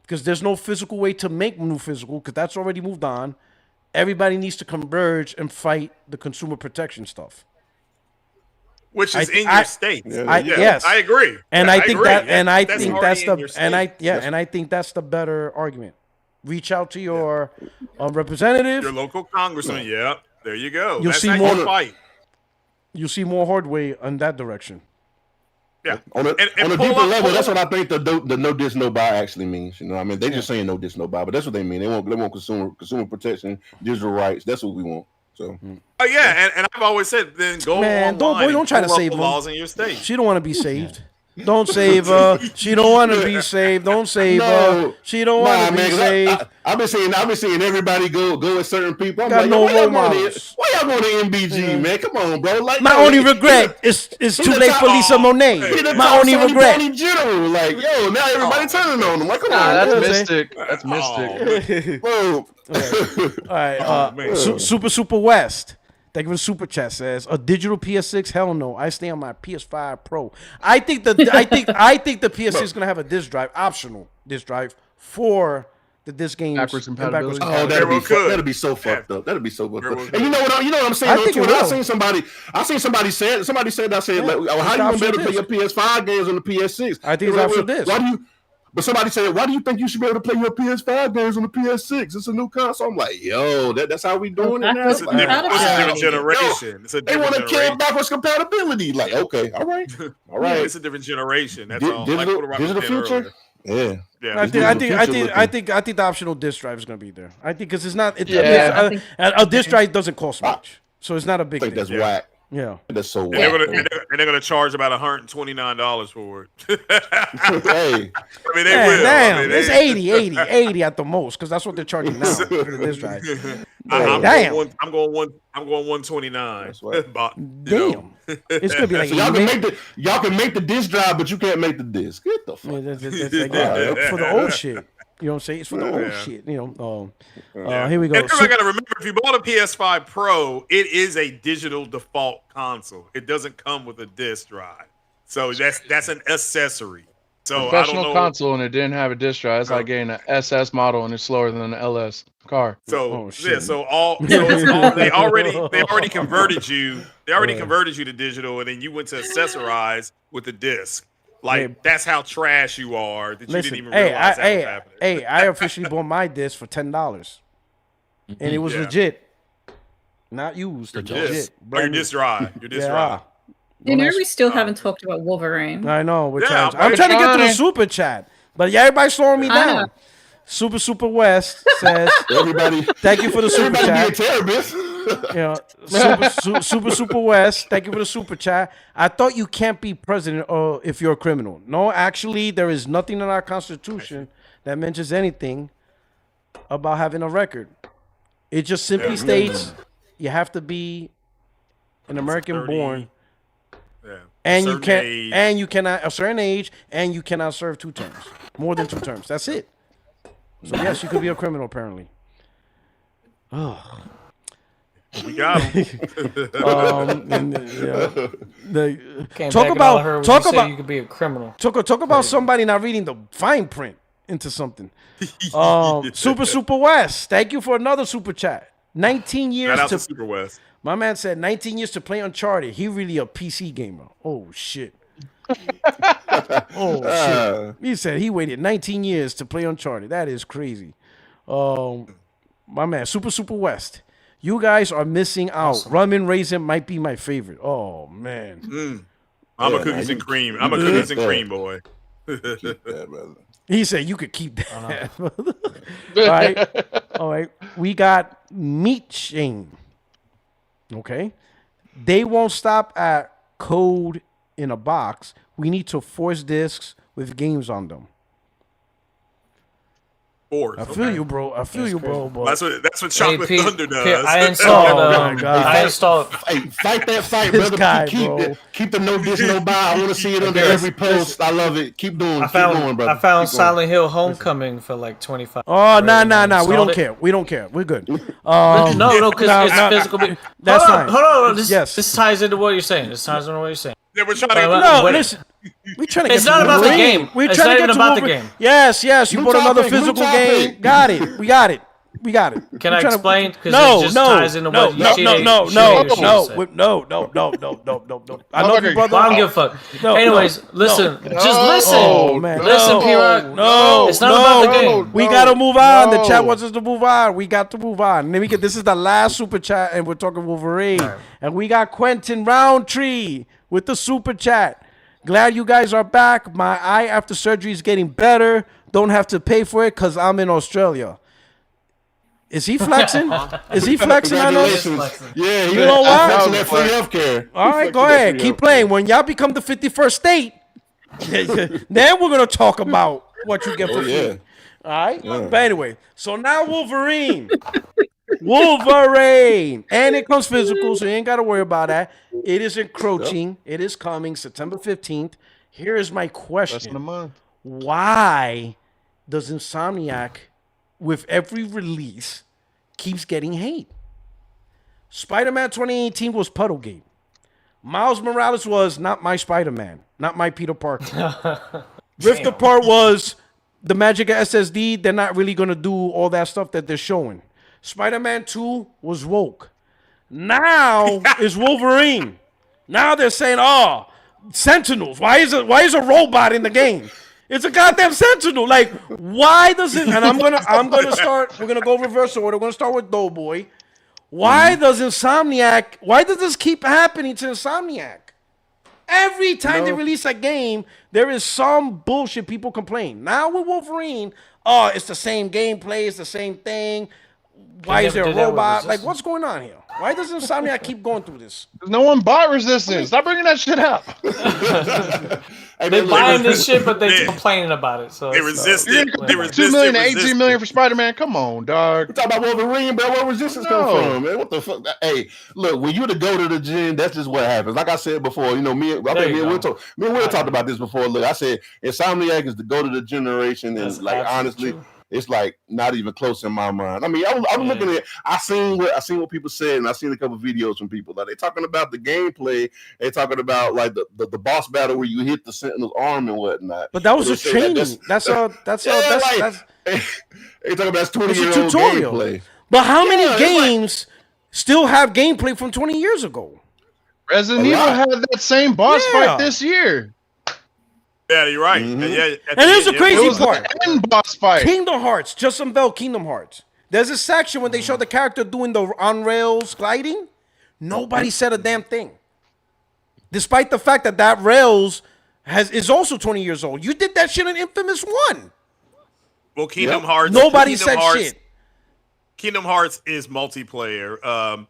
B: because there's no physical way to make new physical because that's already moved on. Everybody needs to converge and fight the consumer protection stuff.
D: Which is in your state.
B: Yes,
D: I agree.
B: And I think that's the better argument. Reach out to your representative,
D: your local congressman. Yeah, there you go.
B: You'll see more fight. You'll see more hardware in that direction.
D: Yeah,
I: on a deeper level, that's what I think the no diss no buy actually means. I mean, they just saying no diss no buy, but that's what they mean. They want consumer protection, digital rights. That's what we want. So,
D: and I've always said, then go online.
B: Don't try to save
D: the laws in your state.
B: She don't want to be saved. Don't save her. She don't want to be saved. Don't save her. She don't want to be saved.
I: I've been seeing everybody go with certain people. I'm
B: got
I: like,
B: no role models.
I: Why y'all going to MBG, man? Come on, bro. Like,
B: my only regret is too late for Lisa Monet. My only regret.
I: General, like, now everybody turning on them. Like, come on,
A: that's mystic. That's mystic.
I: Bro.
B: All right. Super West. Thank you for the super chat. Says a digital PS6. Hell no. I stay on my PS5 Pro. I think the PS6 is gonna have a disc drive, optional disc drive for the disc games.
A: Backwards compatibility.
I: Oh, that'd be so fucked up. That'd be so fucked up. And you know what I'm saying on Twitter? I seen somebody said how do you gonna be able to play your PS5 games on the PS6?
B: I think it's optional disc.
I: But somebody said, why do you think you should be able to play your PS5 games on the PS6? It's a new console. I'm like, yo, that's how we doing it now?
D: It's a different generation.
I: They want to kill backwards compatibility. Like, okay, all right.
D: It's a different generation. That's all.
I: Digital future?
D: Yeah.
B: I think the optional disc drive is going to be there. I think because it's not. A disc drive doesn't cost much, so it's not a big thing.
I: That's whack.
B: Yeah,
I: that's so
D: whack. And they're gonna charge about $129 for it.
I: Hey,
D: I mean they will.
B: Damn, it's 80 at the most because that's what they're charging now for the disc drive.
D: I'm going 129.
I: That's right.
B: Damn, it's gonna be like
I: so y'all can make the disc drive, but you can't make the disc. Get the fuck
B: for the old shit. You know what I'm saying? It's for the old shit. You know. Here we go.
D: And everybody got to remember, if you bought a PS5 Pro, it is a digital default console. It doesn't come with a disc drive, so that's an accessory. So
A: professional
D: I don't know.
A: console, and it didn't have a disc drive. It's like getting an SS model, and it's slower than an LS car.
D: So it's all they already converted you. They already converted you to digital, and then you went to accessorize with the disc. Like that's how trash you are that you didn't even realize that was happening.
B: Hey, I officially bought my disc for $10, and it was legit, not used. Legit.
D: Your disc drive. Your disc drive.
N: You know, we still haven't talked about Wolverine.
B: I know. I'm trying to get to the super chat, but everybody's slowing me down. Super West says,
I: "Everybody,
B: thank you for the super chat." Super West, thank you for the super chat. I thought you can't be president if you're a criminal. No, actually, there is nothing in our Constitution that mentions anything about having a record. It just simply states you have to be an American born. And you cannot a certain age, and you cannot serve 2 terms, more than 2 terms. That's it. So yes, you could be a criminal apparently. Oh,
D: we got him.
B: Talk about
M: you could be a criminal.
B: Talk about somebody not reading the fine print into something. Super West, thank you for another super chat. 19 years to
D: Super West.
B: My man said 19 years to play Uncharted. He really a PC gamer. Oh, shit. Shit. He said he waited 19 years to play Uncharted. That is crazy. My man, Super West. You guys are missing out. Awesome. Rum and Raisin might be my favorite. Oh, man.
D: I'm a cookies and cream. I'm a cookies and cream boy.
B: He said you could keep that. All right. We got Meat Shame. Okay, they won't stop at code in a box. We need to force discs with games on them.
D: Force.
B: I feel you, bro. But
D: that's what Chocolate Thunder does.
M: I installed.
I: Fight that fight, brother. Keep the no dish no buy. I want to see it under every post. I love it. Keep going. Keep going, brother.
M: I found Silent Hill Homecoming for like $25.
B: Oh, nah. We don't care. We're good.
M: No, because it's physical.
B: That's fine.
M: Hold on. This ties into what you're saying.
D: Yeah, we're trying to
B: listen. We're trying to get
M: it's not about the game.
B: We're
M: it's
B: trying
M: not
B: to get
M: about
B: to
M: the game.
B: Yes. You bought another physical game. Got it. We got it.
M: Can I explain? Because it just ties into what you said.
B: No. I love you, brother.
M: I don't give a fuck. Anyways, listen. Just listen.
B: Oh, man.
M: Listen, P-Rock.
B: No.
M: It's not about the game.
B: We got to move on. The chat wants us to move on. We got to move on. And then this is the last super chat, and we're talking Wolverine. Right. And we got Quentin Roundtree with the super chat. Glad you guys are back. My eye after surgery is getting better. Don't have to pay for it because I'm in Australia. Is he flexing? Is he flexing on us?
I: Yeah,
B: you know what?
I: Flexing that free healthcare.
B: All right, go ahead. Keep playing. When y'all become the 51st state, then we're going to talk about what you get for free. All right? Yeah. But anyway, so now Wolverine. And it comes physical, so you ain't got to worry about that. It is encroaching. Yep. It is coming September 15th. Here is my question.
A: Less than a month.
B: Why does Insomniac, with every release, keeps getting hate? Spider-Man 2018 was Puddlegate. Miles Morales was not my Spider-Man, not my Peter Parker. Rift Apart was the magic of SSD. They're not really going to do all that stuff that they're showing. Spider-Man 2 was woke. Now is Wolverine. Now they're saying, Sentinels. Why is a robot in the game? It's a goddamn Sentinel. Like, why does it? And I'm gonna start. We're gonna go reverse order. We're gonna start with Doughboy. Why does Insomniac? Why does this keep happening to Insomniac? Every time they release a game, there is some bullshit people complain. Now with Wolverine, it's the same gameplay. It's the same thing. Why is there a robot? Like, what's going on here? Why does Insomniac keep going through this?
A: No one bought Resistance. Stop bringing that shit up.
M: They're buying this shit, but they're complaining about it. So
D: they resist it. They resist
A: 2 million to 18 million for Spider-Man. Come on, dog.
I: We talk about Wolverine, bro. Where Resistance come from, man? What the fuck? Hey, look, when you to go to the gym, that's just what happens. Like I said before, you know, me and Will talked about this before. Look, I said Insomniac is the go to the generation, and honestly. True. it's like not even close in my mind. I mean, I was looking at, I seen what people said, and I seen a couple videos from people. Like, they talking about the gameplay. They talking about like the boss battle where you hit the Sentinel's arm and whatnot.
B: But that was just training. That's all. They talking
I: about that's 20-year-old gameplay.
B: But how many games still have gameplay from 20 years ago?
A: Resident Evil had that same boss fight this year.
D: Yeah, you're right.
I: Mm-hmm.
B: And here's the crazy part.
A: The boss fight.
B: Kingdom Hearts, just unveiled Kingdom Hearts. There's a section when they show the character doing the on rails gliding. Nobody said a damn thing, despite the fact that rails is also 20 years old. You did that shit in Infamous 1.
D: Well, Kingdom Hearts.
B: Nobody said shit.
D: Kingdom Hearts is multiplayer.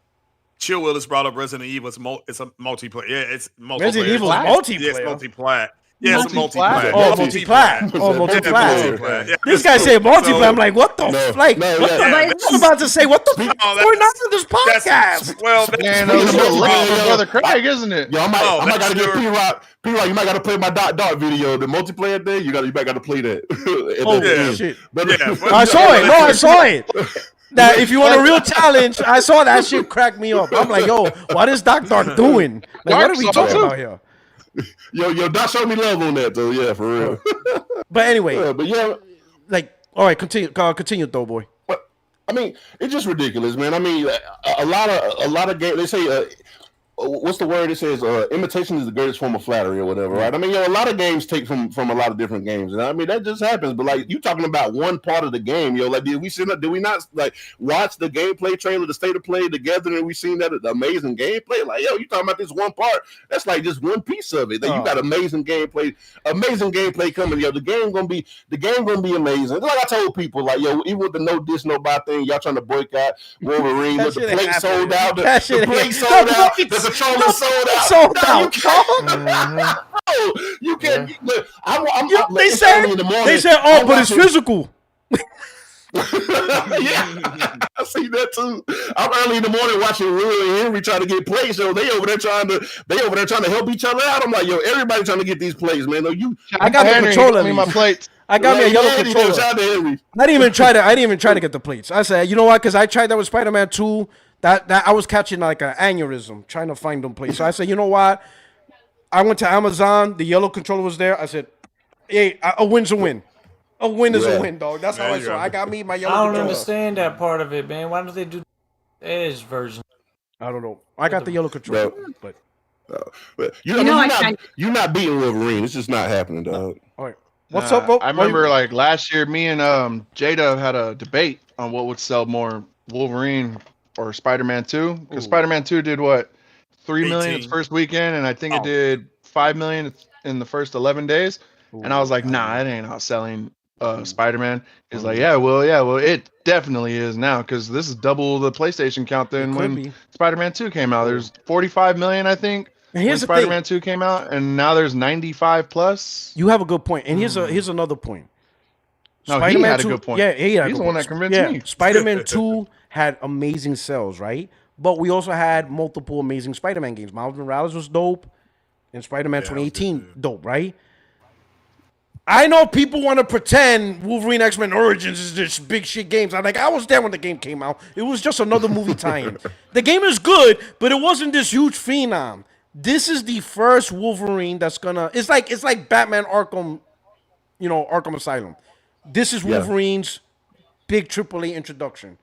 D: Chill Willis brought up Resident Evil. It's a multiplayer. Yeah, it's multiplayer.
B: Resident Evil is multiplayer.
D: Yeah, it's multiplayer. Yeah, it's a multiplayer.
B: Oh, multiplayer. Oh, multiplayer. This guy said multiplayer. I'm like, what the f? Like, I was about to say, what the fuck is going on in this podcast?
A: Well, man, that's Brother Craig, isn't it?
I: Yo, I might gotta get P-Rock. P-Rock, you might gotta play my dot video, the multiplayer thing. You might gotta play that.
B: Oh shit! I saw it. No, I saw it. Now, if you want a real challenge, I saw that shit crack me up. I'm like, yo, what is Doc doing? Like, what are we talking about here?
I: Yo, Doc showed me love on that though. Yeah, for real.
B: But anyway,
I: all
B: right, continue, though, boy.
I: I mean, it's just ridiculous, man. I mean, a lot of games. They say, what's the word? It says, imitation is the greatest form of flattery, or whatever, right? I mean, a lot of games take from a lot of different games, and I mean that just happens. But like, you talking about one part of the game, like, did we not like watch the gameplay trailer, the state of play together, and we seen that amazing gameplay? Like, yo, you talking about this one part? That's like just one piece of it. That you got amazing gameplay coming. Yo, the game gonna be amazing. Like I told people, like, yo, even with the no diss, no buy thing, y'all trying to boycott Wolverine, with the plate sold out, the plate sold out. The controller sold out. You can't. Look,
B: they said, oh, but it's physical.
I: Yeah, I see that too. I'm early in the morning watching Will and Henry trying to get plays. So they over there trying to help each other out. I'm like, yo, everybody trying to get these plays, man. No,
B: I got the controller.
A: My plates.
B: I got me a yellow controller. I didn't even try to get the plates. I said, you know what? Because I tried that with Spider-Man 2. That I was catching like an aneurysm trying to find them plates. So I said, you know what? I went to Amazon. The yellow controller was there. I said, hey, a win's a win. A win is a win, dog. That's how I saw. I got me my yellow controller.
M: I don't understand that part of it, man. Why don't they do the Edge version?
B: I don't know. I got the yellow controller, but
I: you're not beating Wolverine. It's just not happening, dog.
B: All right. What's up, bro?
A: I remember like last year, me and Jada had a debate on what would sell more, Wolverine or Spider-Man 2, because Spider-Man 2 did what, 3 million its first weekend, and I think it did 5 million in the first 11 days. And I was like, nah, it ain't outselling Spider-Man. He's like, well, it definitely is now, because this is double the PlayStation count than when Spider-Man 2 came out. There's 45 million, I think, when Spider-Man 2 came out, and now there's 95 plus.
B: You have a good point, and here's another point.
A: No, Spider-Man he had 2, a good point.
B: Yeah,
A: he's the one that convinced me.
B: Spider-Man 2 had amazing sales, right? But we also had multiple amazing Spider-Man games. Miles Morales was dope, and Spider-Man 2018 dope, right? I know people want to pretend Wolverine X-Men Origins is this big shit games. I was there when the game came out. It was just another movie tie-in. The game is good, but it wasn't this huge phenom. This is the first Wolverine that's gonna. It's like Batman Arkham, Arkham Asylum. This is Wolverine's big AAA introduction.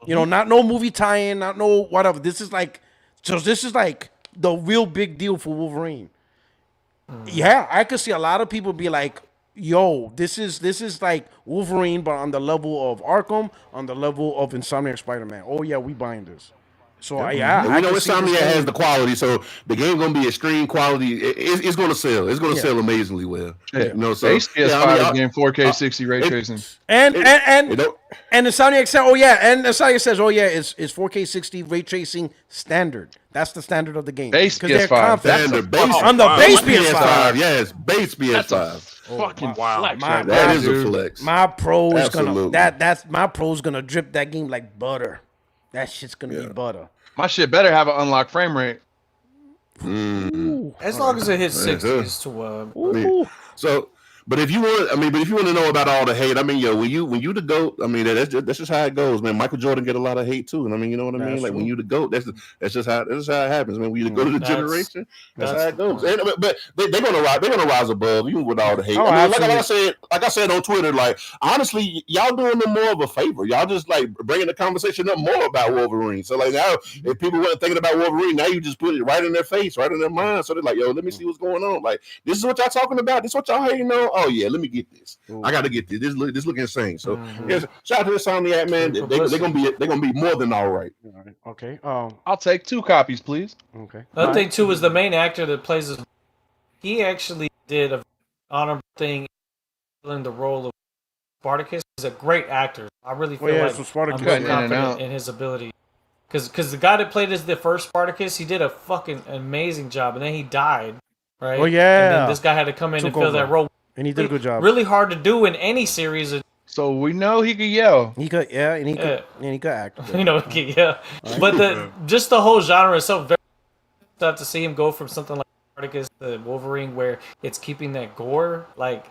B: Not no movie tie-in, not no whatever. This is like the real big deal for Wolverine. Yeah, I could see a lot of people be like, yo, this is like Wolverine, but on the level of Arkham, on the level of Insomniac Spider-Man. Oh yeah, we buying this. So I
I: know Insomniac has the quality, so the game gonna be extreme quality. It's gonna sell. It's gonna sell amazingly well.
A: Yeah. So PS5 game 4K 60 ray tracing.
B: And Insomniac said, Insomniac says, it's 4K 60 ray tracing standard. That's the standard of the game.
A: Base PS5.
I: Standard
B: on the base PS5.
I: Yes, base PS5.
A: Fucking flex.
I: That is a flex.
B: My pro is gonna drip that game like butter. That shit's gonna be butter.
A: My shit better have an unlocked frame rate.
M: As long as it hits 60s to
I: So But if you want, but if you want to know about all the hate, when you the GOAT, that's just how it goes, man. Michael Jordan get a lot of hate too, and you know what I mean. Like when you the GOAT, that's just how it happens. When you the GOAT of the generation, that's how it goes. But they're gonna rise above even with all the hate. Like I said on Twitter, like honestly, y'all doing them more of a favor. Y'all just like bringing the conversation up more about Wolverine. So like now, if people weren't thinking about Wolverine, now you just put it right in their face, right in their mind. So they're like, yo, let me see what's going on. Like this is what y'all talking about. This is what y'all hating on. Oh yeah, let me get this. I got to get this. This look insane. So yes, shout out to the Insomniac, man. They're gonna be more than all right.
B: Okay.
A: I'll take 2 copies, please.
B: Okay.
M: Another thing too is the main actor that plays this. He actually did a honorable thing in the role of Spartacus. He's a great actor. I really feel like I'm very confident in his ability. Because the guy that played as the first Spartacus, he did a fucking amazing job, and then he died. Right?
B: Oh yeah.
M: And then this guy had to come in and fill that role.
B: And he did a good job.
M: Really hard to do in any series.
A: So we know he could yell.
B: He could, and he could act.
M: He could, yeah. Right. But just the whole genre itself, very tough to see him go from something like Spartacus to Wolverine, where it's keeping that gore, like.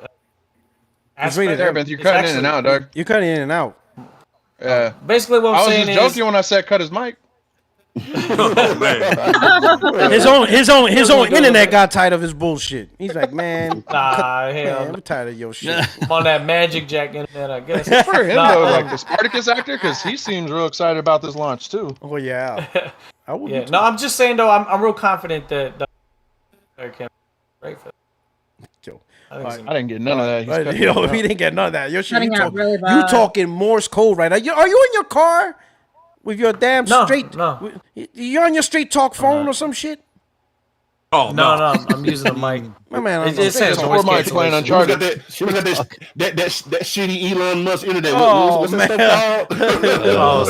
A: You're cutting in and out, dog.
B: You're cutting in and out.
A: Yeah.
M: Basically, what I'm saying is,
A: I was just joking when I said cut his mic.
D: Oh, man.
B: his own internet got tired of his bullshit. He's like, man, I'm tired of your shit.
M: I'm on that Magic Jack internet, I guess.
A: For him though, like the Spartacus actor, because he seems real excited about this launch too.
B: Oh yeah,
M: I would. Yeah. No, I'm just saying though, I'm real confident that I can great for.
A: I didn't get none of that.
B: He didn't get none of that. Your shit, you talking Morse code right now? Are you in your car with your damn straight?
M: No.
B: You're on your straight talk phone or some shit?
M: Oh no, I'm using the mic.
B: My man,
M: it says voice
A: playing Uncharted.
I: She was got that shitty Elon Musk internet.
B: What's
I: that stuff
M: called?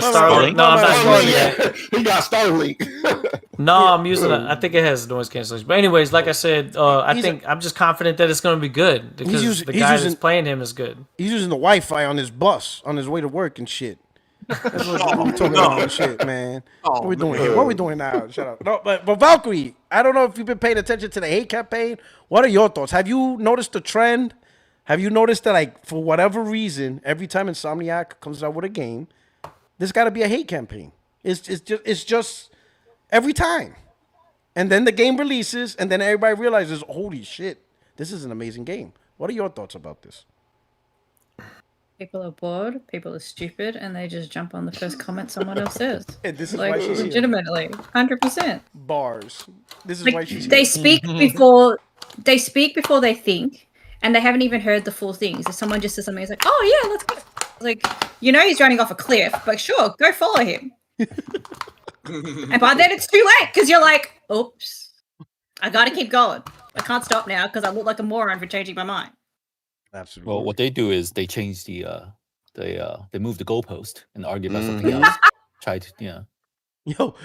M: Starlink. No, I'm not using that.
I: He got Starlink.
M: No, I'm using I think it has noise cancellation. But anyways, like I said, I'm just confident that it's going to be good because the guy that's playing him is good.
B: He's using the Wi-Fi on his bus on his way to work and shit. That's what we're talking about and shit, man. What are we doing here? What are we doing now? Shut up. No, but Valkyrie, I don't know if you've been paying attention to the hate campaign. What are your thoughts? Have you noticed the trend? Have you noticed that, like, for whatever reason, every time Insomniac comes out with a game, there's got to be a hate campaign. It's just every time. And then the game releases, and then everybody realizes, holy shit, this is an amazing game. What are your thoughts about this?
N: People are bored, people are stupid, and they just jump on the first comment someone else says.
B: And this is
N: like,
B: why she's
N: legitimately, 100%.
B: Bars. This is
N: like,
B: why she's
N: they speak before they think, and they haven't even heard the full things. If someone just says something, it's like, oh yeah, let's go. Like, he's running off a cliff, but sure, go follow him. And by then it's too late because you're like, oops, I got to keep going. I can't stop now because I look like a moron for changing my mind.
B: Absolutely.
K: Well, what they do is they change they move the goalpost and argue about something else. Try to,
B: Yo,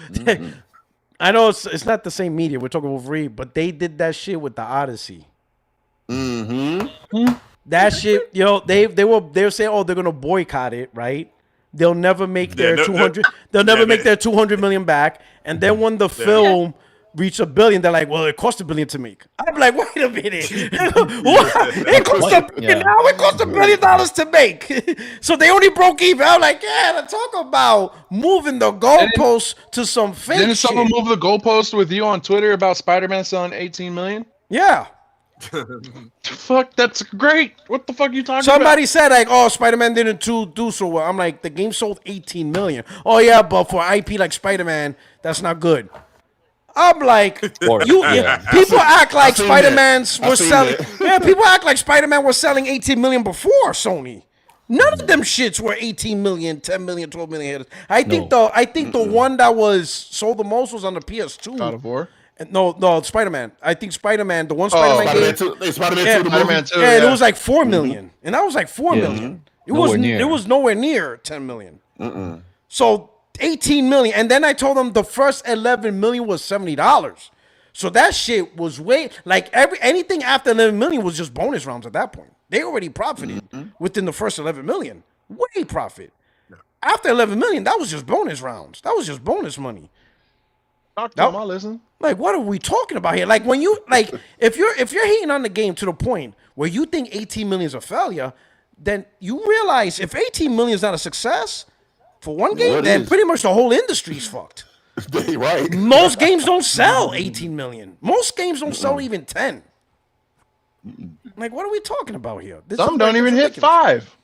B: I know it's not the same media. We're talking Wolverine, but they did that shit with the Odyssey. That shit, they were saying, oh, they're gonna boycott it, right? They'll never make their 200. They'll never make their 200 million back. And then when the film reach $1 billion, they're like, well, it cost $1 billion to make. I'm like, wait a minute. What? It cost $1 billion now? It cost $1 billion to make. So they only broke even. I'm like, yeah, let's talk about moving the goalposts to some fake
A: Didn't someone move the goalpost with you on Twitter about Spider-Man selling 18 million?
B: Yeah.
A: Fuck, that's great. What the fuck are you talking about?
B: Somebody said, like, oh, Spider-Man didn't do so well. I'm like, the game sold 18 million. Oh, yeah, but for IP like Spider-Man, that's not good. I'm like, people act like Spider-Man's were selling. Yeah, people act like Spider-Man was selling 18 million before Sony. None of them shits were 18 million, 10 million, 12 million. I think the one that was sold the most was on the PS2.
A: God of War.
B: No, Spider-Man. I think Spider-Man, the one Spider-Man game.
I: Spider-Man 2.
B: Yeah, it was like 4 million. And that was like 4 million. It was nowhere near 10 million. So 18 million. And then I told them the first 11 million was $70. So that shit was way like anything after 11 million was just bonus rounds at that point. They already profited within the first 11 million. Way profit. After 11 million, that was just bonus rounds. That was just bonus money.
A: Talk to him. I'll listen.
B: Like, what are we talking about here? Like, when you if you're hating on the game to the point where you think 18 million is a failure, then you realize if 18 million is not a success for one game, then pretty much the whole industry's fucked.
I: Right.
B: Most games don't sell 18 million. Most games don't sell even 10. Like, what are we talking about here?
A: Some don't even hit 5.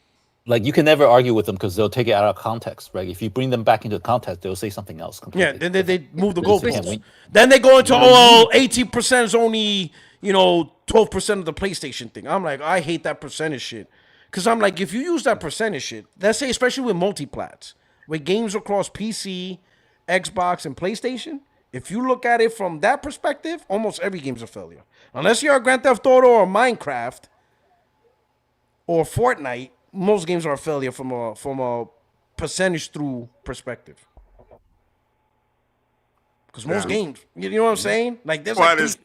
K: Like, you can never argue with them because they'll take it out of context, right? If you bring them back into context, they'll say something else completely.
B: Yeah, then they move the goalposts. Then they go into 18% is only 12% of the PlayStation thing. I'm like, I hate that percentage shit, because I'm like, if you use that percentage shit, let's say especially with multiplats, with games across PC, Xbox, and PlayStation, if you look at it from that perspective, almost every game's a failure, unless you're a Grand Theft Auto or Minecraft or Fortnite. Most games are a failure from a percentage through perspective. Because most games, you know what I'm saying? Like, there's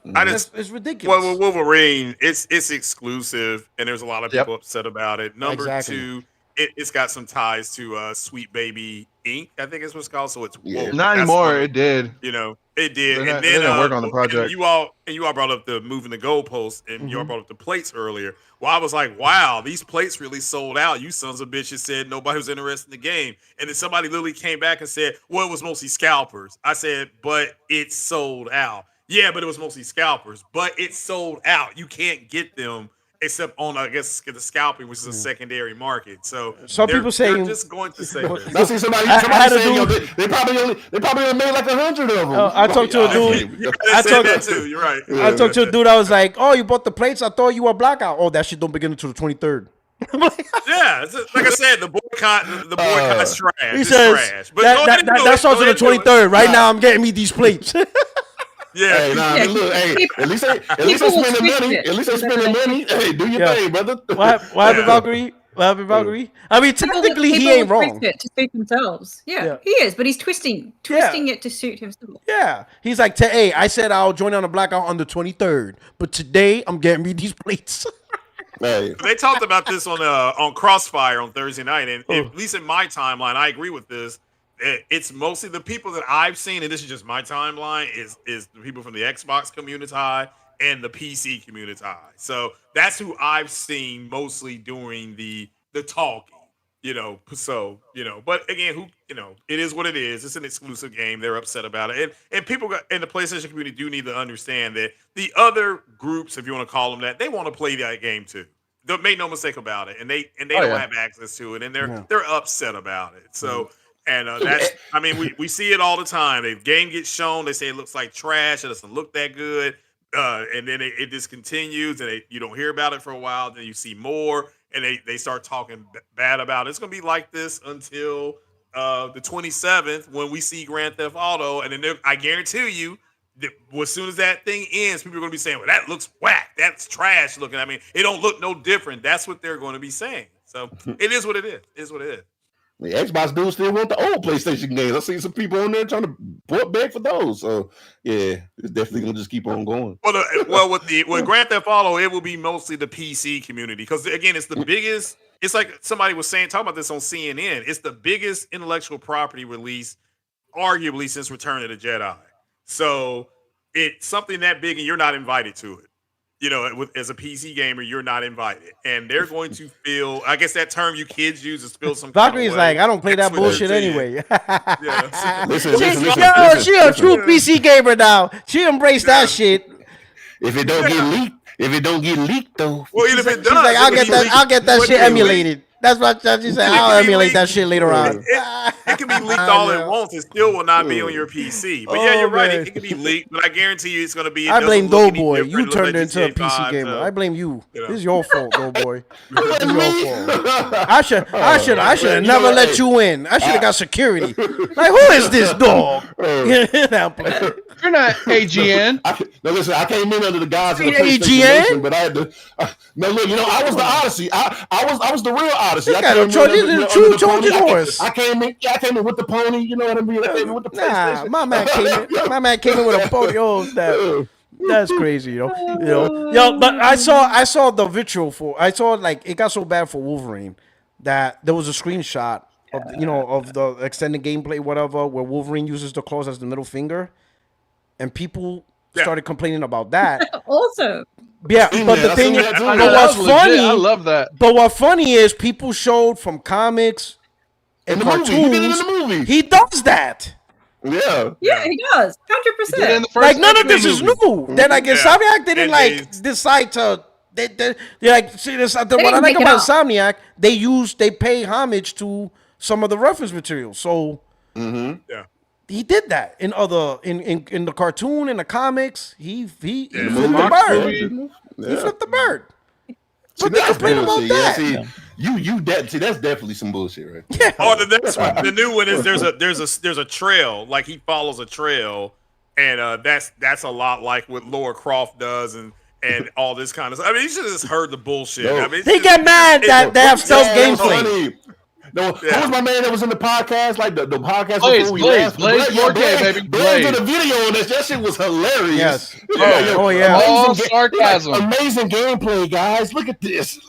B: it's ridiculous.
D: Well, with Wolverine, it's exclusive, and there's a lot of people upset about it. Number 2, it's got some ties to Sweet Baby Inc. I think it's what's called. So it's
A: not anymore. It did.
D: It did.
A: And then
D: they didn't
A: work on the project.
D: And you all brought up the moving the goalposts, and you all brought up the plates earlier. Well, I was like, wow, these plates really sold out. You sons of bitches said nobody was interested in the game, and then somebody literally came back and said, well, it was mostly scalpers. I said, but it sold out. Yeah, but it was mostly scalpers, but it sold out. You can't get them except on, I guess, the scalping, which is a secondary market. So
B: some people say
D: they're just going to say this.
I: I see somebody saying they probably only made like 100 of them.
B: I talked to a dude.
D: You're right.
B: I talked to a dude. I was like, "Oh, you bought the plates? I thought you were blackout. Oh, that shit don't begin until the 23rd."
D: Yeah, like I said, the boycott's trash.
B: He says
D: trash.
B: But that starts on the 23rd. Right now, I'm getting me these plates.
D: Yeah.
I: Hey, I mean, look, at least they spending money. At least they spending money. Hey, do your thing, brother.
B: What happened, Valkyrie? What happened, Valkyrie? I mean, technically, he ain't wrong.
N: It to suit themselves. Yeah, he is, but he's twisting it to suit himself.
B: Yeah, he's like, hey, I said I'll join on the blackout on the 23rd, but today I'm getting me these plates.
I: Hey.
D: They talked about this on Crossfire on Thursday night, and at least in my timeline, I agree with this. It's mostly the people that I've seen, and this is just my timeline, is the people from the Xbox community and the PC community. So that's who I've seen mostly doing the talking, So, but again, it is what it is. It's an exclusive game. They're upset about it, and people in the PlayStation community do need to understand that the other groups, if you want to call them that, they want to play that game too. Don't make no mistake about it, and they don't have access to it, and they're upset about it. So. And that's, I mean, we see it all the time. The game gets shown, they say it looks like trash, it doesn't look that good, and then it just continues, and you don't hear about it for a while. Then you see more, and they start talking bad about it. It's gonna be like this until the 27th when we see Grand Theft Auto, and then I guarantee you, as soon as that thing ends, people are gonna be saying, "Well, that looks whack. That's trash looking." I mean, it don't look no different. That's what they're going to be saying. So it is what it is. It is what it is.
I: The Xbox dudes still want the old PlayStation games. I see some people on there trying to beg for those. So yeah, it's definitely gonna just keep on going.
D: Well, with Grand Theft Auto, it will be mostly the PC community because again, it's the biggest. It's like somebody was talking about this on CNN. It's the biggest intellectual property release, arguably since Return of the Jedi. So it's something that big, and you're not invited to it. As a PC gamer, you're not invited, and they're going to feel. I guess that term you kids use is feel some.
B: Valkyrie's like, I don't play that bullshit anyway.
I: Listen,
B: she a true PC gamer now. She embraced that shit.
I: If it don't get leaked, though.
D: Well, even if it does,
B: she's like, I'll get that shit emulated. That's what she said. I'll emulate that shit later on.
D: It can be leaked all at once. It still will not be on your PC. But yeah, you're right. It can be leaked, but I guarantee you it's going to be.
B: I blame Doughboy. You turned into a PC gamer. I blame you. This is your fault, Doughboy. This is your fault. I should have never let you in. I should have got security. Like, who is this dog?
A: You're not AGN.
I: No, listen, I came in under the guise of the PlayStation, but I had to. No, look, I was the Odyssey. I was the real Odyssey. I
B: got a true Trojan horse.
I: I came in with the pony. You know what I mean? I came in with the PlayStation.
B: My man came in with a pony. Oh, that's crazy, yo. But I saw the virtual for. I saw like it got so bad for Wolverine that there was a screenshot of the extended gameplay, whatever, where Wolverine uses the claws as the middle finger, and people started complaining about that.
L: Also,
B: yeah, but the thing is,
A: I know, that was legit. I love that.
B: But what's funny is people showed from comics and cartoons.
I: He did it in the movie.
B: He does that.
I: Yeah,
L: he does 100%.
B: Like none of this is new. Then like Insomniac didn't decide to. They're like, see this. What I like about Insomniac, they pay homage to some of the reference material. So he did that in in the cartoon, in the comics. He flipped the bird. He flipped the bird. But they complain about that.
I: See, that's definitely some bullshit, right?
B: Yeah.
D: Oh, the next one, the new one is there's a trail. Like he follows a trail, and that's a lot like what Laura Croft does, and all this kind of stuff. I mean, you should have just heard the bullshit. I mean,
B: they get mad that they have stealth gameplay.
I: No, who was my man that was in the podcast? Like the podcast
A: Blaze,
I: before we
A: Blaze 4K, baby.
I: Blaze did a video on this. That shit was hilarious.
B: Yes.
A: Oh yeah. All sarcasm.
I: Amazing gameplay, guys. Look at this.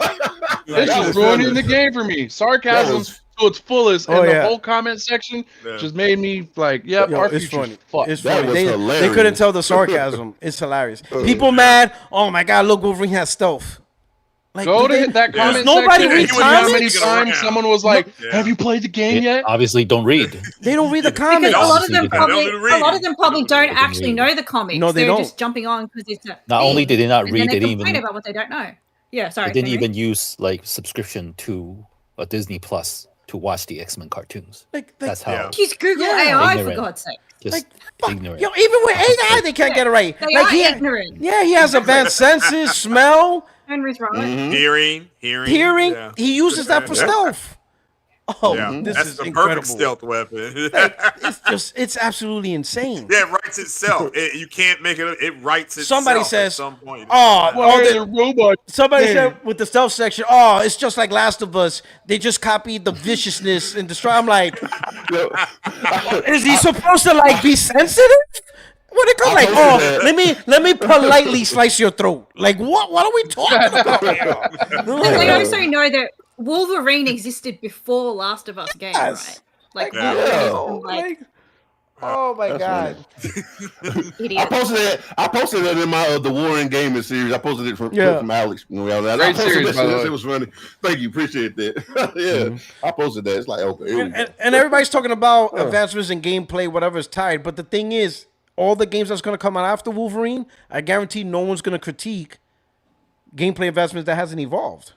A: This is ruining the game for me. Sarcasm to its fullest, and the whole comment section just made me like, yep, our
B: it's
A: future's
B: funny.
A: fucked.
B: It's funny. They couldn't tell the sarcasm. It's hilarious. People mad. Oh my god, look, Wolverine has stealth. Like,
A: go to that comment
B: nobody
A: section.
B: reads
A: How many times someone was like, "Have you played the game yet?"
K: Obviously, don't read.
B: They don't read the comics.
L: Because a lot of them probably don't actually know the comics.
B: No,
L: They're
B: don't.
L: just jumping on because it's
K: Not only did they not read,
L: they
K: didn't even
L: complain about what they don't know. Yeah, sorry.
K: They didn't even use like subscription to a Disney Plus to watch the X-Men cartoons. That's how.
L: Use Google AI for God's sake.
K: Just ignorant.
B: Yo, even with AI, they can't get it right.
L: They are ignorant.
B: Yeah, he has advanced senses, smell.
L: Henry's right.
D: Hearing.
B: Yeah. He uses that for stealth. Oh, this
D: that's
B: is
D: the
B: incredible.
D: perfect stealth weapon.
B: It's absolutely insane.
D: Yeah, it writes itself. You can't make it. It writes itself.
B: Somebody says,
D: at some point.
B: Somebody said with the stealth section, it's just like Last of Us. They just copied the viciousness and destroy. I'm like, is he supposed to like be sensitive? What it goes like? Let me politely slice your throat. Like what? What are we talking about here?
L: They also know that Wolverine existed before Last of Us game, right? Like,
B: oh my god!
L: Idiot.
I: I posted it in my the Warren Gaming series. I posted it from Alex.
A: Great series, by the way.
I: It was funny. Thank you, appreciate that. I posted that. It's like okay,
B: and everybody's talking about advancements in gameplay, whatever is tied. But the thing is, all the games that's going to come out after Wolverine, I guarantee no one's going to critique gameplay advancements that hasn't evolved.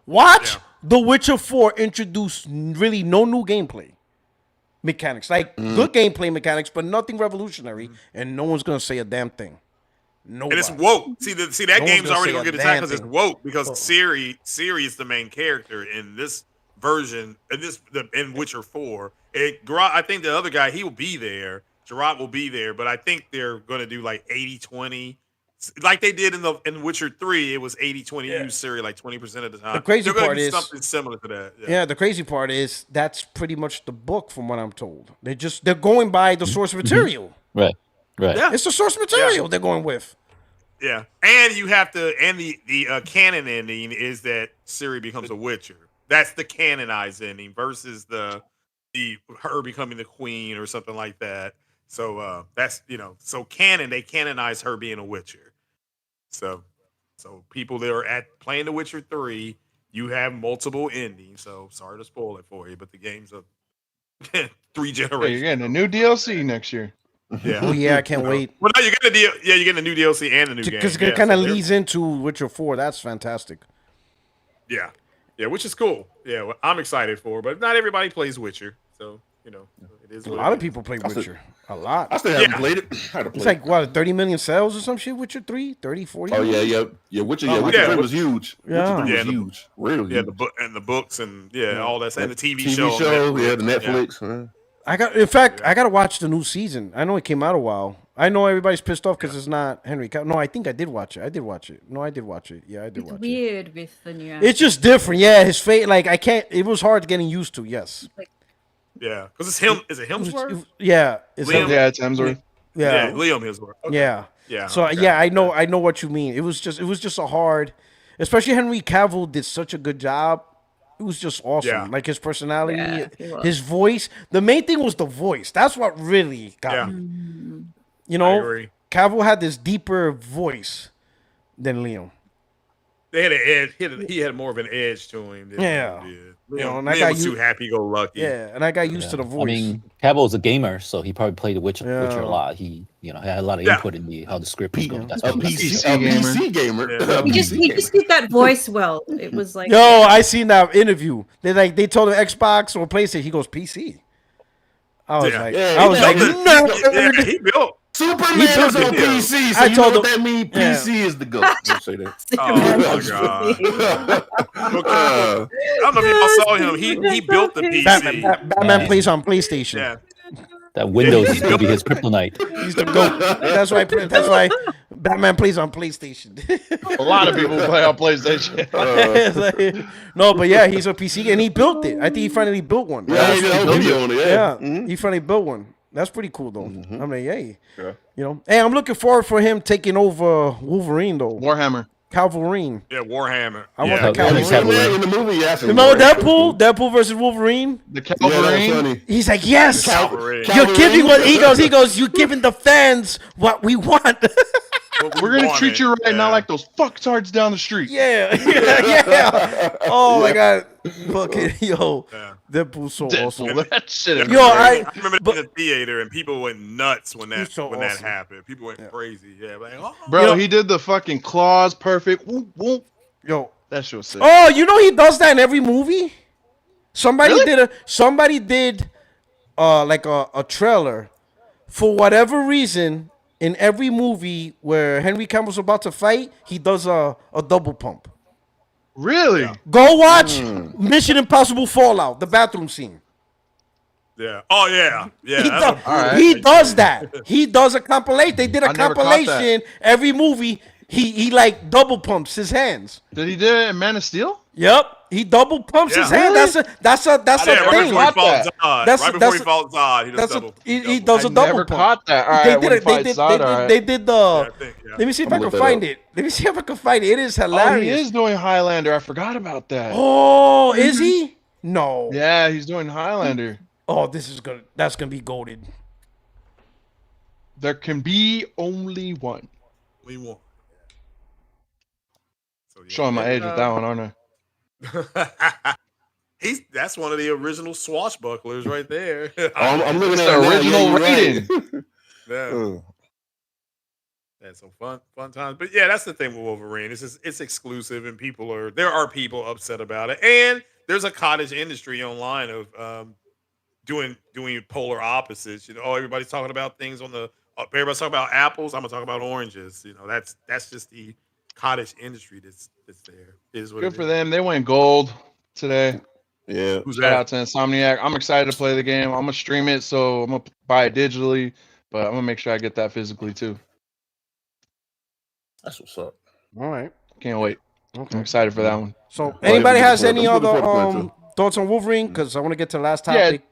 B: Watch The Witcher 4 introduce really no new gameplay mechanics, like good gameplay mechanics, but nothing revolutionary, and no one's going to say a damn thing. Nobody.
D: And it's woke. See that game's already going to get attacked because it's woke, because Ciri is the main character in this version, in Witcher 4. I think the other guy, he will be there. Geralt will be there, but I think they're going to do like 80-20. Like they did in Witcher 3, it was 80-20, use Ciri like 20% of the time.
B: The crazy
D: they're
B: part is
D: something similar to that.
B: Yeah, the crazy part is that's pretty much the book from what I'm told. They're going by the source material.
K: Right.
B: Yeah. It's the source material they're going with.
D: Yeah. And you have to, and the canon ending is that Ciri becomes a Witcher. That's the canonized ending versus the her becoming the queen or something like that. So that's so they canonize her being a Witcher. So people that are playing The Witcher 3, you have multiple endings. So sorry to spoil it for you, but the game's of 3 generations.
A: Hey, you're getting a new DLC next year.
D: Yeah.
B: Oh yeah, I can't wait.
D: Well, no, you're getting a new DLC and a new game.
B: Because it kind of leads into Witcher 4. That's fantastic.
D: Yeah, which is cool. Yeah, well, I'm excited for, but not everybody plays Witcher, so it is.
B: A lot of people play Witcher. A lot.
I: I still haven't played it.
B: It's like what, 30 million sales or some shit. Witcher 3, 30, 40.
I: Oh yeah. Witcher 3 was huge.
B: Yeah,
I: Witcher 3 was huge. Really huge.
D: Yeah, the books and all that, and the TV
I: show. The Netflix.
D: Yeah.
B: I got to watch the new season. I know it came out a while. I know everybody's pissed off because it's not Henry Cavill. No, I think I did watch it. No, I did watch it. Yeah, I did watch it.
L: Weird with the new.
B: It's just different. Yeah, his face. Like I can't. It was hard getting used to. Yes.
D: Yeah, because it's him. Is it Hemsworth?
B: Yeah,
A: it's Hemsworth.
B: Yeah,
D: Liam Hemsworth. Okay.
B: Yeah. So I know what you mean. It was just a hard, especially Henry Cavill did such a good job. It was just awesome.
D: Yeah.
B: Like his personality, his voice. The main thing was the voice. That's what really got me. you know, Cavill had this deeper voice than Liam.
D: They had an edge. He had more of an edge to him. Than
B: Yeah.
D: Liam was too happy-go-lucky.
B: Yeah, and I got used to the voice.
K: I mean, Cavill's a gamer, so he probably played The Witcher a lot. He, had a lot of input in how the script was going. That's
I: a PC gamer.
N: He just did that voice well. It was like,
B: yo, I seen that interview. They told him Xbox or PlayStation. He goes PC. I was like,
I: no. He built. Superman is on PC, so you know what that means? PC is the GOAT. Don't say that.
D: Oh my god! I don't know if y'all saw him. He built the PC.
B: Batman plays on PlayStation.
D: Yeah.
K: That Windows is going to be his kryptonite.
B: He's the GOAT. That's why Batman plays on PlayStation.
A: A lot of people play on PlayStation.
B: No, but yeah, he's a PC and he built it. I think he finally built one.
I: Yeah, he did a video on it. Yeah,
B: he finally built one. That's pretty cool though. I mean, yay. Yeah. Hey, I'm looking forward for him taking over Wolverine though.
A: Warhammer.
B: Calverine.
D: Yeah, Warhammer.
B: I want the Calverine.
I: In the movie, yes.
B: Remember Deadpool versus Wolverine?
A: The Calverine.
B: He's like, yes. You're giving what he goes, you're giving the fans what we want.
A: We're gonna treat you right now like those fucktards down the street.
B: Yeah. Oh my god. Fucking Deadpool's so awesome.
A: That shit.
B: I
D: remember in the theater and people went nuts when that happened. People went crazy. Yeah, like,
A: bro, he did the fucking claws perfect. Whoop, whoop. Yo, that shit was sick.
B: Oh, he does that in every movie. Somebody did like a trailer for whatever reason. In every movie where Henry Cavill's about to fight, he does a double pump.
A: Really?
B: Go watch Mission Impossible Fallout, the bathroom scene.
D: Yeah. Oh yeah.
B: Yeah. He does that. He does a compilation. They did a compilation. Every movie, he like double pumps his hands.
A: Did he do it in Man of Steel?
B: Yep. He double pumps his hand. That's a thing.
D: Right before he falls Zod, he does double.
B: He does a double
A: never
B: pump.
A: Caught that. All right,
B: they did the. Let me see if I can find it. It is hilarious.
A: Oh, he is doing Highlander. I forgot about that.
B: Oh, is he? No.
A: Yeah, he's doing Highlander.
B: Oh, that's gonna be goated.
A: There can be only one.
D: We won.
A: Showing my age with that one, aren't I?
D: That's one of the original swashbucklers right there.
I: I'm looking at
A: the original rating.
D: Yeah, some fun times. But yeah, that's the thing with Wolverine. It's exclusive, and there are people upset about it. And there's a cottage industry online of doing polar opposites. Everybody's talking about things everybody's talking about apples. I'm gonna talk about oranges. That's just the cottage industry that's there. Is what
A: good for them. They went gold today.
I: Yeah.
A: Shout out to Insomniac. I'm excited to play the game. I'm gonna stream it, so I'm gonna buy it digitally, but I'm gonna make sure I get that physically too.
I: That's what's up.
B: All right.
A: Can't wait. Okay. I'm excited for that one.
B: So, anybody has any other thoughts on Wolverine? Because I want to get to the last topic.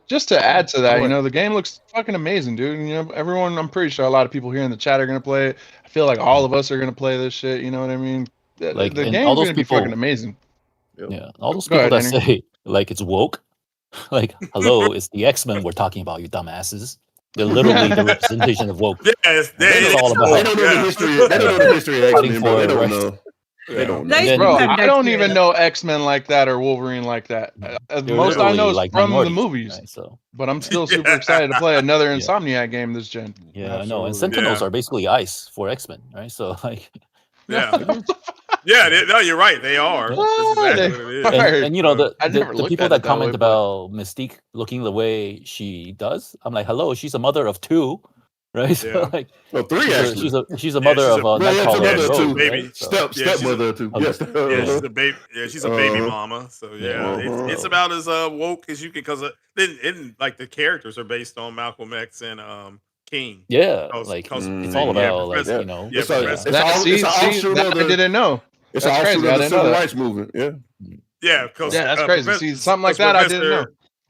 A: Just to add to that, the game looks fucking amazing, dude. Everyone, I'm pretty sure a lot of people here in the chat are gonna play it. I feel like all of us are gonna play this shit. You know what I mean? The game's gonna be fucking amazing.
K: Yeah, all those people that say like it's woke, like hello, it's the X-Men we're talking about, you dumbasses. They're literally the representation of woke.
D: Yes,
K: it's all about.
I: They don't know the history. They don't know the history of X-Men, bro. They don't know. They don't know.
A: Bro, I don't even know X-Men like that or Wolverine like that. Most I know is from the movies. Right, but I'm still super excited to play another Insomniac game this gen.
K: Yeah, I know. And Sentinels are basically ice for X-Men, right? So like.
D: Yeah. No, you're right. They are. That's exactly what it is.
K: And the people that comment about Mystique looking the way she does, I'm like, hello, she's a mother of two, right?
D: Yeah.
K: So, like,
I: three actually.
K: She's a mother of a
I: Nightcrawler,
D: baby.
I: Right? Stepmother of two.
D: Yes. She's a baby. Yeah, she's a baby mama. So it's about as woke as you can, because like the characters are based on Malcolm X and King.
K: Yeah, it's all about like
I: It's I
A: didn't know.
I: It's all crazy. The civil rights movement.
D: Yeah,
A: that's crazy. See, something like that I didn't know.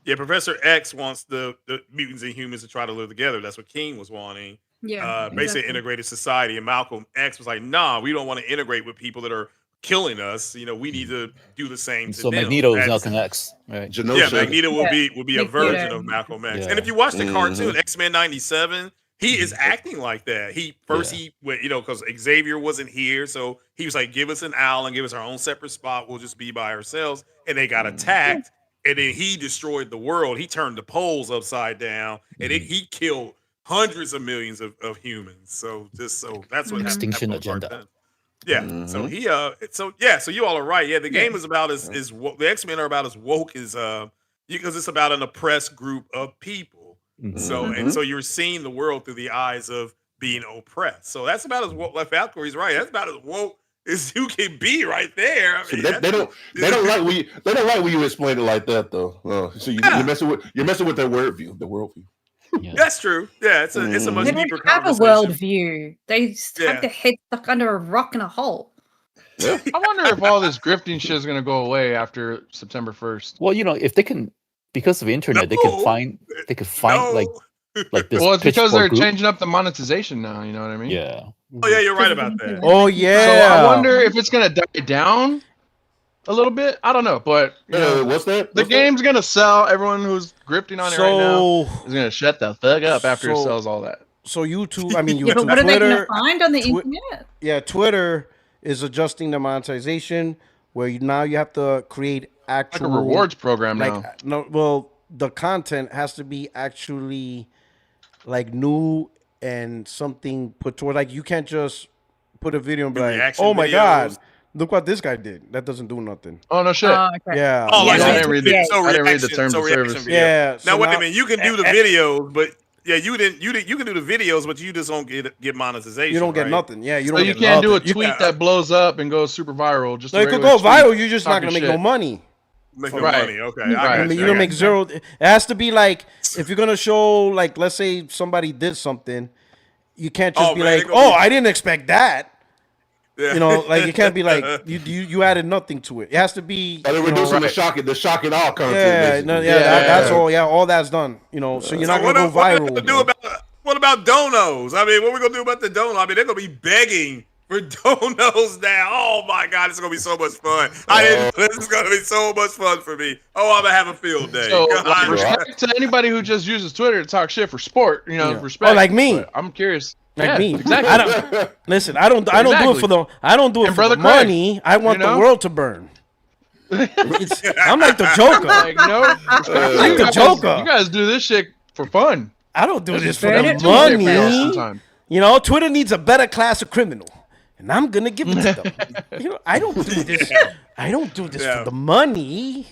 D: Yeah, Professor X wants the mutants and humans to try to live together. That's what King was wanting.
N: Yeah,
D: basically integrated society. And Malcolm X was like, nah, we don't want to integrate with people that are killing us. We need to do the same.
K: So Magneto is Malcolm X, right?
D: Yeah, Magneto will be a version of Malcolm X.
K: Yeah.
D: And if you watch the cartoon X-Men '97, he is acting like that. He because Xavier wasn't here, so he was like, "Give us an island, give us our own separate spot. We'll just be by ourselves." And they got attacked, and then he destroyed the world. He turned the poles upside down, and he killed hundreds of millions of humans. So that's what
K: Extinction agenda.
D: Then. Yeah. So he so you all are right. Yeah, the game is about as the X-Men are about as woke as because it's about an oppressed group of people. So you're seeing the world through the eyes of being oppressed. So that's about as woke. Like Valkyrie's right. That's about as woke as you can be right there. I mean,
I: they don't like when you explain it like that though. So you're messing with their worldview. The worldview.
K: Yeah.
D: That's true. Yeah, it's a much
L: They
D: deeper
L: don't have a
D: conversation.
L: worldview. They have their head stuck under a rock in a hole.
A: I wonder if all this grifting shit is going to go away after September 1st.
K: Well, if they can, because of the internet, they could find like this.
A: Well, it's because they're
K: group.
A: changing up the monetization now. You know what I mean?
K: Yeah.
D: Oh yeah, you're right about that.
B: Oh yeah.
A: So I wonder if it's going to die down a little bit. I don't know, but
I: what's that?
A: The game's going to sell. Everyone who's grifting on it right now is going to shut the fuck up after it sells all that.
B: So YouTube, I mean, YouTube,
L: Yeah, but what are they going
B: Twitter,
L: to find on the internet?
B: Yeah, Twitter is adjusting the monetization where now you have to create actual
A: like a rewards program now.
B: No, well, the content has to be actually like new and something put toward. Like you can't just put a video and be like, "Oh my god, look what this guy did." That doesn't do nothing.
A: Oh no shit.
L: Okay.
B: Yeah.
D: Oh,
A: I didn't read the terms of service.
B: Yeah.
D: Now wait a minute, you can do the videos, but you can do the videos, but you just don't get monetization.
B: You don't get
D: right?
B: nothing. Yeah,
A: So you can't do a tweet that blows up and goes super viral. Just
B: it could go viral. You're just not gonna make no money.
D: Make no money. Okay.
B: I mean, you don't make zero. It has to be like if you're gonna show, like, let's say somebody did something, you can't just be like, "Oh, I didn't expect that."
D: Yeah.
B: You know, like it can't be like you added nothing to it. It has to be.
I: They reducing the shock and awe content.
B: Yeah, no, that's all. Yeah, all that's done. You know, so you're not gonna go viral.
D: What about donos? I mean, what are we gonna do about the dono? I mean, they're gonna be begging for donos now. Oh my god, it's gonna be so much fun. This is gonna be so much fun for me. Oh, I'm gonna have a field day.
A: So, respect to anybody who just uses Twitter to talk shit for sport. Respect.
B: Oh, like me.
A: But I'm curious.
B: Like me,
A: exactly.
B: I don't listen. I don't do it for the. I don't do it for the money. I want the world to burn. I'm like the Joker.
A: Like,
B: like the Joker.
A: You guys do this shit for fun.
B: I don't do this for the money. You know, Twitter needs a better class of criminal, and I'm gonna give it to them. I don't do this. I don't do this for the money.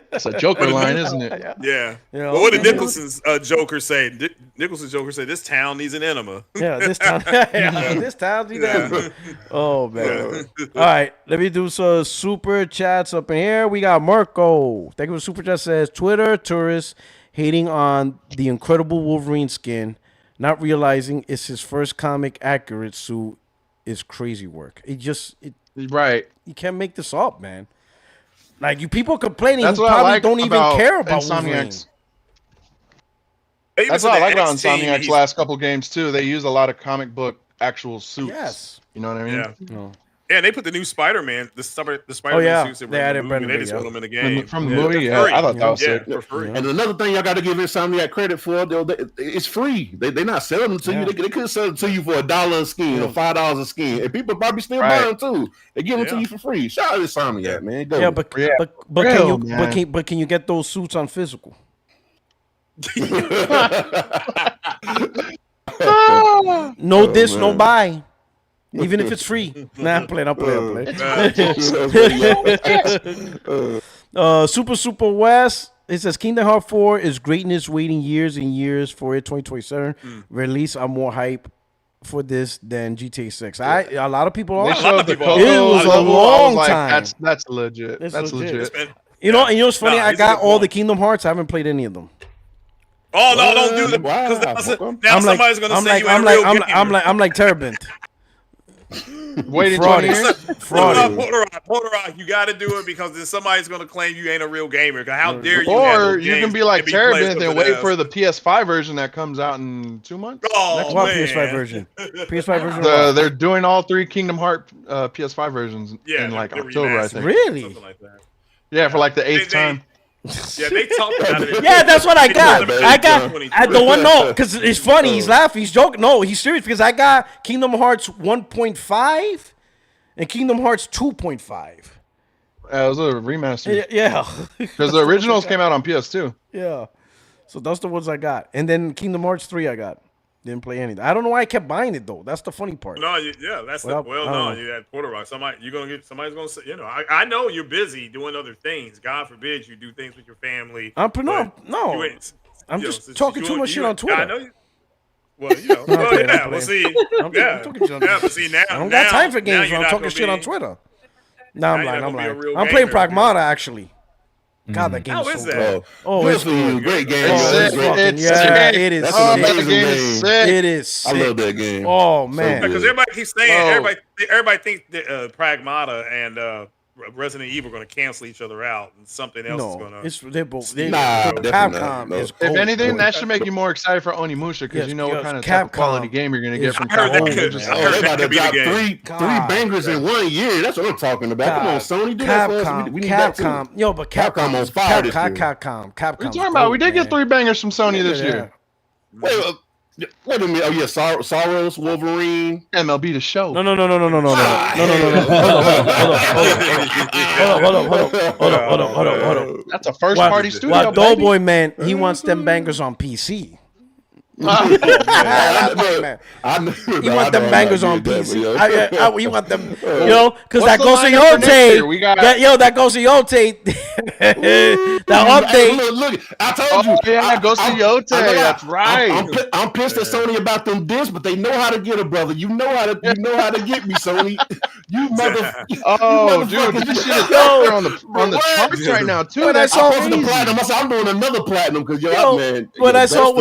A: That's a Joker line, isn't it?
D: Yeah. Well, what did Nicholson's Joker say? Nicholson's Joker said, "This town needs an enema."
B: Yeah, this town. This town needs an enema. Oh man. All right, let me do some super chats up in here. We got Marco. Thank you for super chat. Says Twitter tourists hating on the Incredible Wolverine skin, not realizing it's his first comic accurate suit is crazy work.
A: Right.
B: You can't make this up, man. Like you people complaining
A: That's
B: who
A: what
B: probably
A: I like
B: don't even care about Wolverine.
A: That's what I like about Insomniac's last couple games too. They use a lot of comic book actual suits.
B: Yes.
A: You know what I mean?
D: Yeah. No. Yeah, they put the new Spider-Man, the Spider-Man suits that were in the movie. They just put them in the game.
A: From the movie, I thought that was sick.
D: For free.
I: And another thing y'all got to give Insomniac credit for, it's free. They're not selling them to you. They could sell it to you for $1 a skin or $5 a skin, and people probably still buy them too. They give them to you for free. Shout out to Insomniac, man. Go.
B: Yeah, but can you get those suits on physical? No diss, no buy. Even if it's free. Nah, I'm playing. Super West. It says Kingdom Hearts 4 is greatness waiting years and years for it. 2027 release. I'm more hype for this than GTA 6. A lot of people are.
A: It
B: was a long time.
A: That's legit. That's legit.
B: You know, and what's funny? I got all the Kingdom Hearts. I haven't played any of them.
D: Oh no! Don't do that. Now somebody's gonna say you ain't a real gamer.
B: I'm like Terabint.
A: Waiting 20 years.
D: Porter, you got to do it because then somebody's going to claim you ain't a real gamer. How dare you?
A: Or you can be like Terabint and wait for the PS5 version that comes out in 2 months.
D: Oh,
B: what PS5 version? PS5 version.
A: They're doing all 3 Kingdom Hearts PS5 versions in like October, I think.
B: Really?
D: Something like that.
A: Yeah, for like the 8th time.
D: Yeah, they talked about it.
B: Yeah, that's what I got. I the one because it's funny. He's laughing. He's joking. No, he's serious because I got Kingdom Hearts 1.5 and Kingdom Hearts 2.5.
A: It was a remaster.
B: Yeah,
A: because the originals came out on PS2.
B: Yeah, so that's the ones I got, and then Kingdom Hearts 3 I got. Didn't play anything. I don't know why I kept buying it though. That's the funny part.
D: No, that's you had Porter Rock. Somebody's gonna say, I know you're busy doing other things. God forbid you do things with your family.
B: I'm just talking too much shit on Twitter.
D: I know you. Well, we'll see. But see now,
B: I don't got time for games when I'm talking shit on Twitter. No, I'm lying. I'm playing Pragmata actually. God, that game is so good.
I: Oh, it's a great game.
B: It is. It is sick.
I: I love that game.
B: Oh man,
D: because everybody keeps saying everybody thinks that Pragmata and Resident Evil are going to cancel each other out, and something else is going to.
B: They're both.
I: Capcom
B: is.
A: If anything, that should make you more excited for Onimusha because you know what kind of quality game you're going to get from Capcom.
I: They about to drop three bangers in 1 year. That's what I'm talking about. Come on, Sony, do that for us. We need that too.
B: But Capcom
I: on fire this year.
B: Capcom.
A: What are you talking about? We did get 3 bangers from Sony this year.
I: Wait a minute. Oh yeah, Soros, Wolverine,
A: MLB The Show.
B: No. Hold up.
A: That's a first party studio.
B: Well, Doughboy man, he wants them bangers on PC. He want them bangers on PC. You want them, because that goes to Yote. That goes to Yote. That update.
I: Look, I told you.
A: Yeah, that goes to Yote. That's right.
I: I'm pissed at Sony about them discs, but they know how to get it, brother. You know how to get me, Sony. You motherfucker.
A: Oh, dude, this shit is on the charts right now too.
B: When I saw
I: the platinum, I said I'm doing another platinum because man.
B: When I saw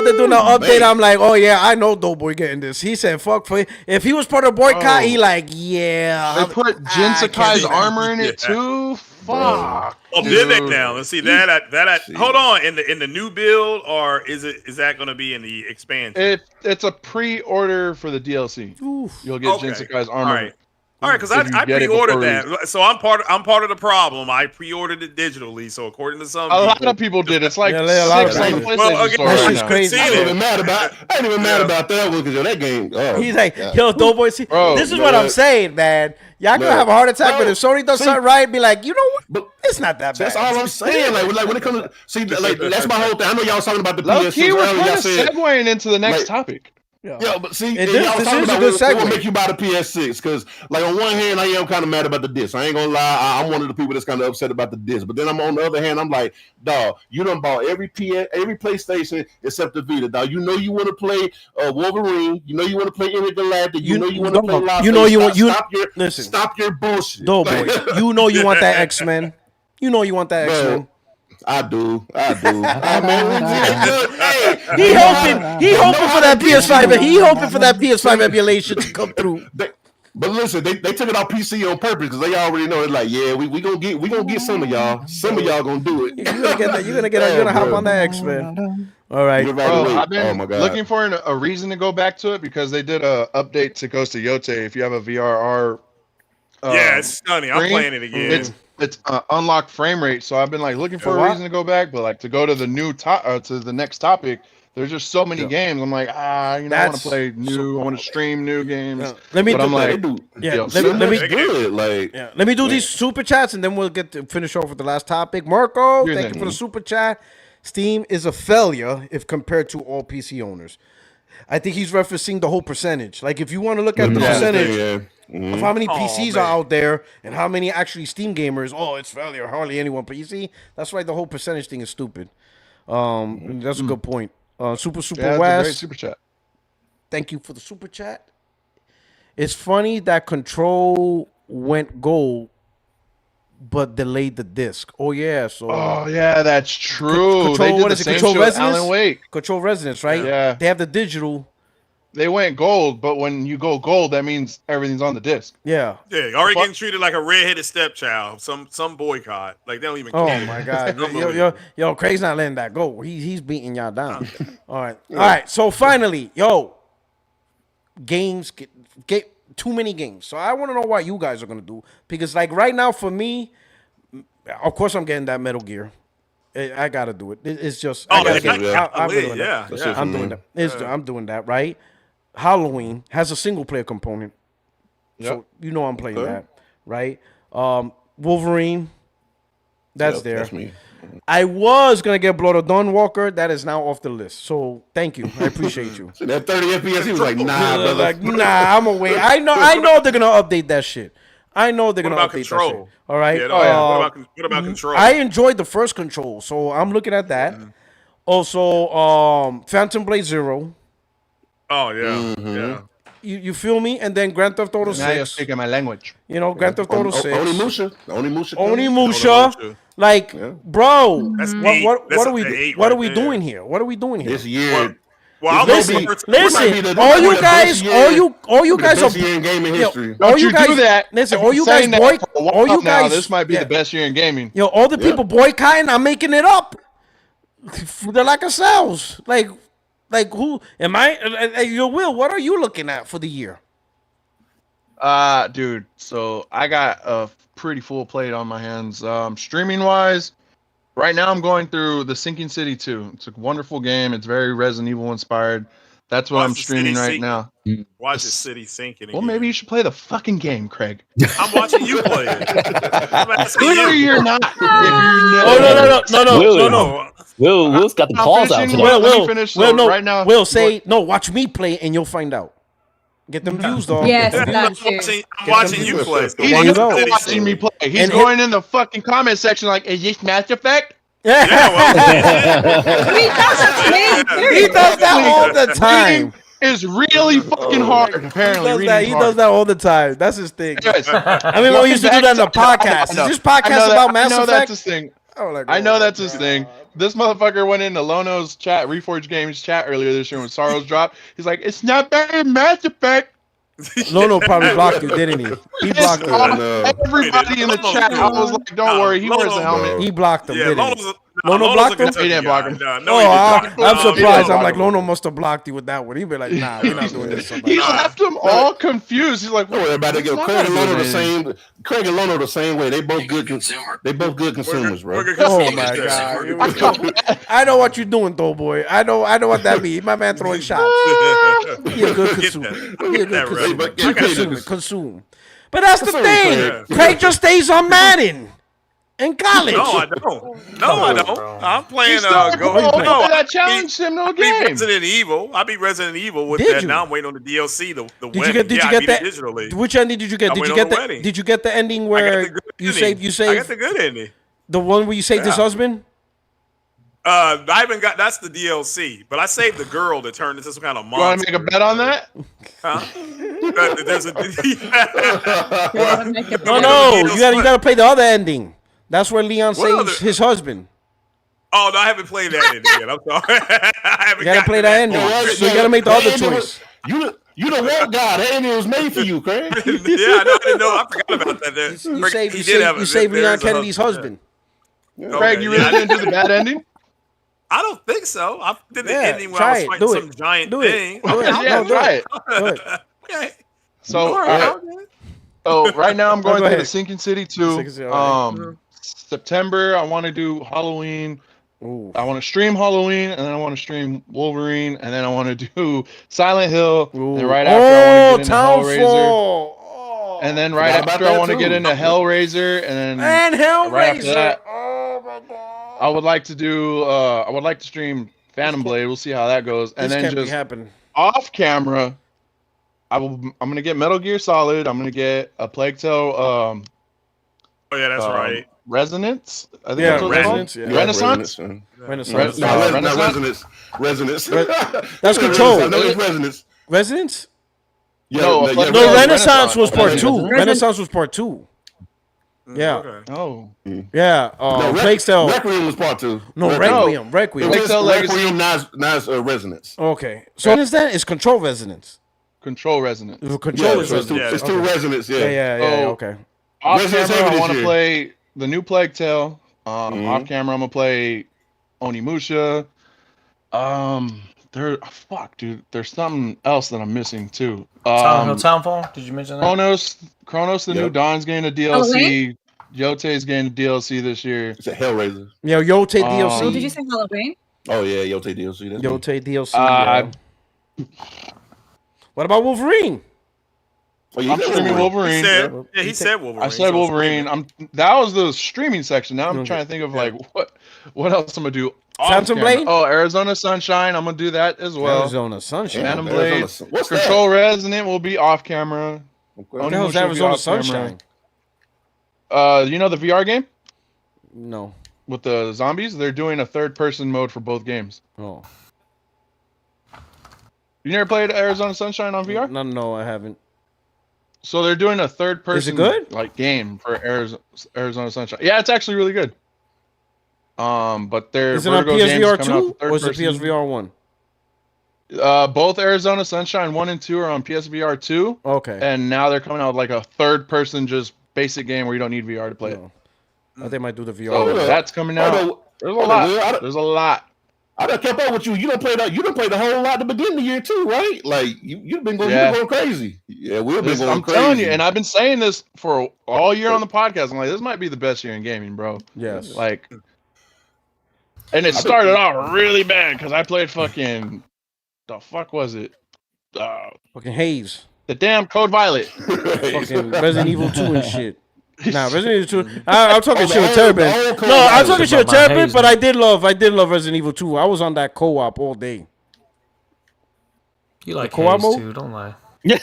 B: they doing the update, I'm like, oh yeah, I know Doughboy getting this. He said, fuck for if he was part of boycott, he like, yeah.
A: They put Jin Sakai's armor in it too. Fuck.
D: Oh, did they now? Let's see that. Hold on, in the new build, or is that going to be in the expansion?
A: It's a pre-order for the DLC.
B: Oof.
A: You'll get Jin Sakai's armor.
D: All right, because I pre-ordered that, so I'm part of the problem. I pre-ordered it digitally, so according to some,
A: a lot of people did. It's like 6 on the PlayStation store
B: right now.
I: Crazy. I ain't even mad about that one because that game.
B: He's like, Doughboy. This is what I'm saying, man. Y'all gonna have a heart attack, but if Sony does something right, be like, you know what? It's not that bad.
I: That's all I'm saying. Like when it comes to that's my whole thing. I know y'all was talking about the PS6
A: we're
I: earlier.
A: kind of segueing into the next topic.
I: Yeah, but see,
B: this
I: y'all talking
B: is a
I: about
B: good
I: what
B: segue.
I: make you buy the PS6 because, like, on one hand, I am kind of mad about the disc. I ain't gonna lie, I'm one of the people that's kind of upset about the disc. But then I'm on the other hand, I'm like, dog, you done bought every PlayStation except the Vita, dog. You know you want to play Wolverine. You know you want to play Intergalactic. You know you want to play Lost.
B: You know
I: stop your bullshit.
B: Doughboy, you know you want that X-Men. You know you want that X-Men.
I: I do.
B: He hoping for that PS5. He hoping for that PS5 emulation to come through.
I: But listen, they took it off PC on purpose because they already know it's like, yeah, we gonna get some of y'all. Some of y'all gonna do it.
B: You're gonna hop on that X-Men. All right.
A: I've been looking for a reason to go back to it because they did a update to Ghost of Yote. If you have a VRR,
D: it's stunning. I'm playing it again.
A: It's unlocked frame rate, so I've been like looking for a reason to go back, but like to go to the new to the next topic. There's just so many games. I'm like, I want to play new. I want to stream new games.
B: Let me do these super chats, and then we'll get to finish off with the last topic. Marco, thank you for the super chat. Steam is a failure if compared to all PC owners. I think he's referencing the whole percentage. Like if you want to look at the percentage. Of how many PCs are out there and how many actually Steam gamers, it's failure, hardly anyone PC. That's why the whole percentage thing is stupid. That's a good point. Super West.
A: Great super chat.
B: Thank you for the super chat. It's funny that Control went gold but delayed the disc. Oh yeah,
A: that's true.
B: Control Resonance?
A: Alan Wake.
B: Control Resonance, right?
A: Yeah.
B: They have the digital.
A: They went gold, but when you go gold, that means everything's on the disc.
B: Yeah.
D: Yeah, already getting treated like a redheaded stepchild. Some boycott. Like they don't even care.
B: Oh my god. yo, Craig's not letting that go. He's beating y'all down. All right. So finally, games get too many games. So I want to know what you guys are gonna do because like right now for me, of course, I'm getting that Metal Gear. I gotta do it. It's just
D: Oh,
B: I gotta
D: yeah,
B: get.
D: yeah.
B: I'm doing
D: Yeah,
B: that.
D: yeah.
B: I'm doing that. I'm doing that. Right. Halloween has a single player component, so you know I'm playing that. Right. Wolverine. That's there.
I: That's me.
B: I was gonna get Blood of Dawnwalker. That is now off the list. So thank you. I appreciate you.
I: So that 30 FPS, he was like, nah, brother.
B: Like, nah, I'm away. I know they're gonna update that shit. I know they're gonna update that shit. All right.
D: Yeah, what about Control?
B: I enjoyed the first Control, so I'm looking at that. Also, Phantom Blade Zero.
D: Oh yeah, yeah.
B: You feel me? And then Grand Theft Auto 6.
A: Now you're speaking my language.
B: You know, Grand Theft Auto 6.
I: Onimusha.
B: Like, bro,
D: That's
B: what are we doing here? What are we doing here?
I: This year.
D: Well,
B: listen, all you guys are
I: in gaming history.
B: all you
A: Don't
B: guys
A: do that.
B: Listen,
A: I've
B: all
A: been
B: you guys
A: saying that
B: boycott.
A: for a while
B: All you
A: now.
B: guys.
A: This might be the best year in gaming.
B: Yo, all the people boycotting, I'm making it up. They're like ourselves. Like who am I? Yo, Will, what are you looking at for the year?
A: Dude, so I got a pretty full plate on my hands. Streaming wise, right now I'm going through the Sinking City 2. It's a wonderful game. It's very Resident Evil inspired. That's what I'm streaming right now.
D: Watch the city sinking.
A: Well, maybe you should play the fucking game, Craig.
D: I'm watching you play it.
A: Clearly, you're not.
B: No.
K: Will's got the paws out today.
B: Will, say no. Watch me play, and you'll find out. Get them views, dog.
L: Yes, that's true.
D: I'm watching you play.
A: He's watching me play. He's going in the fucking comment section like, "Is this Mass Effect?"
B: Yeah,
L: He does that to me.
B: he does that all the time.
A: It's really fucking hard. Apparently,
B: He does that all the time. That's his thing.
A: Anyways,
B: I remember we used to do that in the podcast. Is this podcast about Mass
A: I know
B: Effect?
A: that's his thing. I know that's his thing. This motherfucker went into Lono's chat, Reforge Games chat earlier this year when Sorrows dropped. He's like, "It's not better than Mass Effect."
B: Lono probably blocked you, didn't he? He blocked you.
A: Everybody in the chat, I was like, "Don't worry, he wears the helmet."
B: He blocked him, didn't he?
D: Lono
B: Lono blocked him?
A: He didn't block him.
B: I'm surprised. I'm like, Lono must have blocked you with that one. He'd be like, nah, we're not doing this.
A: He left them all confused. He's like,
I: "What about to get Craig and Lono the same? Craig and Lono the same way. They both good consumers, bro."
B: Oh my god! I know what you're doing, though, boy. I know what that means. My man throwing shots. He a good consumer. He a good consumer. Consume. But that's the thing. Craig just stays on Madden. In college.
D: No, I don't. I'm playing.
A: I challenged him to a game.
D: Resident Evil. I beat Resident Evil with that. Now I'm waiting on the DLC.
B: Did you get that? Digitally. Which ending did you get? Did you get the ending where you saved?
D: I got the good ending.
B: The one where you saved his husband.
D: I haven't got. That's the DLC. But I saved the girl that turned into some kind of monster.
A: You want to make a bet on that?
D: Huh? There's a.
B: No. You gotta play the other ending. That's where Leon saves his husband.
D: Oh, no, I haven't played that ending yet. I'm sorry.
B: You gotta play that ending. So you gotta make the other choice.
I: You the war god. That ending was made for you, Craig.
D: I didn't know. I forgot about that.
B: You saved Leon Kennedy's husband.
A: Craig, you really didn't do the bad ending?
D: I don't think so. I did the ending where I was fighting some giant thing.
A: Yeah, try it.
D: Okay.
A: So, right now I'm going through the Sinking City 2. September, I want to do Halloween.
B: Ooh.
A: I want to stream Halloween, and then I want to stream Wolverine, and then I want to do Silent Hill.
B: Ooh.
A: And right after, I want to get into
B: Hellraiser.
A: And then right after, I want to get into Hellraiser, and then
B: Hellraiser.
A: Right after that, my God. I would like to stream Phantom Blade. We'll see how that goes, and then just off camera, I'm gonna get Metal Gear Solid. I'm gonna get a Plague Tale.
D: Oh yeah, that's right.
A: Resonance. I think that's what
B: Resonance.
A: Yeah. Renaissance.
B: Renaissance.
I: Resonance.
B: That's Control.
I: No, it's Resonance.
B: Resonance.
I: Yeah,
B: no, Renaissance was part 2. Renaissance was part 2. Yeah.
D: Okay.
A: Oh.
B: Yeah. Plague Tale.
I: Requiem was part 2.
B: No, Requiem.
I: Plague Tale Requiem, now it's Resonance.
B: Okay. So what is that? It's Control Resonance.
A: Control Resonance.
B: Control
I: is Resonance. It's 2 Resonance.
B: Yeah. Okay.
A: Off camera, I want to play the new Plague Tale. Off camera, I'm gonna play Onimusha. Dude. There's something else that I'm missing too.
M: Townfall? Did you mention that?
A: Chronos, the new Dawn's getting a DLC. Yote's getting DLC this year.
I: It's a Hellraiser.
B: Yeah, Yote DLC.
L: Oh, did you say Halloween?
I: Oh yeah, Yote DLC. That's
B: Yote DLC. What about Wolverine?
I: Oh,
A: I'm streaming Wolverine.
D: He said Wolverine.
A: I said Wolverine. That was the streaming section. Now I'm trying to think of like what else I'm gonna do.
B: Phantom Blade?
A: Oh, Arizona Sunshine. I'm gonna do that as well.
B: Arizona Sunshine.
A: Phantom Blade.
I: What's
A: Control Resonant will be off camera.
B: What the hell is Arizona Sunshine?
A: You know the VR game?
B: No.
A: With the zombies, they're doing a third-person mode for both games.
B: Oh.
A: You never played Arizona Sunshine on VR?
B: No, I haven't.
A: So they're doing a third-person
B: Is it good?
A: like game for Arizona Sunshine. Yeah, it's actually really good. But they're
B: Is it on PSVR 2 or is it PSVR 1?
A: Both Arizona Sunshine 1 and 2 are on PSVR 2.
B: Okay.
A: And now they're coming out with like a third-person just basic game where you don't need VR to play it.
B: I think I might do the VR.
A: So that's coming out. There's a lot. There's a lot.
I: I done kept up with you. You don't play the whole lot at the beginning of the year too, right? Like you've been going crazy. Yeah, we've been going crazy.
A: I'm telling you, and I've been saying this for all year on the podcast. I'm like, this might be the best year in gaming, bro.
B: Yes.
A: Like, and it started off really bad because I played fucking the fuck was it?
B: Fucking Haze.
A: The damn Code Violet.
B: Fucking Resident Evil 2 and shit. Nah, Resident Evil 2. I'm talking shit with Terrapin. No, I'm talking shit with Terrapin, but I did love Resident Evil 2. I was on that co-op all day.
M: You like co-op mode too? Don't lie.
B: No,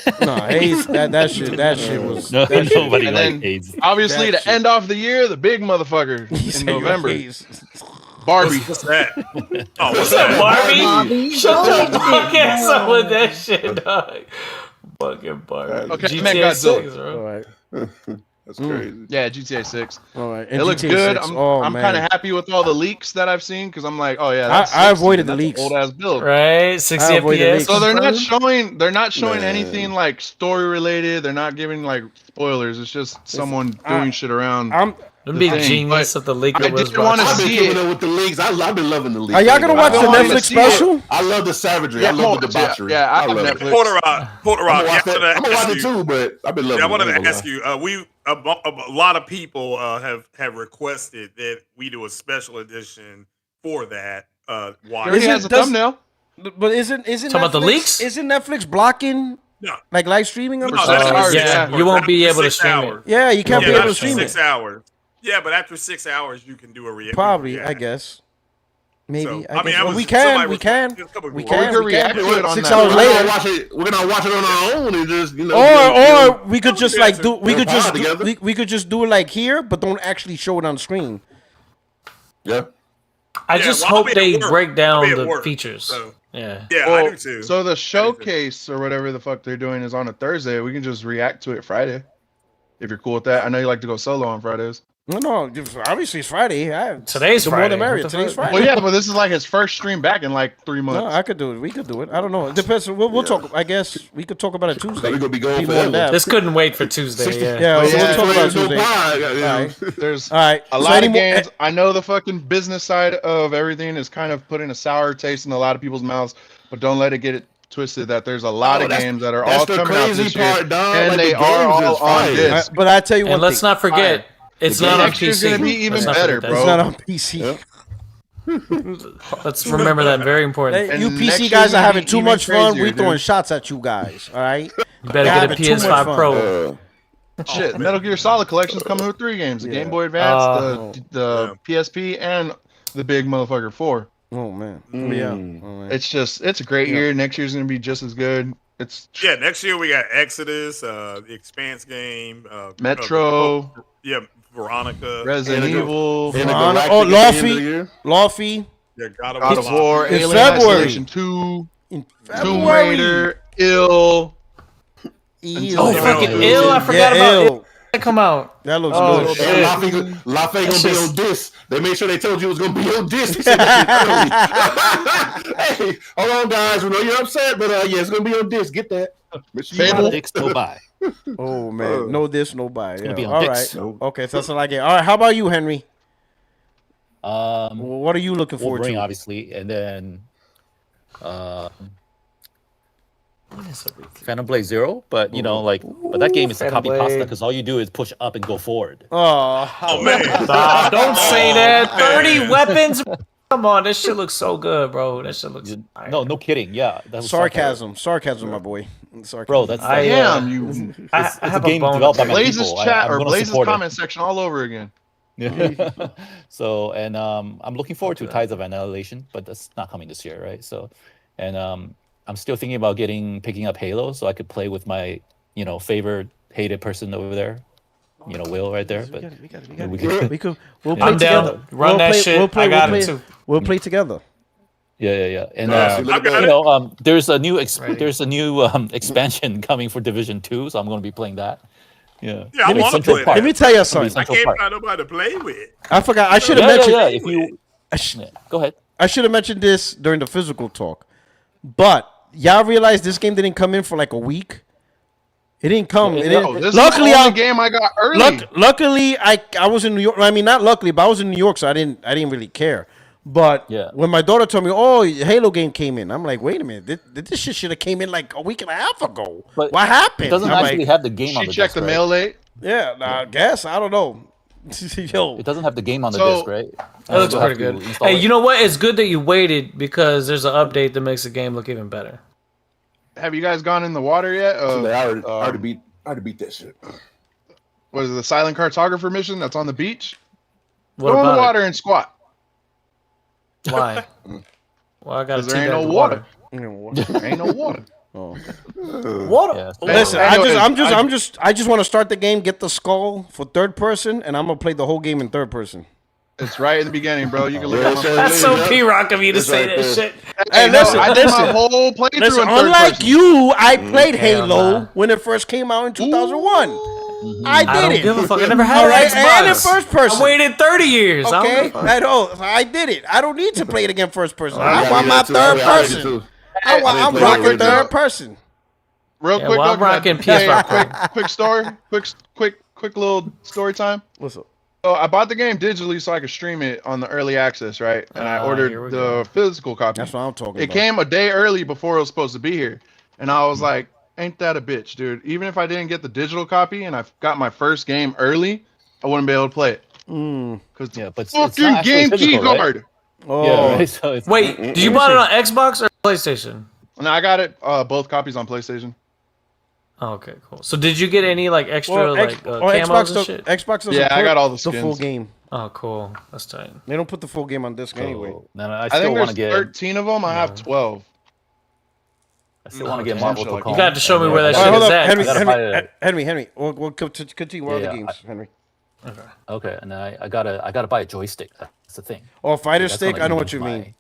B: Haze. That shit was.
K: No,
B: that
K: nobody
B: shit.
K: liked Haze.
A: Obviously, to end off the year, the big motherfucker in November. Barbie.
D: What's that? Oh,
M: what's that, Barbie? Shut the fuck ass up with that shit, dog. Fucking Barbie.
A: Okay,
M: GTA
A: man, Godzilla.
M: 6, bro.
B: All right.
I: That's crazy.
A: Yeah, GTA 6.
B: All right.
A: It looks
B: GTA
A: good.
B: 6.
A: I'm kind of happy with all the leaks that I've seen because I'm like, oh yeah, that's
B: I avoided the leaks.
A: Old ass build,
M: right? 60 FPS.
A: So they're not showing anything like story related. They're not giving like spoilers. It's just someone doing shit around.
M: The big genius of the leaker
A: I
M: was
A: didn't want to
I: I've been
A: see
I: keeping
A: it.
I: up with the leagues. I've been loving the leagues.
B: Are y'all gonna watch the Netflix special?
I: I love the savagery. I love the debauchery.
A: Yeah, I have
I: love
A: Netflix.
D: Porter Rock.
I: I'm gonna watch it too, but I've been loving it.
D: I wanted to ask you. A lot of people have requested that we do a special edition for that.
A: Already has a thumbnail.
B: But isn't
M: talking about the leaks?
B: Isn't Netflix blocking?
D: No.
B: Like live streaming or
M: yeah, you won't be able to stream it.
B: Yeah, you can't be able to stream it.
D: 6 hours. Yeah, but after 6 hours, you can do a reaction.
B: Probably, I guess. Maybe.
D: So,
B: I guess.
D: was,
B: we can. We can
A: react to it on
B: 6
A: that.
B: hours later.
I: We're gonna watch it on our own and just
B: Or we could just like do. We could just do it like here, but don't actually show it on the screen.
I: Yeah.
M: I just hope they break down the features.
D: So.
M: Yeah.
D: Yeah, I do too.
A: So the showcase or whatever the fuck they're doing is on a Thursday. We can just react to it Friday. If you're cool with that. I know you like to go solo on Fridays.
B: No, obviously it's Friday.
M: Today's
B: the
M: Friday.
B: more the merrier. Today's Friday.
A: Well, yeah, but this is like his first stream back in like 3 months.
B: No, I could do it. We could do it. I don't know. It depends. We'll talk. I guess we could talk about it Tuesday.
I: We're gonna be going
M: This couldn't wait for Tuesday.
B: Yeah, we'll talk about it Tuesday.
A: There's
B: all right.
A: A lot of games. I know the fucking business side of everything is kind of putting a sour taste in a lot of people's mouths, but don't let it get it twisted that there's a lot of games that are all coming out this year, and they are all on disc.
B: But I tell you one
M: and let's not forget, it's not on
A: next year's
M: PC.
A: gonna be even better, bro.
B: It's not on PC.
M: Let's remember that. Very important.
B: You PC guys are having too much fun. We throwing shots at you guys. All right.
M: You better get a PS5 Pro.
A: Shit, Metal Gear Solid Collection's coming with 3 games: the Game Boy Advance, the PSP, and the big motherfucker 4.
B: Oh man, yeah. Oh, man.
A: It's a great year. Next year's gonna be just as good.
D: Next year we got Exodus, the Expanse game,
A: Metro,
D: Veronica,
A: Resident Evil,
B: Lawfy,
A: God of War,
B: in
A: Alien
B: February.
A: Isolation 2, Tomb Raider, Ill.
M: Fucking Ill! I forgot about Ill. That come out.
B: That looks good.
I: Lafay gonna be on disc. They made sure they told you it was gonna be on disc. They said that shit early. Hey, hold on, guys. We know you're upset, but yeah, it's gonna be on disc. Get that.
K: No dicks, no buy.
B: Oh man, no this, no buy. Yeah.
K: Be on
B: All
K: dicks.
B: right. Okay, so that's what I get. All right. How about you, Henry? What are you looking forward
K: Wolverine,
B: to?
K: obviously, and then Phantom Blade Zero, but you know, like, but that game is a copy pasta because all you do is push up and go forward.
B: Oh
D: man!
M: Stop! Don't say that. 30 weapons. Come on, this shit looks so good, bro. That shit looks.
K: No kidding. Yeah, that was
B: sarcasm, my boy. Sarcasm.
K: Bro, that's
A: damn you.
K: It's a game developed by my
A: Blaze's
K: people.
A: chat or
K: gonna
A: Blaze's
K: support it.
A: comment section all over again.
K: So and I'm looking forward to Tides of Annihilation, but that's not coming this year, right? So, and I'm still thinking about picking up Halo so I could play with my favorite hated person over there, Will right there. But
B: we'll play together.
M: Run that shit. I got it too.
B: We'll play together.
K: Yeah. And there's a new expansion coming for Division 2, so I'm going to be playing that. Yeah,
D: I want to play.
B: Let me tell you something.
D: I can't find nobody to play with.
B: I forgot. I should have mentioned.
K: Yeah. If you go ahead.
B: I should have mentioned this during the physical talk, but y'all realize this game didn't come in for like a week. It didn't come.
A: Luckily, is the game I got early.
B: Luckily, I was in New York. I mean, not luckily, but I was in New York, so I didn't really care. But when my daughter told me, "Oh, Halo game came in," I'm like, "Wait a minute! This shit should have came in like a week and a half ago.
K: But
B: what happened?"
K: It doesn't actually have the game on the disc.
A: She checked the mail late.
B: Yeah, I guess I don't know. Yo,
K: it doesn't have the game on the disc, right?
M: That looks pretty good. Hey, you know what? It's good that you waited because there's an update that makes the game look even better.
A: Have you guys gone in the water yet?
I: I already beat that shit.
A: What is it, the silent cartographer mission that's on the beach?
M: What
A: Go in
M: about
A: the water and squat.
M: Why? Well, I got to
A: there ain't no water. Ain't no water.
M: Water.
K: Yeah.
B: Listen, I just want to start the game, get the skull for third person, and I'm gonna play the whole game in third person.
A: It's right in the beginning, bro. You can look at my
M: That's so P-Rock of you to say that shit.
B: Hey, listen,
A: I did my whole playthrough in third
B: unlike
A: person.
B: you, I played Halo when it first came out in 2001. I
M: don't
B: did it.
M: give a fuck. I never had an Xbox.
B: And in first person.
M: I waited 30 years.
B: Okay, I did it. I don't need to play it again first person. I want my third person. I'm rocking third person.
A: Real quick,
M: I'm rocking PS5.
A: Quick little story time.
B: What's up?
A: So I bought the game digitally so I could stream it on the early access, right? And I ordered the physical copy.
B: That's what I'm talking about.
A: It came a day early before it was supposed to be here, and I was like, "Ain't that a bitch, dude?" Even if I didn't get the digital copy and I got my first game early, I wouldn't be able to play it. Because fucking game key card.
K: Right? Oh. Yeah, right? So it's
M: wait, did you buy it on Xbox or PlayStation?
A: No, I got it both copies on PlayStation.
M: Oh, okay, cool. So did you get any like extra camos
B: Xbox
M: and shit?
B: Xbox doesn't
A: I got all the
B: skins. The full game.
M: Oh, cool. That's tight.
B: They don't put the full game on disc anyway.
K: No,
A: I think there's 13 of them. I have 12.
K: I still want to get Marvel Tacoma.
M: You got to show me where that shit is at.
B: Henry. We'll continue with other games, Henry.
K: Okay, and then I gotta buy a joystick. That's the thing.
B: Oh, fighter stick. I know what you mean.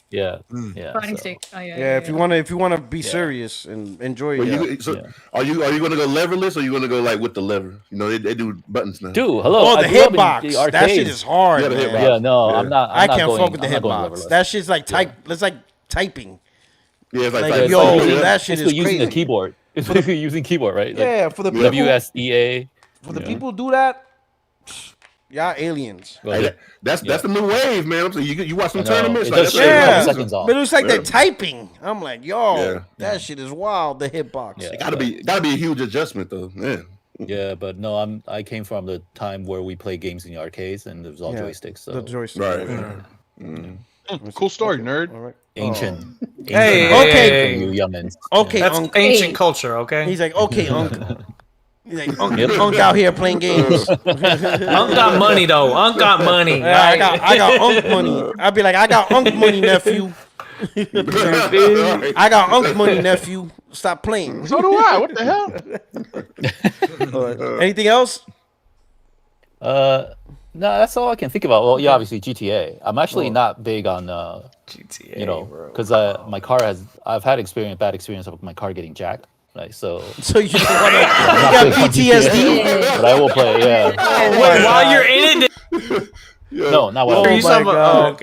K: Yeah.
L: Fighting stick. Oh yeah.
B: Yeah, if you wanna be serious and enjoy it.
I: Are you gonna go leverless or are you gonna go like with the lever? You know they do buttons now.
K: Dude, hello.
B: Oh, the hitbox. That shit is hard.
K: Yeah, no, I'm not.
B: I can't fuck with the hitbox. That shit's like It's like typing.
I: Yeah, it's like
B: that shit is
K: using
B: crazy.
K: a keyboard. It's like using keyboard, right?
B: Yeah, for the people,
K: WSEA.
B: For the people who do that, y'all aliens.
I: That's the new wave, man. I'm saying you watch some tournaments.
K: But
B: it looks like they're typing. I'm like, that shit is wild. The hitbox.
I: It gotta be a huge adjustment though, man.
K: Yeah, but no, I came from the time where we played games in the arcades and it was all joysticks. So.
B: The joystick.
I: Right.
A: Cool story, nerd.
B: All right.
K: Ancient.
B: Okay.
K: You youngins.
B: Okay,
M: that's ancient culture. Okay.
B: He's like, okay, Unc. He's like, Unc out here playing games.
M: Unc got money though. Unc got money.
B: Yeah, I got Unc money. I'd be like, I got Unc money, nephew. I got Unc money, nephew. Stop playing.
A: So do I. What the hell?
B: Anything else?
K: No, that's all I can think about. Well, yeah, obviously GTA. I'm actually not big on GTA, because my car I've had bad experience of my car getting jacked. Right, so
B: you just want to you got PTSD?
K: But I will play. Yeah.
M: While you're in it.
K: No, not while.
M: Okay,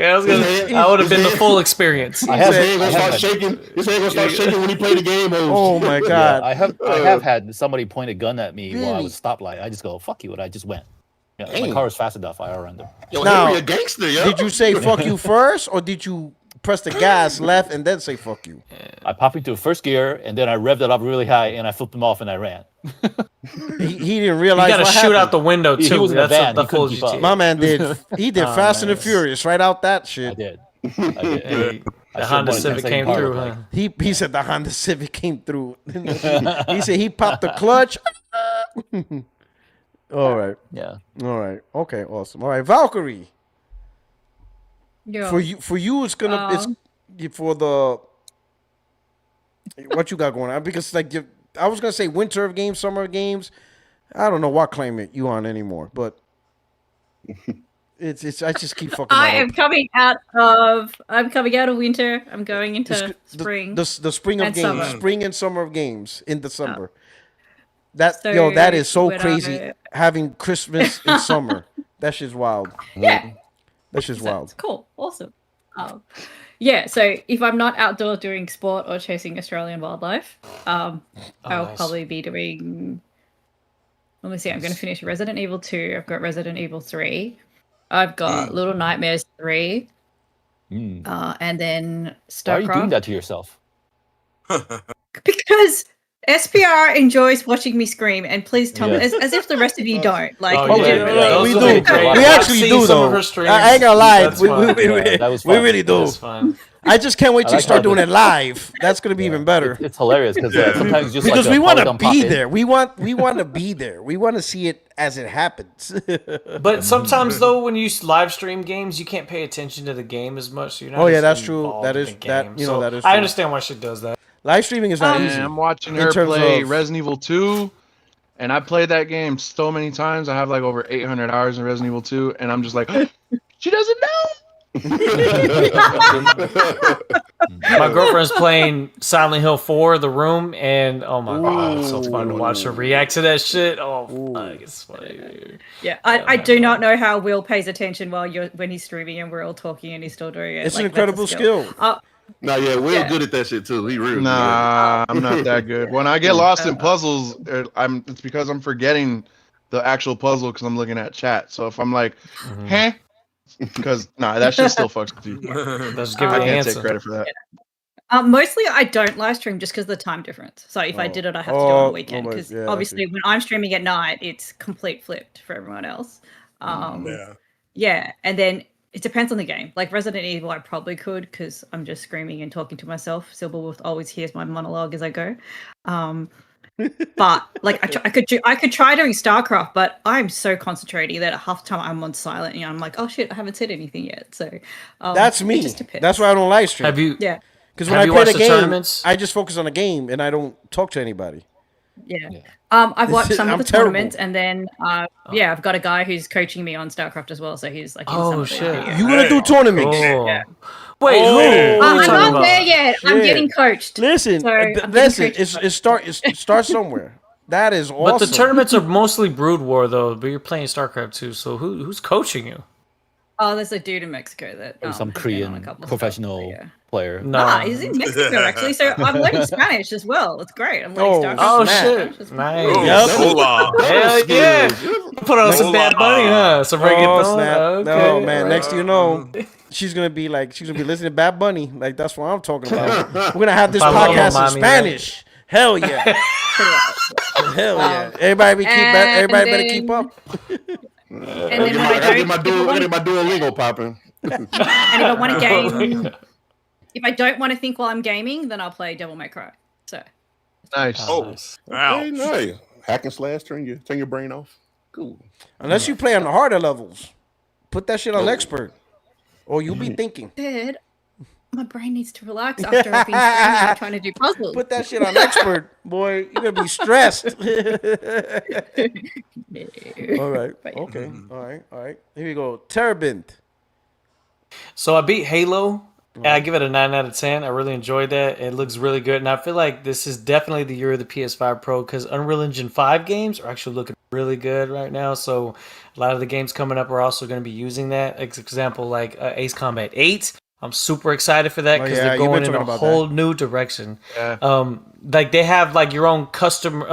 M: I was gonna. I would have been the full experience.
I: His hand gonna start shaking. His hand gonna start shaking when he play the game.
B: Oh my god!
K: Yeah, I have had somebody point a gun at me while I was stoplight. I just go, "Fuck you!" and I just went. Yeah, my car was fast enough. I run them.
I: Now, you're a gangster, yo.
B: Did you say "fuck you" first, or did you press the gas left and then say fuck you.
K: I popped into first gear and then I revved it up really high and I flipped him off and I ran.
B: He didn't realize.
M: You got to shoot
B: happened.
M: out the window too.
K: He was in a van. He couldn't keep up.
B: My man did. He did Fast and the Furious right out that shit.
K: I did. The
M: Honda Civic came through, huh?
B: He said the Honda Civic came through. He said he popped the clutch. All right.
K: Yeah.
B: All right. Okay. Awesome. All right, Valkyrie.
L: Yeah.
B: For you, it's gonna it's for the what you got going on because like I was gonna say winter of games, summer of games. I don't know what climate you on anymore, but it's I just keep fucking.
L: I'm coming out of winter. I'm going into spring.
B: The spring of games,
L: summer.
B: Spring and summer of games in December. That is so crazy. Having Christmas in summer, that shit's wild.
L: Yeah,
B: that shit's wild.
L: It's cool, awesome. Yeah. So if I'm not outdoors doing sport or chasing Australian wildlife, I'll probably be doing. Let me see. I'm going to finish Resident Evil 2. I've got Resident Evil 3. I've got Little Nightmares 3. And then StarCraft.
K: Why are you doing that to yourself?
L: Because SPR enjoys watching me scream, and please tell me, as if the rest of you don't. Like,
B: we do. We actually do, though. I ain't gonna lie. We really do. I just can't wait to start doing it live. That's gonna be even better.
K: It's hilarious because sometimes just
B: because
K: like
B: we want to be there. We want to be there. We want to see it as it happens.
M: But sometimes though, when you live stream games, you can't pay attention to the game as much. So you're not
B: that's true. That is that. You know, that is. True.
M: I understand why she does that.
B: Live streaming is not easy.
A: I'm watching her play Resident Evil 2, and I played that game so many times. I have like over 800 hours in Resident Evil 2, and I'm just like, she doesn't know.
M: My girlfriend's playing Silent Hill 4, The Room, and oh my god, it's so fun to watch her react to that shit. Oh, fuck, it's funny.
L: Yeah, I do not know how Will pays attention when he's streaming and we're all talking and he's still doing it.
B: It's an incredible skill.
I: Will's good at that shit too. He really.
A: Nah, I'm not that good. When I get lost in puzzles, it's because I'm forgetting the actual puzzle because I'm looking at chat. So if I'm like, because that shit still fucks with you.
M: Let's give
A: I
M: the
A: can't
M: answer.
A: take credit for that.
L: Mostly I don't live stream just because of the time difference. So if I did it, I have to do it on the weekend because obviously when I'm streaming at night, it's complete flipped for everyone else. Yeah, and then it depends on the game. Like Resident Evil, I probably could because I'm just screaming and talking to myself. Silverwolf always hears my monologue as I go. But like I could try doing StarCraft, but I'm so concentrating that at half the time I'm on silent. I'm like, oh shit, I haven't said anything yet. So
B: that's me. That's why I don't live stream.
M: Have you?
L: Yeah.
B: Because when I play the game, I just focus on the game and I don't talk to anybody.
L: Yeah. I've watched some of the tournaments, and then I've got a guy who's coaching me on StarCraft as well. So he's like,
M: oh shit,
B: you gonna do tournaments?
M: Oh.
L: Yeah.
M: Wait, who?
L: I'm not there yet. I'm getting coached.
B: Listen, it starts somewhere. That is awesome.
M: But the tournaments are mostly Brood War though. But you're playing StarCraft too. So who's coaching you?
L: Oh, there's a dude in Mexico that
K: some Korean professional player.
L: No, he's in Mexico actually. So I'm learning Spanish as well. It's great. I'm learning StarCraft.
M: Oh shit! Nice.
I: Hell
M: yeah! Put on some Bad Bunny, huh? Some reggaeton. Okay.
B: No man. Next thing you know, she's gonna be listening to Bad Bunny. Like that's what I'm talking about. We're gonna have this podcast in Spanish. Hell yeah! Hell yeah! Everybody better keep up.
L: And then when I
I: get my Duolingo popping.
L: And if I want to game, if I don't want to think while I'm gaming, then I'll play Devil May Cry. So
A: nice.
I: Very nice. Hack and slash, turn your brain off. Cool.
B: Unless you play on the harder levels, put that shit on expert, or you'll be thinking.
L: Dad, my brain needs to relax after I've been trying to do puzzles.
B: Put that shit on expert, boy. You're gonna be stressed. All right. Okay. All right. Here we go. Terabint.
M: So I beat Halo. And I give it a 9 out of 10. I really enjoyed that. It looks really good. And I feel like this is definitely the year of the PS5 Pro because Unreal Engine 5 games are actually looking really good right now. So a lot of the games coming up are also going to be using that. Example, like Ace Combat 8. I'm super excited for that because they're going in a whole new direction.
A: Yeah.
M: Like they have like your own custom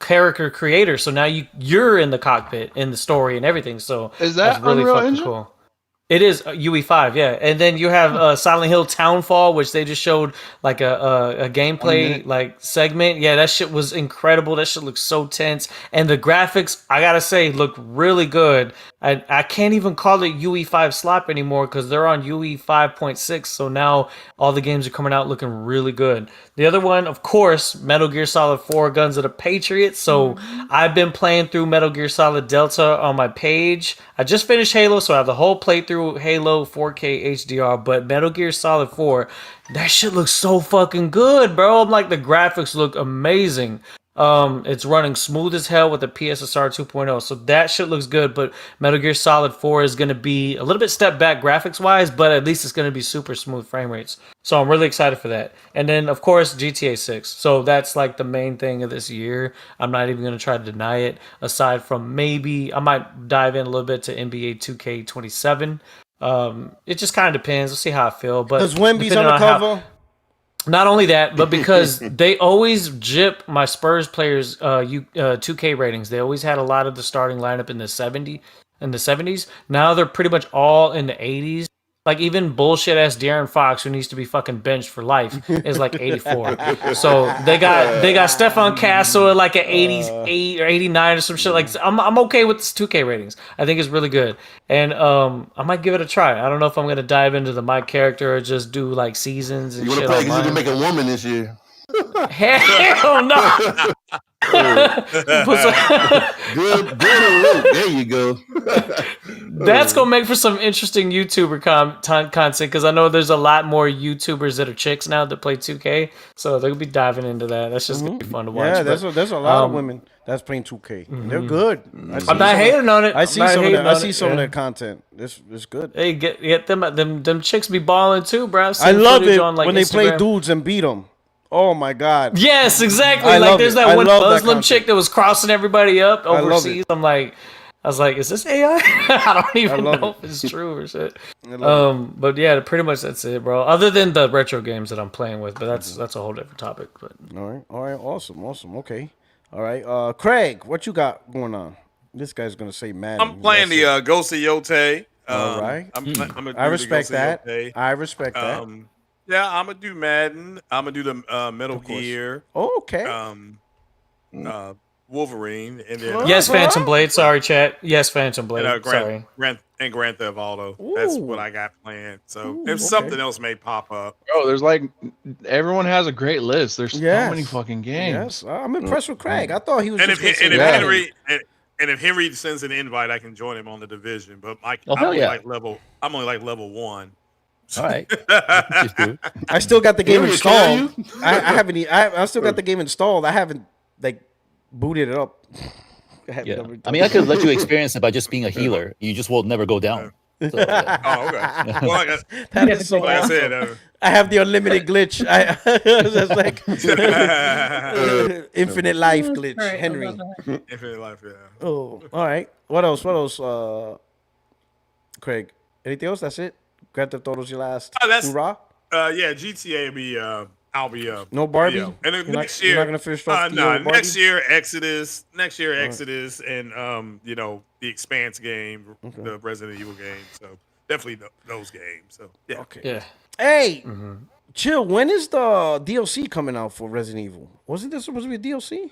M: character creator. So now you're in the cockpit in the story and everything. So
A: is that
M: really
A: Unreal
M: fucking
A: Engine?
M: cool. It is UE5, yeah, and then you have Silent Hill Townfall, which they just showed like a gameplay like segment. Yeah, that shit was incredible. That shit looks so tense, and the graphics, I gotta say, look really good. I can't even call it UE5 slop anymore because they're on UE 5.6. So now all the games are coming out looking really good. The other one, of course, Metal Gear Solid 4: Guns of the Patriot. So I've been playing through Metal Gear Solid Delta on my page. I just finished Halo, so I have the whole playthrough Halo 4K HDR. But Metal Gear Solid 4, that shit looks so fucking good, bro. I'm like, the graphics look amazing. It's running smooth as hell with the PSSR 2.0, so that shit looks good. But Metal Gear Solid 4 is going to be a little bit step back graphics wise, but at least it's going to be super smooth frame rates. So I'm really excited for that. And then of course GTA 6. So that's like the main thing of this year. I'm not even going to try to deny it. Aside from maybe I might dive in a little bit to NBA 2K27. It just kind of depends. We'll see how I feel. But
B: does Wemby's on the cover?
M: Not only that, but because they always jip my Spurs players' 2K ratings. They always had a lot of the starting lineup in the 70s. Now they're pretty much all in the 80s. Like even bullshit ass De'Aaron Fox, who needs to be fucking benched for life, is like 84. So they got Stephon Castle at like an 88 or 89 or some shit. Like I'm okay with this 2K ratings. I think it's really good, and I might give it a try. I don't know if I'm gonna dive into the my character or just do like seasons and
I: you
M: shit.
I: You want to play because you can make a woman this year.
M: Hell no.
I: good. There you go.
M: That's gonna make for some interesting YouTuber content because I know there's a lot more YouTubers that are chicks now that play 2K, so they'll be diving into that. That's just gonna be fun to watch.
B: Yeah, there's a lot of women that's playing 2K. They're good.
M: I'm not hating on it.
B: I see some of their content. It's good.
M: Hey, get them chicks be balling too, bro.
B: I love it
M: on, like,
B: when
M: Instagram.
B: they play dudes and beat them. Oh my god.
M: Yes, exactly. Like there's that one Muslim chick that was crossing everybody up overseas. I was like, is this AI? I don't even know if it's true or shit. But yeah, pretty much that's it, bro. Other than the retro games that I'm playing with, but that's a whole different topic. But
B: all right, awesome. Okay, all right. Craig, what you got going on? This guy's gonna say Madden.
D: I'm playing the Ghost of Yote.
B: All right.
D: I respect
B: that. I respect that.
D: Yeah, I'm gonna do Madden. I'm gonna do the Metal Gear.
B: Oh, okay.
D: Wolverine, and then
M: yes, Phantom Blade. Sorry, chat. Yes, Phantom Blade.
D: And,
M: sorry.
D: Grand Theft Auto. That's what I got planned. So if something else may pop up,
A: there's like everyone has a great list. There's so many fucking games.
B: Yes, I'm impressed with Craig. I thought he was.
D: And if Henry sends an invite, I can join him on the division. But I'm only like level 1.
K: All right.
B: I still got the game installed. I still got the game installed. I haven't like booted it up.
K: Yeah. I mean, I could let you experience it by just being a healer. You just will never go down. So, yeah.
D: Oh, okay. Well,
B: that is so awesome. I said, I have the unlimited glitch. It's like infinite life glitch, right, Henry.
D: Infinite life, yeah.
B: Oh, all right. What else? Craig, anything else? That's it? Grand Theft Auto's your last hoorah?
D: Yeah, GTA will be I'll be
B: no Barbie.
D: And then next
B: you're
D: year,
B: not gonna finish off
D: next year Exodus. Next year Exodus, and the Expanse game, the Resident Evil game. So definitely those games. So yeah.
B: Okay. Yeah. Hey, chill. When is the DLC coming out for Resident Evil? Wasn't this supposed to be a DLC?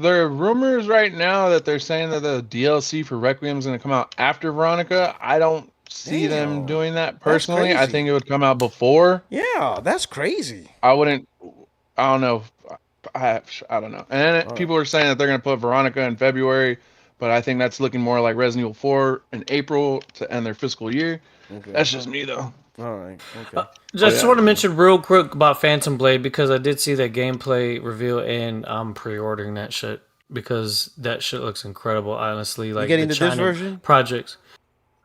A: There are rumors right now that they're saying that the DLC for Requiem is going to come out after Veronica. I don't see them doing that personally. I think it would come out before.
B: Yeah, that's crazy.
A: I don't know. I don't know. And then people are saying that they're going to put Veronica in February, but I think that's looking more like Resident Evil 4 in April to end their fiscal year. Okay. That's just me though.
B: All right. Okay.
M: Just want to mention real quick about Phantom Blade because I did see that gameplay reveal and I'm pre-ordering that shit because that shit looks incredible. Honestly, like
B: getting the disc version
M: projects.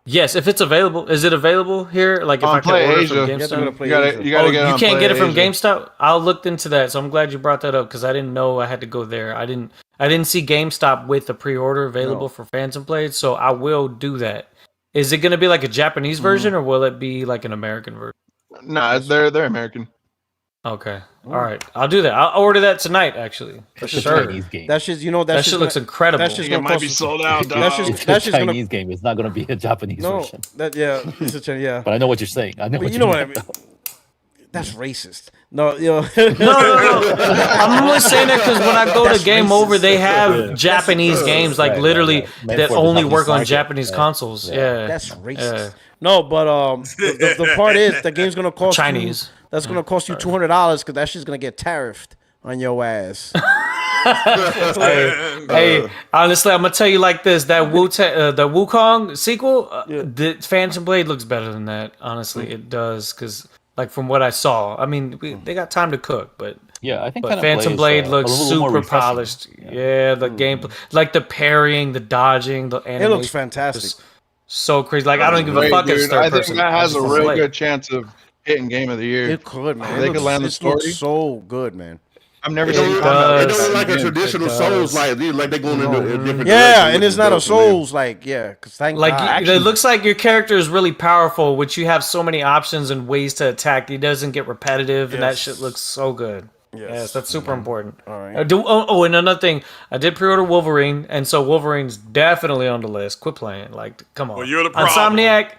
M: Yes, if it's available. Is it available here? Like if I can order from GameStop? You can't get it from GameStop? I'll look into that. So I'm glad you brought that up because I didn't know I had to go there. I didn't see GameStop with the pre-order available for Phantom Blade, so I will do that. Is it going to be like a Japanese version or will it be like an American version?
A: No, they're American.
M: Okay. All right. I'll do that. I'll order that tonight, actually. For sure.
K: Chinese game.
B: That shit, you know,
M: that shit looks incredible.
B: That shit's
A: It might be sold out, dog.
K: It's a Chinese game. It's not going to be a Japanese version.
B: It's a Chinese. Yeah.
K: But I know what you're saying. I know what
B: you know
K: what I
B: mean. That's racist. No, yo.
M: No. I'm only saying that because when I go to Game Over, they have Japanese games, like literally that only work on Japanese consoles. Yeah.
B: That's racist. No, but the part is the game's gonna cost
M: Chinese.
B: You, that's gonna cost you $200 because that shit's gonna get tariffed on your ass.
M: Hey, honestly, I'm gonna tell you like this: that the Wukong sequel, the Phantom Blade looks better than that. Honestly, it does because. Like from what I saw, I mean, they got time to cook, but
K: yeah, I think
M: Phantom Blade looks super polished. Yeah, the gameplay, like the parrying, the dodging, the animation.
B: It looks fantastic.
M: So crazy. Like I don't give a fuck. It's third
A: I think
M: person.
A: that has a real good chance of hitting Game of the Year.
B: It could, man.
A: They could land the story.
B: Looks so good, man.
A: I've never
I: It
A: seen
I: don't look like a traditional Souls like they're going into a different.
B: Yeah, and it's not a Souls like because thank God.
M: It looks like your character is really powerful, which you have so many options and ways to attack. It doesn't get repetitive, and that shit looks so good. Yes, that's super important.
B: All right.
M: And another thing, I did pre-order Wolverine, and so Wolverine's definitely on the list. Quit playing, like, come on.
D: Well, you're the problem.
M: Insomniac.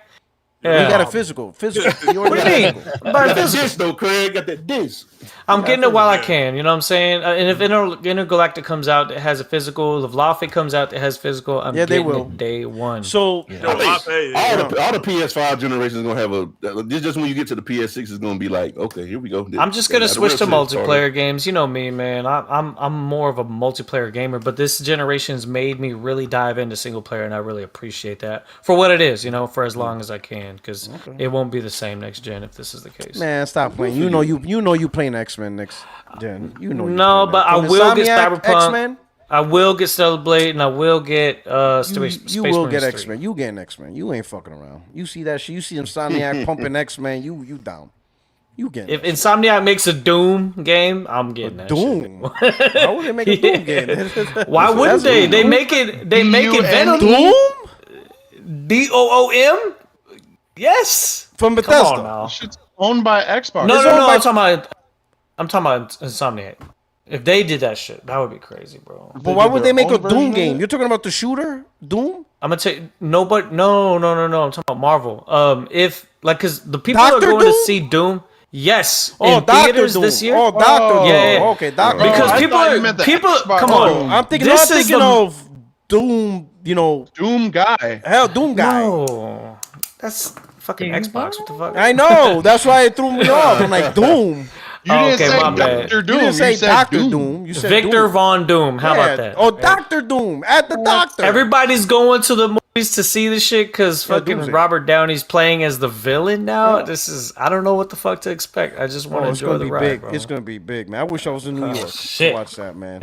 B: Yeah. You got a physical.
M: What do you mean?
I: Got that disc though, Craig. Got that disc.
M: I'm getting it while I can. You know what I'm saying? And if Intergalactic comes out, it has a physical. If Lawfare comes out, it has physical. I'm getting it day one.
B: So
I: all the PS5 generation is gonna have just when you get to the PS6, it's gonna be like, okay, here we go.
M: I'm just gonna switch to multiplayer games. You know me, man. I'm more of a multiplayer gamer, but this generation's made me really dive into single player, and I really appreciate that for what it is. You know, for as long as I can, because it won't be the same next gen if this is the case.
B: Man, stop playing. You know you playing X-Men next gen. You know.
M: No, but I will get Cyberpunk. X-Men? I will get Stellar Blade, and I will get Space
B: You will
M: Marines
B: get
M: 3.
B: X-Men. You getting X-Men. You ain't fucking around. You see that shit. You see Insomniac pumping X-Men. You down. You getting
M: If Insomniac makes a Doom game, I'm getting that.
B: Doom. Why would they make a Doom game?
M: Why wouldn't they? They make it. They make it Venom.
B: Doom.
M: DOOM. Yes.
B: From Bethesda.
M: Come on now.
A: Shit's owned by Xbox.
M: No. I'm talking about Insomniac. If they did that shit, that would be crazy, bro.
B: But why would they make a Doom game? You're talking about the shooter Doom?
M: I'm gonna tell you, no. I'm talking about Marvel. Because the people
B: Dr.
M: are going
B: Doom?
M: to see Doom. Yes,
B: Oh,
M: in
B: Dr.
M: theaters
B: Doom.
M: this year.
B: Oh, Dr. Doom.
M: Yeah.
B: Okay, Dr.
M: Because
A: I
M: people
A: thought you meant the Xbox
M: come
A: Doom.
M: on.
B: I'm thinking of Doom,
A: Doom guy.
B: Hell, Doom guy.
M: No, that's fucking Xbox. What the fuck?
B: I know. That's why it threw me off. I'm like, Doom.
A: You didn't
M: okay,
A: say
M: my bad.
A: Dr. Doom.
B: You didn't say
A: said
B: Dr.
A: Doom.
B: Doom. You said
M: Victor
B: Doom.
M: Von Doom. How
B: Yeah.
M: about that?
B: Oh, Dr. Doom. At the doctor.
M: Everybody's going to the movies to see this shit because fucking
B: Doomsday.
M: Robert Downey's playing as the villain now.
B: Yeah.
M: This is, I don't know what the fuck to expect. I just want to
B: it's
M: enjoy
B: gonna
M: the
B: be
M: ride,
B: big.
M: bro.
B: It's gonna be big, man. I wish I was in New York
M: shit.
B: to watch that, man.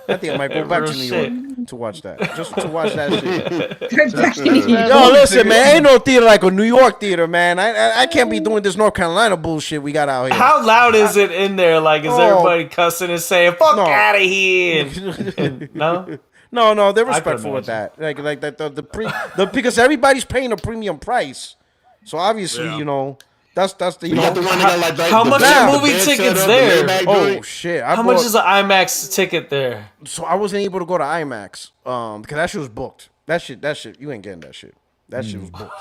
B: I think I might go back to New York to watch that. Just to watch that shit. Yo, listen, man. Ain't no theater like a New York theater, man. I can't be doing this North Carolina bullshit we got out here.
M: How loud is it in there? Like, is everybody cussing and saying "fuck out of here"? No.
B: No, they're respectful with that. Like that because everybody's paying a premium price. So obviously, that's the
M: How much are movie tickets there?
B: Oh shit!
M: How much is an IMAX ticket there?
B: So I wasn't able to go to IMAX because that shit was booked. That shit, you ain't getting that shit. That shit was booked.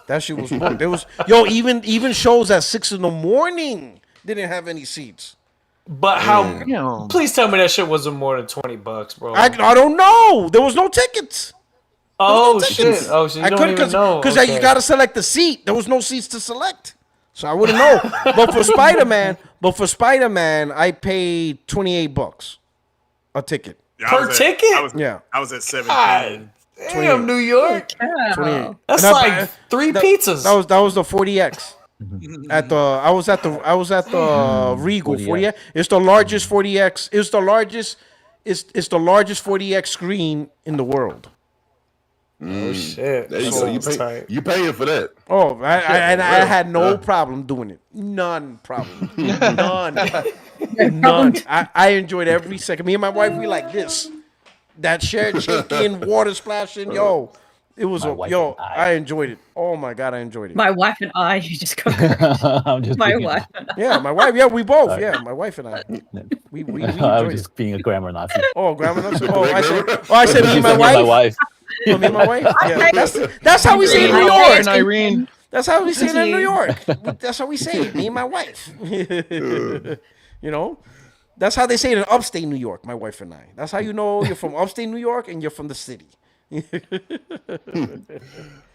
B: That shit was booked. There was even shows at 6 a.m. didn't have any seats.
M: But how? Please tell me that shit wasn't more than $20, bro.
B: I don't know. There was no tickets.
M: Oh shit! Oh shit!
B: I couldn't because you gotta select the seat. There was no seats to select, so I wouldn't know. But for Spider-Man, I paid $28 a ticket.
M: Per ticket?
D: I was at 17.
M: Damn, New York.
B: 28.
M: That's like 3 pizzas.
B: That was the 40X. I was at the Regal 40X. It's the largest 40X. It's the largest 40X screen in the world.
M: Oh shit!
I: There you go. You paying for that?
B: Oh, I had no problem doing it. None problem. None. I enjoyed every second. Me and my wife, we like this. That shared chicken, water splashing, yo. It was I enjoyed it. Oh my god, I enjoyed it.
N: My wife and I, you just got my wife.
B: Yeah, my wife. Yeah, we both. Yeah, my wife and I. We
K: I was just being a grammar Nazi.
B: Oh, grammar Nazi. Oh, I said me and my wife. Oh, me and my wife. Yeah, that's how we say it in New York.
A: Irene.
B: That's how we say it in New York. That's how we say it. Me and my wife. You know, that's how they say it in upstate New York. My wife and I. That's how you know you're from upstate New York and you're from the city.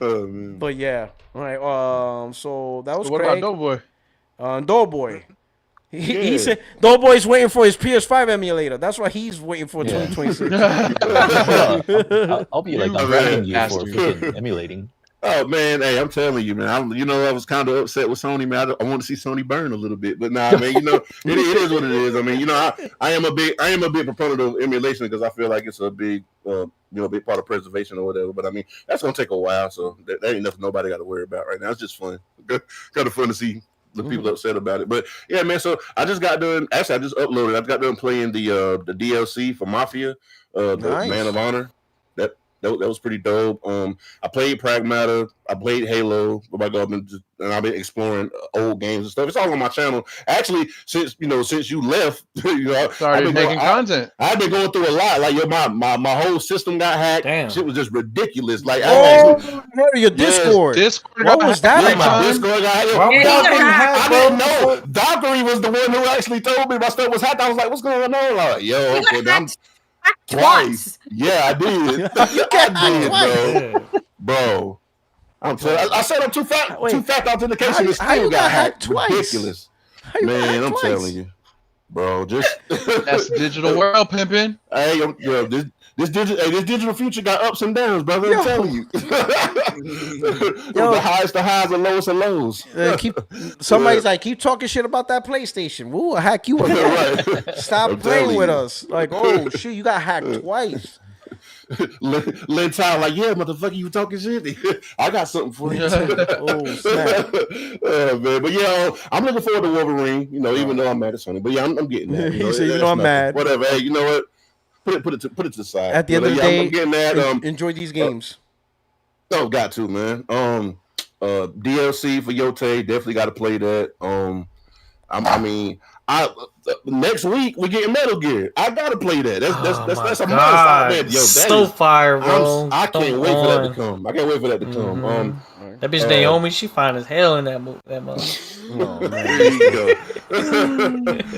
I: Oh, man.
B: But yeah, all right. So that was.
A: So what about Doughboy?
B: Doughboy. He said Doughboy's waiting for his PS5 emulator. That's why he's waiting for 2026.
K: I'll be like grabbing you for freaking emulating.
I: Oh man, hey, I'm telling you, man. I was kind of upset with Sony, man. I want to see Sony burn a little bit, but nah, man. You know, it is what it is. I mean, you know, I am a big proponent of emulation because I feel like it's a big, big part of preservation or whatever. But I mean, that's gonna take a while, so that ain't nothing nobody got to worry about right now. It's just fun, kind of fun to see the people upset about it. But yeah, man. So I just got done. Actually, I just uploaded. I got done playing the DLC for Mafia, the Man of Honor. That was pretty dope. I played Pragmata. I played Halo. Oh my God, I've been exploring old games and stuff. It's all on my channel. Actually, since you left,
A: started making content.
I: I've been going through a lot. Like my whole system got hacked. Damn. Shit was just ridiculous. Like
B: your Discord.
I: Discord.
B: What was that?
I: My Discord got hacked. I didn't know. Dockery was the one who actually told me my stuff was hacked. I was like, "What's going on?" Like, yo, okay, I'm. Twice. Yeah, I did. I did, bro. I'm telling. I set up two-factor authentication and still got hacked twice. Ridiculous, man. I'm telling you, bro. Just
A: that's digital world pimping.
I: Hey, this digital future got ups and downs, brother. I'm telling you. The highest of highs and lowest of lows.
B: Somebody's like, keep talking shit about that PlayStation. We'll hack you again. Right. Stop playing with us. Like, oh shit, you got hacked twice.
I: Lynn Tyler, like, yeah, motherfucker, you talking shit? I got something for you.
B: Oh snap.
I: Man. But yeah, I'm looking forward to Wolverine. You know, even though I'm mad at Sony, but yeah, I'm getting that.
B: He said, even though I'm mad.
I: Whatever. Hey, you know what? Put it to the side.
B: At the end of the day, I'm getting that. Enjoy these games.
I: Got to, man. DLC for Yote, definitely got to play that. Next week we're getting Metal Gear. I gotta play that. That's a must.
M: So fire, bro.
I: I can't wait for that to come.
M: That bitch Naomi, she fine as hell in that movie. That mother.
I: Oh man, there you go.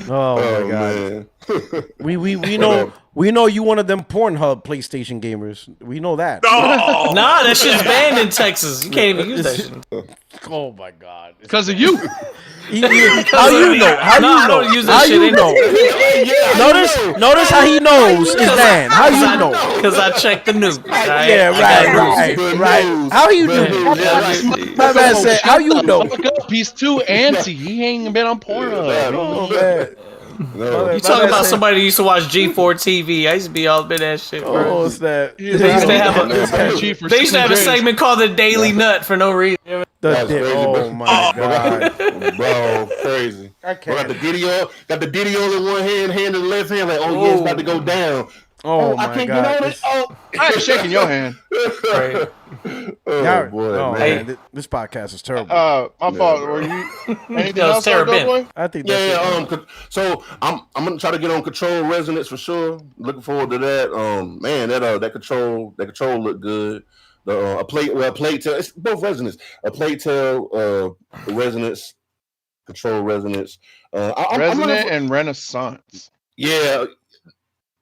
B: Oh my god. Man. We know you one of them Pornhub PlayStation gamers. We know that.
M: No, nah, that shit's banned in Texas. You can't even use that shit.
B: Oh my god.
A: Because of you.
B: How you know? How you know?
M: Use that shit
B: Notice how he knows is Dan. How you know?
M: Because I checked the news. Right?
B: Yeah, right. How you know? My man said, how you know?
A: He's too antsy. He ain't been on Pornhub.
B: Oh man.
M: No. You talking about somebody who used to watch G4 TV? I used to be all up in that shit, bro.
B: Oh, what's that?
M: They used to have a segment called The Daily Nut for no reason.
B: Oh my god,
I: bro, crazy! I can't. Got the Diddy in one hand in the left hand. Like, oh yeah, it's about to go down.
B: Oh my
I: I can't
B: god!
I: Get on it. Oh,
A: I'm shaking your hand.
I: Right. Oh boy,
B: man. Hey. This podcast is terrible.
A: My fault. Were you anything else, boy?
B: I think.
I: So I'm gonna try to get on Control Resonance for sure. Looking forward to that. Man, that control looked good. A Playtale. It's both Resonance. A Playtale, Resonance, Control Resonance.
A: Resonant and Renaissance.
I: Yeah.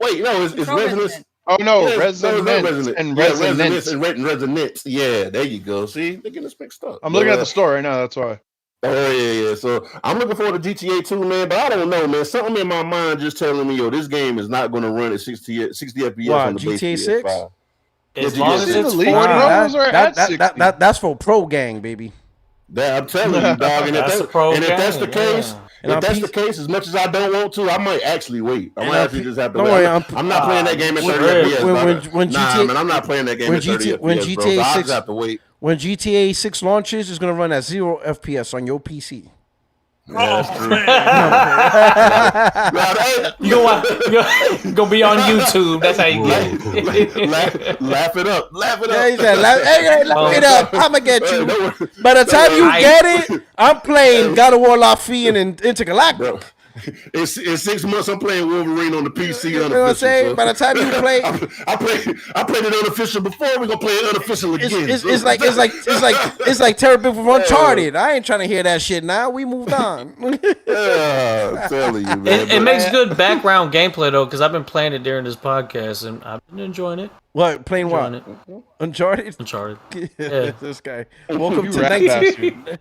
I: Wait, no, it's Resonance.
A: Oh no, Resonance and Resonance
I: and Resonance. Yeah, there you go. See, they're getting this mixed up.
A: I'm looking at the store right now. That's why.
I: Oh yeah. So I'm looking forward to GTA 2, man. But I don't know, man. Something in my mind just telling me, yo, this game is not going to run at 60 FPS on the
B: GTA
I: base
B: 6.
M: As long as it's
B: that's for pro gang, baby.
I: I'm telling you, dog. And if that's the case, as much as I don't want to, I might actually wait. I might actually just have to wait. I'm not playing that game at 30 FPS. Man, I'm not playing that game at 30 FPS,
B: when
I: bro.
B: GTA 6,
I: I just have to wait.
B: When GTA 6 launches, it's going to run at 0 FPS on your PC.
I: that's true.
M: You gonna be on YouTube. That's how you get
I: it. Laugh it up. Laugh it up.
B: Yeah, he said, laugh it up. I'm going to get you. By the time you get it, I'm playing God of War Laufey and Intergalactic.
I: In 6 months, I'm playing Wolverine on the PC.
B: You know what I'm saying? By the time you play,
I: I played it unofficial before. We're gonna play it unofficial again.
B: It's like terrible from Uncharted. I ain't trying to hear that shit now. We moved on.
I: I'm telling you, man.
M: It makes good background gameplay though, because I've been playing it during this podcast and I've been enjoying it.
B: What? Playing what?
M: It.
B: Uncharted?
M: Yeah.
B: This guy. Welcome to 19.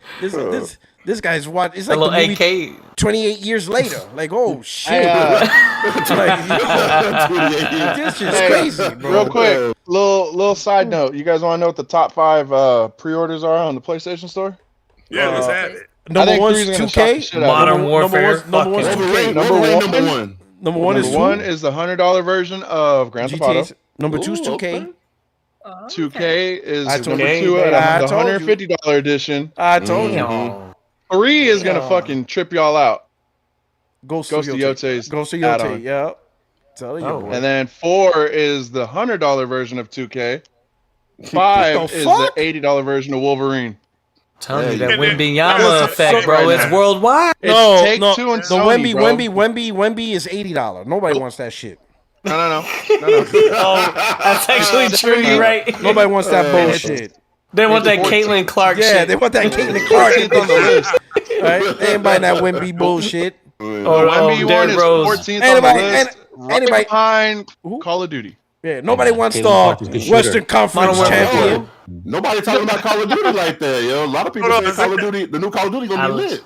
B: This guy's what? It's like the movie 28 years later. Like, oh shit! This is crazy, bro.
A: Real quick, little side note. You guys want to know what the top 5 pre-orders are on the PlayStation Store?
D: Yeah, let's have it.
B: Number 1 is 2K.
M: Modern Warfare.
B: Number 1 is 2K. Number one
A: is the $100 version of Grand Theft Auto.
B: Number 2 is 2K.
A: 2K is number 2 at the $150 edition.
B: I told you.
A: 3 is gonna fucking trip y'all out.
B: Ghost of
A: Yote's
B: Ghost of Yote, yeah. Tell you.
A: And then 4 is the $100 version of 2K. 5 is the $80 version of Wolverine.
M: Telling you that Wembenyama effect, bro. It's worldwide.
B: No. The Wemby is $80. Nobody wants that shit.
A: No.
M: Oh, that's actually true. You're right.
B: Nobody wants that bullshit.
M: They want that Caitlin Clark shit.
B: Yeah, they want that Caitlin Clark shit on the list. Right? They ain't buying that Wemby bullshit.
A: Wemby one is 14th on the list. Anybody behind Call of Duty.
B: Yeah, nobody wants the Western Conference champion.
I: Nobody talking about Call of Duty like that, yo. A lot of people say Call of Duty, the new Call of Duty gonna be lit.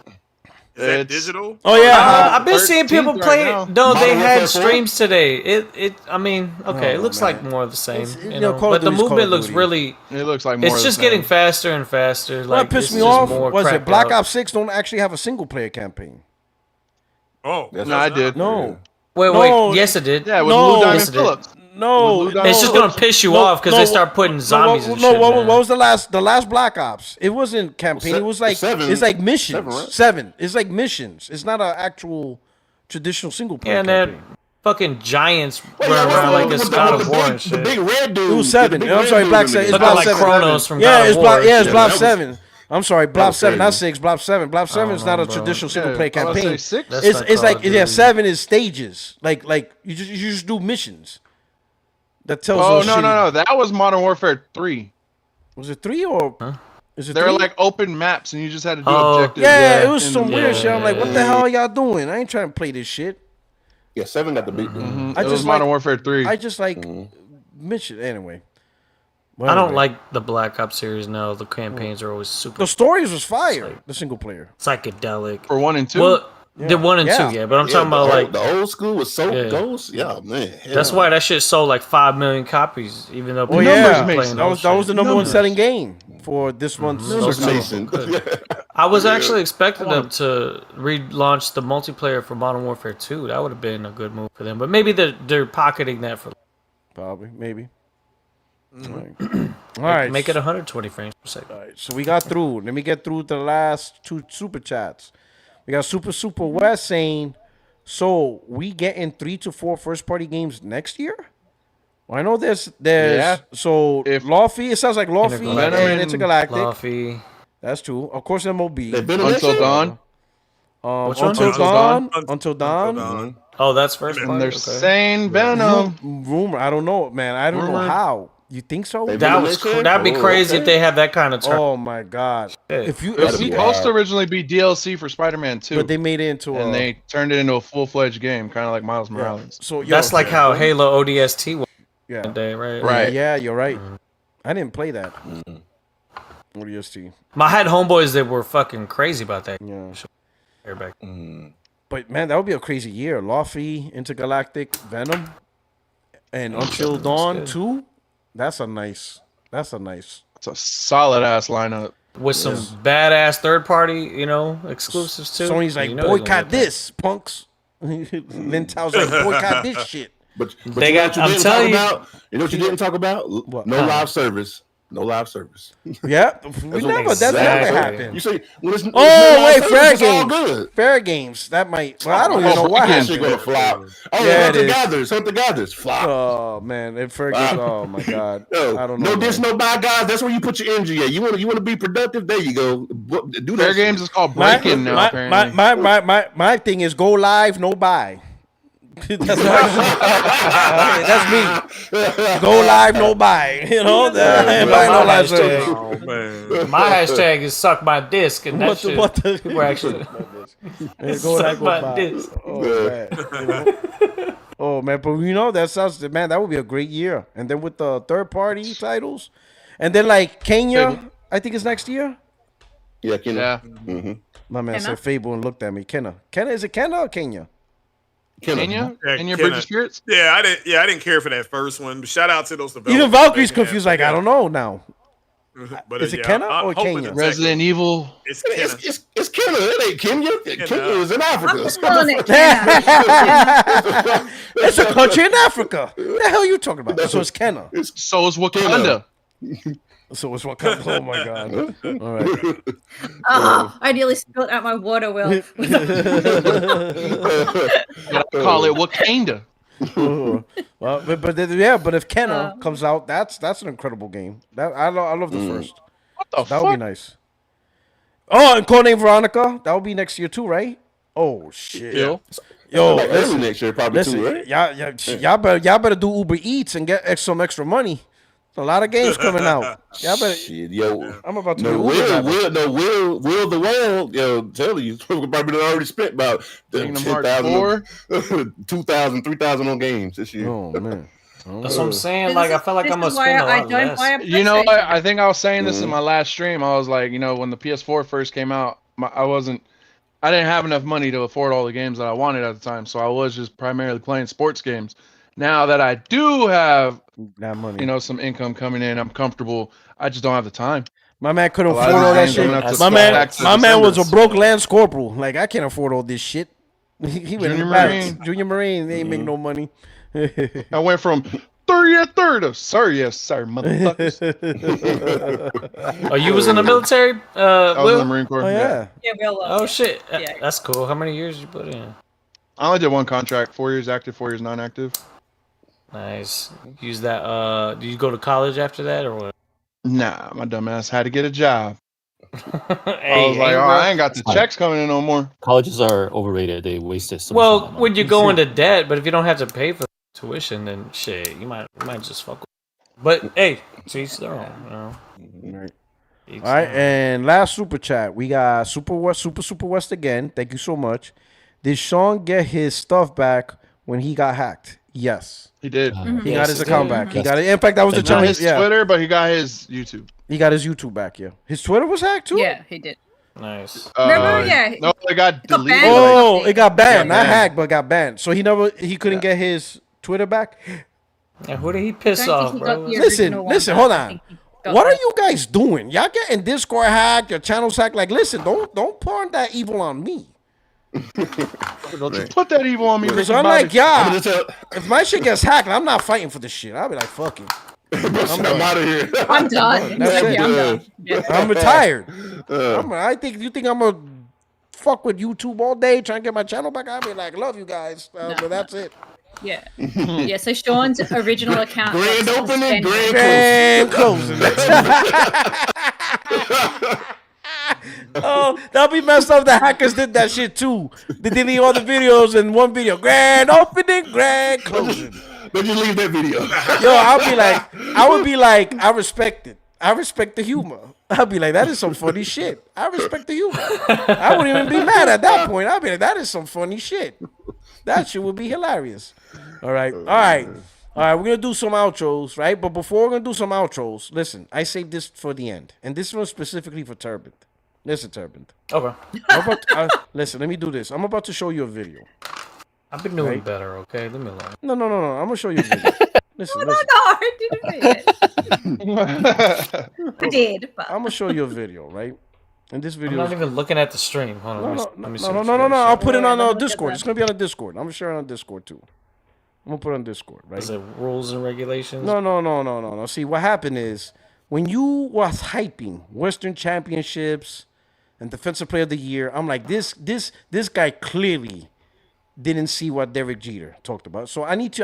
D: Is that digital?
B: Oh yeah,
M: I've been seeing people play it. No, they had streams today. I mean, okay, it looks like more of the same, you know, but the movement looks really.
A: It looks like more.
M: It's just getting faster and faster.
B: What pissed me off was that Black Ops 6 don't actually have a single player campaign.
D: Oh,
A: no, I did.
B: No.
M: Wait. Yes, it did.
A: Yeah, with Lou Diamond Phillips.
B: No,
M: it's just gonna piss you off because they start putting zombies.
B: What was the last Black Ops? It wasn't campaign. It was like
I: 7.
B: It's like missions.
I: 7.
B: It's like missions. It's not an actual traditional single player.
M: And then fucking giants run around like it's God of War and shit.
I: The big red dude.
B: It was 7. I'm sorry, Black 7. It's
M: Blob
B: Blob
M: 7. Kronos from
B: God of War. It's Blob
I: that
B: 7. I'm sorry, Blob 7, not 6. Blob 7. Blob 7 is not a traditional single player campaign. It's like 7 is stages. Like you just do missions. That tells us.
A: Oh no! That was Modern Warfare 3.
B: Was it 3 or? Is it?
A: They were like open maps, and you just had to do objectives.
B: Yeah, it was some weird shit. I'm like, what the hell are y'all doing? I ain't trying to play this shit.
I: Yeah, 7 got the beat.
A: It was Modern Warfare 3.
B: I just like mission anyway.
M: I don't like the Black Ops series now. The campaigns are always super.
B: The stories was fire. The single player
M: psychedelic
A: for 1 and 2.
M: Well, the 1 and 2, yeah, but I'm talking about like
I: the old school was so Ghost. Yeah, man.
M: That's why that shit sold like 5 million copies, even though
B: people playing that was the number 1 selling game for this month's
I: season.
M: I was actually expecting them to relaunch the multiplayer for Modern Warfare 2. That would have been a good move for them, but maybe they're pocketing that for
B: probably maybe. All right,
M: make it 120 frames per second.
B: All right, so we got through. Let me get through the last 2 super chats. We got Super West saying, so we getting 3 to 4 first party games next year? Well, I know there's so if Laufey, it sounds like Laufey and Intergalactic.
M: Laufey.
B: That's true. Of course, MOB.
A: Until Dawn.
B: Until Dawn.
M: Oh, that's first party.
A: And they're saying Venom.
B: Rumor. I don't know, man. I don't know how. You think so?
M: That'd be crazy if they have that kind of turn.
B: Oh my god!
A: If it was supposed to originally be DLC for Spider-Man 2,
B: but they made it into
A: they turned it into a full-fledged game, kind of like Miles Morales.
B: So
M: that's like how Halo ODST was. Day, right?
B: Right. Yeah, you're right. I didn't play that. ODST.
M: I had homeboys that were fucking crazy about that.
B: Yeah. But man, that would be a crazy year. Laufey, Intergalactic, Venom, and Until Dawn 2. That's a it's
A: a solid ass lineup
M: with some badass third party, exclusives too.
B: Sony's like, boycott this, punks. Lintel's like, boycott this shit.
I: But they got. I'm telling you, you know what you didn't talk about? No live service. No live service.
B: Yeah, that's never happened.
I: You say, well, it's,
B: fair games. Fair games. That might. Well, I don't even know what happened.
I: Gonna flop. Oh,
B: yeah,
I: Hunter Gatherers. Flop.
B: Oh man, and fair games. Oh my god. I don't know.
I: No diss, no buy, guys. That's where you put your energy at. You want to be productive. There you go. Do
A: fair games is called breaking now.
B: My thing is go live, no buy. That's me. Go live, no buy. You know,
M: my hashtag is suck my disc, and that's people actually
B: go live, go buy. Oh man, but you know that sounds, man, that would be a great year. And then with the third party titles, and then like Kenya, I think it's next year.
I: Yeah, Kenya.
A: Yeah.
I: Mm-hmm.
B: My man said Fable and looked at me. Kenna, is it Kenna or Kenya?
A: Kenya? Kenya Bridge of Spirits?
D: Yeah, I didn't care for that first one. But shout out to those developers.
B: Even Valkyrie's confused, like, I don't know now.
D: But
B: is it Kenna or Kenya?
A: Resident Evil.
I: It's Kenna. It's Kenna. It ain't Kenya. Kenya is in Africa.
B: It's a country in Africa. What the hell are you talking about? So it's Kenna.
A: So is Wakanda.
B: So it's Wakanda. Oh my god. All right.
N: I nearly spilled out my water well.
A: Call it Wakanda.
B: Well, but if Kenna comes out, that's an incredible game. I love the first.
A: What the
B: that would be nice. Oh, and Codename Veronica, that will be next year too, right? Oh shit.
I: Yo,
B: listen,
I: next year probably too, right?
B: Y'all better do Uber Eats and get some extra money. A lot of games coming out. Y'all better.
I: Shit, yo,
B: I'm about to
I: Will the world, yo, tell you, probably already spent about 10,000, 2,000, 3,000 on games this year.
B: Oh man.
M: That's what I'm saying. Like, I feel like I'm gonna spend a lot less.
A: You know what? I think I was saying this in my last stream. I was like, you know, when the PS4 first came out, I didn't have enough money to afford all the games that I wanted at the time, so I was just primarily playing sports games. Now that I do have
B: that money,
A: you know, some income coming in, I'm comfortable. I just don't have the time.
B: My man couldn't afford all that shit. My man was a broke Lance Corporal. Like, I can't afford all this shit. He went Junior Marine. They ain't make no money.
A: I went from 30th to sorry, motherfuckers.
M: Oh, you was in the military?
A: I was in the Marine Corps.
B: Oh yeah.
M: Oh shit, that's cool. How many years did you put in?
A: I only did one contract, 4 years active, 4 years non-active.
M: Nice. Use that. Did you go to college after that or what?
A: Nah, my dumb ass had to get a job. I was like, I ain't got the checks coming in no more.
K: Colleges are overrated. They wasted so
M: much
K: money.
M: When you go into debt, but if you don't have to pay for tuition, then shit, you might just fuck with it. But hey, to each their own, you know.
B: Right. All right, and last super chat, we got Super West again. Thank you so much. Did Sean get his stuff back when he got hacked? Yes,
A: he did.
B: He got his account back. He got it. In fact, that was the
A: challenge. His Twitter, but he got his YouTube.
B: He got his YouTube back. Yeah, his Twitter was hacked too.
N: Yeah, he did.
M: Nice.
N: Remember? Yeah.
A: No, it got deleted.
B: Oh, it got banned. Not hacked, but got banned. So he couldn't get his Twitter back.
M: Yeah, who did he piss off, bro?
B: Listen, hold on. What are you guys doing? Y'all getting Discord hacked, your channel's hacked. Like, listen, don't pour that evil on me.
A: Don't you put that evil on me.
B: Because I'm like, yeah, if my shit gets hacked, I'm not fighting for this shit. I'll be like, fuck it.
I: I'm out of here.
N: I'm done. I'm done.
B: I'm retired. You think I'm gonna fuck with YouTube all day trying to get my channel back? I'll be like, love you guys, but that's it.
N: Yeah. Yeah, so Sean's original account.
I: Grand opening, grand closing.
B: Oh, that'll be messed up. The hackers did that shit too. They delete all the videos in one video. Grand opening, grand closing.
I: They just leave that video.
B: Yo, I would be like, I respect it. I respect the humor. I'll be like, that is some funny shit. I respect the humor. I wouldn't even be mad at that point. I'll be like, that is some funny shit. That shit would be hilarious. All right. We're gonna do some outros, right? But before we're gonna do some outros, listen, I saved this for the end, and this one specifically for Turbid. Listen, Turbid.
M: Okay.
B: Listen, let me do this. I'm about to show you a video.
M: I've been doing better. Okay, leave me alone.
B: No. I'm gonna show you a video. Listen.
N: I did.
B: I'm gonna show you a video, right? And this video.
M: I'm not even looking at the stream. Hold on. Let me see.
B: No. I'll put it on Discord. It's gonna be on the Discord. I'm gonna share it on Discord too. I'm gonna put it on Discord, right?
M: Is it rules and regulations?
B: No. See, what happened is
O: when you was hyping Western Championships and Defensive Player of the Year, I'm like, this guy clearly didn't see what Derek Jeter talked about. So I need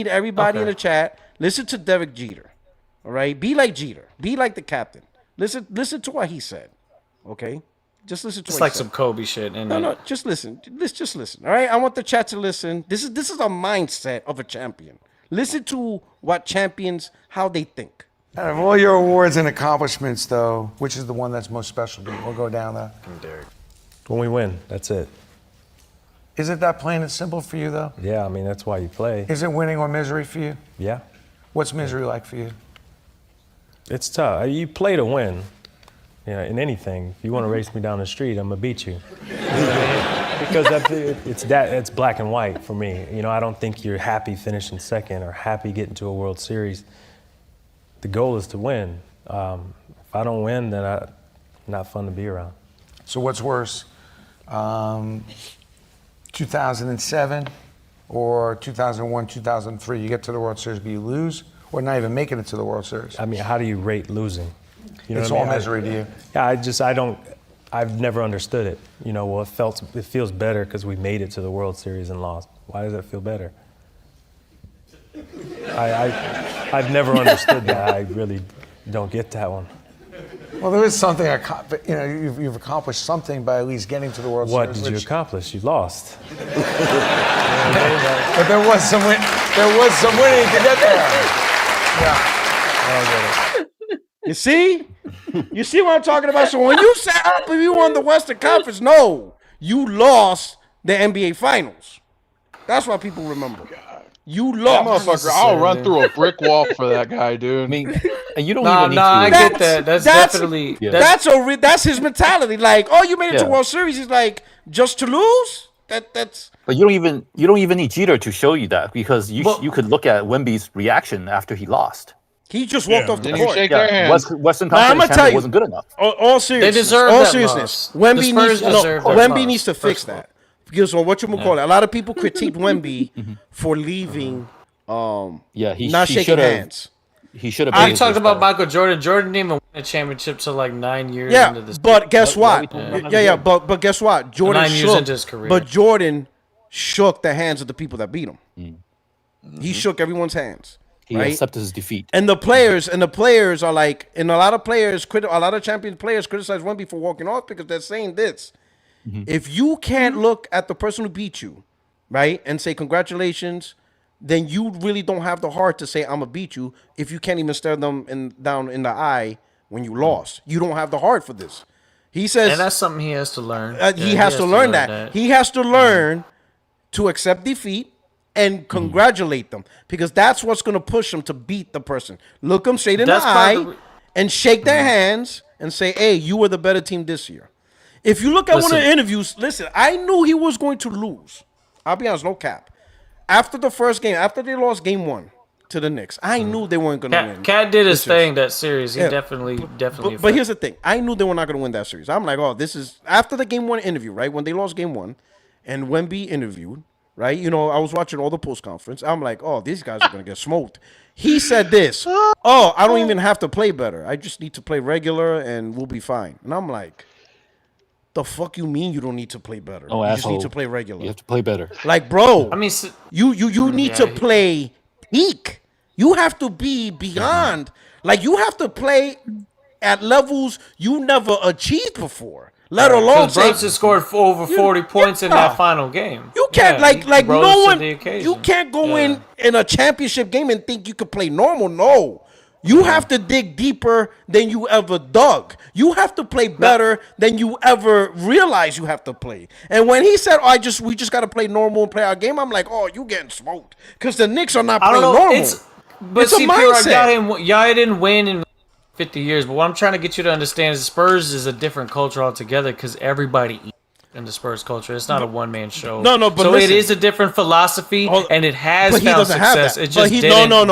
O: everybody in the chat, listen to Derek Jeter. All right? Be like Jeter. Be like the captain. Listen to what he said. Okay? Just listen to
M: It's
O: what
M: like
O: he said.
M: some Kobe shit.
O: No, just listen. Just listen. All right? I want the chat to listen. This is a mindset of a champion. Listen to what champions, how they think.
P: Out of all your awards and accomplishments, though, which is the one that's most special to you? We'll go down that.
Q: Derek. When we win, that's it.
P: Isn't that plain and simple for you, though?
Q: Yeah, I mean, that's why you play.
P: Is it winning or misery for you?
Q: Yeah.
P: What's misery like for you?
Q: It's tough. You play to win. Yeah, in anything. If you want to race me down the street, I'm gonna beat you. Because it's black and white for me. You know, I don't think you're happy finishing second or happy getting to a World Series. The goal is to win. If I don't win, then not fun to be around.
P: So what's worse, 2007 or 2001, 2003? You get to the World Series, but you lose, or not even making it to the World Series?
Q: I mean, how do you rate losing? You know
P: it's
Q: what I
P: all
Q: mean?
P: misery to you.
Q: Yeah, I've never understood it. You know, well, it feels better because we made it to the World Series and lost. Why does it feel better? I've never understood that. I really don't get that one.
P: Well, there is something, you've accomplished something by at least getting to the World
Q: What
P: Series.
Q: did you accomplish? You lost.
P: But there was some winning to get there. Yeah.
Q: I don't get it.
O: You see? You see what I'm talking about? So when you say, but you won the Western Conference, no, you lost the NBA Finals. That's what people remember. You
A: That
O: lost.
A: motherfucker, I'll run through a brick wall for that guy, dude.
K: I mean, and you don't
M: No,
K: even need
M: no,
K: to.
M: I get that. That's definitely
O: That's his mentality. Like, oh, you made it to
K: Yeah.
O: World Series. He's like, just to lose? That's.
K: But you don't even need Jeter to show you that, because you could look at Wemby's reaction after he lost.
O: He just walked off the
A: Didn't
O: court.
A: even shake their hands.
K: Western
O: Now, I'm
K: Conference
O: gonna tell you,
K: wasn't good enough.
O: All seriousness.
M: They deserve
O: all
M: that
O: seriousness.
M: loss. The
O: Wemby
M: Spurs
O: needs
M: deserve that
O: Wemby
M: loss,
O: needs to fix
M: first of all.
O: that. Because on what you call it, a lot of people critiqued Wemby for leaving.
K: He
O: not shaking
K: should've-
O: hands.
K: He should have.
M: I talked about Michael Jordan. Jordan didn't even win a championship till like 9 years
O: Yeah,
M: into this.
O: but guess what?
K: Yeah,
O: but guess what? Jordan
M: 9 years
O: shook.
M: into his career.
O: But Jordan shook the hands of the people that beat him. He shook everyone's hands.
K: He
O: right?
K: accepted his defeat.
O: And the players are like, and a lot of champion players criticize Wemby for walking off because they're saying this: if you can't look at the person who beat you, right, and say congratulations, then you really don't have the heart to say I'm gonna beat you. If you can't even stare them down in the eye when you lost, you don't have the heart for this. He says,
M: and that's something he has to learn.
O: he has to learn that. He has to learn to accept defeat and congratulate them, because that's what's going to push them to beat the person. Look them straight in the eye and shake their hands and say, hey, you were the better team this year. If you look at one of the interviews, listen, I knew he was going to lose. I'll be honest, no cap. After the first game, after they lost game 1 to the Knicks, I knew they weren't going to win.
M: Cat did his thing that series. He definitely.
O: But here's the thing. I knew they were not going to win that series. I'm like, oh, this is after the game 1 interview, right? When they lost game 1 and Wemby interviewed, right? You know, I was watching all the post conference. I'm like, oh, these guys are going to get smoked. He said this, oh, I don't even have to play better. I just need to play regular and we'll be fine. And I'm like, the fuck you mean you don't need to play better?
K: Oh,
O: you
K: asshole.
O: just need to play regular.
K: You have to play better.
O: Like, bro,
M: I mean,
O: you need to play peak. You have to be beyond. Like, you have to play at levels you never achieved before. Let alone
M: Brunson scored over 40 points in that final game.
O: You can't
M: he
O: no
M: rose to
O: one.
M: the occasion.
O: You can't go in a championship game and think you could play normal. No, you have to dig deeper than you ever dug. You have to play better than you ever realized you have to play. And when he said, "Oh, we just got to play normal and play our game," I'm like, "Oh, you getting smoked," because the Knicks are not playing normal.
M: But
O: it's
M: see,
O: a mindset.
M: y'all didn't win in 50 years. But what I'm trying to get you to understand is Spurs is a different culture altogether, because everybody eats in the Spurs culture. It's not a one-man show.
O: No, but
M: so
O: listen,
M: it is a different philosophy, and it has
O: but he
M: found
O: doesn't have
M: success.
O: that.
M: It just
O: no.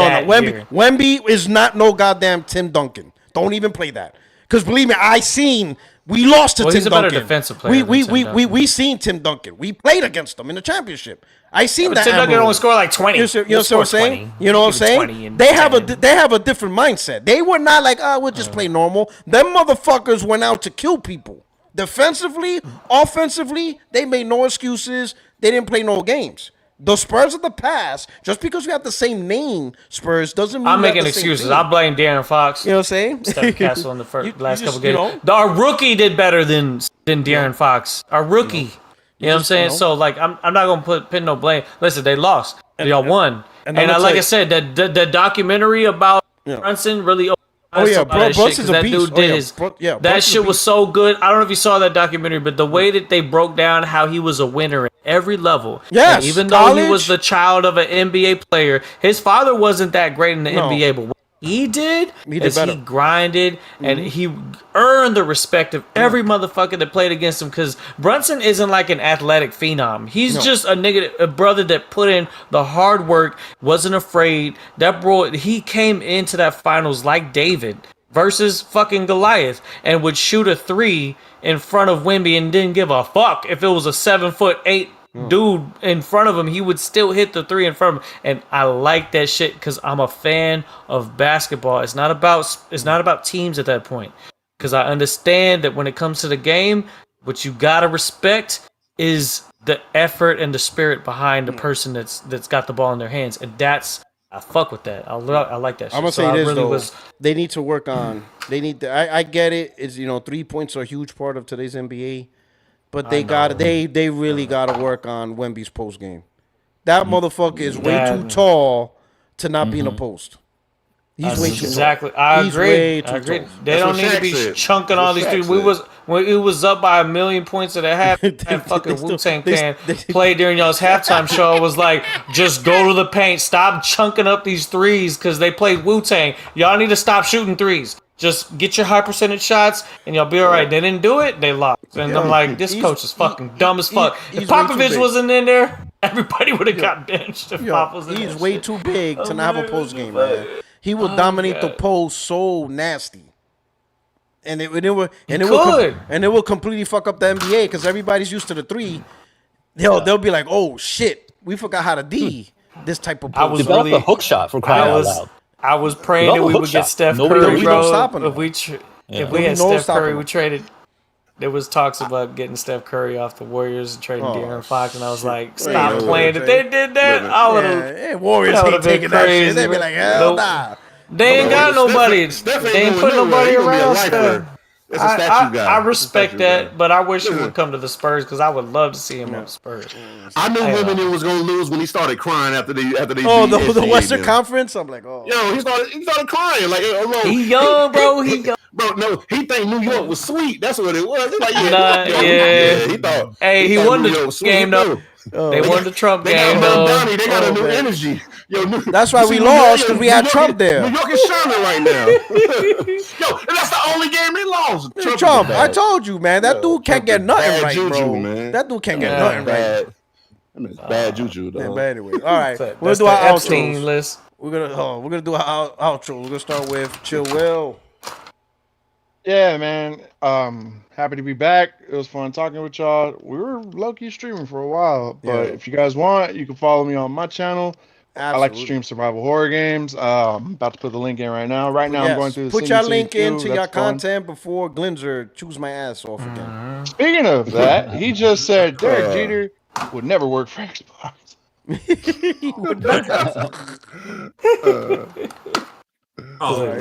O: Wemby is not no goddamn Tim Duncan. Don't even play that. Because believe me, I seen We lost to Tim
M: he's a
O: Duncan.
M: better defensive player.
O: We seen Tim Duncan. We played against him in the championship. I seen that.
M: Tim Duncan only scored like 20.
O: You know what I'm saying? You know what I'm saying? They have a different mindset. They were not like, we'll just play normal. Them motherfuckers went out to kill people. Defensively, offensively, they made no excuses. They didn't play no games. The Spurs of the past, just because we have the same name, Spurs, doesn't mean
M: I'm making excuses. I blame De'Aaron Fox.
O: You know what I'm saying?
M: Stephen Castle in the last couple games. Our rookie did better than De'Aaron Fox. Our rookie. You know what I'm saying? So, like, I'm not going to put no blame. Listen, they lost. Y'all won. And like I said, the documentary about Brunson really...
O: Brunson's a beast.
M: Dude did that shit was so good. I don't know if you saw that documentary, but the way that they broke down how he was a winner at every level.
O: Yes,
M: even though he was the child of an NBA player, his father wasn't that great in the NBA, but what he did is he grinded and he earned the respect of every motherfucker that played against him, because Brunson isn't like an athletic phenom. He's just a brother that put in the hard work, wasn't afraid. That bro, he came into that finals like David versus fucking Goliath and would shoot a 3 in front of Wemby and didn't give a fuck if it was a 7'8" dude in front of him. He would still hit the 3 in front of him, and I like that shit because I'm a fan of basketball. It's not about teams at that point, because I understand that when it comes to the game, what you gotta respect is the effort and the spirit behind the person that's got the ball in their hands, and I fuck with that. I like that shit.
O: I'm gonna say this though. They need to work on. They need to. I get it. It's 3 points are a huge part of today's NBA. But they really got to work on Wemby's post game. That motherfucker is way too tall to not be in a post. He's way too tall.
M: I agree. They don't need to be chunking all these dudes. When it was up by 1,000,000 points at a half, and fucking Wu-Tang Clan played during y'all's halftime show. It was like, just go to the paint. Stop chunking up these threes because they played Wu-Tang. Y'all need to stop shooting threes. Just get your high percentage shots and y'all be all right. They didn't do it, they lost. And I'm like, this coach is fucking dumb as fuck. If Popovich wasn't in there, everybody would have got benched. If Pop was in there.
O: He's way too big to not have a post game, man. He will dominate the post so nasty. And it will completely fuck up the NBA because everybody's used to the 3. They'll be like, oh shit, we forgot how to D this type of post.
K: Develop a hook shot for crying out loud.
M: I was praying that we would get Steph Curry, bro. If we had Steph Curry, we traded. There was talks about getting Steph Curry off the Warriors and trading De'Aaron Fox, and I was like, stop playing. If they did that, I would have.
O: Warriors ain't taking that shit. They'd be like, hell nah.
M: They ain't got nobody. They ain't put nobody around Steph. I respect that, but I wish he would come to the Spurs because I would love to see him on the Spurs.
I: I knew Wolverine was gonna lose when he started crying after they.
O: The Western Conference. I'm like,
I: he started crying like,
M: he young, bro. He young.
I: Bro, no, he think New York was sweet. That's what it was. He's like,
M: he thought. Hey, he won the game though. They won the Trump game though.
I: They got a new energy.
O: That's why we lost, because we had Trump there.
I: New York is shining right now. And that's the only game they lost.
O: Trump, I told you, man. That dude can't get nothing right, bro. Man. That dude can't get nothing right.
I: It's bad juju, though.
O: But anyway, all right. We're gonna do our outros list. We're gonna do our outro. We're gonna start with Chill Will.
A: Yeah, man. Happy to be back. It was fun talking with y'all. We were low-key streaming for a while, but if you guys want, you can follow me on my channel. Absolutely. I like to stream survival horror games. I'm about to put the link in right now. I'm going through the
O: Put your link into your content before Glinzer chews my ass off again.
A: Speaking of that, he just said Derek Jeter would never work for Xbox.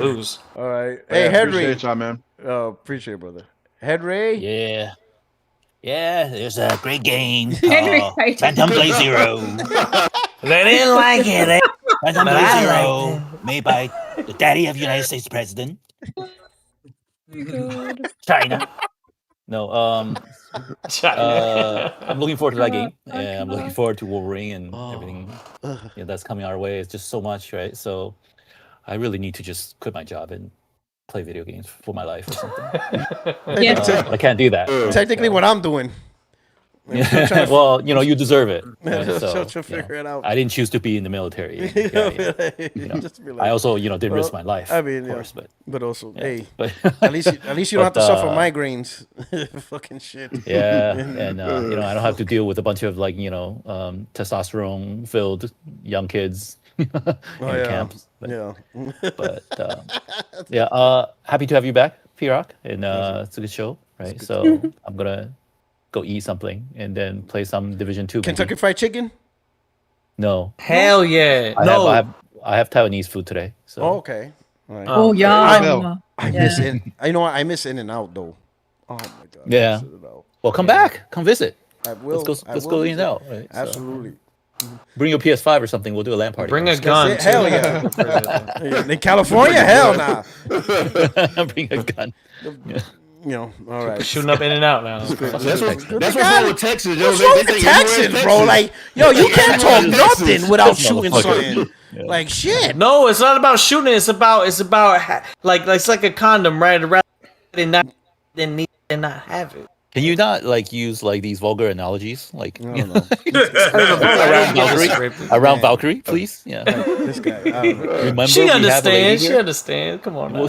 M: Lose.
O: All right. Hey, Henry.
A: Appreciate y'all, man.
O: Appreciate it, brother. Henry?
K: Yeah, there's a great game.
L: Henry,
K: Phantom Blade Zero.
M: They didn't like it.
K: Phantom Blade Zero, made by the daddy of United States President. China. No,
M: China.
K: I'm looking forward to that game. Yeah, I'm looking forward to Wolverine and everything that's coming our way. It's just so much, right? So I really need to just quit my job and play video games for my life or something. I can't do that.
O: Technically, what I'm doing.
K: Well, you deserve it. So,
O: to figure it out.
K: I didn't choose to be in the military. I also, didn't risk my life.
O: I mean,
K: of course,
O: but also, hey,
K: but
O: at least you don't have to suffer migraines. Fucking shit.
K: Yeah, and I don't have to deal with a bunch of testosterone-filled young kids in camps. But happy to have you back, P-Rock, and it's a good show, right? So I'm gonna go eat something and then play some Division 2.
O: Kentucky Fried Chicken?
K: No.
M: Hell yeah.
K: I have Taiwanese food today. So.
O: Oh, okay. Right.
L: Oh, yum.
O: I miss it. You know what? I miss In-N-Out though. Oh my god.
K: Yeah. Well, come back. Come visit.
O: I will.
K: Let's go In-N-Out. Right?
O: Absolutely.
K: Bring your PS5 or something. We'll do a LAN party.
M: Bring a gun.
O: Hell yeah. In California? Hell nah.
K: Bring a gun.
O: All right.
M: Shooting up In-N-Out now.
I: That's what's wrong with Texas.
O: What's wrong with Texans, bro? Like, you can't talk nothing without shooting something. Like shit.
M: No, it's not about shooting. It's about like it's like a condom, right? Rather than not have it.
K: Can you not use these vulgar analogies, around Valkyrie, please? Yeah.
O: This guy.
K: Remember,
M: she understands. She understands. Come on now.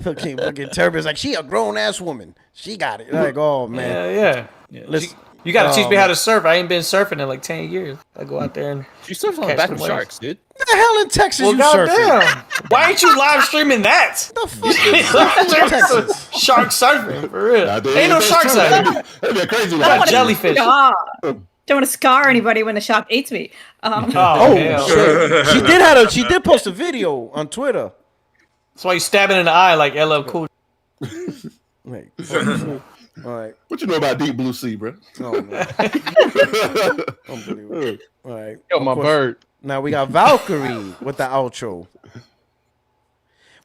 O: Fucking Turbo's like, she a grown ass woman. She got it. Like, oh man.
M: Yeah. Listen, you gotta teach me how to surf. I ain't been surfing in like 10 years. I go out there and
K: you surf on the back of sharks, dude.
O: What the hell in Texas you surfing?
M: Damn. Why ain't you live streaming that?
O: The fuck is Texas?
M: Shark surfing for real. Ain't no sharks out here.
I: That'd be crazy.
M: Not jellyfish.
L: Don't want to scar anybody when the shark eats me.
O: Shit. She did post a video on Twitter.
M: That's why you stabbing in the eye like LL Cool.
O: Wait. All right.
I: What you know about Deep Blue Sea, bro?
O: Oh man. Unbelievable. All right.
A: Yo, my bird.
O: Now we got Valkyrie with the outro.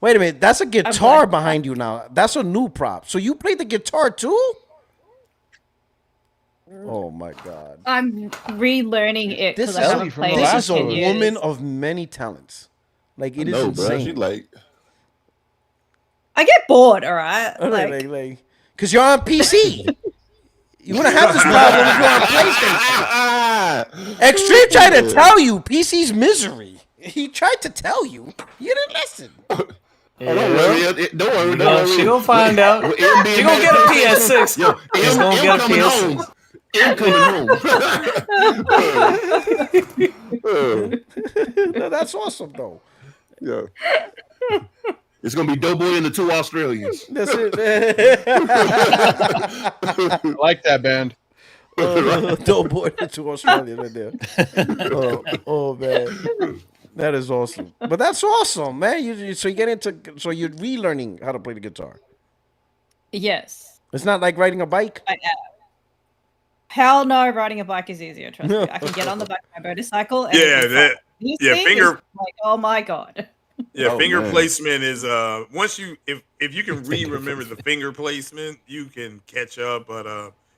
O: Wait a minute. That's a guitar behind you now. That's a new prop. So you play the guitar too? Oh my god.
L: I'm relearning it because I haven't played it.
O: This is a woman of many talents. Like it is insane.
I: Bro,
L: I get bored, all right?
O: Because you're on PC. You wouldn't have this problem if you're on PlayStation. Extreme tried to tell you PC's misery. He tried to tell you. You didn't listen.
I: Don't worry. Don't worry.
M: She gonna find out. She gonna get a PS6. She's gonna get a PS6.
O: That's awesome, though.
I: Yeah. It's gonna be Doughboy and the two Australians.
O: That's it.
A: I like that band.
O: Doughboy and the two Australians right there. Oh man, that is awesome. But that's awesome, man. So you're relearning how to play the guitar.
L: Yes.
O: It's not like riding a bike.
L: Hell no, riding a bike is easier. Trust me. I can get on the back of my motorcycle. And
D: finger.
L: Like, oh my god.
D: Yeah, finger placement is once you if you can remember the finger placement, you can catch up. But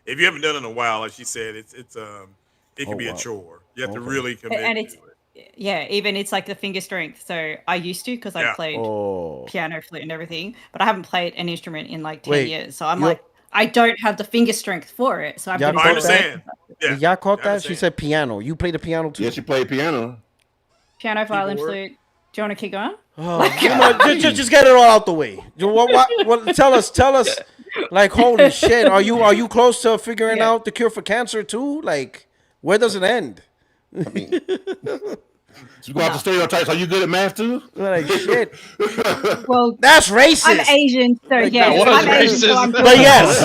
D: if you haven't done it in a while, like she said, it can be a chore. You have to really commit to it.
L: Yeah, even it's like the finger strength. So I used to because I played piano, flute, and everything, but I haven't played an instrument in like 10 years. So I'm like, I don't have the finger strength for it. So I
D: understand.
O: Yeah, y'all caught that? She said piano. You play the piano too?
I: Yeah, she played piano.
L: Piano, violin, flute. Do you want to keep going?
O: Just get it all out the way. What, tell us. Like, holy shit, are you close to figuring out the cure for cancer too? Like, where does it end?
I: I mean, you go out the stereotypes. Are you good at math too?
O: Like shit.
L: Well,
O: that's racist.
L: I'm Asian, so yes. I'm Asian, so I'm
O: but yes.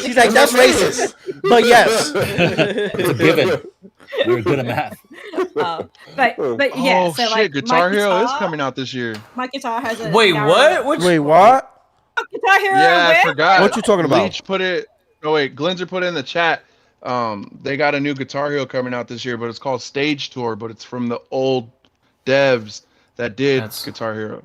O: She's like, that's racist. But yes.
K: It's a given. We're good at math.
L: But yeah.
A: Oh
L: so,
A: shit! Guitar Hero is coming out this year.
L: My guitar has a.
M: Wait, what?
O: Wait, what?
L: Guitar Hero.
A: Yeah, I forgot.
O: What you talking about?
A: Leech put it. Oh wait, Glenzer put it in the chat. They got a new Guitar Hero coming out this year, but it's called Stage Tour. But it's from the old devs that did Guitar Hero.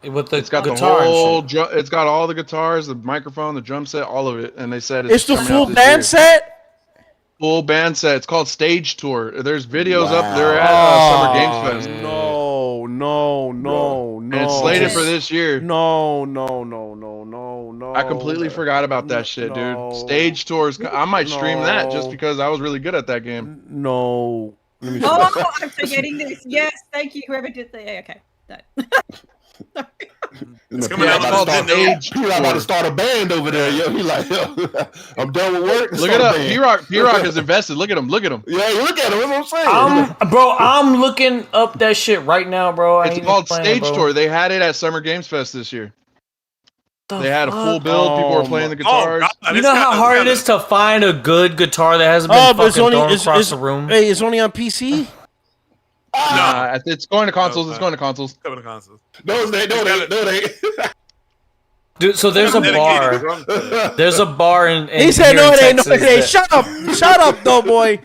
M: With the
A: it's got
M: guitar
A: the whole it's got all the guitars, the microphone, the drum set, all of it. And they said
O: it's the full band set.
A: Full band set. It's called Stage Tour. There's videos up there at Summer Games Fest. And it's slated for this year.
O: No.
A: I completely forgot about that shit, dude. Stage tours. I might stream that just because I was really good at that game.
O: No.
N: Oh, I'm forgetting this. Yes, thank you, whoever did the. Okay.
I: It's coming out about to start a band over there. Yo, he like, yo, I'm done with work.
A: Look at up. P-Rock is invested. Look at him. Look at him.
I: Yeah, look at him. That's what I'm saying.
M: I'm looking up that shit right now, bro.
A: It's called Stage Tour. They had it at Summer Games Fest this year. They had a full build. People were playing the guitars.
M: You know how hard it is to find a good guitar that hasn't been fucking thrown across the room?
O: Hey, it's only on PC?
A: Nah, it's going to consoles. It's going to consoles.
D: Coming to consoles.
I: No, they.
M: Dude, so there's a bar. There's a bar in
O: he said,
M: no,
O: it ain't.
M: Texas
O: No, it ain't. Shut up, though, boy.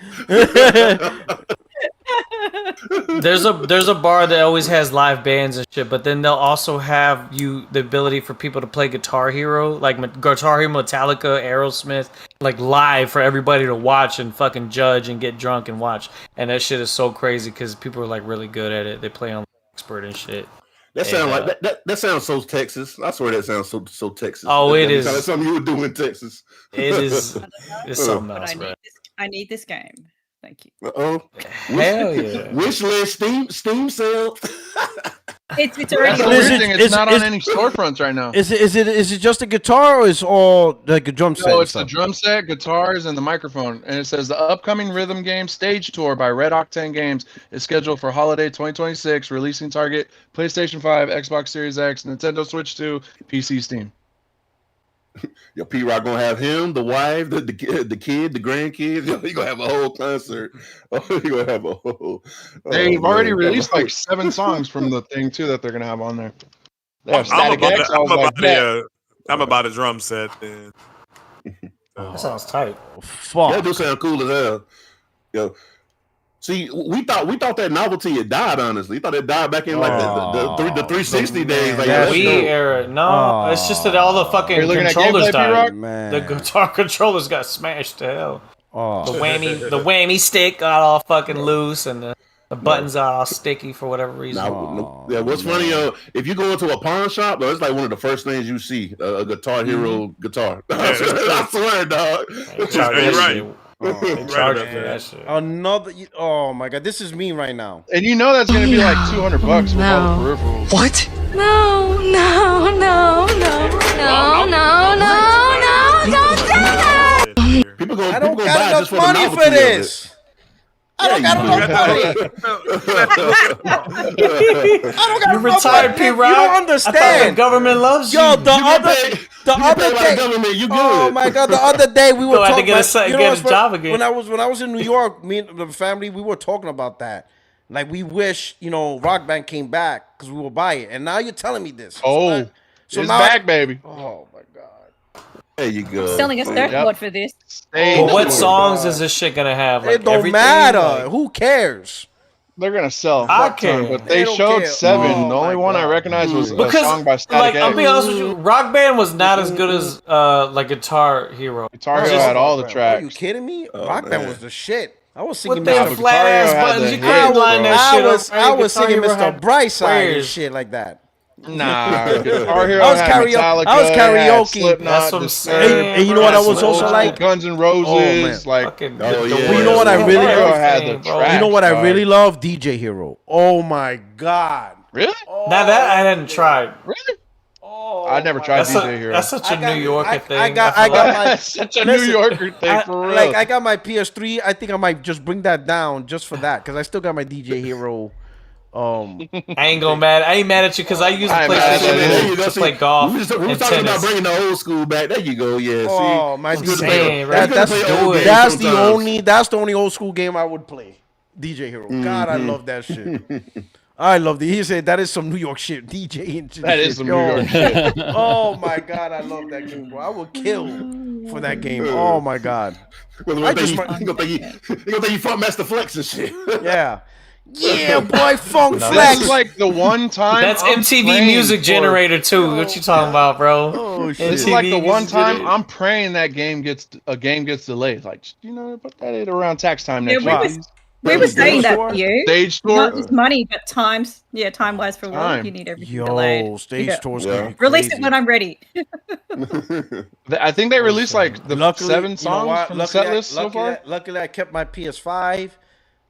M: There's a bar that always has live bands and shit, but then they'll also have the ability for people to play Guitar Hero, like Guitar Hero, Metallica, Aerosmith, like live for everybody to watch and fucking judge and get drunk and watch. And that shit is so crazy because people are like really good at it. They play on expert and shit.
I: That sounds like that sounds so Texas. I swear that sounds so Texas.
M: Oh, it is.
I: That's something you would do in Texas.
M: It is. It's something else, bro.
N: I need this game. Thank you.
M: Hell yeah.
I: Wish list, Steam sales.
N: It's already.
A: It's not on any storefronts right now.
O: Is it just a guitar or is all like a drum set?
A: No, it's the drum set, guitars, and the microphone. And it says the upcoming rhythm game Stage Tour by Red Octane Games is scheduled for holiday 2026. Releasing target PlayStation 5, Xbox Series X, Nintendo Switch 2, PC, Steam.
I: Yo, P-Rock gonna have him, the wife, the kid, the grandkids. Yo, he gonna have a whole concert. Oh, he gonna have a whole.
A: They've already released like 7 songs from the thing too that they're gonna have on there. They have Static X.
D: I'm about a drum set. Man.
M: That sounds tight.
O: Fuck.
I: That do sound cool as hell. Yo. See, we thought that novelty had died. Honestly, we thought it died back in like the 360 days. Like
M: Wii era. No, it's just that all the fucking controllers died. The guitar controllers got smashed to hell. The whammy stick got all fucking loose, and the buttons are all sticky for whatever reason.
I: Yeah, what's funny, if you go into a pawn shop, though, it's like one of the first things you see, a Guitar Hero guitar. I swear, dog.
D: You're right.
O: Another. Oh my god, this is me right now.
A: And you know that's gonna be like $200 with all the peripherals.
R: What? No, don't do that!
O: I don't got enough money for this. I don't got enough money.
M: You're retired, P-Rock.
O: You don't understand.
M: I thought the government loves you.
O: Yo, the other day. Oh my god, the other day we were talking.
M: Get a job again.
O: When I was in New York, me and the family, we were talking about that. Like we wish, Rock Band came back because we will buy it. And now you're telling me this.
A: So it's back, baby.
O: Oh my god.
I: There you go.
N: Selling a surfboard for this.
M: But what songs is this shit gonna have? Like,
O: it don't matter. Who cares?
A: They're gonna sell.
M: I care.
A: But they showed 7. The only one I recognized was a song by Static X.
M: I'll be honest with you, Rock Band was not as good as like Guitar Hero.
A: Guitar Hero had all the tracks.
O: Are you kidding me? Rock Band was the shit. I was singing
M: with their flat ass buttons. You couldn't line that shit up.
O: I was singing Mr. Brightside and shit like that.
A: Nah, Guitar Hero had Metallica,
O: I was karaoke.
A: Slipknot,
M: That's what I'm saying.
O: And you know what I was also like?
A: Guns N' Roses.
O: You know what I really You know what I really love? DJ Hero. Oh my god.
A: Really?
M: Now that I hadn't tried.
A: Really? I never tried DJ Hero.
M: That's such a New Yorker thing.
O: I got
A: such a New Yorker thing for real.
O: Like I got my PS3. I think I might just bring that down just for that because I still got my DJ Hero.
M: I ain't mad at you because I use the PlayStation to play golf.
I: We were talking about bringing the old school back. There you go. Yeah.
O: Oh,
I: see,
O: my
I: DJ.
O: That's the only old school game I would play. DJ Hero. God, I love that shit. I love it. He said that is some New York shit. DJ and shit.
A: That is some New York shit.
O: Oh my god, I love that game, bro. I would kill for that game. Oh my god.
I: He gonna think you Funk Master Flex and shit.
O: Yeah. Yeah, boy, Funk Flex.
A: That's like the one time.
M: That's MTV Music Generator too. What you talking about, bro?
O: Oh shit!
A: It's like the one time I'm praying that game gets delayed. Like, put that at around tax time next week.
N: We were saying that for you.
A: Stage tour.
N: Not just money, but times. Yeah, time-wise for work. You need everything delayed.
O: Stage tours.
N: Release it when I'm ready.
A: I think they released like the 7 songs from the set list so far.
O: Luckily, I kept my PS5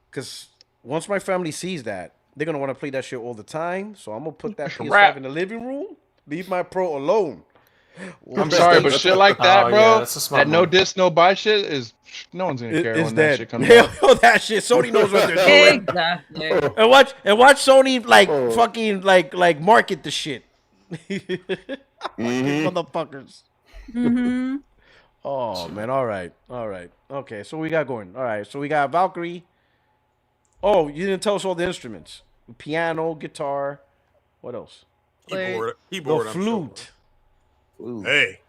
O: because once my family sees that, they're gonna want to play that shit all the time. So I'm gonna put that PS5 in the living room. Leave my Pro alone.
A: I'm sorry, but shit like that, bro. That no disc, no buy shit is no one's gonna care when that shit comes out.
O: Oh, that shit. Sony knows what they're doing.
N: Exactly.
O: And watch Sony fucking like market the shit. Motherfuckers.
N: Mm-hmm.
O: Oh man, all right. Okay, so we got going. All right, so we got Valkyrie. Oh, you didn't tell us all the instruments: piano, guitar. What else?
D: Keyboard,
O: the flute.
D: Hey.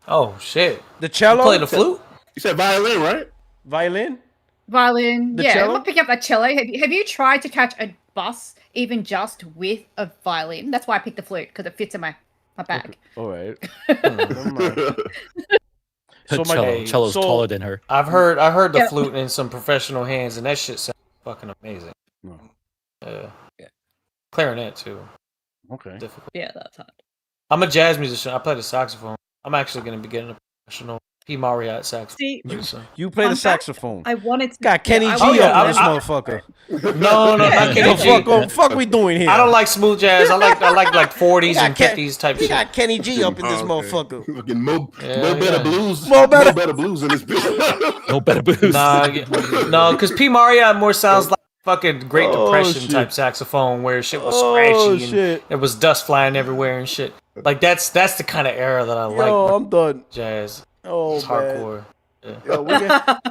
M: Oh shit.
O: The cello.
M: You play the flute?
I: You said violin, right?
O: Violin.
N: The
O: cello?
N: I'm not picking up that cello. Have you tried to catch a bus even just with a violin? That's why I picked the flute because it fits in my bag.
O: Okay. All right.
K: Cello's taller than her.
M: I heard the flute in some professional hands, and that shit sounds fucking amazing. Clarinet too.
O: Okay.
M: Difficult.
N: Yeah, that's hard.
M: I'm a jazz musician. I play the saxophone. I'm actually going to be getting a professional P. Marriott saxophone.
N: See,
O: you play the saxophone.
N: I wanted to.
O: Got Kenny G up in this motherfucker.
M: No, not Kenny G.
O: Fuck we doing here?
M: I don't like smooth jazz. I like 40s and 50s type
O: shit. We got Kenny G up in this motherfucker.
I: Fucking Mo Better Blues.
O: Mo Better
I: Blues in this bitch.
K: No Better Blues.
M: No, because P. Marriott more sounds like fucking Great Depression type saxophone where shit was scratchy and there was dust flying everywhere and shit. Like that's the kind of era that I like.
O: I'm done.
M: Jazz.
O: Oh,
M: it's hardcore.
O: Yeah.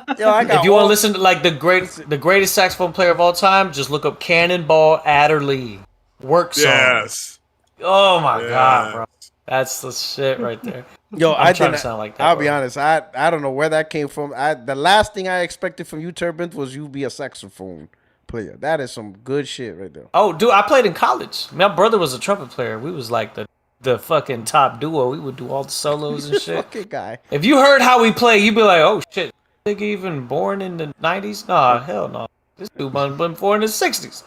M: If you want to listen to like the greatest saxophone player of all time, just look up Cannonball Adderley. Work song.
D: Yes.
M: Oh my god, bro. That's the shit right there.
O: Yo,
M: I'm trying to sound like that.
O: I'll be honest. I don't know where that came from. The last thing I expected from you, Turbine, was you be a saxophone player. That is some good shit right there.
M: Oh, dude, I played in college. My brother was a trumpet player. We was like the fucking top duo. We would do all the solos and shit.
O: Fucking guy.
M: If you heard how we play, you'd be like, oh shit, nigga even born in the 90s? Nah, hell no. This dude been born in the 60s.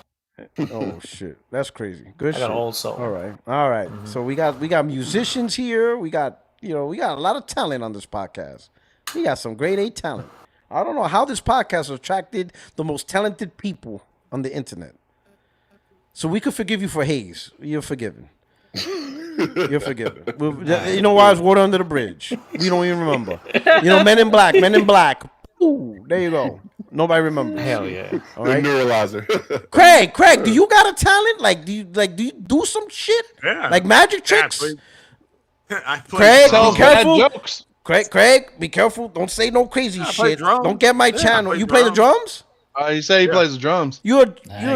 O: Oh shit, that's crazy. Good
M: I
O: shit.
M: got an old soul.
O: All right. Mm-hmm. So we got musicians here. We got a lot of talent on this podcast. We got some grade A talent. I don't know how this podcast attracted the most talented people on the internet. So we could forgive you for Hayes. You're forgiven. You're forgiven. You know why it's water under the bridge? We don't even remember. Men in Black. Ooh, there you go. Nobody remembers.
M: Hell yeah.
O: All right.
I: The neuralizer.
O: Craig, do you got a talent? Do you do some shit?
D: Yeah.
O: Like magic tricks?
D: I play
O: Craig,
D: drums.
O: be careful. Craig, be careful. Don't say no crazy shit. Don't get my channel. You play the drums?
A: You say he plays the drums.
O: You're a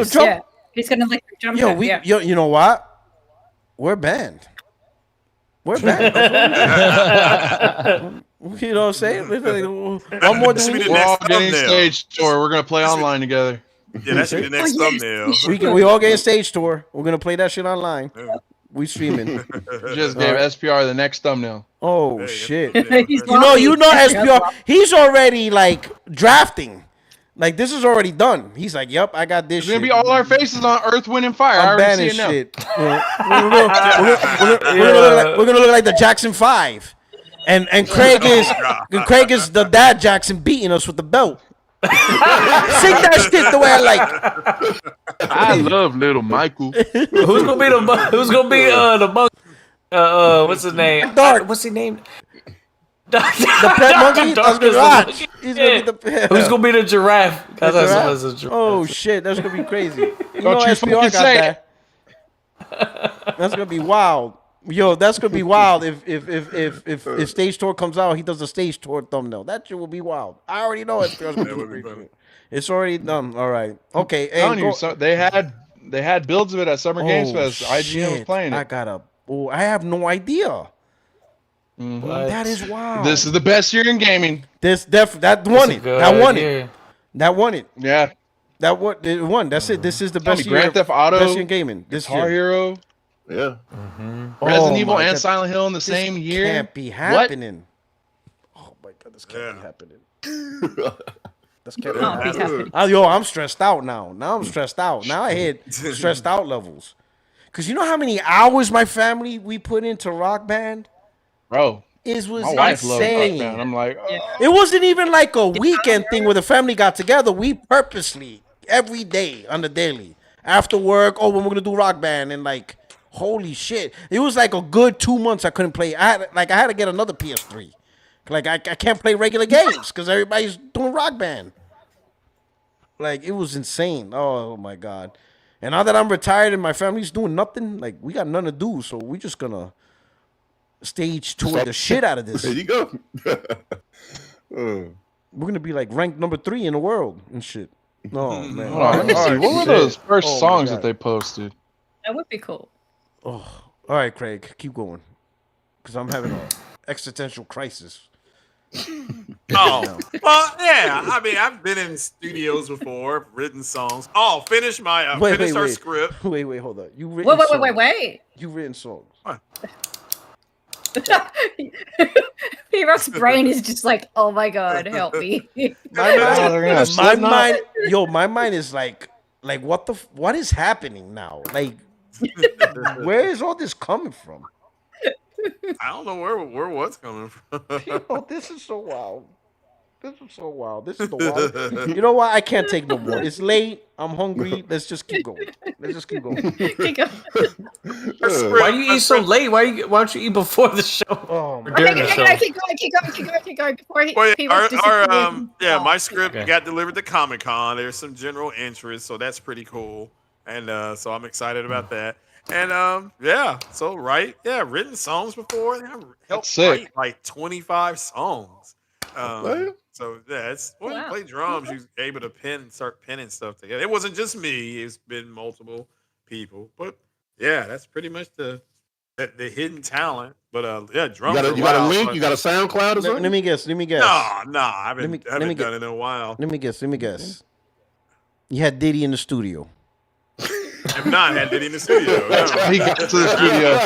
O: drum.
N: Yeah, he's gonna like the drum.
O: Yo, you know what? We're banned. You know what I'm saying? One more
D: This
O: than
D: should be the
A: We're all
D: next
A: getting
D: thumbnail.
A: stage tour. We're gonna play online together.
D: Yeah, that should be the next thumbnail.
O: we all getting stage tour. We're gonna play that shit online. We streaming.
A: Just gave SPR the next thumbnail.
O: Oh shit!
N: He's
O: You know SPR. He's already like drafting. Like this is already done. He's like, "Yep, I got this."
A: It's gonna be all our faces on Earth, Wind, and Fire. I
O: I'm
A: already
O: banning
A: see it now.
O: shit. We're gonna look like the Jackson 5, and Craig is the dad Jackson beating us with the belt. Sing that shit the way I like.
A: I love little Michael.
M: Who's gonna be the monk? What's his name?
O: Dark.
M: What's his name?
O: The pet monkey. That's gonna watch. He's gonna be the.
M: Who's gonna be the giraffe?
O: Oh shit, that's gonna be crazy. You know
A: Don't you
O: SPR
A: fucking
O: got
A: say
O: that. That's gonna be wild. Yo, that's gonna be wild if stage tour comes out. He does a stage tour thumbnail. That shit will be wild. I already know SPR's gonna be great. It's already done. All right. Okay.
A: I'm telling you, so they had builds of it at Summer Games Fest. IGN was playing it.
O: I have no idea.
A: Mm-hmm.
O: That is wild.
A: This is the best year in gaming.
O: That won it.
A: Yeah.
O: It won. That's it. This is the best year.
A: Grand Theft Auto,
O: best year in gaming. This
A: Guitar
O: year.
A: Hero.
I: Yeah.
A: Resident Evil and Silent Hill in the same year.
O: Can't be happening. Oh my god, this can't be happening. That's kept me happy. I'm stressed out now. Now I'm stressed out. Now I hit stressed out levels. Because you know how many hours my family we put into Rock Band?
A: Bro.
O: It was
A: my wife loves Rock
O: insane.
A: Band. I'm like,
O: It wasn't even like a weekend thing where the family got together. We purposely, every day on the daily, after work, when we're going to do Rock Band. And like, holy shit. It was like a good 2 months I couldn't play. I had to get another PS3. Like, I can't play regular games because everybody's doing Rock Band. Like, it was insane. Oh, my God. And now that I'm retired and my family's doing nothing, like, we got nothing to do. So we just going to stage tour the shit out of this.
I: There you go.
O: We're going to be, like, ranked number 3 in the world and shit. Oh, man.
A: Let me see. What were those first songs that they posted?
L: That would be cool.
O: Oh, all right, Craig. Keep going. Because I'm having an existential crisis.
D: Oh, well, yeah. I mean, I've been in studios before, written songs. Oh, finish my finished our script.
O: Wait, hold on. You written
L: Wait.
O: You written songs.
D: What?
L: P-Rock's brain is just like, oh my God, help me.
O: My mind is like what is happening now? Like, where is all this coming from?
D: I don't know where what's coming from.
O: This is so wild. This is the wild. You know what? I can't take no more. It's late. I'm hungry. Let's just keep going.
L: Keep going.
M: Why do you eat so late? Why don't you eat before the show?
O: Oh,
M: during the show?
L: Keep going. Before
D: my script got delivered to Comic-Con. There's some general interest, so that's pretty cool. And so I'm excited about that. And written songs before. I helped write like 25 songs. So it's when you play drums, you're able to start penning stuff together. It wasn't just me; it's been multiple people. But yeah, that's pretty much the hidden talent. But drums.
I: You got a link? You got a SoundCloud or something?
O: Let me guess.
D: No, I haven't done it in a while.
O: Let me guess. You had Diddy in the studio.
D: I've not had Diddy in the studio. No.
A: He got to the studio.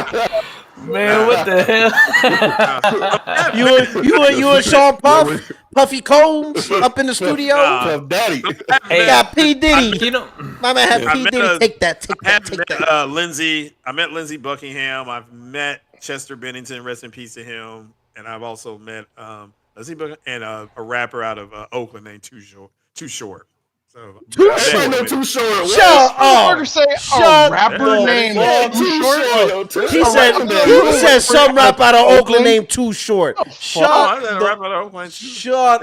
M: Man, what the hell?
O: you and Sean Puffy Combs up in the studio?
I: Daddy.
O: Hey, got P. Diddy. My man had P. Diddy. Take that.
D: Lindsey. I met Lindsey Buckingham. I've met Chester Bennington. Rest in peace to him. And I've also met Lindsey Buckingham and a rapper out of Oakland named Too Short. So,
I: Too short.
O: Shut up.
A: A rapper named Too Short.
O: He said some rap out of Oakland named Too Short. Shut up.
D: Too Short.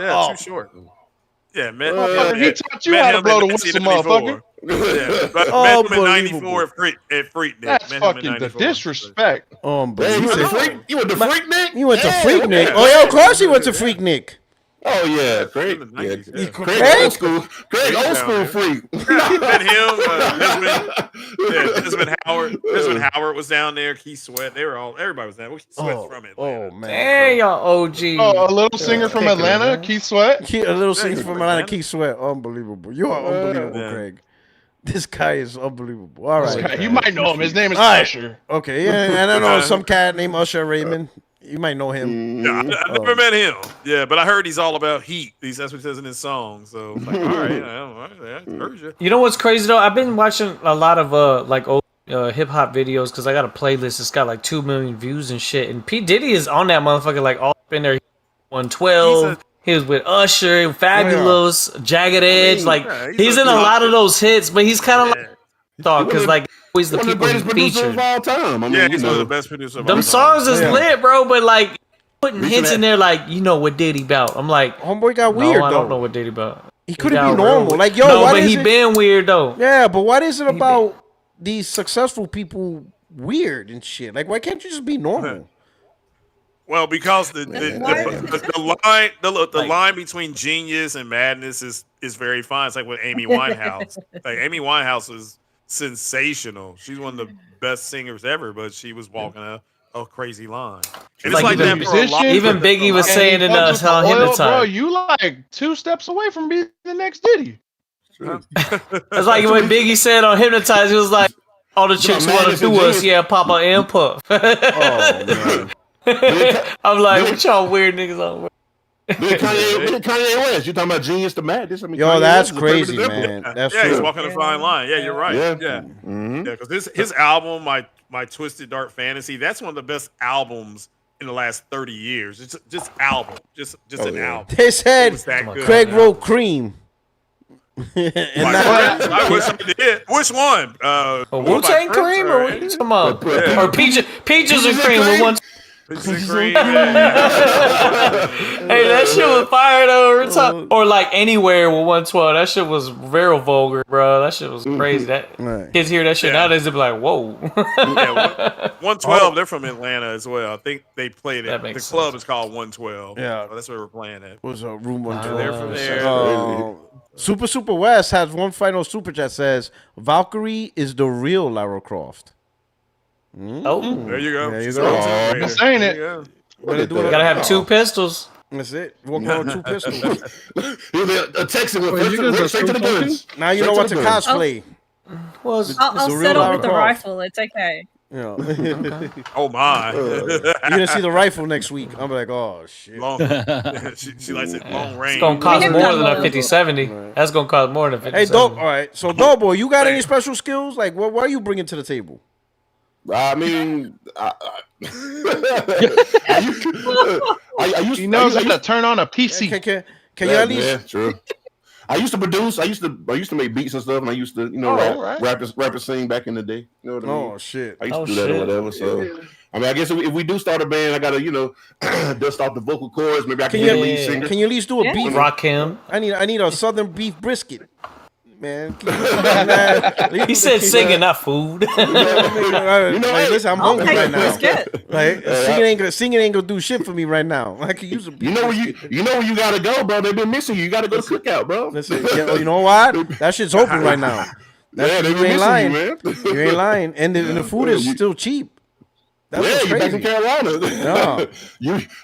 D: Yeah,
A: he taught you how to blow the whistle, motherfucker.
D: Yeah, met him in '94 at Freaknik.
A: That's fucking the disrespect.
I: You went to Freaknik?
O: You went to Freaknik? Oh, yeah, of course he went to Freaknik.
I: Oh yeah, Craig.
O: Craig
I: old school freak.
D: Met him. Desmond Howard was down there. Keith Sweat. Everybody was down. Keith Sweat's from Atlanta.
O: Oh man.
M: Hey, y'all OG.
A: Oh, a little singer from Atlanta, Keith Sweat.
O: A little singer from Atlanta, Keith Sweat. Unbelievable. You are unbelievable, Craig. This guy is unbelievable. All right.
A: You might know him. His name is Usher.
O: Okay, yeah, and I know some cat named Usher Raymond. You might know him.
D: Yeah, I never met him. Yeah, but I heard he's all about heat. That's what he says in his song. So, like, all right, I heard you.
M: You know what's crazy though? I've been watching a lot of old hip hop videos because I got a playlist that's got like 2 million views and shit. And P Diddy is on that motherfucker like all up in there. 112. He was with Usher, Fabulous, Jagged Edge. He's in a lot of those hits, but he's kind of like because like. Always the people who featured
I: of all time. I mean,
D: he's one of the best producers of all time.
M: Them songs is lit, bro, but like putting hints in there like, you know what Diddy about. I'm like,
O: homeboy got weird,
M: I
O: though.
M: don't know what Diddy about.
O: He couldn't be normal.
M: Real.
O: Like, yo,
M: no,
O: why
M: but he been weird though.
O: Yeah, but what is it about these successful people weird and shit? Like, why can't you just be normal?
D: Well, because the line between genius and madness is very fine. It's like with Amy Winehouse. Like Amy Winehouse is sensational. She's one of the best singers ever, but she was walking a crazy line. And it's like that for a lot.
M: Even Biggie was saying in Hypnotize.
A: Bro, you like 2 steps away from being the next Diddy.
M: It's like when Biggie said on Hypnotize, he was like, all the chicks want to do us, Papa and Puff. Oh, man. I'm like, what y'all weird niggas on?
I: Kanye West. You talking about genius to madness? I mean,
O: Yo,
I: Kanye
O: that's
I: West is a perfect
O: crazy,
I: example.
O: man. That's
D: yeah,
O: true.
D: he's walking a fine line. Yeah, you're right.
I: Yeah.
D: Yeah,
I: Mm-hmm.
D: yeah. Because his album, my Twisted Dark Fantasy, that's one of the best albums in the last 30 years. It's just album, just an album.
O: They said Craig wrote Cream.
D: I wish I did. Which one?
M: Wu-Tang Cream, or what you talking about? Or peaches and cream with one.
D: Peaches and cream.
M: Hey, that shit was fire though. Or like Anywhere with 112. That shit was very vulgar, bro. That shit was crazy. That kids hear that shit nowadays, they be like, "Whoa."
D: 112. They're from Atlanta as well. I think they played it. The
M: makes
D: club is called 112.
O: Yeah,
D: so that's where we're playing at.
O: Was a room 112.
D: They're from there.
O: Super West has one final super chat. Says Valkyrie is the real Lara Croft.
M: Oh,
D: there you go.
O: There you
D: She's
O: go.
A: I'm saying it.
M: Gotta have two pistols.
O: That's it. Walking around with two pistols.
I: A Texan with straight to the guns.
O: Now you know what to cosplay.
N: I'll settle with the rifle. It's okay.
O: Yeah.
D: Oh my!
O: You're gonna see the rifle next week. I'm like, oh shit.
D: Long, she likes it long range.
M: It's gonna cost more than a 50-70. That's gonna cost more than 50-70.
O: Hey, Dog. All right. So, Dog Boy, you got any special skills? Like, what are you bringing to the table?
I: I mean, I used
A: he knows how to turn on a PC.
O: Can you at least?
I: Yeah, true. I used to produce. I used to make beats and stuff, and I used to, rappers sing back in the day. You know what I mean?
O: Oh shit!
I: I used to do that or whatever. So, I mean, I guess if we do start a band, I gotta, dust off the vocal cords. Maybe I can be a lead singer.
O: Can you at least do a beef?
M: Rock him.
O: I need a southern beef brisket. Man,
M: he said singing, not food.
O: Listen, I'm hungry right now. Like singing ain't gonna do shit for me right now. I could use a.
I: You know where you gotta go, bro. They've been missing you. You gotta go to Cookout, bro.
O: Listen, you know what? That shit's open right now.
I: You
O: ain't lying.
I: man.
O: You ain't lying, and the food is still cheap.
I: That's you back in Carolina.
O: No.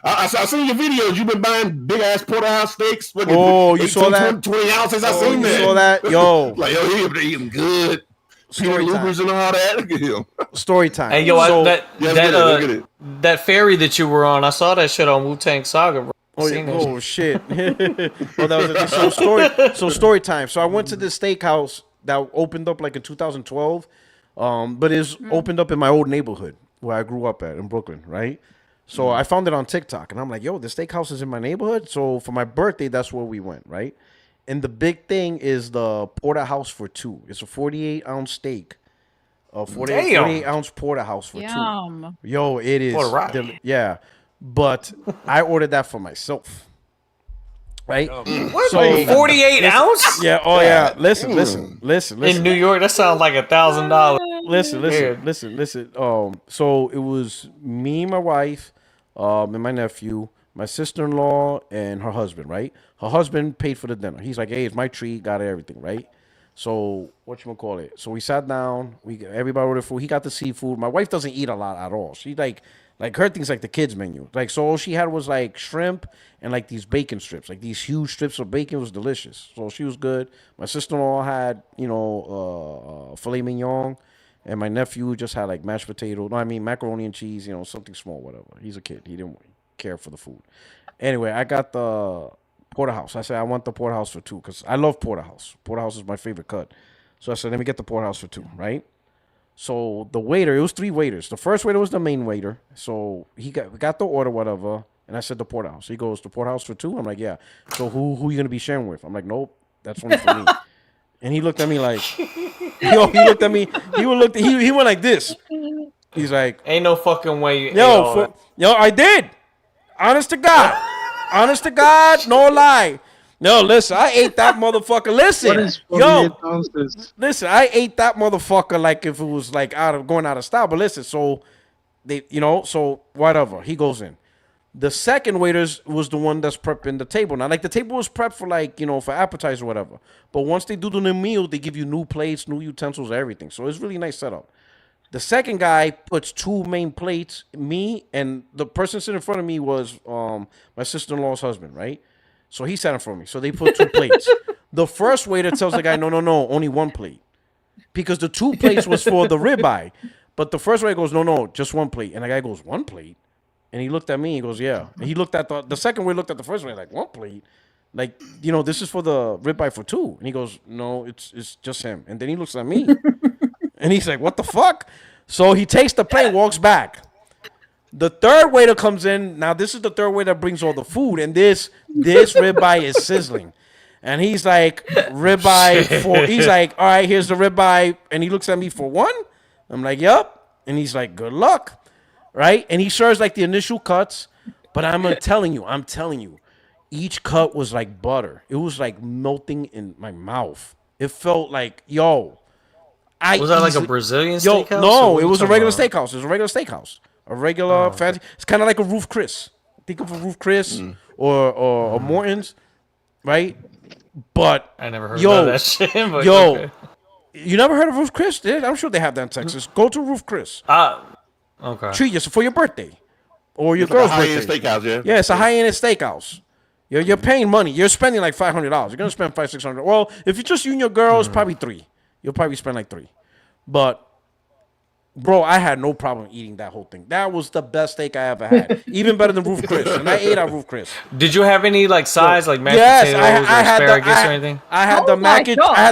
I: I seen your videos. You've been buying big ass porterhouse steaks.
O: Oh, you saw that?
I: 20 ounces. I seen that.
O: You saw that? Yo.
I: Like, he eating good.
O: Story time.
I: And all that. Look at him.
O: Story time.
M: Hey, yo, that ferry that you were on, I saw that shit on Wu-Tang Saga, bro.
O: Oh shit. Well, that was story time. So I went to this steakhouse that opened up like in 2012. But it's opened up in my old neighborhood where I grew up at in Brooklyn, right? So I found it on TikTok, and I'm like, yo, the steakhouse is in my neighborhood. So for my birthday, that's where we went, right? And the big thing is the porterhouse for two. It's a 48-ounce steak. A 48-ounce porterhouse for two. Yo, it is. Yeah. But I ordered that for myself. Right?
M: What? So, 48 ounce?
O: Yeah. Oh, yeah. Listen.
M: In New York, that sounds like $1,000.
O: Listen. So it was me, my wife, and my nephew, my sister-in-law, and her husband, right? Her husband paid for the dinner. He's like, hey, it's my treat, got everything, right? So whatchamacallit? So we sat down, everybody ordered food. He got the seafood. My wife doesn't eat a lot at all. She like her thing's like the kids menu. Like, so all she had was like shrimp and like these bacon strips, like these huge strips of bacon. It was delicious. So she was good. My sister-in-law had, filet mignon. And my nephew just had like mashed potato. No, I mean macaroni and cheese, something small, whatever. He's a kid. He didn't care for the food. Anyway, I got the porterhouse. I said, I want the porterhouse for two because I love porterhouse. Porterhouse is my favorite cut. So I said, let me get the porterhouse for two, right? So the waiter, it was 3 waiters. The first waiter was the main waiter. So we got the order, whatever. And I said the porterhouse. He goes, the porterhouse for two? I'm like, yeah. So who you going to be sharing with? I'm like, nope, that's only for me. And he looked at me like, he looked at me. He went like this. He's like,
M: ain't no fucking way.
O: Yo, I did. Honest to God, no lie. No, listen, I ate that motherfucker. Listen, listen, I ate that motherfucker like if it was like going out of style. But listen, so so whatever. He goes in. The second waiters was the one that's prepping the table. Now, like the table was prepped for for appetizer or whatever. But once they do the new meal, they give you new plates, new utensils, everything. So it's really nice setup. The second guy puts 2 main plates, me and the person sitting in front of me was my sister-in-law's husband, right? So he sat in front of me. So they put 2 plates. The first waiter tells the guy, no, only 1 plate. Because the 2 plates was for the ribeye. But the first waiter goes, no, just 1 plate. And the guy goes, 1 plate? And he looked at me. He goes, yeah. And he looked at the second way. Looked at the first one. Like, one plate. Like, this is for the ribeye for 2. And he goes, no, it's just him. And then he looks at me. And he's like, what the fuck? So he takes the plate, walks back. The third waiter comes in. Now, this is the third waiter that brings all the food. And this ribeye is sizzling. And he's like, ribeye he's like, all right, here's the ribeye. And he looks at me for 1. I'm like, yup. And he's like, good luck. Right? And he serves like the initial cuts. But I'm telling you, each cut was like butter. It was like melting in my mouth. It felt like, was
M: that like a Brazilian steakhouse?
O: No, it was a regular steakhouse. It was a regular steakhouse. A regular fancy. It's kind of like a Roof Chris. Think of a Roof Chris or Morton's, right? But
M: I never heard of that shit. But okay.
O: You never heard of Roof Chris? I'm sure they have that in Texas. Go to Roof Chris.
M: Okay.
O: Treat yourself for your birthday or your girl's birthday.
I: High-end steakhouse, yeah.
O: Yeah, it's a high-end steakhouse. You're paying money. You're spending like $500. You're gonna spend $500-$600. Well, if you just you and your girls, probably $3. You'll probably spend like $3. But bro, I had no problem eating that whole thing. That was the best steak I ever had. Even better than Roof Chris. And I ate at Roof Chris.
M: Did you have any like sides, like mashed potatoes or asparagus or anything?
O: I had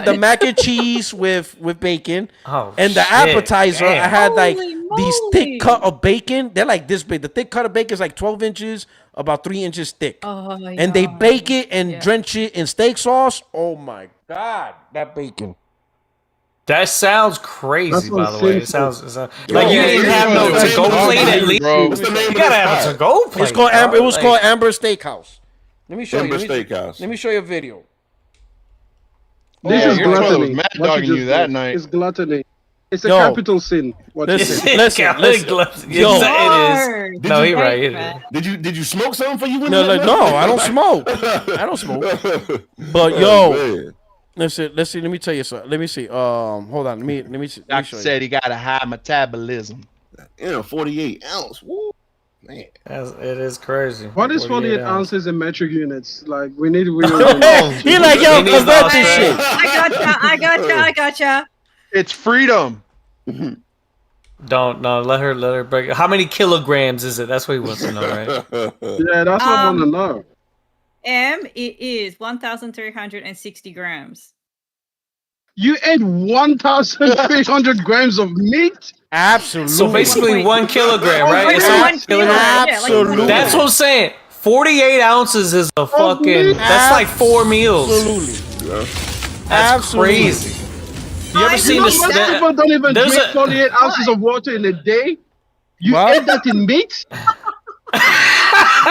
O: the mac and cheese with bacon. And the appetizer, I had like these thick cut of bacon. They're like this big. The thick cut of bacon is like 12 inches, about 3 inches thick. And they bake it and drench it in steak sauce. Oh my God, that bacon.
M: That sounds crazy, by the way. It sounds like you didn't have no to-go plate at least. You gotta have a to-go plate.
O: It's called Amber. It was called Amber Steakhouse. Let me show you.
I: Steakhouse.
O: Let me show you a video.
A: This is gluttony. Mad dogging you that night.
H: It's gluttony. It's a capital sin.
O: Listen.
M: Yo, it is. No, you're right.
I: Did you smoke something for you?
O: No, I don't smoke. I don't smoke. But yo. Let's see. Let me tell you something. Let me see. Hold on. Let me see.
A: Doctor said he got a high metabolism.
I: 48 ounce. Woo. Man,
M: it is crazy.
H: What is 48 ounces in metric units? Like we need.
O: He like yo, convert this shit.
L: I gotcha.
A: It's freedom.
M: Don't let her break it. How many kilograms is it? That's what he wants to know, right?
H: Yeah, that's what I want to know.
L: It is 1,360 grams.
H: You ate 1,300 grams of meat?
O: Absolutely.
M: So basically 1 kilogram, right?
O: Absolutely.
M: That's what I'm saying. 48 ounces is a fucking. That's like 4 meals.
O: Absolutely.
M: That's crazy. You ever seen this?
H: Most people don't even drink 48 ounces of water in a day. You ate that in meat?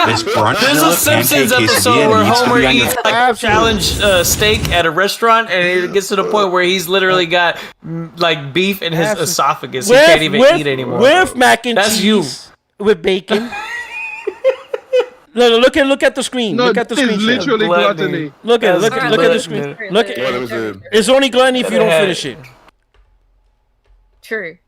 M: There's a Simpsons episode where Homer eats like a challenge steak at a restaurant, and it gets to the point where he's literally got like beef in his esophagus. He can't even eat anymore.
O: With mac and cheese, with bacon. Look at the screen.
H: No,
O: look at the screen.
H: It's literally gluttony.
O: Look at the screen. Look at it's only gluttony if you don't finish it.
L: True.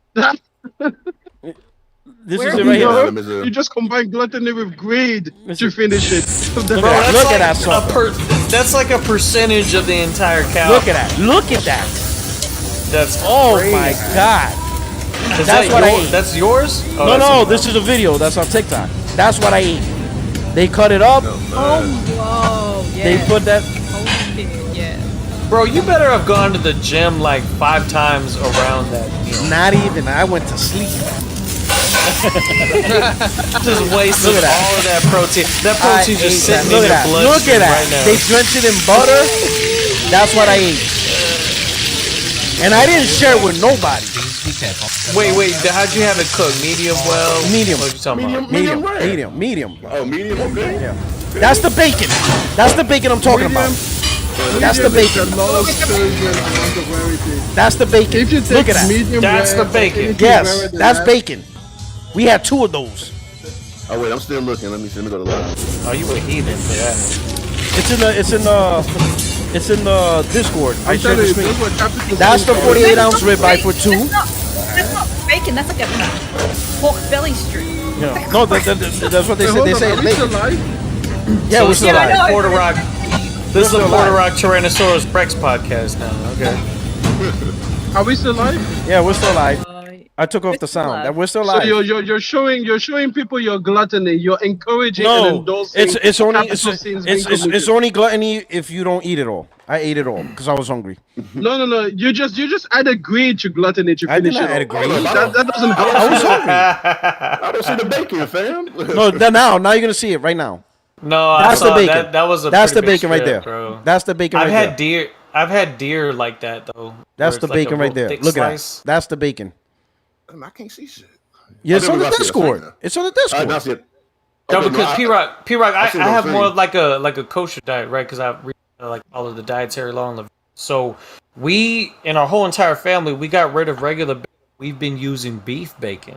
O: This is it right here.
H: You just combine gluttony with greed to finish it.
O: Look at that song.
M: That's like a percentage of the entire cow.
O: Look at that. Look at that.
M: That's
O: crazy. My God. That's what I ate.
M: That's yours?
O: No, this is a video. That's on TikTok. That's what I ate. They cut it up.
L: Whoa. Yeah.
O: They put that.
L: Yeah.
M: Bro, you better have gone to the gym like 5 times around that meal.
O: Not even. I went to sleep.
M: Just wasted all of that protein. That protein just sitting in your blood.
O: Look at that.
M: Right now.
O: They drenched it in butter. That's what I ate. And I didn't share it with nobody.
M: Wait. How'd you have it cooked? Medium well?
O: Medium.
M: What are you talking about?
O: Medium.
I: Oh, medium. Okay.
O: Yeah. That's the bacon. That's the bacon I'm talking about. That's the bacon. That's the bacon. Look at that.
M: That's the bacon.
O: Yes, that's bacon. We had 2 of those.
I: Oh wait, I'm still looking. Let me go to live.
M: Oh, you a heathen for that.
O: It's in the Discord. I shared the screen. That's the 48 ounce ribeye for 2.
L: That's not bacon. That's like a pork belly strip.
O: Yeah. No, that's what they said. They say bacon. Yeah,
M: so
O: we're still alive.
M: Porter Rock. This is a Porter Rock Tyrannosaurus Rex podcast now. Okay.
H: Are we still live?
O: Yeah, we're still live. I took off the sound. That we're still live.
H: So you're showing people your gluttony. You're encouraging and endorsing.
O: It's only gluttony if you don't eat it all. I ate it all because I was hungry.
H: No. You just added greed to gluttony to finish it.
O: I didn't add greed.
H: That doesn't help.
O: I was hungry.
I: I don't see the bacon, fam.
O: No, now you're gonna see it right now.
M: No,
O: that's the bacon.
M: That was
O: that's the
M: pretty big
O: bacon right
M: strip,
O: there.
M: bro.
O: That's the bacon right there.
M: I've had deer like that though.
O: That's the bacon right there. Look at that. That's the bacon.
I: I can't see shit.
O: Yeah, it's on the Discord. It's on the Discord.
M: No, because P-Rock, I have more of like a kosher diet, right? Because I like all of the dietary law and so we in our whole entire family we got rid of regular bacon. We've been using beef bacon,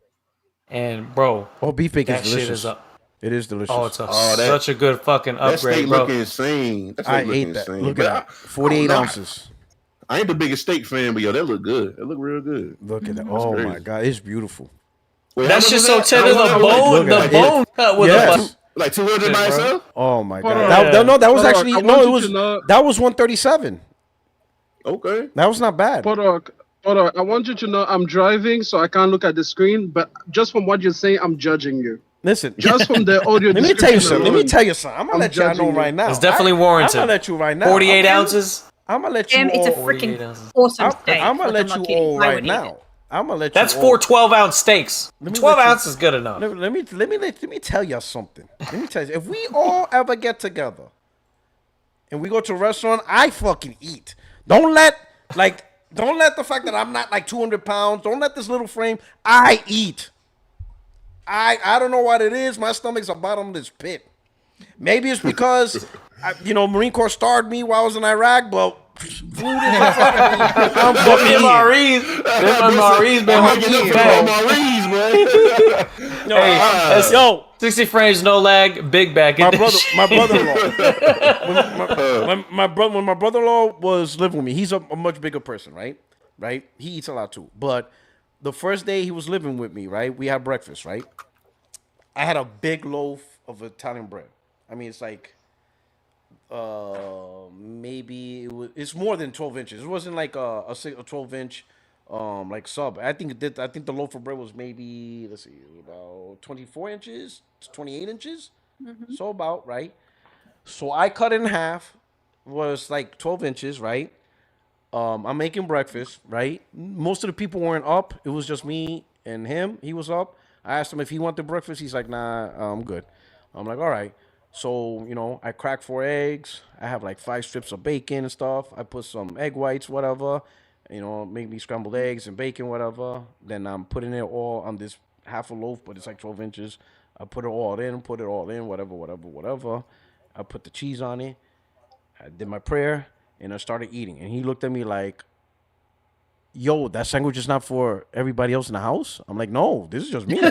M: and bro,
O: beef bacon
M: that
O: is delicious.
M: shit is up.
O: It is delicious.
M: Oh, it's such a good fucking upgrade,
I: that steak
M: bro.
I: looking insane.
O: I ate that. Look at that. 48 ounces.
I: I ain't the biggest steak fan, but yo, that look good. That look real good.
O: Look at that. Oh my god, it's beautiful.
I: Wait,
M: that's just so tender. The bone cut with a
I: like 200 by itself.
O: Oh my god. That was actually it was that was 137.
I: Okay,
O: that was not bad.
H: Podok, I want you to know I'm driving, so I can't look at the screen. But just from what you're saying, I'm judging you.
O: Listen,
H: just from the audio.
O: Let me tell you something. I'm gonna let y'all know right now.
M: It's definitely warranted.
O: I'm gonna let you right now.
M: 48 ounces.
O: I'm gonna let you.
L: It's a freaking awesome steak.
O: I'm gonna let you all right now. I'm gonna let you.
M: That's 4 12-ounce steaks. 12 ounces is good enough.
O: Let me tell you something. Let me tell you. If we all ever get together and we go to a restaurant, I fucking eat. Don't let the fact that I'm not like 200 pounds. Don't let this little frame. I eat. I don't know what it is. My stomach's the bottom of this pit. Maybe it's because Marine Corps starved me while I was in Iraq, but food is in front of me. I'm fucking
M: MREs been
O: MREs,
M: yo, 60 frames, no lag, big back.
O: My brother-in-law. When my brother-in-law was living with me, he's a much bigger person, right? Right? He eats a lot too. But the first day he was living with me, right? We had breakfast, right? I had a big loaf of Italian bread. I mean, it's like maybe it's more than 12 inches. It wasn't like a 12-inch like sub. I think the loaf of bread was maybe, let's see, about 24 inches, 28 inches. Mm-hmm. So about, right? So I cut it in half, was like 12 inches, right? I'm making breakfast, right? Most of the people weren't up. It was just me and him. He was up. I asked him if he wanted breakfast. He's like, nah, I'm good. I'm like, all right. So, I crack 4 eggs. I have like 5 strips of bacon and stuff. I put some egg whites, whatever. Make me scrambled eggs and bacon, whatever. Then I'm putting it all on this half a loaf, but it's like 12 inches. I put it all in, whatever. I put the cheese on it. I did my prayer, and I started eating. And he looked at me like, yo, that sandwich is not for everybody else in the house? I'm like, no, this is just me. He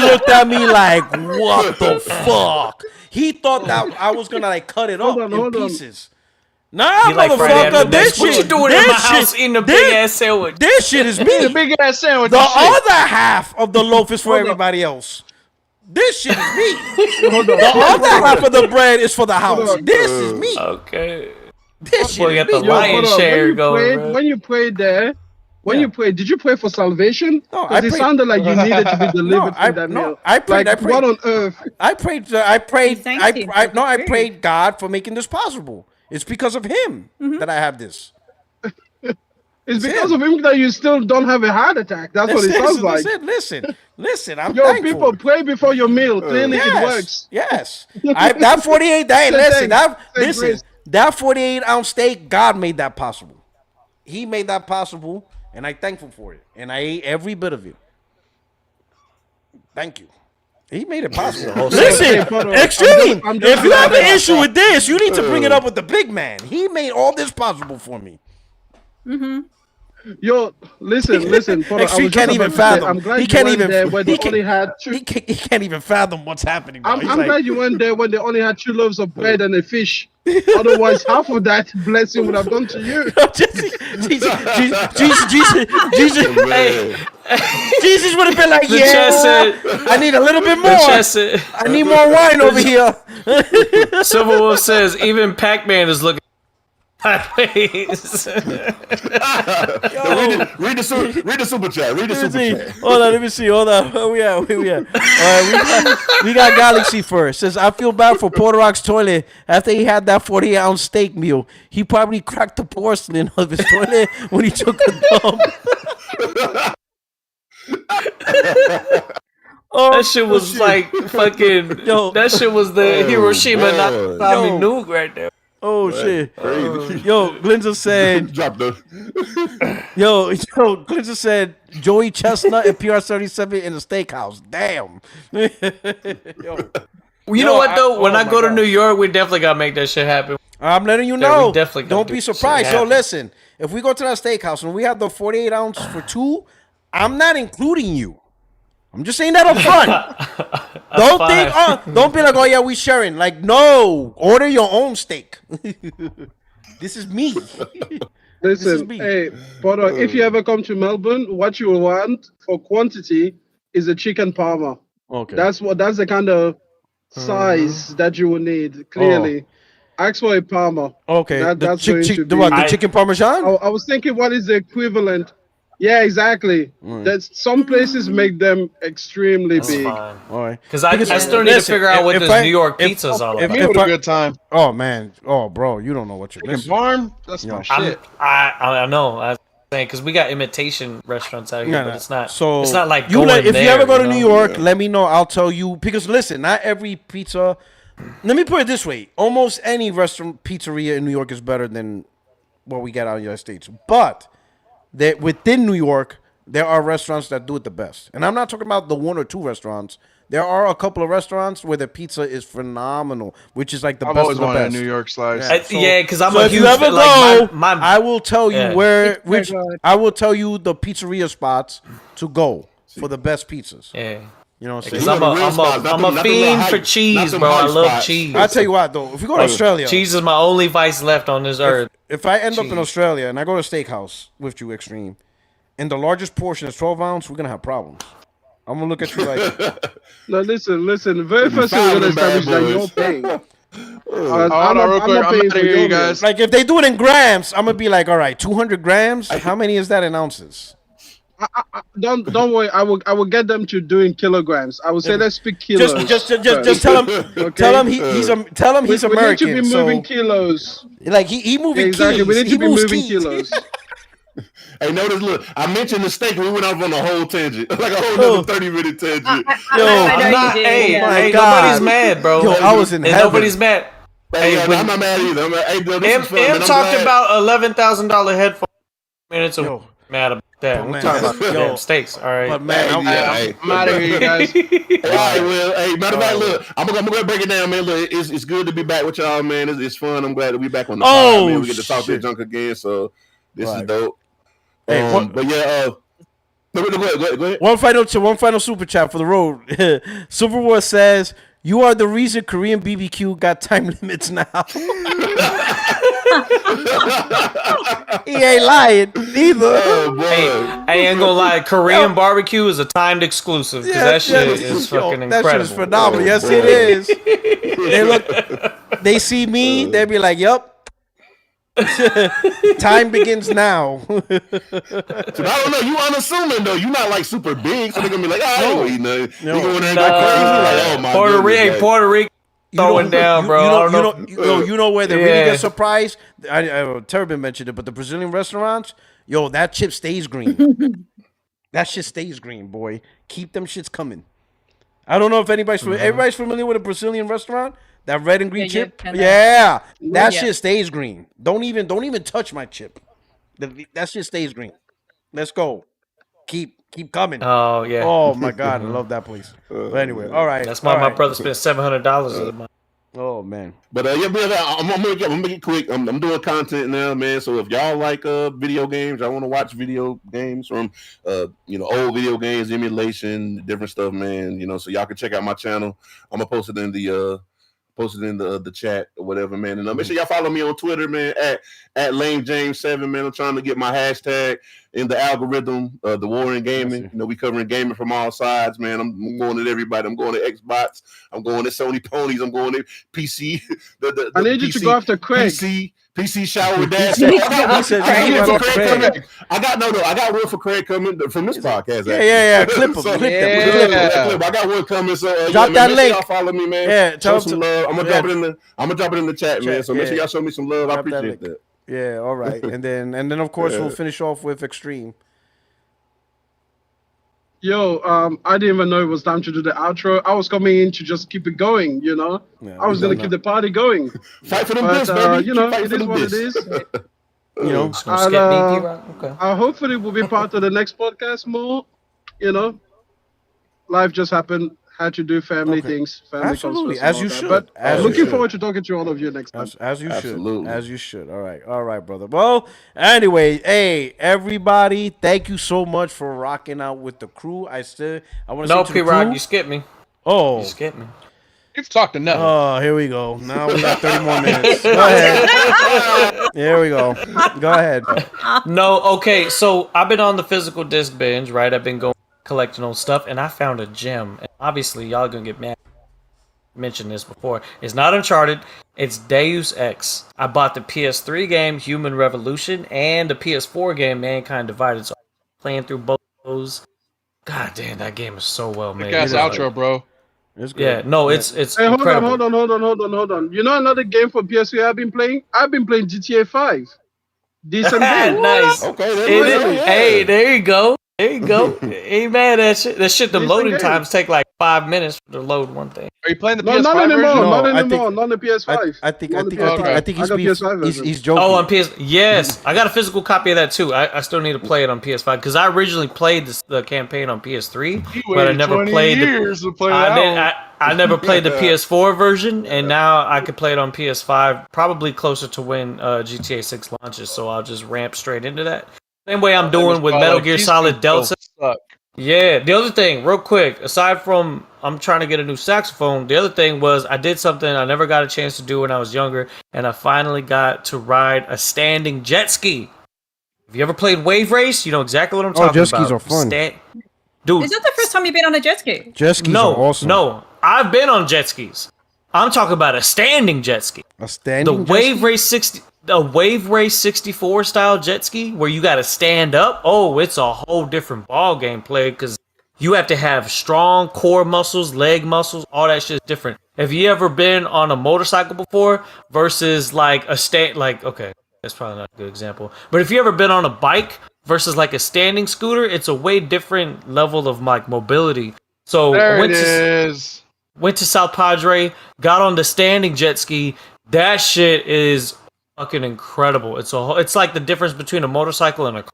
O: looked at me like, what the fuck? He thought that I was going to like cut it up in pieces. Nah, motherfucker, this shit.
M: What you doing in my house eating a big ass sandwich?
O: This shit is me.
A: The big ass sandwich.
O: The other half of the loaf is for everybody else. This shit is me. The other half of the bread is for the house. This is me.
M: Okay.
O: This shit
M: got the lion's share going.
H: When you prayed there, you prayed, did you pray for salvation?
O: No,
H: because it sounded like you needed to be delivered from that meal.
O: I prayed.
H: What on earth?
O: I prayed God for making this possible. It's because of him that I have this.
H: It's because of him that you still don't have a heart attack. That's what it sounds like.
O: Listen. I'm
H: Yo,
O: thankful.
H: people, pray before your meal. Clearly, it works.
O: Yes. That 48. That 48-ounce steak, God made that possible. He made that possible, and I'm thankful for it. And I ate every bit of it. Thank you. He made it possible. Listen, Extreme, if you have an issue with this, you need to bring it up with the big man. He made all this possible for me.
L: Mm-hmm.
H: Yo, listen.
O: Extreme can't even fathom.
H: I'm glad
O: he can't even.
H: He
O: can't even fathom what's happening. Bro.
H: I'm glad you went there when they only had 2 loaves of bread and a fish. Otherwise, half of that blessing would have gone to you.
O: Jesus would have been like, I need a little bit more. I need more wine over here.
M: Silver Wolf says, even Pac-Man is looking. Sideways.
I: Read the super chat. Read the super chat.
O: Hold on, let me see. Hold on. Where we at? All right, we got Galaxy first. Says, I feel bad for Porter Rock's toilet after he had that 48-ounce steak meal. He probably cracked the porcelain of his toilet when he took a dump.
M: That shit was like fucking. Yo, that shit was the Hiroshima Nagasaki nuke right there.
O: Oh shit!
I: Crazy.
O: Yo, Glinza said.
I: Drop the.
O: Yo, Glinza said Joey Chestnut and PR-37 in a steakhouse. Damn. Yo.
M: You know what though? When I go to New York, we definitely gotta make that shit happen.
O: I'm letting you know.
M: We definitely
O: don't be surprised. So listen, if we go to that steakhouse and we have the 48-ounce for two, I'm not including you. I'm just saying that up front. Don't be like, oh yeah, we sharing. Like, no, order your own steak. This is me.
H: Listen, hey, but if you ever come to Melbourne, what you will want for quantity is a chicken parma.
O: Okay.
H: That's the kind of size that you will need. Clearly, ask for a parma.
O: Okay.
H: That's
O: the chicken parmesan?
H: I was thinking, what is the equivalent? Yeah, exactly. That's some places make them extremely big.
M: Fine.
O: All right.
M: Because I still need to figure out what this New York pizza's all about.
A: It was a good time.
O: Oh man, bro, you don't know what you're missing.
A: Farm? That's my shit.
M: I know. I was saying because we got imitation restaurants out here, but it's not.
O: So
M: it's not like
O: if you ever go to New York, let me know. I'll tell you because listen, not every pizza. Let me put it this way: almost any restaurant pizzeria in New York is better than what we get out in the United States, but that within New York, there are restaurants that do it the best. And I'm not talking about the one or two restaurants. There are a couple of restaurants where the pizza is phenomenal, which is like the best of the best.
A: I've always wanted a New York slice.
M: Because I'm
O: so
M: a
O: if
M: huge,
O: you ever
M: like,
O: go, I will tell you I will tell you the pizzeria spots to go for the best pizzas.
M: Yeah.
O: You know what I'm
M: Because
O: saying?
M: I'm a fiend for cheese, bro. I love cheese.
O: I'll tell you what, though. If you go to Australia.
M: Cheese is my only vice left on this earth.
O: If I end up in Australia and I go to a steakhouse with you, Extreme, and the largest portion is 12 ounce, we're going to have problems. I'm going to look at you like...
H: No, listen. Very first thing we're going to establish that you're paying.
A: I'm not paying for you guys.
O: Like, if they do it in grams, I'm going to be like, all right, 200 grams? How many is that in ounces?
H: Don't worry. I will get them to do in kilograms. I will say let's speak kilos.
O: Just tell him. Okay? Tell him he's American.
H: We need to be moving kilos.
O: Like he moving
H: exactly.
O: keys.
H: We need to be moving
O: keys.
H: kilos.
I: Hey, notice, look, I mentioned the steak and we went off on a whole tangent. Like a whole nother 30-minute tangent.
M: I'm not, hey, nobody's mad, bro.
O: Yo, I was in heaven.
M: Nobody's mad.
I: Hey, I'm not mad either.
M: M talked about $11,000 headphones minutes ago. Mad about that. We're talking about damn steaks. All right.
O: But man,
A: I'm out of here, you guys.
I: All right, well, hey, matter of fact, look, I'm gonna break it down, man. Look, it's good to be back with y'all, man. It's fun. I'm glad to be back on the pod, man. We get to talk this junk again, so this is dope.
O: Hey,
I: but yeah, go ahead.
O: One final super chat for the road. Super War says, "You are the reason Korean BBQ got time limits now." He ain't lying either.
M: I ain't gonna lie. Korean barbecue is a timed exclusive because that shit is fucking incredible.
O: That shit is phenomenal. Yes, it is. They see me, they be like, "Yup." Time begins now.
I: So I don't know. You unassuming though. You not like super big, so they're gonna be like, "I ain't gonna eat nothing." You going there and go crazy? Like, oh my
M: Puerto Rico. Throwing down, bro.
O: You know where they really get surprised? Turbin mentioned it, but the Brazilian restaurants, that chip stays green. That shit stays green, boy. Keep them shits coming. I don't know if everybody's familiar with a Brazilian restaurant. That red and green chip, that shit stays green. Don't even touch my chip. That shit stays green. Let's go. Keep coming.
M: Oh yeah.
O: Oh my god, I love that place. But anyway, all right.
M: That's why my brother spent $700.
O: Oh man.
I: But I'm gonna make it quick. I'm doing content now, man. So if y'all like video games, I want to watch video games from old video games, emulation, different stuff, man. So y'all can check out my channel. I'm gonna post it in the chat or whatever, man. And make sure y'all follow me on Twitter, man, at LameJames7, man. I'm trying to get my hashtag in the algorithm, the war in gaming. We covering gaming from all sides, man. I'm going at everybody. I'm going to Xbox. I'm going to Sony ponies. I'm going to PC.
H: I need you to go after Craig.
I: PC shower with dad. I got one for Craig coming from this podcast.
O: Yeah. Clip him.
I: I got one coming. So
O: drop that link.
I: Y'all follow me, man.
O: Yeah,
I: show some love. I'm gonna drop it in the chat, man. So make sure y'all show me some love. I appreciate that.
O: Yeah, all right. And then of course we'll finish off with Extreme.
H: Yo, I didn't even know it was time to do the outro. I was coming in to just keep it going, you know.
I: Yeah,
H: I was gonna keep the party going.
I: Fight for them bits, baby.
H: You know, it is what it is.
O: You know,
H: I hopefully will be part of the next podcast more. You know, life just happened. Had to do family things. Family
O: Absolutely, as you should.
H: But looking forward to talking to all of you next time.
O: As you should. As you should. All right, brother. Well, anyway, hey, everybody, thank you so much for rocking out with the crew. I want to say to the
M: P-Rock,
O: crew,
M: you skipped me.
O: Oh,
M: you skipped me.
A: You've talked enough.
O: Oh, here we go. Now we got 30 more minutes. Go ahead. Here we go. Go ahead.
M: No, okay. So I've been on the physical disc binge, right? I've been going collecting old stuff, and I found a gem. And obviously, y'all gonna get mad. Mentioned this before. It's not Uncharted. It's Deus Ex. I bought the PS3 game Human Revolution and the PS4 game Mankind Divided. So I'm playing through both of those. God damn, that game is so well made.
A: Big ass outro, bro.
O: It's good.
M: Yeah, no, it's
H: Hey,
M: incredible.
H: hold on. You know another game for PS3 I've been playing? I've been playing GTA 5. Decent game.
M: Nice.
I: Okay,
M: hey, there you go. There you go. Ain't mad at shit. That shit, the loading times take like 5 minutes to load one thing.
A: Are you playing the
H: No,
A: PS5
H: not anymore.
A: version?
H: Not anymore. Not the PS5.
O: I think
H: he's
O: he's joking.
M: Oh, on PS. Yes, I got a physical copy of that too. I still need to play it on PS5 because I originally played the campaign on PS3, but I never played I never played the PS4 version, and now I could play it on PS5, probably closer to when GTA 6 launches. So I'll just ramp straight into that. Same way I'm doing with Metal Gear Solid Delta. Yeah, the other thing, real quick, aside from I'm trying to get a new saxophone, the other thing was I did something I never got a chance to do when I was younger, and I finally got to ride a standing jet ski. Have you ever played Wave Race? You know exactly what I'm talking about.
O: Jet skis are fun.
M: Dude,
N: is that the first time you've been on a jet ski?
O: Jet skis are awesome.
M: No, I've been on jet skis. I'm talking about a standing jet ski.
O: A standing jet
M: Wave
O: ski?
M: Race 60. The Wave Race 64 style jet ski where you got to stand up. Oh, it's a whole different ball game play because you have to have strong core muscles, leg muscles, all that shit is different. Have you ever been on a motorcycle before versus like okay, that's probably not a good example. But if you ever been on a bike versus like a standing scooter, it's a way different level of like mobility. So
A: there it is.
M: Went to South Padre, got on the standing jet ski. That shit is fucking incredible. It's like the difference between a motorcycle and a car.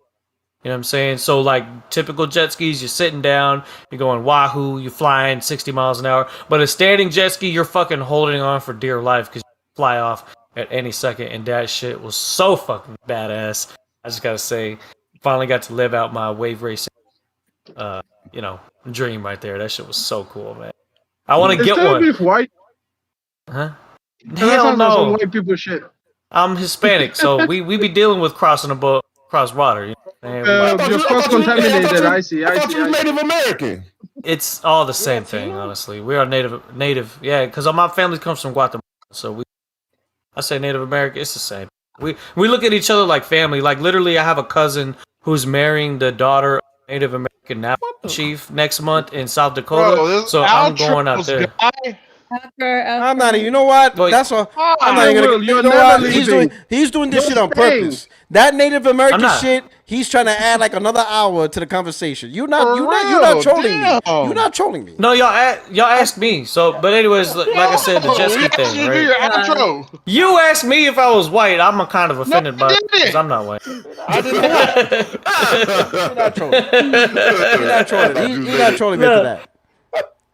M: You know what I'm saying? So like typical jet skis, you're sitting down, you're going wahoo, you're flying 60 miles an hour. But a standing jet ski, you're fucking holding on for dear life because you fly off at any second. And that shit was so fucking badass. I just gotta say, finally got to live out my wave racing, dream right there. That shit was so cool, man. I want to get one.
H: White?
M: Huh?
H: Hell no. Some white people shit.
M: I'm Hispanic, so we be dealing with cross water. You know
H: you're cross-contaminated. I see.
I: I thought you were Native American.
M: It's all the same thing, honestly. We are native. Yeah, because my family comes from Guatemala, so I say Native American. It's the same. We look at each other like family. Like literally, I have a cousin who's marrying the daughter of a Native American Navajo chief next month in South Dakota. So I'm going out there.
O: I'm not. You know what? That's all. I'm not even gonna. You know what? He's doing this shit on purpose. That Native American shit. He's trying to add like another hour to the conversation. You're not trolling me. You're not trolling me.
M: No, y'all asked me. So, but anyways, like I said, the jet ski thing, right? You asked me if I was white. I'm kind of offended by it because I'm not white.
O: I did not. You're not trolling. You're not trolling. You're not trolling me to that.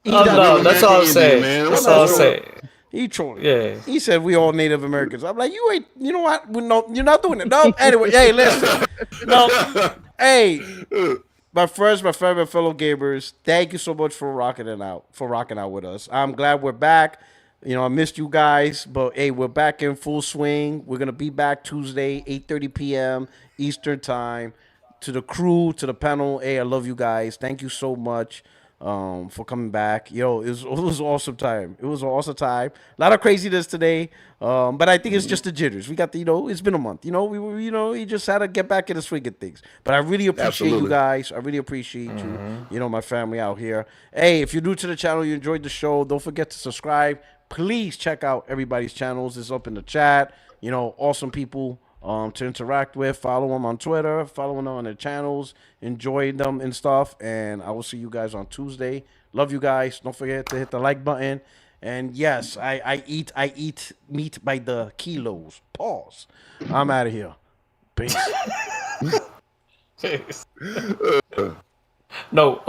M: No, that's all I'm saying. That's all I'm saying.
O: He trolling.
M: Yeah.
O: He said we all Native Americans. I'm like, you ain't. You know what? No, you're not doing it. No. Anyway, hey, listen. No. Hey, my favorite fellow gamers. Thank you so much for rocking out with us. I'm glad we're back. You know, I missed you guys, but hey, we're back in full swing. We're gonna be back Tuesday, 8:30 p.m. Eastern time. To the crew, to the panel. Hey, I love you guys. Thank you so much. for coming back. Yo, it was awesome time. It was an awesome time. A lot of craziness today. But I think it's just the jitters. We got the, it's been a month. We just had to get back in the swing of things. But I really appreciate you guys. I really appreciate you. My family out here. Hey, if you're new to the channel, you enjoyed the show, don't forget to subscribe. Please check out everybody's channels. It's up in the chat. Awesome people to interact with. Follow them on Twitter. Follow them on their channels. Enjoy them and stuff. And I will see you guys on Tuesday. Love you guys. Don't forget to hit the like button. And yes, I eat meat by the kilos. Pause. I'm out of here. Peace.
M: No.